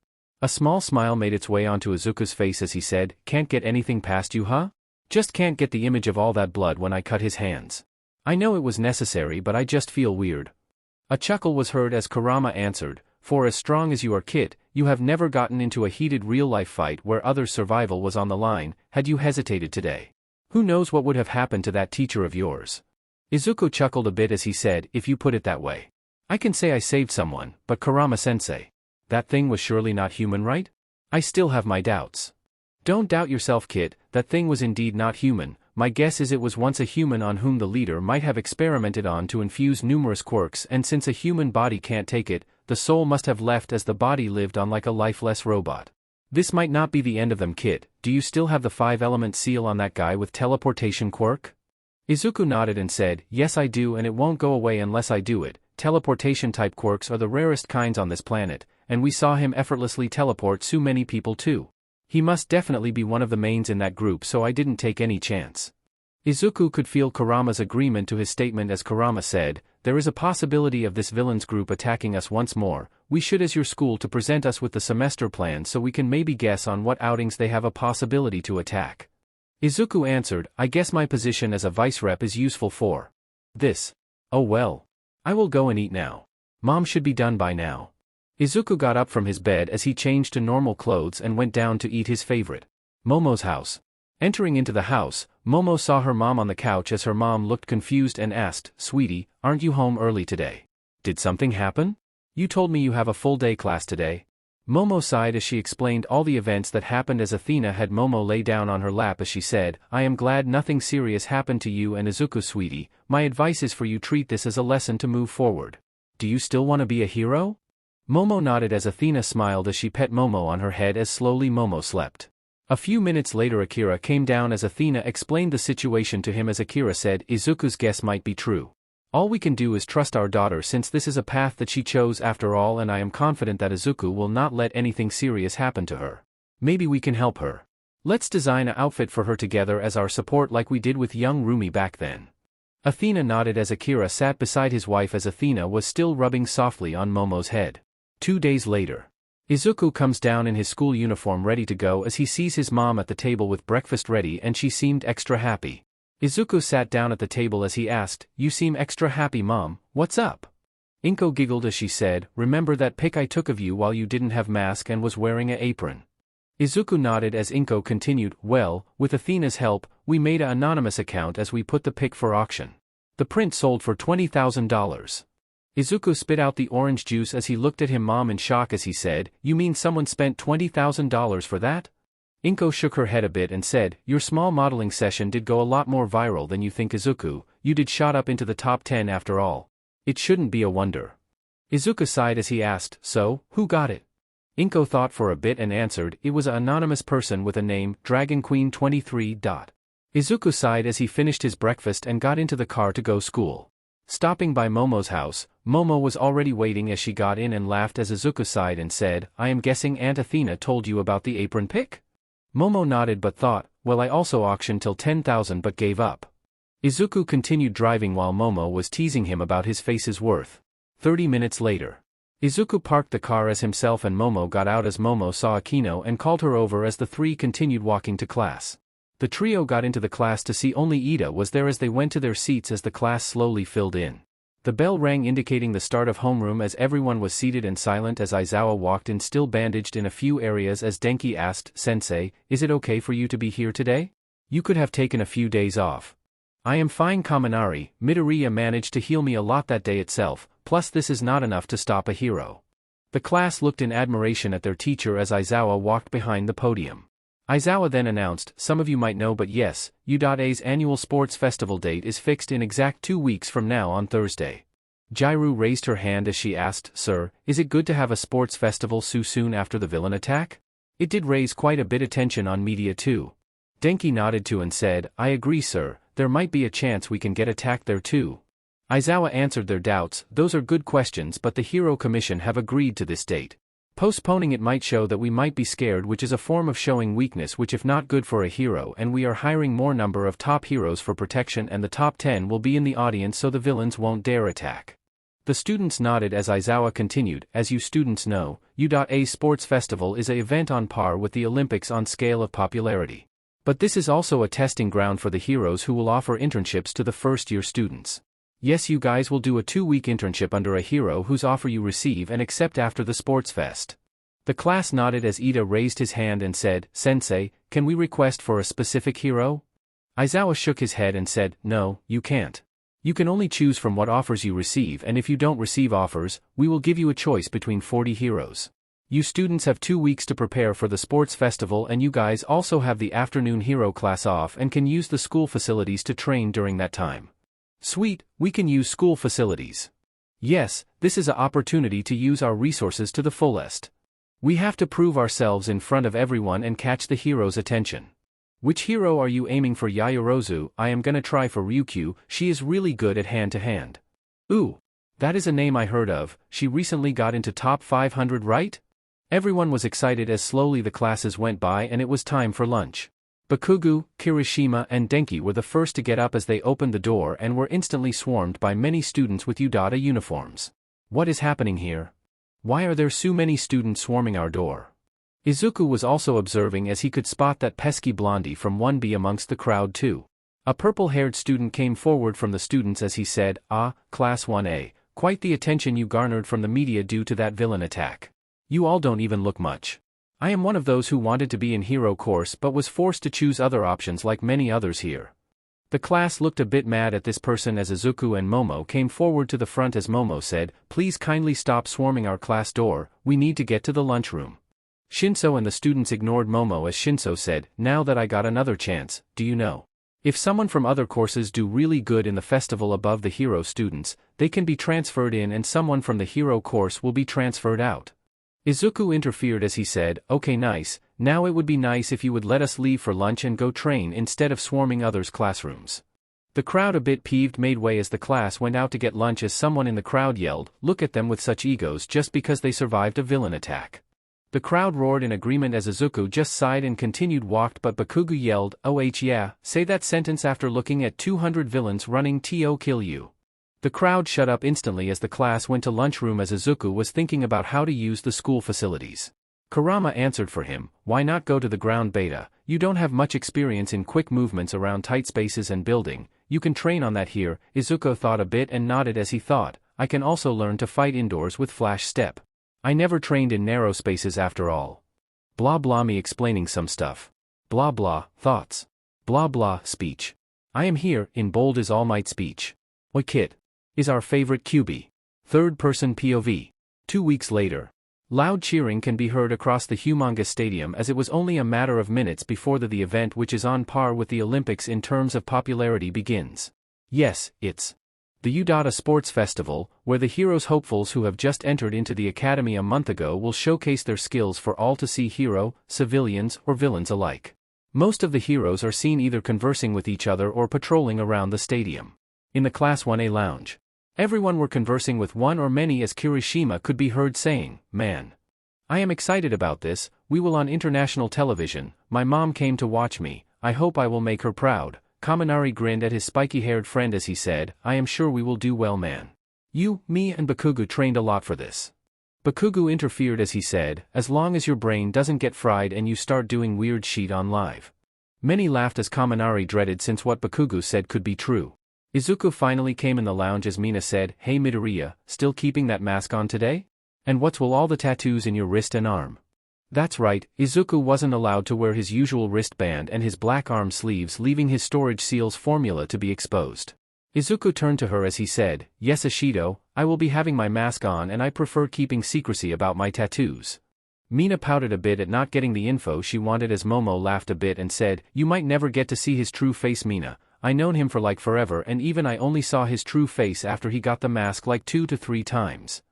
A small smile made its way onto Izuku's face as he said, "Can't get anything past you huh? Just can't get the image of all that blood when I cut his hands. I know it was necessary but I just feel weird." A chuckle was heard as Kurama answered, "For as strong as you are Kit, you have never gotten into a heated real-life fight where others' survival was on the line, had you hesitated today. Who knows what would have happened to that teacher of yours?" Izuku chuckled a bit as he said, "If you put it that way. I can say I saved someone, but Kurama-sensei. That thing was surely not human right? I still have my doubts." "Don't doubt yourself Kit, that thing was indeed not human, my guess is it was once a human on whom the leader might have experimented on to infuse numerous quirks, and since a human body can't take it, the soul must have left as the body lived on like a lifeless robot. This might not be the end of them, kid. Do you still have the 5-element seal on that guy with teleportation quirk? Izuku nodded and said, yes I do, and it won't go away unless I do it. Teleportation-type quirks are the rarest kinds on this planet, and we saw him effortlessly teleport so many people too. He must definitely be one of the mains in that group, so I didn't take any chance. Izuku could feel Kurama's agreement to his statement as Kurama said, there is a possibility of this villains group attacking us once more. We should as your school to present us with the semester plan so we can maybe guess on what outings they have a possibility to attack. Izuku answered, I guess my position as a vice rep is useful for this. Oh well. I will go and eat now. Mom should be done by now. Izuku got up from his bed as he changed to normal clothes and went down to eat his favorite, Momo's house. Entering into the house, Momo saw her mom on the couch as her mom looked confused and asked, Sweetie, aren't you home early today? Did something happen? You told me you have a full day class today. Momo sighed as she explained all the events that happened as Athena had Momo lay down on her lap as she said, I am glad nothing serious happened to you and Izuku, sweetie. My advice is for you treat this as a lesson to move forward. Do you still want to be a hero? Momo nodded as Athena smiled as she pet Momo on her head as slowly Momo slept. A few minutes later Akira came down as Athena explained the situation to him as Akira said, Izuku's guess might be true. All we can do is trust our daughter since this is a path that she chose after all, and I am confident that Izuku will not let anything serious happen to her. Maybe we can help her. Let's design an outfit for her together as our support like we did with young Rumi back then. Athena nodded as Akira sat beside his wife as Athena was still rubbing softly on Momo's head. 2 days later. Izuku comes down in his school uniform ready to go as he sees his mom at the table with breakfast ready and she seemed extra happy. Izuku sat down at the table as he asked, You seem extra happy, Mom, what's up? Inko giggled as she said, Remember that pic I took of you while you didn't have mask and was wearing a apron? Izuku nodded as Inko continued, Well, with Athena's help, we made an anonymous account as we put the pic for auction. The print sold for $20,000. Izuku spit out the orange juice as he looked at him mom in shock as he said, You mean someone spent $20,000 for that? Inko shook her head a bit and said, Your small modeling session did go a lot more viral than you think, Izuku. You did shot up into the top 10 after all. It shouldn't be a wonder. Izuku sighed as he asked, So, who got it? Inko thought for a bit and answered, It was an anonymous person with a name, Dragon Queen 23. Izuku sighed as he finished his breakfast and got into the car to go school. Stopping by Momo's house, Momo was already waiting as she got in and laughed as Izuku sighed and said, I am guessing Aunt Athena told you about the apron pic? Momo nodded but thought, Well, I also auctioned till 10,000 but gave up. Izuku continued driving while Momo was teasing him about his face's worth. 30 minutes later. Izuku parked the car as himself and Momo got out as Momo saw Akino and called her over as the three continued walking to class. The trio got into the class to see only Ida was there as they went to their seats as the class slowly filled in. The bell rang indicating the start of homeroom as everyone was seated and silent as Aizawa walked in still bandaged in a few areas as Denki asked, Sensei, is it okay for you to be here today? You could have taken a few days off. I am fine, Kaminari. Midoriya managed to heal me a lot that day itself, plus this is not enough to stop a hero. The class looked in admiration at their teacher as Aizawa walked behind the podium. Aizawa then announced, Some of you might know but yes, U.A's annual sports festival date is fixed in exact 2 weeks from now on Thursday. Jirou raised her hand as she asked, Sir, is it good to have a sports festival so soon after the villain attack? It did raise quite a bit attention on media too. Denki nodded too and said, I agree, sir, there might be a chance we can get attacked there too. Aizawa answered their doubts, Those are good questions but the Hero Commission have agreed to this date. Postponing it might show that we might be scared, which is a form of showing weakness which if not good for a hero, and we are hiring more number of top heroes for protection and the top 10 will be in the audience so the villains won't dare attack. The students nodded as Aizawa continued, As you students know, U.A's sports festival is an event on par with the Olympics on scale of popularity. But this is also a testing ground for the heroes who will offer internships to the first-year students. Yes, you guys will do a 2-week internship under a hero whose offer you receive and accept after the sports fest. The class nodded as Ida raised his hand and said, Sensei, can we request for a specific hero? Aizawa shook his head and said, No, you can't. You can only choose from what offers you receive, and if you don't receive offers, we will give you a choice between 40 heroes. You students have 2 weeks to prepare for the sports festival, and you guys also have the afternoon hero class off and can use the school facilities to train during that time. Sweet, we can use school facilities. Yes, this is an opportunity to use our resources to the fullest. We have to prove ourselves in front of everyone and catch the hero's attention. Which hero are you aiming for? Yaoyorozu? I am gonna try for Ryukyu, she is really good at hand-to-hand. Ooh, that is a name I heard of, she recently got into top 500, right? Everyone was excited as slowly the classes went by and it was time for lunch. Bakugo, Kirishima and Denki were the first to get up as they opened the door and were instantly swarmed by many students with Yudata uniforms. What is happening here? Why are there so many students swarming our door? Izuku was also observing as he could spot that pesky blondie from 1B amongst the crowd too. A purple-haired student came forward from the students as he said, "Ah, Class 1A, quite the attention you garnered from the media due to that villain attack. You all don't even look much. I am one of those who wanted to be in hero course but was forced to choose other options like many others here." The class looked a bit mad at this person as Izuku and Momo came forward to the front as Momo said, "Please kindly stop swarming our class door, we need to get to the lunchroom." Shinso and the students ignored Momo as Shinso said, "Now that I got another chance, do you know? If someone from other courses do really good in the festival above the hero students, they can be transferred in and someone from the hero course will be transferred out." Izuku interfered as he said, "Okay, nice, now it would be nice if you would let us leave for lunch and go train instead of swarming others' classrooms." The crowd, a bit peeved, made way as the class went out to get lunch as someone in the crowd yelled, "Look at them with such egos just because they survived a villain attack." The crowd roared in agreement as Izuku just sighed and continued walked, but Bakugo yelled, "Oh yeah, say that sentence after looking at 200 villains running to kill you." The crowd shut up instantly as the class went to lunchroom as Izuku was thinking about how to use the school facilities. Kurama answered for him, "Why not go to the ground beta? You don't have much experience in quick movements around tight spaces and building, you can train on that here." Izuku thought a bit and nodded as he thought, "I can also learn to fight indoors with flash step. I never trained in narrow spaces after all." Blah blah, me explaining some stuff. Blah blah, thoughts. Blah blah, speech. I am here, in bold is All Might speech. Oi kid. Is our favorite QB. Third-person POV. 2 weeks later. Loud cheering can be heard across the humongous stadium as it was only a matter of minutes before the event, which is on par with the Olympics in terms of popularity, begins. Yes, it's the Yudata Sports Festival, where the heroes hopefuls who have just entered into the academy a month ago will showcase their skills for all to see, hero, civilians or villains alike. Most of the heroes are seen either conversing with each other or patrolling around the stadium. In the Class 1A lounge, everyone were conversing with one or many as Kirishima could be heard saying, "Man, I am excited about this, we will on international television, my mom came to watch me, I hope I will make her proud." Kaminari grinned at his spiky-haired friend as he said, "I am sure we will do well, man. You, me and Bakugo trained a lot for this." Bakugo interfered as he said, "As long as your brain doesn't get fried and you start doing weird shit on live." Many laughed as Kaminari dreaded since what Bakugo said could be true. Izuku finally came in the lounge as Mina said, "Hey Midoriya, still keeping that mask on today? And what's with all the tattoos in your wrist and arm?" That's right, Izuku wasn't allowed to wear his usual wristband and his black arm sleeves, leaving his storage seal's formula to be exposed. Izuku turned to her as he said, "Yes Ashido, I will be having my mask on and I prefer keeping secrecy about my tattoos." Mina pouted a bit at not getting the info she wanted as Momo laughed a bit and said, "You might never get to see his true face, Mina. I known him for like forever and even I only saw his true face after he got the mask like 2 to 3 times.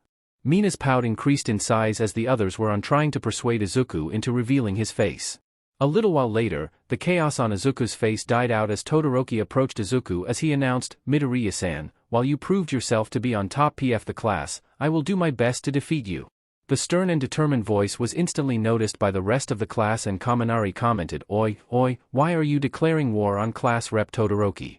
Mina's pout increased in size as the others were on trying to persuade Izuku into revealing his face. A little while later, the chaos on Izuku's face died out as Todoroki approached Izuku as he announced, "Midoriya-san, while you proved yourself to be on top PF the class, I will do my best to defeat you." The stern and determined voice was instantly noticed by the rest of the class and Kaminari commented, Oi, why are you declaring war on class rep Todoroki?"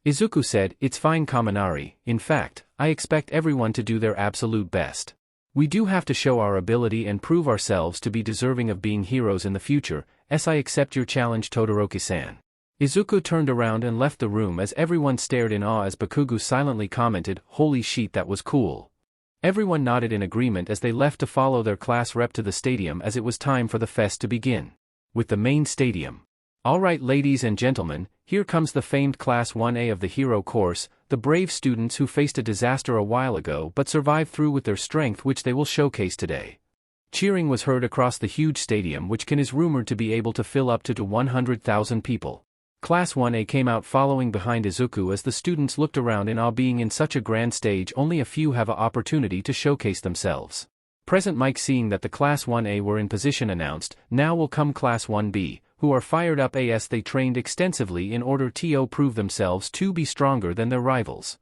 Izuku said, "It's fine Kaminari, in fact, I expect everyone to do their absolute best. We do have to show our ability and prove ourselves to be deserving of being heroes in the future, as I accept your challenge Todoroki-san." Izuku turned around and left the room as everyone stared in awe as Bakugo silently commented, "Holy shit, that was cool." Everyone nodded in agreement as they left to follow their class rep to the stadium as it was time for the fest to begin. With the main stadium. Alright ladies and gentlemen, here comes the famed Class 1A of the Hero course, the brave students who faced a disaster a while ago but survived through with their strength, which they will showcase today. Cheering was heard across the huge stadium, which is rumored to be able to fill up to 100,000 people. Class 1A came out following behind Izuku as the students looked around in awe. Being in such a grand stage, only a few have an opportunity to showcase themselves. Present Mike, seeing that the Class 1A were in position, announced, "Now will come Class 1B, who are fired up as they trained extensively in order to prove themselves to be stronger than their rivals."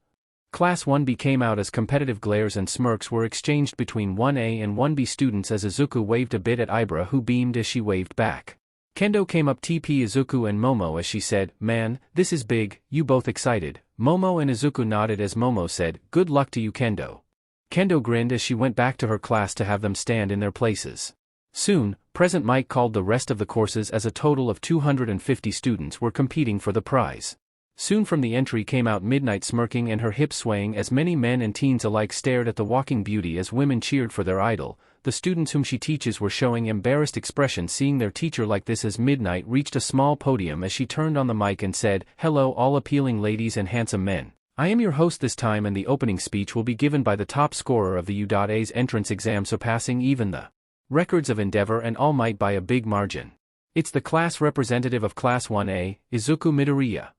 Class 1B came out as competitive glares and smirks were exchanged between 1A and 1B students as Izuku waved a bit at Ibra, who beamed as she waved back. Kendo came up to Izuku and Momo as she said, "Man, this is big, you both excited?" Momo and Izuku nodded as Momo said, "Good luck to you, Kendo." Kendo grinned as she went back to her class to have them stand in their places. Soon, Present Mike called the rest of the courses as a total of 250 students were competing for the prize. Soon from the entry came out Midnight, smirking and her hips swaying as many men and teens alike stared at the walking beauty as women cheered for their idol. The students whom she teaches were showing embarrassed expressions seeing their teacher like this as Midnight reached a small podium as she turned on the mic and said, "Hello all appealing ladies and handsome men. I am your host this time, and the opening speech will be given by the top scorer of the U.A's entrance exam, surpassing even the records of Endeavor and All Might by a big margin. It's the class representative of Class 1A, Izuku Midoriya."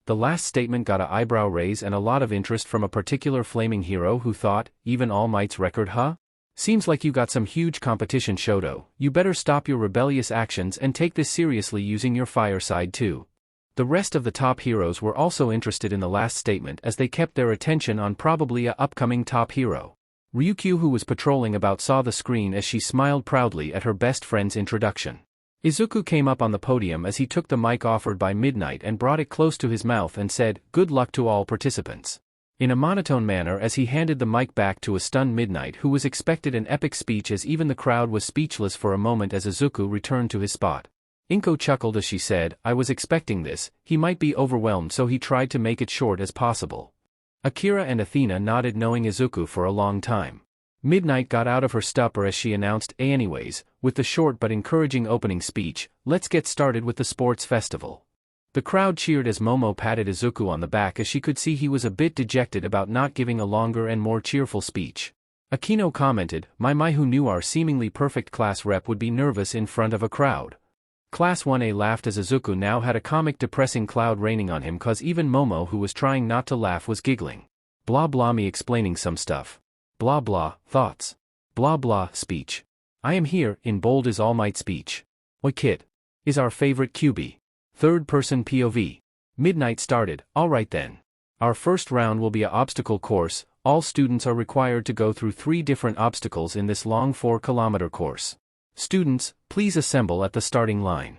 The last statement got an eyebrow raise and a lot of interest from a particular flaming hero who thought, "Even All Might's record, huh? Seems like you got some huge competition, Shoto. You better stop your rebellious actions and take this seriously, using your fire side too." The rest of the top heroes were also interested in the last statement as they kept their attention on probably a upcoming top hero. Ryukyu, who was patrolling about, saw the screen as she smiled proudly at her best friend's introduction. Izuku came up on the podium as he took the mic offered by Midnight and brought it close to his mouth and said, "Good luck to all participants," in a monotone manner as he handed the mic back to a stunned Midnight, who was expected an epic speech as even the crowd was speechless for a moment as Izuku returned to his spot. Inko chuckled as she said, "I was expecting this. He might be overwhelmed, so he tried to make it short as possible." Akira and Athena nodded, knowing Izuku for a long time. Midnight got out of her stupor as she announced, "Anyways, with the short but encouraging opening speech, let's get started with the sports festival." The crowd cheered as Momo patted Izuku on the back as she could see he was a bit dejected about not giving a longer and more cheerful speech. Akino commented, My who knew our seemingly perfect class rep would be nervous in front of a crowd." Class 1A laughed as Izuku now had a comic depressing cloud raining on him, cause even Momo, who was trying not to laugh, was giggling. "Blah blah, me explaining some stuff. Blah blah, thoughts. Blah blah, speech. I am here," in bold is All Might speech. "Oi kid. Is our favorite QB. Third person POV. Midnight started, "Alright then. Our first round will be a obstacle course. All students are required to go through 3 different obstacles in this long 4-kilometer course. Students, please assemble at the starting line."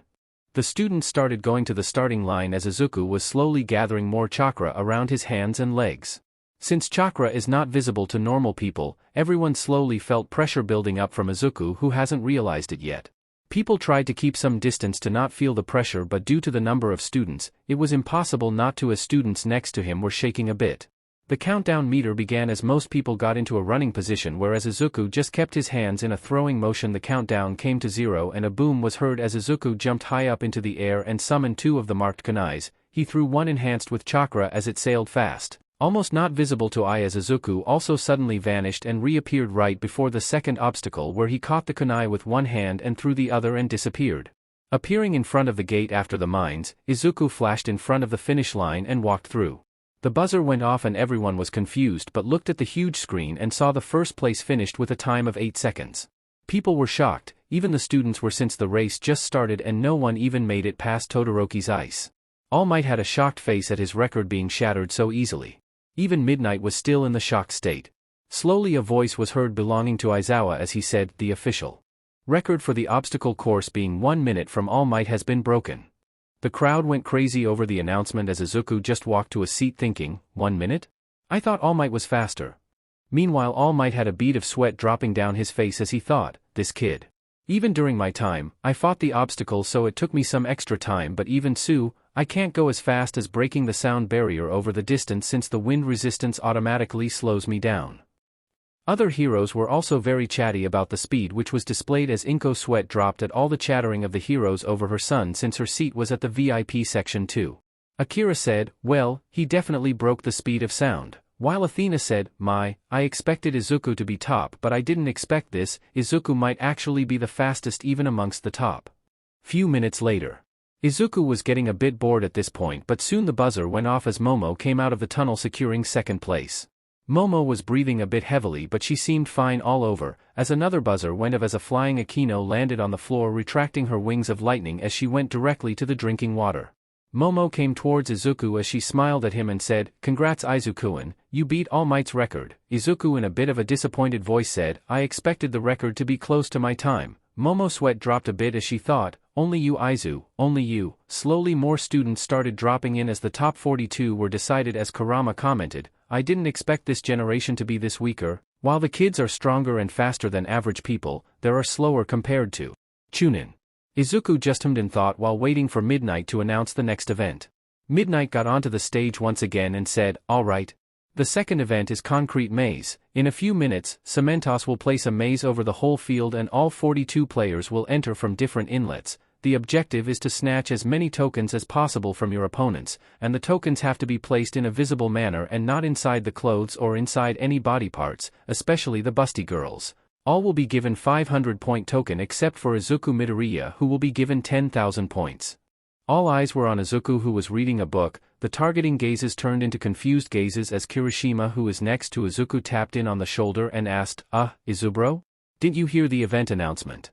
The students started going to the starting line as Izuku was slowly gathering more chakra around his hands and legs. Since chakra is not visible to normal people, everyone slowly felt pressure building up from Izuku, who hasn't realized it yet. People tried to keep some distance to not feel the pressure, but due to the number of students, it was impossible not to, as students next to him were shaking a bit. The countdown meter began as most people got into a running position, whereas Izuku just kept his hands in a throwing motion. The countdown came to 0 and a boom was heard as Izuku jumped high up into the air and summoned 2 of the marked kunais. He threw one enhanced with chakra as it sailed fast, almost not visible to eye, as Izuku also suddenly vanished and reappeared right before the second obstacle, where he caught the kunai with one hand and threw the other and disappeared. Appearing in front of the gate after the mines, Izuku flashed in front of the finish line and walked through. The buzzer went off and everyone was confused but looked at the huge screen and saw the first place finished with a time of 8 seconds. People were shocked, even the students were, since the race just started and no one even made it past Todoroki's ice. All Might had a shocked face at his record being shattered so easily. Even Midnight was still in the shocked state. Slowly a voice was heard belonging to Aizawa as he said, "The official record for the obstacle course being 1 minute from All Might has been broken." The crowd went crazy over the announcement as Izuku just walked to a seat thinking, 1 minute? I thought All Might was faster. Meanwhile All Might had a bead of sweat dropping down his face as he thought, "This kid. Even during my time, I fought the obstacles, so it took me some extra time, but even so, I can't go as fast as breaking the sound barrier over the distance since the wind resistance automatically slows me down." Other heroes were also very chatty about the speed which was displayed as Inko's sweat dropped at all the chattering of the heroes over her son since her seat was at the VIP section too. Akira said, "Well, he definitely broke the speed of sound. While Athena said, I expected Izuku to be top but I didn't expect this, Izuku might actually be the fastest even amongst the top. Few minutes later. Izuku was getting a bit bored at this point but soon the buzzer went off as Momo came out of the tunnel securing second place. Momo was breathing a bit heavily but she seemed fine all over, as another buzzer went off as a flying Akino landed on the floor retracting her wings of lightning as she went directly to the drinking water. Momo came towards Izuku as she smiled at him and said, "Congrats Izuku-kun, you beat All Might's record." Izuku in a bit of a disappointed voice said, "I expected the record to be close to my time." Momo's sweat dropped a bit as she thought, "Only you Izu, only you." Slowly more students started dropping in as the top 42 were decided as Kurama commented, "I didn't expect this generation to be this weaker. While the kids are stronger and faster than average people, they are slower compared to Chunin." Izuku just hummed in thought while waiting for Midnight to announce the next event. Midnight got onto the stage once again and said, "Alright. The second event is Concrete Maze. In a few minutes, Cementos will place a maze over the whole field and all 42 players will enter from different inlets. The objective is to snatch as many tokens as possible from your opponents, and the tokens have to be placed in a visible manner and not inside the clothes or inside any body parts, especially the busty girls. All will be given 500-point token except for Izuku Midoriya who will be given 10,000 points." All eyes were on Izuku who was reading a book. The targeting gazes turned into confused gazes as Kirishima who is next to Izuku tapped in on the shoulder and asked, Izubro? Didn't you hear the event announcement?"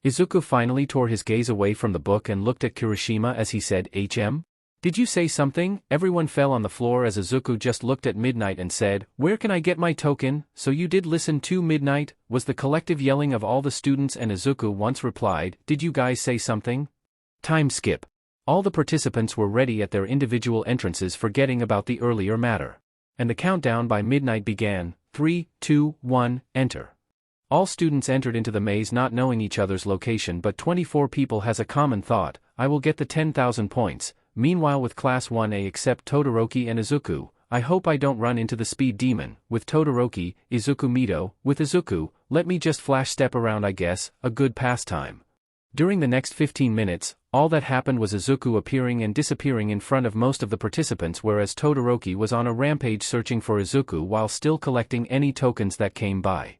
Izuku finally tore his gaze away from the book and looked at Kirishima as he said, "HM? Did you say something?" Everyone fell on the floor as Izuku just looked at Midnight and said, "Where can I get my token?" "So you did listen to Midnight?" was the collective yelling of all the students, and Izuku once replied, "Did you guys say something?" Time skip. All the participants were ready at their individual entrances forgetting about the earlier matter. And the countdown by Midnight began. 3, 2, 1, enter. All students entered into the maze not knowing each other's location but 24 people has a common thought, "I will get the 10,000 points." Meanwhile with Class 1A except Todoroki and Izuku, "I hope I don't run into the speed demon." With Todoroki, Izuku Mito, with Izuku, "Let me just flash step around I guess, a good pastime." During the next 15 minutes, all that happened was Izuku appearing and disappearing in front of most of the participants whereas Todoroki was on a rampage searching for Izuku while still collecting any tokens that came by.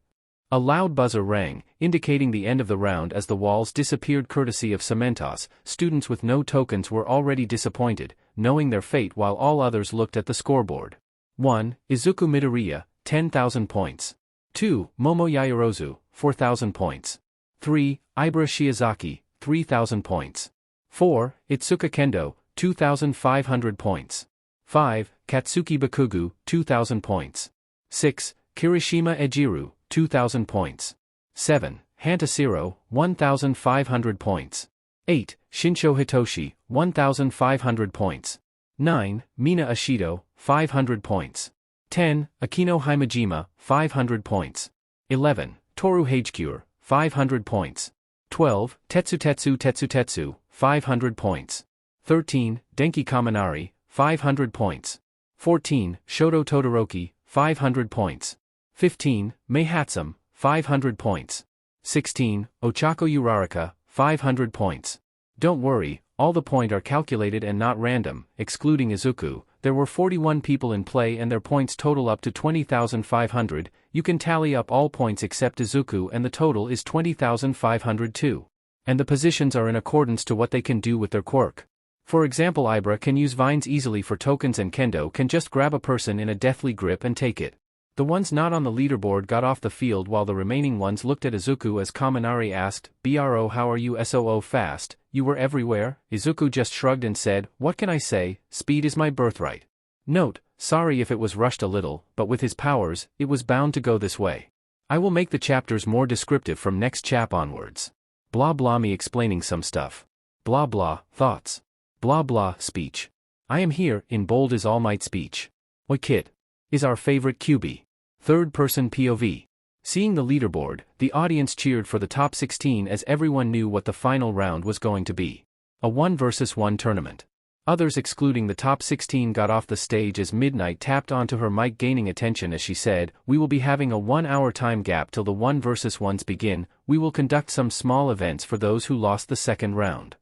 A loud buzzer rang, indicating the end of the round as the walls disappeared courtesy of Cementos. Students with no tokens were already disappointed, knowing their fate while all others looked at the scoreboard. 1. Izuku Midoriya, 10,000 points. 2. Momo Yaoyorozu, 4,000 points. 3. Ibara Shiozaki, 3,000 points. 4. Itsuka Kendo, 2,500 points. 5. Katsuki Bakugo, 2,000 points. 6. Kirishima Ejiru, 2,000 points. 7. Hantasiro, 1,500 points. 8. Shinsho Hitoshi, 1,500 points. 9. Mina Ashido, 500 points. 10. Akino Himejima, 500 points. 11. Toru Hagekure, 500 points. 12. Tetsu, 500 points. 13. Denki Kaminari, 500 points. 14. Shoto Todoroki, 500 points. 15. Mei Hatsum, 500 points. 16. Ochako Uraraka, 500 points. Don't worry, all the points are calculated and not random, excluding Izuku. There were 41 people in play and their points total up to 20,500. You can tally up all points except Izuku and the total is 20,502. And the positions are in accordance to what they can do with their quirk. For example, Ibra can use vines easily for tokens and Kendo can just grab a person in a deathly grip and take it. The ones not on the leaderboard got off the field while the remaining ones looked at Izuku as Kaminari asked, "Bro, how are you so fast? You were everywhere?" Izuku just shrugged and said, "What can I say, speed is my birthright." Note, sorry if it was rushed a little, but with his powers, it was bound to go this way. I will make the chapters more descriptive from next chap onwards. Blah blah me explaining some stuff. Blah blah, thoughts. Blah blah, speech. I am here, in bold is All Might speech. Oi kid. Is our favorite QB. Third-person POV. Seeing the leaderboard, the audience cheered for the top 16 as everyone knew what the final round was going to be. A 1 versus 1 tournament. Others excluding the top 16 got off the stage as Midnight tapped onto her mic gaining attention as she said, "We will be having a 1-hour time gap till the 1 versus 1s begin. We will conduct some small events for those who lost the second round.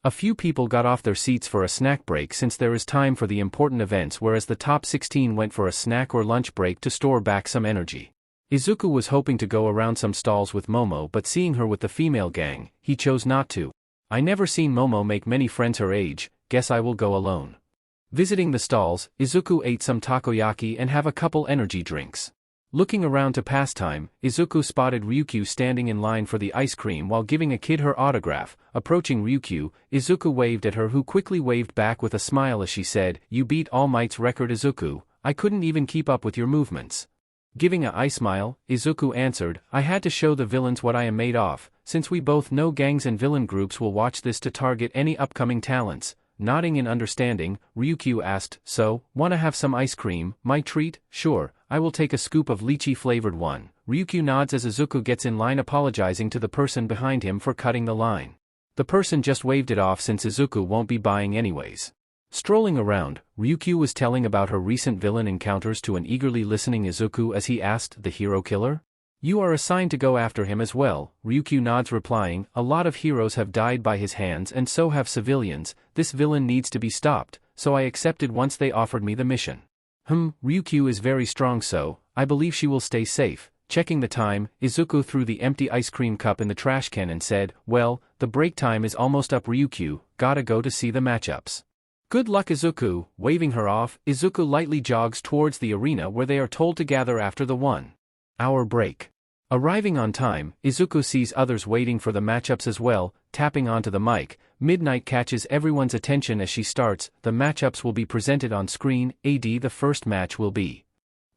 A few people got off their seats for a snack break since there is time for the important events, whereas the top 16 went for a snack or lunch break to store back some energy. Izuku was hoping to go around some stalls with Momo, but seeing her with the female gang, he chose not to. I never seen Momo make many friends her age, guess I will go alone. Visiting the stalls, Izuku ate some takoyaki and have a couple energy drinks. Looking around to pass time, Izuku spotted Ryukyu standing in line for the ice cream while giving a kid her autograph. Approaching Ryukyu, Izuku waved at her, who quickly waved back with a smile as she said, "You beat All Might's record, Izuku. I couldn't even keep up with your movements." Giving a eye smile, Izuku answered, "I had to show the villains what I am made of, since we both know gangs and villain groups will watch this to target any upcoming talents." Nodding in understanding, Ryukyu asked, "So, wanna have some ice cream, my treat?" "Sure, I will take a scoop of lychee-flavored one." Ryukyu nods as Izuku gets in line, apologizing to the person behind him for cutting the line. The person just waved it off since Izuku won't be buying anyways. Strolling around, Ryukyu was telling about her recent villain encounters to an eagerly listening Izuku as he asked, "The hero killer? You are assigned to go after him as well." Ryukyu nods, replying, "A lot of heroes have died by his hands and so have civilians. This villain needs to be stopped, so I accepted once they offered me the mission." Ryukyu is very strong, so I believe she will stay safe. Checking the time, Izuku threw the empty ice cream cup in the trash can and said, "Well, the break time is almost up, Ryukyu, gotta go to see the matchups." "Good luck, Izuku." Waving her off, Izuku lightly jogs towards the arena where they are told to gather after the 1-hour break. Arriving on time, Izuku sees others waiting for the matchups as well. Tapping onto the mic, Midnight catches everyone's attention as she starts. "The matchups will be presented on screen. The first match will be."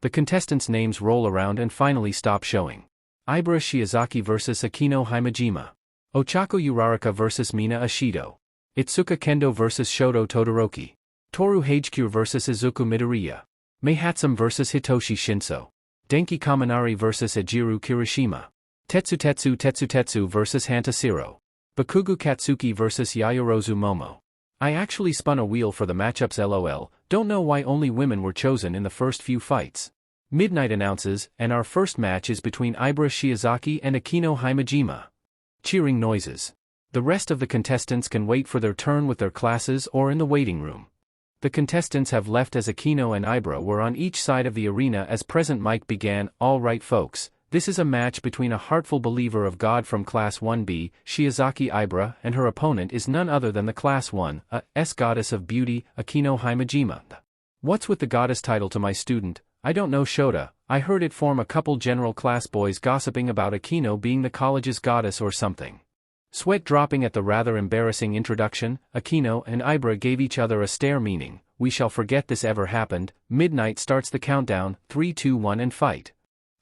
The contestants' names roll around and finally stop showing. Ibara Shiozaki vs Akino Himejima. Ochako Uraraka vs Mina Ashido. Itsuka Kendo vs Shoto Todoroki. Toru Hagekure vs Izuku Midoriya. Mei Hatsum vs Hitoshi Shinso. Denki Kaminari vs Ejiro Kirishima. Tetsu vs Hantasiro. Bakugo Katsuki vs Yaoyorozu Momo. I actually spun a wheel for the matchups, lol, don't know why only women were chosen in the first few fights. Midnight announces, and our first match is between Ibara Shiozaki and Akino Himejima. Cheering noises. The rest of the contestants can wait for their turn with their classes or in the waiting room. The contestants have left as Akino and Ibara were on each side of the arena as present mic began. "All right, folks, this is a match between a heartful believer of God from Class 1B, Shiozaki Ibara, and her opponent is none other than the Class 1A's goddess of beauty, Akino Himejima." "What's with the goddess title to my student? I don't know, Shota. I heard it from a couple general class boys gossiping about Akino being the college's goddess or something." Sweat dropping at the rather embarrassing introduction, Akino and Ibara gave each other a stare meaning, "We shall forget this ever happened." Midnight starts the countdown, 3, 2, 1 and fight.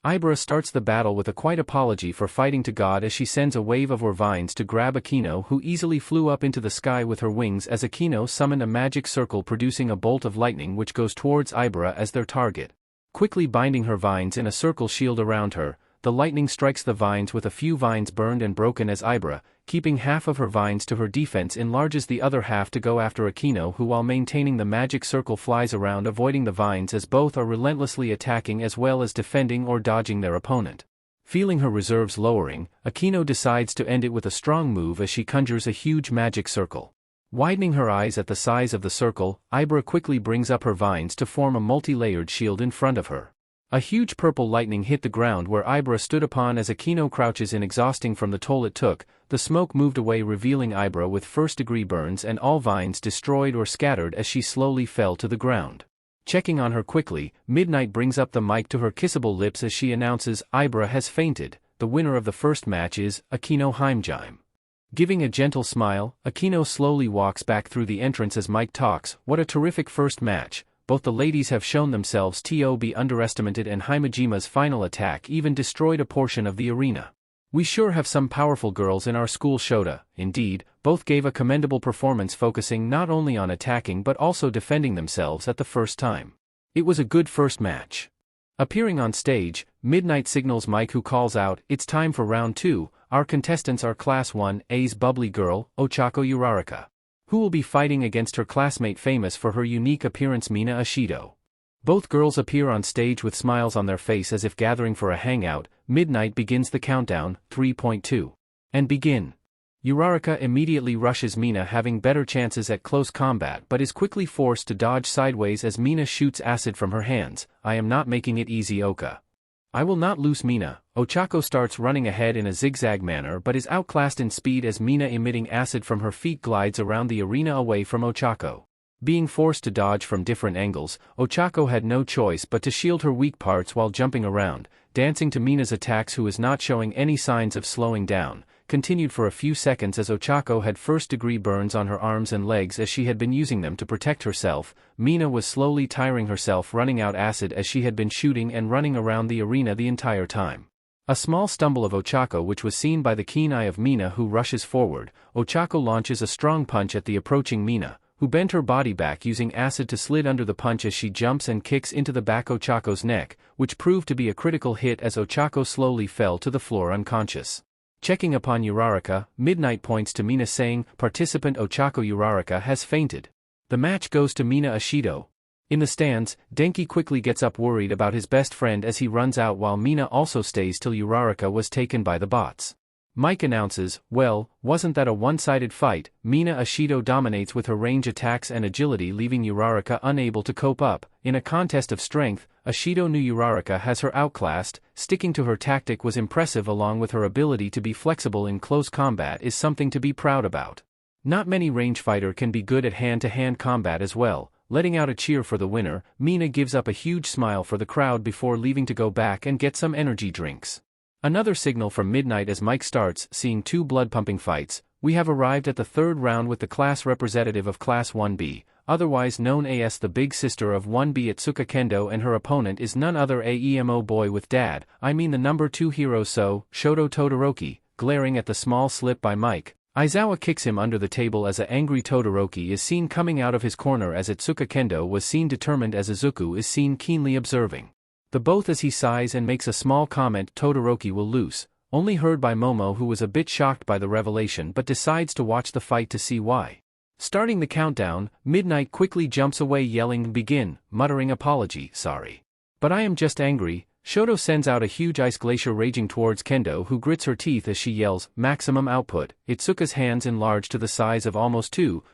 Ibara starts the battle with a quiet apology for fighting to God as she sends a wave of her vines to grab Akino, who easily flew up into the sky with her wings as Akino summoned a magic circle producing a bolt of lightning which goes towards Ibara as their target. Quickly binding her vines in a circle shield around her, the lightning strikes the vines with a few vines burned and broken as Ibara, keeping half of her vines to her defense, enlarges the other half to go after Akino, who while maintaining the magic circle flies around avoiding the vines as both are relentlessly attacking as well as defending or dodging their opponent. Feeling her reserves lowering, Akino decides to end it with a strong move as she conjures a huge magic circle. Widening her eyes at the size of the circle, Ibara quickly brings up her vines to form a multi-layered shield in front of her. A huge purple lightning hit the ground where Ibara stood upon as Akino crouches in exhausting from the toll it took. The smoke moved away revealing Ibara with first-degree burns and all vines destroyed or scattered as she slowly fell to the ground. Checking on her quickly, Midnight brings up the mic to her kissable lips as she announces, "Ibara has fainted. The winner of the first match is Akino Himejima." Giving a gentle smile, Akino slowly walks back through the entrance as Mike talks, "What a terrific first match. Both the ladies have shown themselves to be underestimated and Himejima's final attack even destroyed a portion of the arena. We sure have some powerful girls in our school, Shota." Indeed, both gave a commendable performance focusing not only on attacking but also defending themselves at the first time. It was a good first match. Appearing on stage, Midnight signals Mike, who calls out, "It's time for round 2, our contestants are Class 1A's bubbly girl, Ochako Uraraka, who will be fighting against her classmate famous for her unique appearance Mina Ashido." Both girls appear on stage with smiles on their face as if gathering for a hangout. Midnight begins the countdown, 3.2. And begin. Uraraka immediately rushes Mina, having better chances at close combat, but is quickly forced to dodge sideways as Mina shoots acid from her hands. I am not making it easy, Oka. I will not lose Mina. Ochako starts running ahead in a zigzag manner but is outclassed in speed as Mina, emitting acid from her feet, glides around the arena away from Ochako. Being forced to dodge from different angles, Ochako had no choice but to shield her weak parts while jumping around, dancing to Mina's attacks, who is not showing any signs of slowing down. Continued for a few seconds as Ochako had first-degree burns on her arms and legs as she had been using them to protect herself. Mina was slowly tiring herself, running out acid as she had been shooting and running around the arena the entire time. A small stumble of Ochako, which was seen by the keen eye of Mina, who rushes forward. Ochako launches a strong punch at the approaching Mina, who bent her body back using acid to slid under the punch as she jumps and kicks into the back Ochako's neck, which proved to be a critical hit as Ochako slowly fell to the floor unconscious. Checking upon Uraraka, Midnight points to Mina saying, "Participant Ochako Uraraka has fainted." The match goes to Mina Ashido. In the stands, Denki quickly gets up, worried about his best friend, as he runs out while Mina also stays till Uraraka was taken by the bouts. Mike announces, "Well, wasn't that a one-sided fight?" Mina Ashido dominates with her range attacks and agility, leaving Uraraka unable to cope up. In a contest of strength, Ashido knew Uraraka has her outclassed. Sticking to her tactic was impressive, along with her ability to be flexible in close combat is something to be proud about. Not many range fighter can be good at hand-to-hand combat as well. Letting out a cheer for the winner, Mina gives up a huge smile for the crowd before leaving to go back and get some energy drinks. Another signal from Midnight as Mike starts seeing two blood-pumping fights. We have arrived at the third round with the class representative of Class 1B, otherwise known as the big sister of 1B, Itsuka Kendo, and her opponent is none other Emo boy with dad, I mean the number 2 hero, Shoto Todoroki. Glaring at the small slip by Mike, Aizawa kicks him under the table as a angry Todoroki is seen coming out of his corner, as Itsuka Kendo was seen determined, as Izuku is seen keenly observing the both as he sighs and makes a small comment. Todoroki will lose, only heard by Momo, who was a bit shocked by the revelation but decides to watch the fight to see why. Starting the countdown, Midnight quickly jumps away yelling "Begin," muttering apology, "Sorry. But I am just angry." Shoto sends out a huge ice glacier raging towards Kendo, who grits her teeth as she yells, "Maximum output." Itsuka's hands enlarge to the size of almost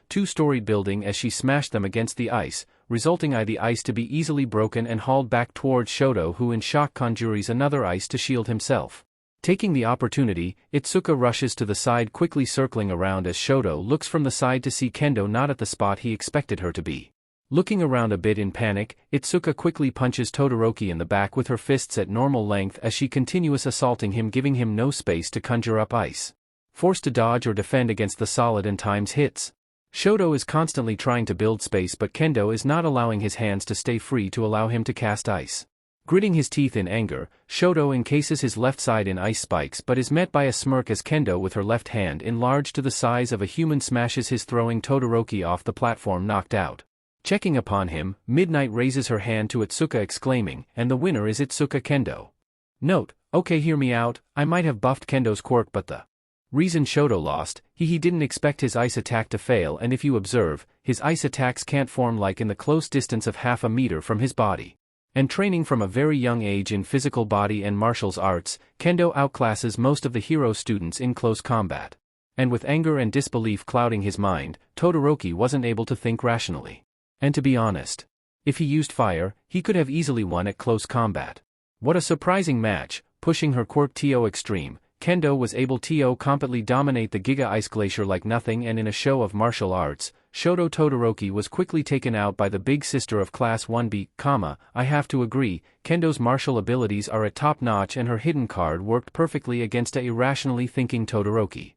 two-storied building as she smashed them against the ice, resulting in the ice to be easily broken and hauled back towards Shoto, who in shock conjures another ice to shield himself. Taking the opportunity, Itsuka rushes to the side, quickly circling around as Shoto looks from the side to see Kendo not at the spot he expected her to be. Looking around a bit in panic, Itsuka quickly punches Todoroki in the back with her fists at normal length as she continues assaulting him, giving him no space to conjure up ice. Forced to dodge or defend against the solid and times hits. Shoto is constantly trying to build space, but Kendo is not allowing his hands to stay free to allow him to cast ice. Gritting his teeth in anger, Shoto encases his left side in ice spikes but is met by a smirk as Kendo, with her left hand enlarged to the size of a human, smashes his, throwing Todoroki off the platform, knocked out. Checking upon him, Midnight raises her hand to Itsuka, exclaiming, "And the winner is Itsuka Kendo." Note: okay, hear me out, I might have buffed Kendo's quirk, but the reason Shoto lost, he didn't expect his ice attack to fail, and if you observe, his ice attacks can't form like in the close distance of half a meter from his body. And training from a very young age in physical body and martial arts, Kendo outclasses most of the hero students in close combat. And with anger and disbelief clouding his mind, Todoroki wasn't able to think rationally. And to be honest, if he used fire, he could have easily won at close combat. What a surprising match. Pushing her quirk to extreme, Kendo was able to completely dominate the Giga Ice Glacier like nothing, and in a show of martial arts, Shoto Todoroki was quickly taken out by the big sister of Class 1B, I have to agree, Kendo's martial abilities are at top-notch and her hidden card worked perfectly against a irrationally thinking Todoroki.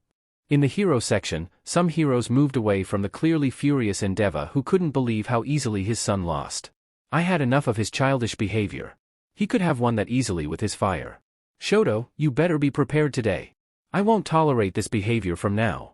In the hero section, some heroes moved away from the clearly furious Endeavor, who couldn't believe how easily his son lost. I had enough of his childish behavior. He could have won that easily with his fire. Shoto, you better be prepared today. I won't tolerate this behavior from now.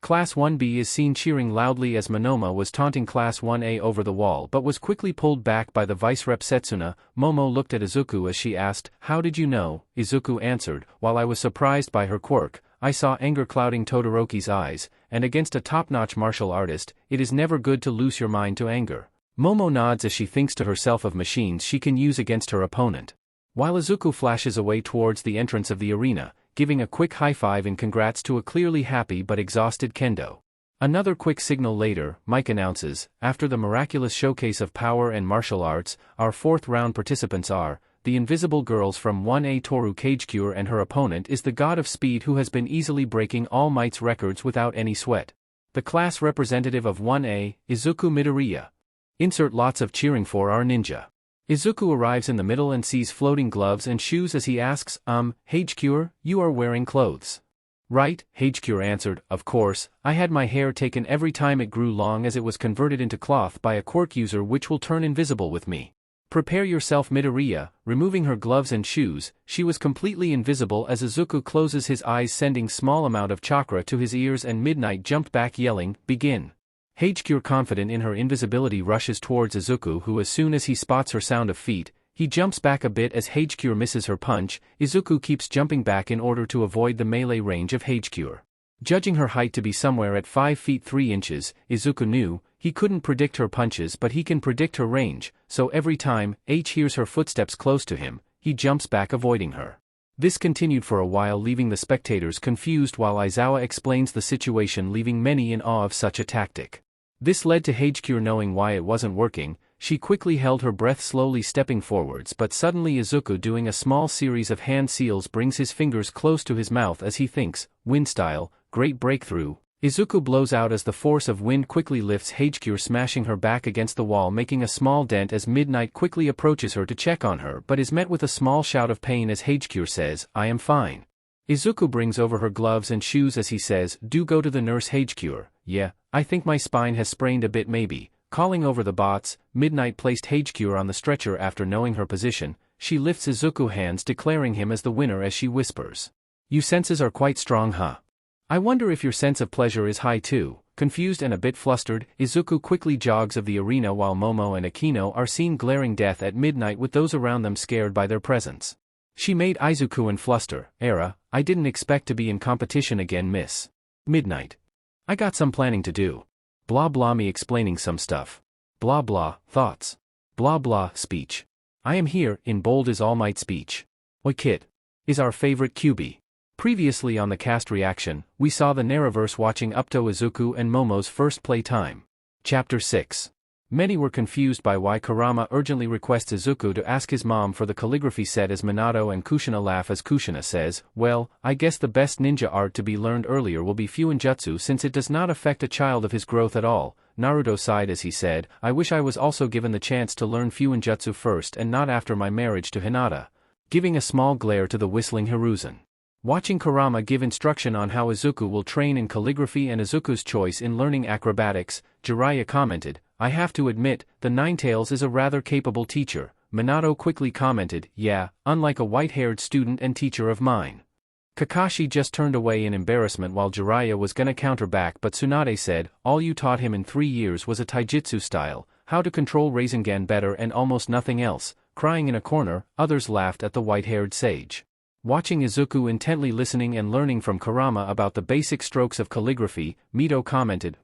Class 1B is seen cheering loudly as Monoma was taunting Class 1A over the wall but was quickly pulled back by the Vice Rep Setsuna. Momo looked at Izuku as she asked, "How did you know?" Izuku answered, "While I was surprised by her quirk, I saw anger clouding Todoroki's eyes, and against a top-notch martial artist, it is never good to lose your mind to anger." Momo nods as she thinks to herself of machines she can use against her opponent. While Izuku flashes away towards the entrance of the arena, giving a quick high-five in congrats to a clearly happy but exhausted Kendo. Another quick signal later, Mike announces, after the miraculous showcase of power and martial arts, our fourth-round participants are the Invisible Girls from 1A Toru Cagecure, and her opponent is the God of Speed who has been easily breaking All Might's records without any sweat. The class representative of 1A, Izuku Midoriya. Insert lots of cheering for our ninja. Izuku arrives in the middle and sees floating gloves and shoes as he asks, Hagecure, you are wearing clothes. Right, Hagecure answered, of course, I had my hair taken every time it grew long as it was converted into cloth by a quirk user which will turn invisible with me. Prepare yourself Midoriya. Removing her gloves and shoes, she was completely invisible as Izuku closes his eyes sending small amount of chakra to his ears and Midnight jumped back yelling, begin. Hagecure confident in her invisibility rushes towards Izuku who as soon as he spots her sound of feet, he jumps back a bit as Hagecure misses her punch. Izuku keeps jumping back in order to avoid the melee range of Hagecure. Judging her height to be somewhere at 5 feet 3 inches, Izuku knew, he couldn't predict her punches but he can predict her range, so every time H hears her footsteps close to him, he jumps back avoiding her. This continued for a while leaving the spectators confused while Aizawa explains the situation leaving many in awe of such a tactic. This led to Hagecure knowing why it wasn't working. She quickly held her breath slowly stepping forwards but suddenly Izuku doing a small series of hand seals brings his fingers close to his mouth as he thinks, wind style, great breakthrough. Izuku blows out as the force of wind quickly lifts Hagecure smashing her back against the wall making a small dent as Midnight quickly approaches her to check on her but is met with a small shout of pain as Hagecure says, I am fine. Izuku brings over her gloves and shoes as he says, do go to the nurse Hagecure, yeah, I think my spine has sprained a bit maybe. Calling over the bouts, Midnight placed Hagecure on the stretcher after knowing her position. She lifts Izuku's hands declaring him as the winner as she whispers. You senses are quite strong huh? I wonder if your sense of pleasure is high too. Confused and a bit flustered, Izuku quickly jogs of the arena while Momo and Akino are seen glaring death at Midnight with those around them scared by their presence. She made Izuku and fluster, Era, I didn't expect to be in competition again miss. Midnight. I got some planning to do. Blah blah me explaining some stuff. Blah blah, thoughts. Blah blah, speech. I am here, in bold is All Might speech. Oi kid. Is our favorite QB. Previously on the cast reaction, we saw the Naraverse watching up to Izuku and Momo's first play time. Chapter 6. Many were confused by why Kurama urgently requests Izuku to ask his mom for the calligraphy set as Minato and Kushina laugh as Kushina says, well, I guess the best ninja art to be learned earlier will be Fuinjutsu since it does not affect a child of his growth at all. Naruto sighed as he said, I wish I was also given the chance to learn Fuinjutsu first and not after my marriage to Hinata. Giving a small glare to the whistling Hiruzen. Watching Kurama give instruction on how Izuku will train in calligraphy and Izuku's choice in learning acrobatics, Jiraiya commented, I have to admit, the Ninetales is a rather capable teacher. Minato quickly commented, yeah, unlike a white-haired student and teacher of mine. Kakashi just turned away in embarrassment while Jiraiya was gonna counter back but Tsunade said, all you taught him in 3 years was a taijutsu style, how to control Rasengan better and almost nothing else. Crying in a corner, others laughed at the white-haired sage. Watching Izuku intently listening and learning from Kurama about the basic strokes of calligraphy, Mito commented,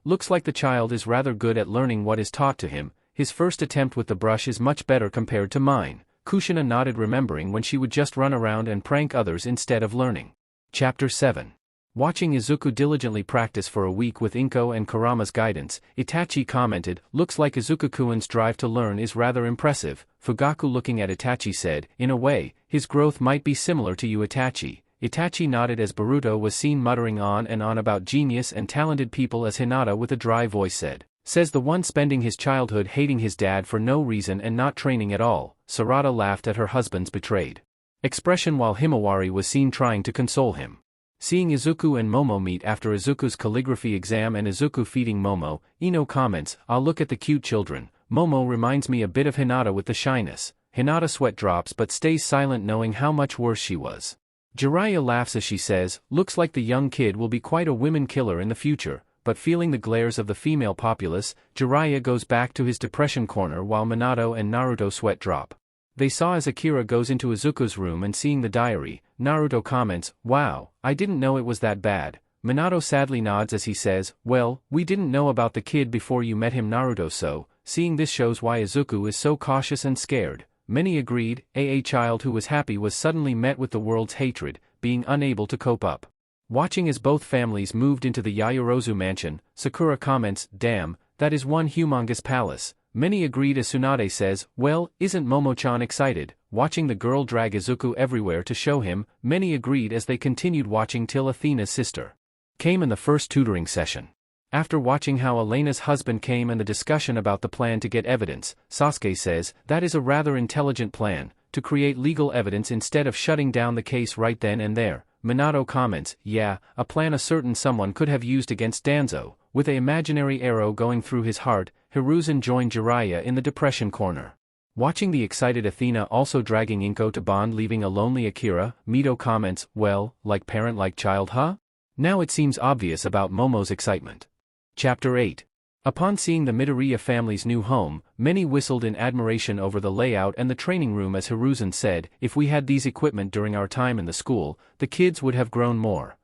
looks like the child is rather good at learning what is taught to him, his first attempt with the brush is much better compared to mine. Kushina nodded remembering when she would just run around and prank others instead of learning. Chapter 7. Watching Izuku diligently practice for a week with Inko and Kurama's guidance, Itachi commented, looks like Izuku-kun's drive to learn is rather impressive. Fugaku looking at Itachi said, in a way, his growth might be similar to you Itachi. Itachi nodded as Boruto was seen muttering on and on about genius and talented people as Hinata with a dry voice said, says the one spending his childhood hating his dad for no reason and not training at all. Sarada laughed at her husband's betrayed expression while Himawari was seen trying to console him. Seeing Izuku and Momo meet after Izuku's calligraphy exam and Izuku feeding Momo, Ino comments, I'll look at the cute children. Momo reminds me a bit of Hinata with the shyness. Hinata sweat drops but stays silent knowing how much worse she was. Jiraiya laughs as she says, looks like the young kid will be quite a women killer in the future, but feeling the glares of the female populace, Jiraiya goes back to his depression corner while Minato and Naruto sweat drop. They saw as Akira goes into Izuku's room and seeing the diary, Naruto comments, wow, I didn't know it was that bad. Minato sadly nods as he says, well, we didn't know about the kid before you met him Naruto so, seeing this shows why Izuku is so cautious and scared. Many agreed, a child who was happy was suddenly met with the world's hatred. being unable to cope up. Watching as both families moved into the Yaoyorozu mansion, Sakura comments, "Damn, that is one humongous palace." Many agreed as Tsunade says, "Well, isn't Momo-chan excited?" Watching the girl drag Izuku everywhere to show him, many agreed as they continued watching till Athena's sister came in the first tutoring session. After watching how Elena's husband came and the discussion about the plan to get evidence, Sasuke says, "That is a rather intelligent plan, to create legal evidence instead of shutting down the case right then and there." Minato comments, "Yeah, a plan a certain someone could have used against Danzo." With an imaginary arrow going through his heart, Hiruzen joined Jiraiya in the depression corner. Watching the excited Athena also dragging Inko to bond leaving a lonely Akira, Mito comments, "Well, like parent like child huh?" Now it seems obvious about Momo's excitement. Chapter 8. Upon seeing the Midoriya family's new home, many whistled in admiration over the layout and the training room as Hiruzen said, "If we had these equipment during our time in the school, the kids would have grown more."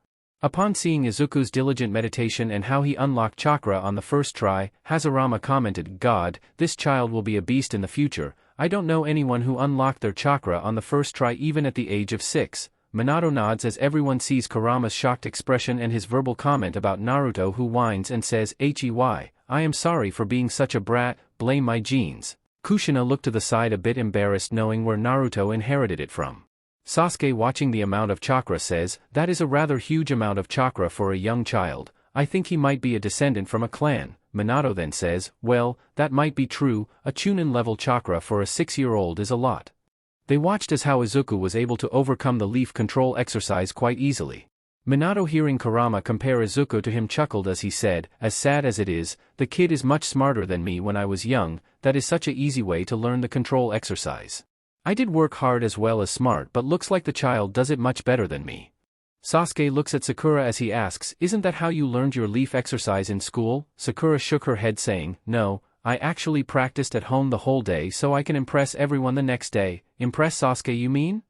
Upon seeing Izuku's diligent meditation and how he unlocked chakra on the first try, Hashirama commented, "God, this child will be a beast in the future. I don't know anyone who unlocked their chakra on the first try even at the age of 6. Minato nods as everyone sees Kurama's shocked expression and his verbal comment about Naruto who whines and says, "Hey, I am sorry for being such a brat, blame my genes." Kushina looked to the side a bit embarrassed knowing where Naruto inherited it from. Sasuke watching the amount of chakra says, "That is a rather huge amount of chakra for a young child. I think he might be a descendant from a clan." Minato then says, "Well, that might be true, a Chunin level chakra for a 6-year-old is a lot." They watched as how Izuku was able to overcome the leaf control exercise quite easily. Minato hearing Kurama compare Izuku to him chuckled as he said, "As sad as it is, the kid is much smarter than me when I was young. That is such an easy way to learn the control exercise. I did work hard as well as smart but looks like the child does it much better than me." Sasuke looks at Sakura as he asks, "Isn't that how you learned your leaf exercise in school?" Sakura shook her head saying, "No, I actually practiced at home the whole day so I can impress everyone the next day." "Impress Sasuke you mean?"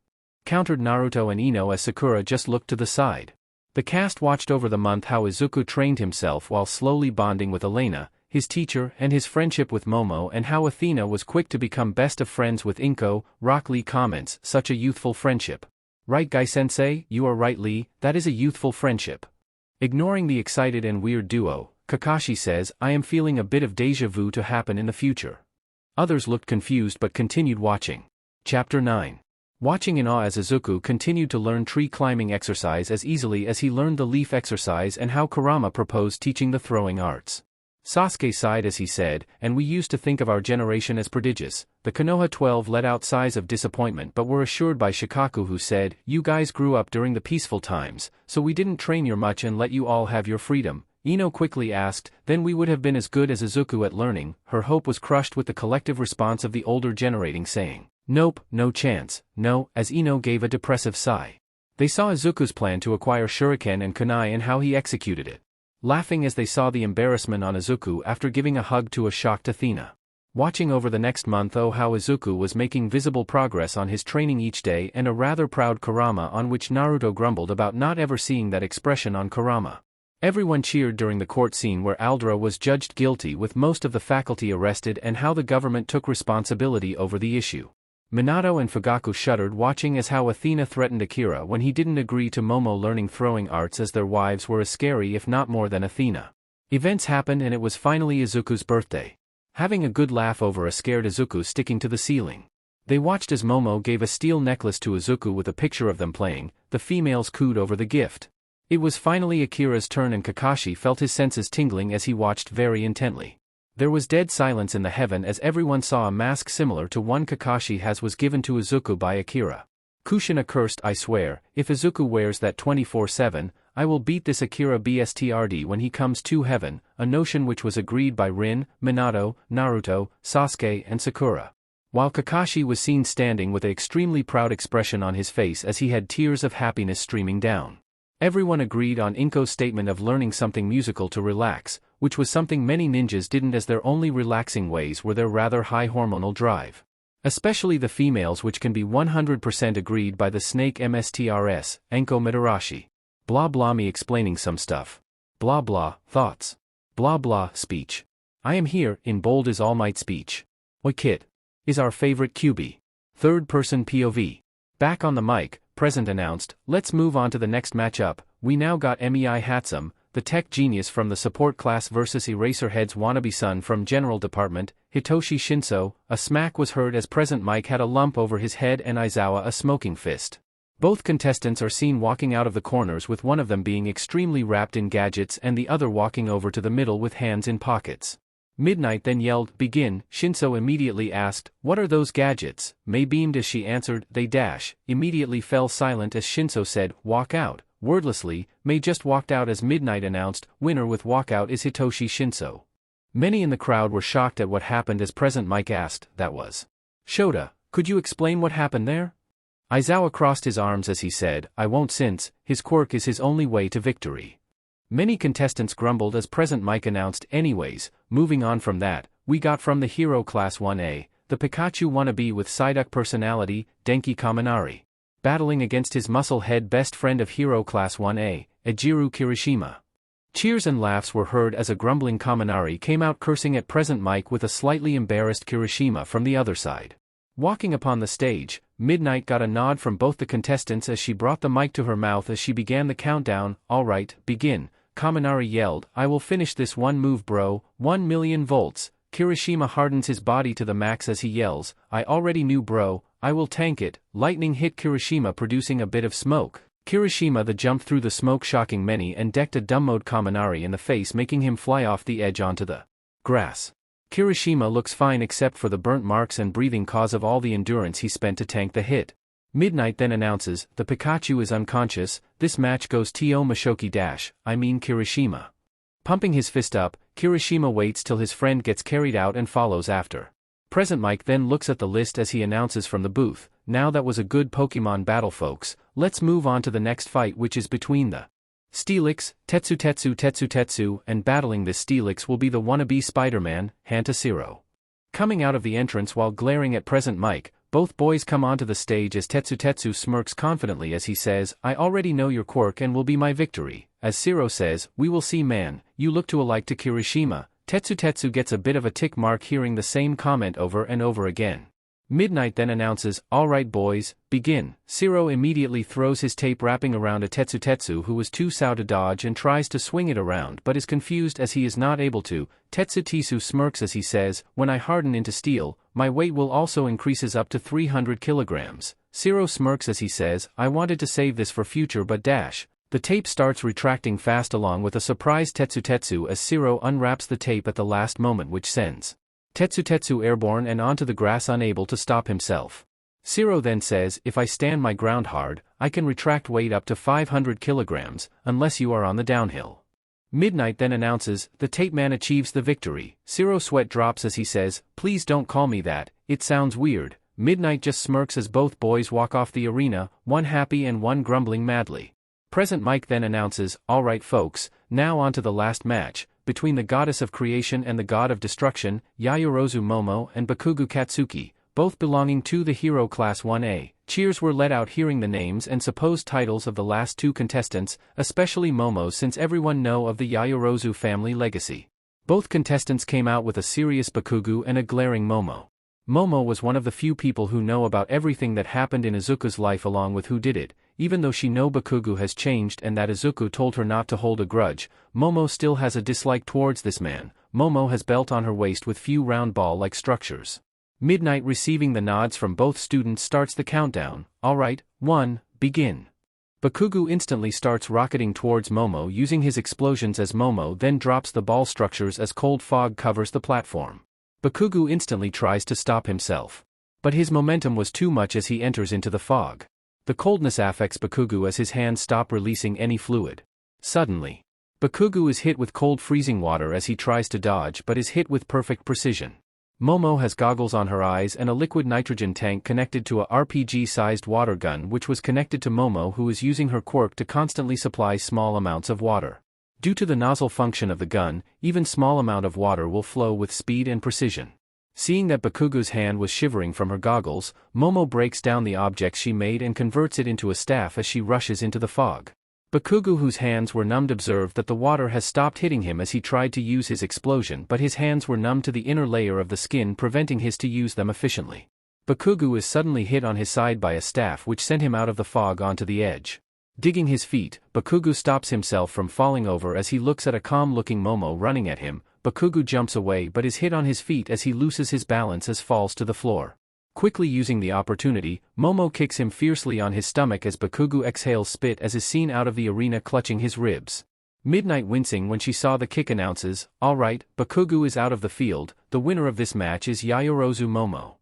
countered Naruto and Ino as Sakura just looked to the side. The cast watched over the month how Izuku trained himself while slowly bonding with Elena, his teacher and his friendship with Momo and how Athena was quick to become best of friends with Inko. Rock Lee comments, "Such a youthful friendship." "Right Guy-sensei, you are right Lee, that is a youthful friendship." Ignoring the excited and weird duo, Kakashi says, "I am feeling a bit of déjà vu to happen in the future." Others looked confused but continued watching. Chapter 9. Watching in awe as Izuku continued to learn tree climbing exercise as easily as he learned the leaf exercise and how Kurama proposed teaching the throwing arts. Sasuke sighed as he said, "And we used to think of our generation as prodigious." The Konoha 12 let out sighs of disappointment but were assured by Shikaku who said, "You guys grew up during the peaceful times, so we didn't train you much and let you all have your freedom." Ino quickly asked, "Then we would have been as good as Izuku at learning?" Her hope was crushed with the collective response of the older generating saying, "Nope, no chance, no," as Ino gave a depressive sigh. They saw Izuku's plan to acquire shuriken and kunai and how he executed it, laughing as they saw the embarrassment on Izuku after giving a hug to a shocked Athena. Watching over the next month how Izuku was making visible progress on his training each day and a rather proud Kurama on which Naruto grumbled about not ever seeing that expression on Kurama. Everyone cheered during the court scene where Aldra was judged guilty with most of the faculty arrested and how the government took responsibility over the issue. Minato and Fugaku shuddered watching as how Athena threatened Akira when he didn't agree to Momo learning throwing arts as their wives were as scary if not more than Athena. Events happened and it was finally Izuku's birthday. Having a good laugh over a scared Izuku sticking to the ceiling. They watched as Momo gave a steel necklace to Izuku with a picture of them playing. The females cooed over the gift. It was finally Akira's turn and Kakashi felt his senses tingling as he watched very intently. There was dead silence in the heaven as everyone saw a mask similar to one Kakashi has was given to Izuku by Akira. Kushina cursed, "I swear, if Izuku wears that 24/7, I will beat this Akira bstrd when he comes to heaven," a notion which was agreed by Rin, Minato, Naruto, Sasuke and Sakura. While Kakashi was seen standing with an extremely proud expression on his face as he had tears of happiness streaming down. Everyone agreed on Inko's statement of learning something musical to relax, which was something many ninjas didn't as their only relaxing ways were their rather high hormonal drive. Especially the females which can be 100% agreed by the snake MSTRS, Enko Mitarashi. Blah blah me explaining some stuff. Blah blah, thoughts. Blah blah, speech. I am here, in bold is All Might speech. Oi kid. Is our favorite QB. Third person POV. Back on the mic, Present announced, let's move on to the next matchup. We now got MEI Hatsum, the tech genius from the support class versus Eraserhead's wannabe son from General Department, Hitoshi Shinso. A smack was heard as Present Mike had a lump over his head and Aizawa a smoking fist. Both contestants are seen walking out of the corners with one of them being extremely wrapped in gadgets and the other walking over to the middle with hands in pockets. Midnight then yelled, begin. Shinso immediately asked, what are those gadgets? Mei beamed as she answered, they dash. Immediately fell silent as Shinso said, walk out. Wordlessly, Mei just walked out as Midnight announced, winner with walkout is Hitoshi Shinso. Many in the crowd were shocked at what happened as Present Mike asked, that was. Shota, could you explain what happened there? Aizawa crossed his arms as he said, I won't since, his quirk is his only way to victory. Many contestants grumbled as Present Mike announced, anyways, moving on from that, we got from the Hero Class 1A, the Pikachu wannabe with Psyduck personality, Denki Kaminari. Battling against his muscle-head best friend of Hero Class 1A, HarshaJirou Kirishima. Cheers and laughs were heard as a grumbling Kaminari came out cursing at Present Mike with a slightly embarrassed Kirishima from the other side. Walking upon the stage, Midnight got a nod from both the contestants as she brought the mic to her mouth as she began the countdown. Alright, begin. Kaminari yelled, I will finish this one move bro, 1,000,000 volts. Kirishima hardens his body to the max as he yells, I already knew bro, I will tank it. Lightning hit Kirishima producing a bit of smoke. Kirishima the jumped through the smoke shocking many and decked a dumb mode Kaminari in the face making him fly off the edge onto the grass. Kirishima looks fine except for the burnt marks and breathing cause of all the endurance he spent to tank the hit. Midnight then announces, the Pikachu is unconscious, this match goes to Mashoki Kirishima. Pumping his fist up, Kirishima waits till his friend gets carried out and follows after. Present Mike then looks at the list as he announces from the booth, now that was a good Pokemon battle folks, let's move on to the next fight which is between the Steelix, Tetsu, and battling this Steelix will be the wannabe Spider-Man, Hantashiro. Coming out of the entrance while glaring at Present Mike, both boys come onto the stage as Tetsu smirks confidently as he says, I already know your quirk and will be my victory. As Shiro says, we will see man, you look too alike to Kirishima. Tetsu gets a bit of a tick mark hearing the same comment over and over again. Midnight then announces, alright boys, begin. Shiro immediately throws his tape wrapping around a Tetsu who was too sow to dodge and tries to swing it around but is confused as he is not able to. Tetsu smirks as he says, when I harden into steel, my weight will also increases up to 300 kilograms. Shiro smirks as he says, I wanted to save this for future but dash. The tape starts retracting fast along with a surprised Tetsu as Shiro unwraps the tape at the last moment which sends Tetsu airborne and onto the grass unable to stop himself. Shiro then says, if I stand my ground hard, I can retract weight up to 500 kilograms, unless you are on the downhill. Midnight then announces, the tape man achieves the victory. Shiro sweat drops as he says, please don't call me that, it sounds weird. Midnight just smirks as both boys walk off the arena, one happy and one grumbling madly. Present Mike then announces, alright folks, now on to the last match, between the goddess of creation and the god of destruction, Yaoyorozu Momo and Bakugo Katsuki, both belonging to the Hero Class 1A. Cheers were let out hearing the names and supposed titles of the last two contestants, especially Momo since everyone know of the Yaoyorozu family legacy. Both contestants came out with a serious Bakugo and a glaring Momo. Momo was one of the few people who know about everything that happened in Izuku's life along with who did it. Even though she know Bakugo has changed and that Izuku told her not to hold a grudge, Momo still has a dislike towards this man. Momo has belt on her waist with few round ball-like structures. Midnight receiving the nods from both students starts the countdown. Alright, 1, begin. Bakugo instantly starts rocketing towards Momo using his explosions as Momo then drops the ball structures as cold fog covers the platform. Bakugo instantly tries to stop himself. But his momentum was too much as he enters into the fog. The coldness affects Bakugo as his hands stop releasing any fluid. Suddenly, Bakugo is hit with cold freezing water as he tries to dodge but is hit with perfect precision. Momo has goggles on her eyes and a liquid nitrogen tank connected to a RPG-sized water gun which was connected to Momo who is using her quirk to constantly supply small amounts of water. Due to the nozzle function of the gun, even small amount of water will flow with speed and precision. Seeing that Bakugo's hand was shivering from her goggles, Momo breaks down the object she made and converts it into a staff as she rushes into the fog. Bakugo, whose hands were numbed, observed that the water has stopped hitting him as he tried to use his explosion but his hands were numb to the inner layer of the skin preventing his to use them efficiently. Bakugo is suddenly hit on his side by a staff which sent him out of the fog onto the edge. Digging his feet, Bakugo stops himself from falling over as he looks at a calm-looking Momo running at him. Bakugo jumps away but is hit on his feet as he loses his balance as falls to the floor. Quickly using the opportunity, Momo kicks him fiercely on his stomach as Bakugo exhales spit as is seen out of the arena clutching his ribs. Midnight wincing when she saw the kick announces, "Alright, Bakugo is out of the field, the winner of this match is Yaoyorozu Momo."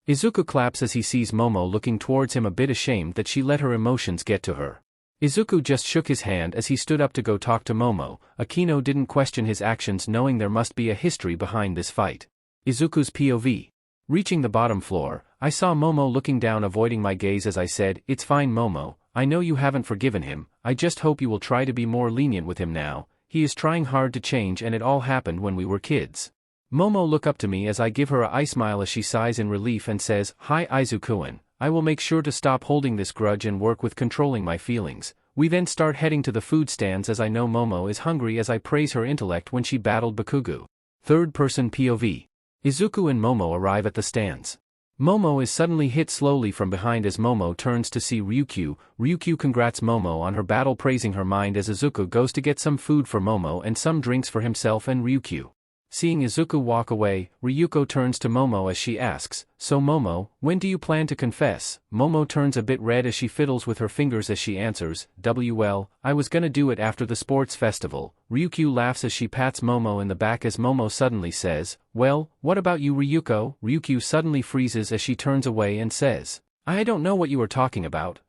Izuku claps as he sees Momo looking towards him a bit ashamed that she let her emotions get to her. Izuku just shook his hand as he stood up to go talk to Momo. Akino didn't question his actions knowing there must be a history behind this fight. Izuku's POV. Reaching the bottom floor, I saw Momo looking down avoiding my gaze as I said, "It's fine Momo, I know you haven't forgiven him, I just hope you will try to be more lenient with him now, he is trying hard to change and it all happened when we were kids." Momo look up to me as I give her a smile as she sighs in relief and says, "Hi Izuku-an, I will make sure to stop holding this grudge and work with controlling my feelings." We then start heading to the food stands as I know Momo is hungry as I praise her intellect when she battled Bakugo. Third person POV. Izuku and Momo arrive at the stands. Momo is suddenly hit slowly from behind as Momo turns to see Ryukyu. Ryukyu congrats Momo on her battle praising her mind as Izuku goes to get some food for Momo and some drinks for himself and Ryukyu. Seeing Izuku walk away, Ryuko turns to Momo as she asks, "So Momo, when do you plan to confess?" Momo turns a bit red as she fiddles with her fingers as she answers, "Well, I was gonna do it after the sports festival." Ryukyu laughs as she pats Momo in the back as Momo suddenly says, "Well, what about you Ryuko?" Ryukyu suddenly freezes as she turns away and says, "I don't know what you are talking about."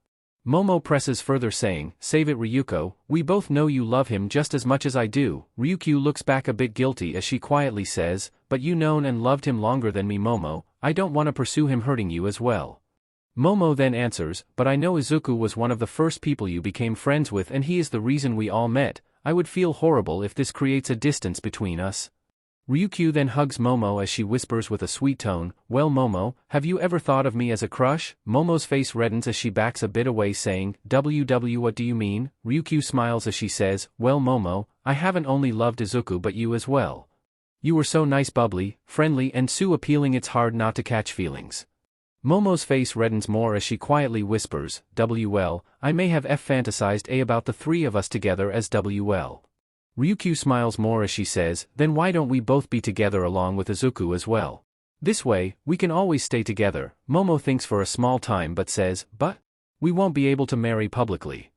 Momo presses further saying, "Save it Ryuko, we both know you love him just as much as I do." Ryukyu looks back a bit guilty as she quietly says, "But you known and loved him longer than me Momo, I don't want to pursue him hurting you as well." Momo then answers, "But I know Izuku was one of the first people you became friends with and he is the reason we all met, I would feel horrible if this creates a distance between us." Ryukyu then hugs Momo as she whispers with a sweet tone, "Well Momo, have you ever thought of me as a crush?" Momo's face reddens as she backs a bit away saying, What do you mean?" Ryukyu smiles as she says, "Well Momo, I haven't only loved Izuku but you as well. You were so nice bubbly, friendly and so appealing it's hard not to catch feelings." Momo's face reddens more as she quietly whispers, "Well, I may have fantasized about the three of us together as well." Ryukyu smiles more as she says, "Then why don't we both be together along with Izuku as well? This way, we can always stay together." Momo thinks for a small time but says, "But we won't be able to marry publicly."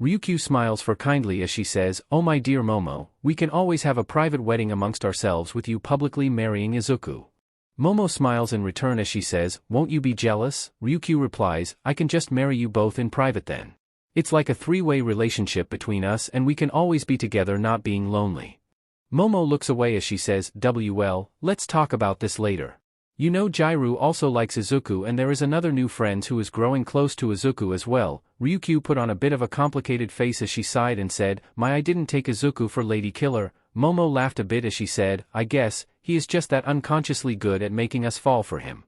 Ryukyu smiles for kindly as she says, "Oh my dear Momo, we can always have a private wedding amongst ourselves with you publicly marrying Izuku." Momo smiles in return as she says, "Won't you be jealous?" Ryukyu replies, "I can just marry you both in private then. It's like a three-way relationship between us and we can always be together not being lonely." Momo looks away as she says, Well, let's talk about this later. You know Jirou also likes Izuku and there is another new friend who is growing close to Izuku as well." Ryukyu put on a bit of a complicated face as she sighed and said, I didn't take Izuku for Lady Killer." Momo laughed a bit as she said, "I guess, he is just that unconsciously good at making us fall for him."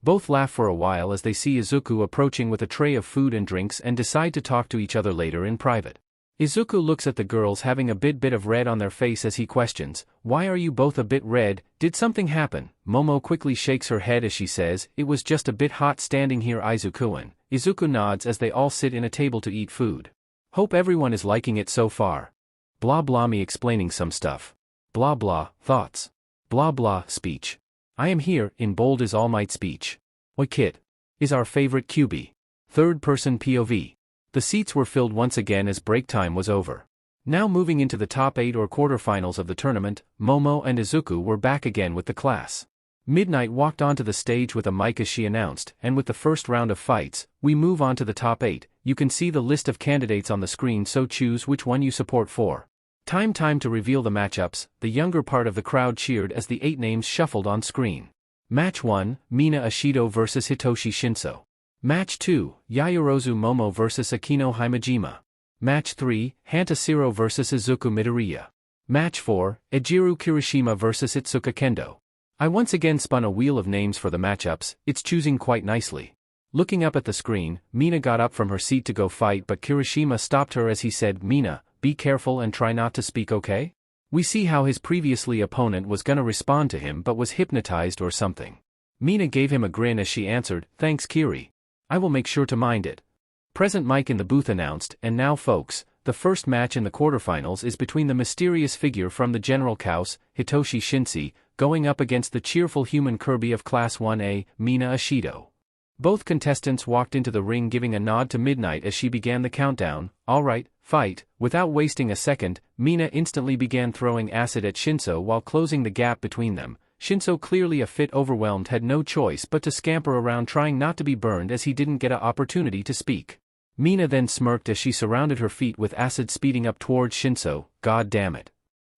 Both laugh for a while as they see Izuku approaching with a tray of food and drinks and decide to talk to each other later in private. Izuku looks at the girls having a bit of red on their face as he questions, "Why are you both a bit red? Did something happen?" Momo quickly shakes her head as she says, "It was just a bit hot standing here Izuku-an." Izuku nods as they all sit in a table to eat food. "Hope everyone is liking it so far. Blah blah me explaining some stuff. Blah blah, thoughts. Blah blah, speech. I am here, in bold is All Might speech. Oi kid. Is our favorite QB. Third person POV. The seats were filled once again as break time was over. Now moving into the top 8 or quarterfinals of the tournament, Momo and Izuku were back again with the class. Midnight walked onto the stage with a mic as she announced, and with the first round of fights, we move on to the top 8. You can see the list of candidates on the screen, so choose which one you support for. Time to reveal the matchups. The younger part of the crowd cheered as the 8 names shuffled on screen. Match 1, Mina Ashido vs Hitoshi Shinso. Match 2, Yaoyorozu Momo vs Akino Himejima. Match 3, HarshaJirou vs Izuku Midoriya. Match 4, Ejiro Kirishima vs Itsuka Kendo. I once again spun a wheel of names for the matchups, it's choosing quite nicely. Looking up at the screen, Mina got up from her seat to go fight but Kirishima stopped her as he said, "Mina, be careful and try not to speak, okay?" We see how his previously opponent was gonna respond to him but was hypnotized or something. Mina gave him a grin as she answered, "Thanks Kiri. I will make sure to mind it." Present Mike in the booth announced, "And now folks, the first match in the quarterfinals is between the mysterious figure from the General House, Hitoshi Shinsei, going up against the cheerful human Kirby of Class 1A, Mina Ashido." Both contestants walked into the ring giving a nod to Midnight as she began the countdown. "Alright, fight." Without wasting a second, Mina instantly began throwing acid at Shinso while closing the gap between them. Shinso, clearly a bit overwhelmed, had no choice but to scamper around trying not to be burned as he didn't get an opportunity to speak. Mina then smirked as she surrounded her feet with acid, speeding up towards Shinso. "God damn it."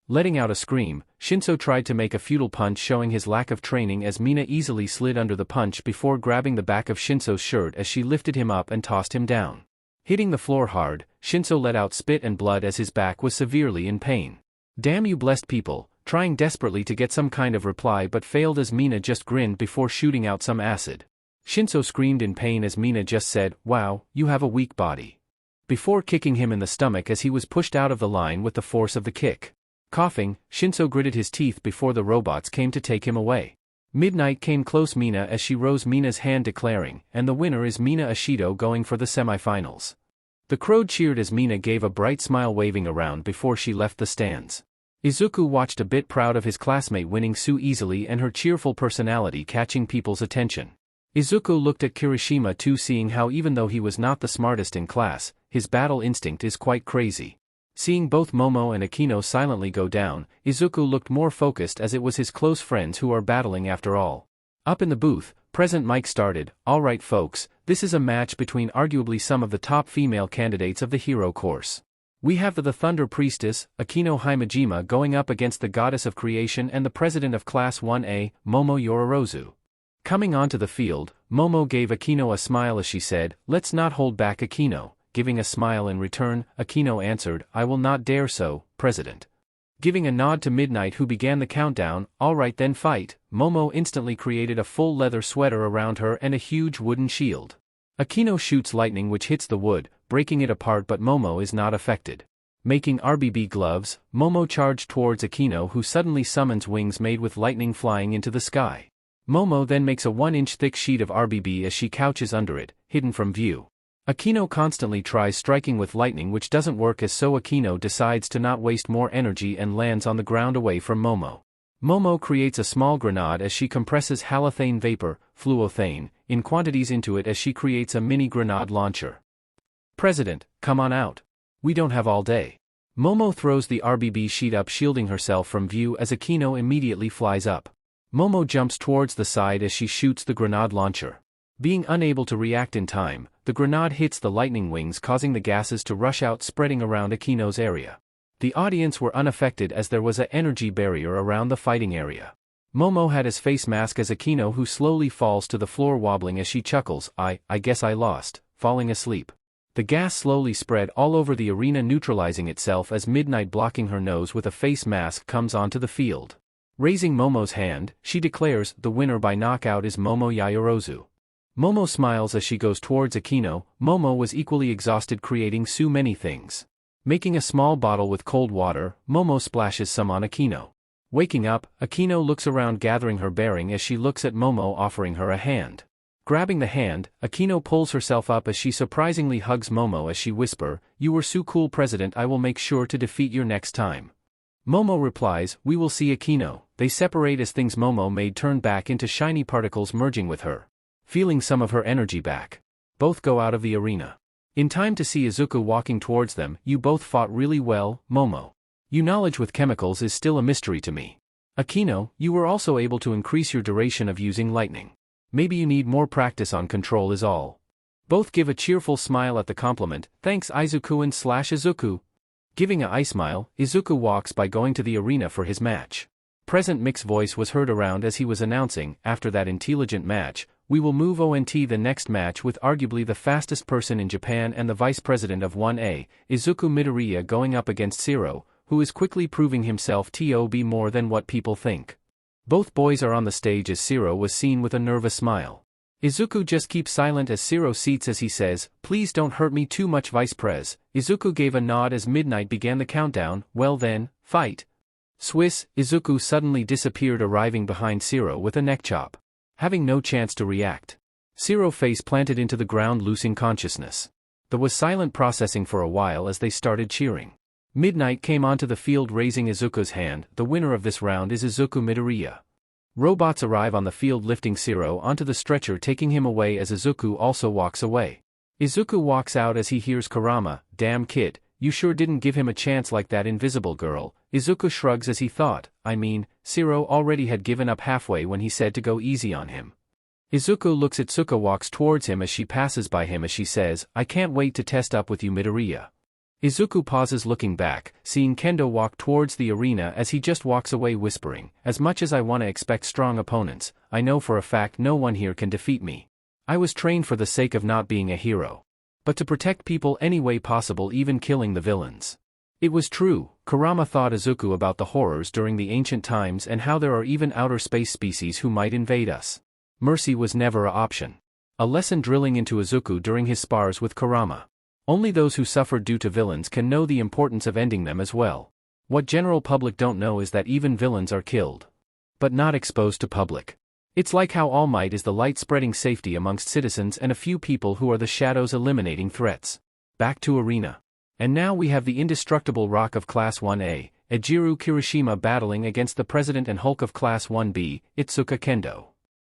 Letting out a scream, Shinso tried to make a futile punch, showing his lack of training as Mina easily slid under the punch before grabbing the back of Shinso's shirt as she lifted him up and tossed him down. Hitting the floor hard, Shinso let out spit and blood as his back was severely in pain. "Damn you blessed people," trying desperately to get some kind of reply but failed as Mina just grinned before shooting out some acid. Shinso screamed in pain as Mina just said, "Wow, you have a weak body," before kicking him in the stomach as he was pushed out of the line with the force of the kick. Coughing, Shinso gritted his teeth before the robots came to take him away. Midnight came close Mina as she rose Mina's hand, declaring, "And the winner is Mina Ashido, going for the semifinals." The crowd cheered as Mina gave a bright smile, waving around before she left the stands. Izuku watched, a bit proud of his classmate winning so easily and her cheerful personality catching people's attention. Izuku looked at Kirishima too, seeing how even though he was not the smartest in class, his battle instinct is quite crazy. Seeing both Momo and Akino silently go down, Izuku looked more focused as it was his close friends who are battling after all. Up in the booth, Present Mike started, "Alright folks, this is a match between arguably some of the top female candidates of the hero course. We have the Thunder Priestess, Akino Himejima, going up against the Goddess of Creation and the President of Class 1A, Momo Yaoyorozu." Coming onto the field, Momo gave Akino a smile as she said, "Let's not hold back Akino." Giving a smile in return, Akino answered, "I will not dare so, President." Giving a nod to Midnight, who began the countdown, "Alright then, fight." Momo instantly created a full leather sweater around her and a huge wooden shield. Akino shoots lightning which hits the wood, breaking it apart, but Momo is not affected. Making RBB gloves, Momo charged towards Akino, who suddenly summons wings made with lightning flying into the sky. Momo then makes a 1-inch thick sheet of RBB as she couches under it, hidden from view. Akino constantly tries striking with lightning which doesn't work, as so Akino decides to not waste more energy and lands on the ground away from Momo. Momo creates a small grenade as she compresses halothane vapor, fluothane, in quantities into it as she creates a mini grenade launcher. "President, come on out. We don't have all day." Momo throws the RBB sheet up, shielding herself from view as Akino immediately flies up. Momo jumps towards the side as she shoots the grenade launcher. Being unable to react in time, the grenade hits the lightning wings, causing the gases to rush out, spreading around Akino's area. The audience were unaffected as there was an energy barrier around the fighting area. Momo had his face mask as Akino, who slowly falls to the floor, wobbling as she chuckles, I guess I lost," falling asleep. The gas slowly spread all over the arena, neutralizing itself as Midnight, blocking her nose with a face mask, comes onto the field. Raising Momo's hand, she declares, "The winner by knockout is Momo Yaoyorozu." Momo smiles as she goes towards Akino. Momo was equally exhausted, creating so many things. Making a small bottle with cold water, Momo splashes some on Akino. Waking up, Akino looks around, gathering her bearing as she looks at Momo offering her a hand. Grabbing the hand, Akino pulls herself up as she surprisingly hugs Momo as she whisper, "You were so cool, President. I will make sure to defeat you next time." Momo replies, "We will see, Akino." They separate as things Momo made turn back into shiny particles, merging with her. Feeling some of her energy back, both go out of the arena. In time to see Izuku walking towards them. "You both fought really well, Momo. Your knowledge with chemicals is still a mystery to me. Akino, you were also able to increase your duration of using lightning. Maybe you need more practice on control is all." Both give a cheerful smile at the compliment. "Thanks Izuku and Izuku." Giving a eye smile, Izuku walks by, going to the arena for his match. Present Mix's voice was heard around as he was announcing, "After that intelligent match, we will move on to the next match with arguably the fastest person in Japan and the vice president of 1A, Izuku Midoriya, going up against Zero, who is quickly proving himself to be more than what people think." Both boys are on the stage as Zero was seen with a nervous smile. Izuku just keeps silent as Zero seats as he says, "Please don't hurt me too much, Vice Prez." Izuku gave a nod as Midnight began the countdown. "Well then, fight." Swiss, Izuku suddenly disappeared, arriving behind Zero with a neck chop. having no chance to react. Shirou face planted into the ground, losing consciousness. There was silent processing for a while as they started cheering. Midnight came onto the field raising Izuku's hand. The winner of this round is Izuku Midoriya. Robots arrive on the field lifting Shirou onto the stretcher, taking him away as Izuku also walks away. Izuku walks out as he hears Kurama, "Damn kid, you sure didn't give him a chance like that invisible girl." Izuku shrugs as he thought, Shirou already had given up halfway when he said to go easy on him. Izuku looks at Tsuka, walks towards him as she passes by him as she says, "I can't wait to test up with you, Midoriya." Izuku pauses, looking back, seeing Kendo walk towards the arena as he just walks away whispering, "As much as I want to expect strong opponents, I know for a fact no one here can defeat me. I was trained for the sake of not being a hero, but to protect people any way possible, even killing the villains." It was true, Kurama taught Izuku about the horrors during the ancient times and how there are even outer space species who might invade us. Mercy was never an option. A lesson drilling into Izuku during his spars with Kurama. Only those who suffered due to villains can know the importance of ending them as well. What general public don't know is that even villains are killed, but not exposed to public. It's like how All Might is the light spreading safety amongst citizens and a few people who are the shadows eliminating threats. Back to arena. And now we have the indestructible Rock of Class 1A, HarshaJirou Kirishima battling against the President and Hulk of Class 1B, Itsuka Kendo.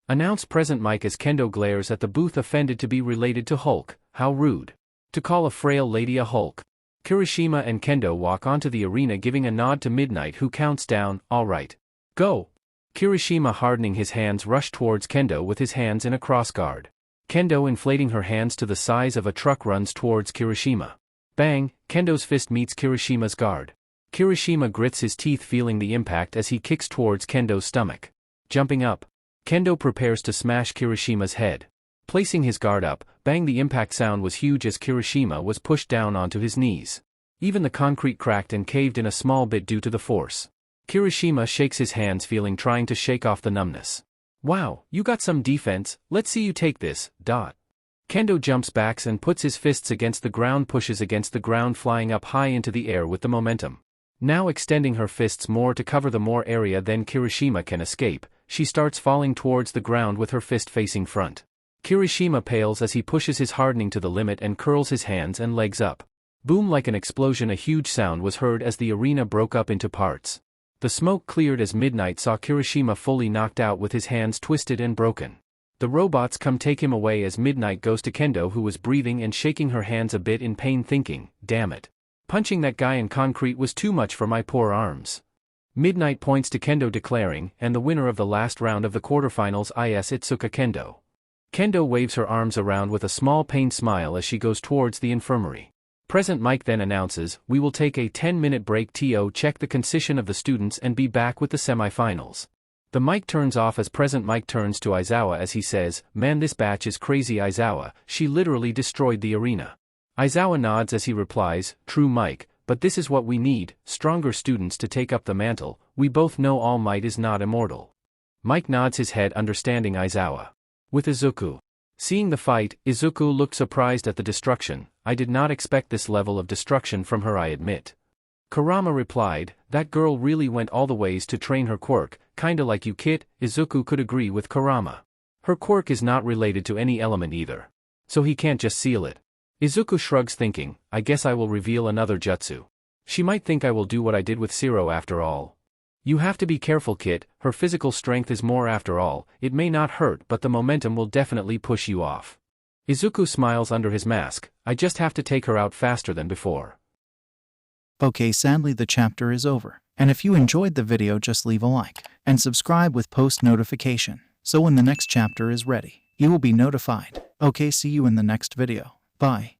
Announce present Mike as Kendo glares at the booth, offended to be related to Hulk. How rude. To call a frail lady a Hulk. Kirishima and Kendo walk onto the arena, giving a nod to Midnight, who counts down, "All right. Go." Kirishima, hardening his hands, rushed towards Kendo with his hands in a crossguard. Kendo, inflating her hands to the size of a truck, runs towards Kirishima. Bang! Kendo's fist meets Kirishima's guard. Kirishima grits his teeth, feeling the impact as he kicks towards Kendo's stomach. Jumping up, Kendo prepares to smash Kirishima's head. Placing his guard up, bang! The impact sound was huge as Kirishima was pushed down onto his knees. Even the concrete cracked and caved in a small bit due to the force. Kirishima shakes his hands, trying to shake off the numbness. "Wow, you got some defense, let's see you take this." Kendo jumps back and puts his fists against the ground, pushes against the ground, flying up high into the air with the momentum. Now extending her fists more to cover the more area than Kirishima can escape, she starts falling towards the ground with her fist facing front. Kirishima pales as he pushes his hardening to the limit and curls his hands and legs up. Boom! Like an explosion, a huge sound was heard as the arena broke up into parts. The smoke cleared as Midnight saw Kirishima fully knocked out with his hands twisted and broken. The robots come take him away as Midnight goes to Kendo, who was breathing and shaking her hands a bit in pain, thinking, "Damn it. Punching that guy in concrete was too much for my poor arms." Midnight points to Kendo, declaring, "And the winner of the last round of the quarterfinals is Itsuka Kendo." Kendo waves her arms around with a small pained smile as she goes towards the infirmary. Present Mike then announces, "We will take a 10-minute break to check the condition of the students and be back with the semifinals." The mic turns off as present Mike turns to Aizawa as he says, "Man, this batch is crazy, Aizawa, she literally destroyed the arena." Aizawa nods as he replies, "True, Mike, but this is what we need, stronger students to take up the mantle. We both know All Might is not immortal." Mike nods his head, understanding Aizawa. With Izuku. Seeing the fight, Izuku looked surprised at the destruction. "I did not expect this level of destruction from her, I admit." Kurama replied, "That girl really went all the ways to train her quirk, kinda like you, kid." Izuku could agree with Kurama. Her quirk is not related to any element either, so he can't just seal it. Izuku shrugs, thinking, "I guess I will reveal another jutsu. She might think I will do what I did with Shirou after all." "You have to be careful, kid, her physical strength is more after all. It may not hurt, but the momentum will definitely push you off." Izuku smiles under his mask, "I just have to take her out faster than before." Okay, sadly the chapter is over. And if you enjoyed the video, just leave a like and subscribe with post notification, so when the next chapter is ready, you will be notified. Okay, see you in the next video. Bye.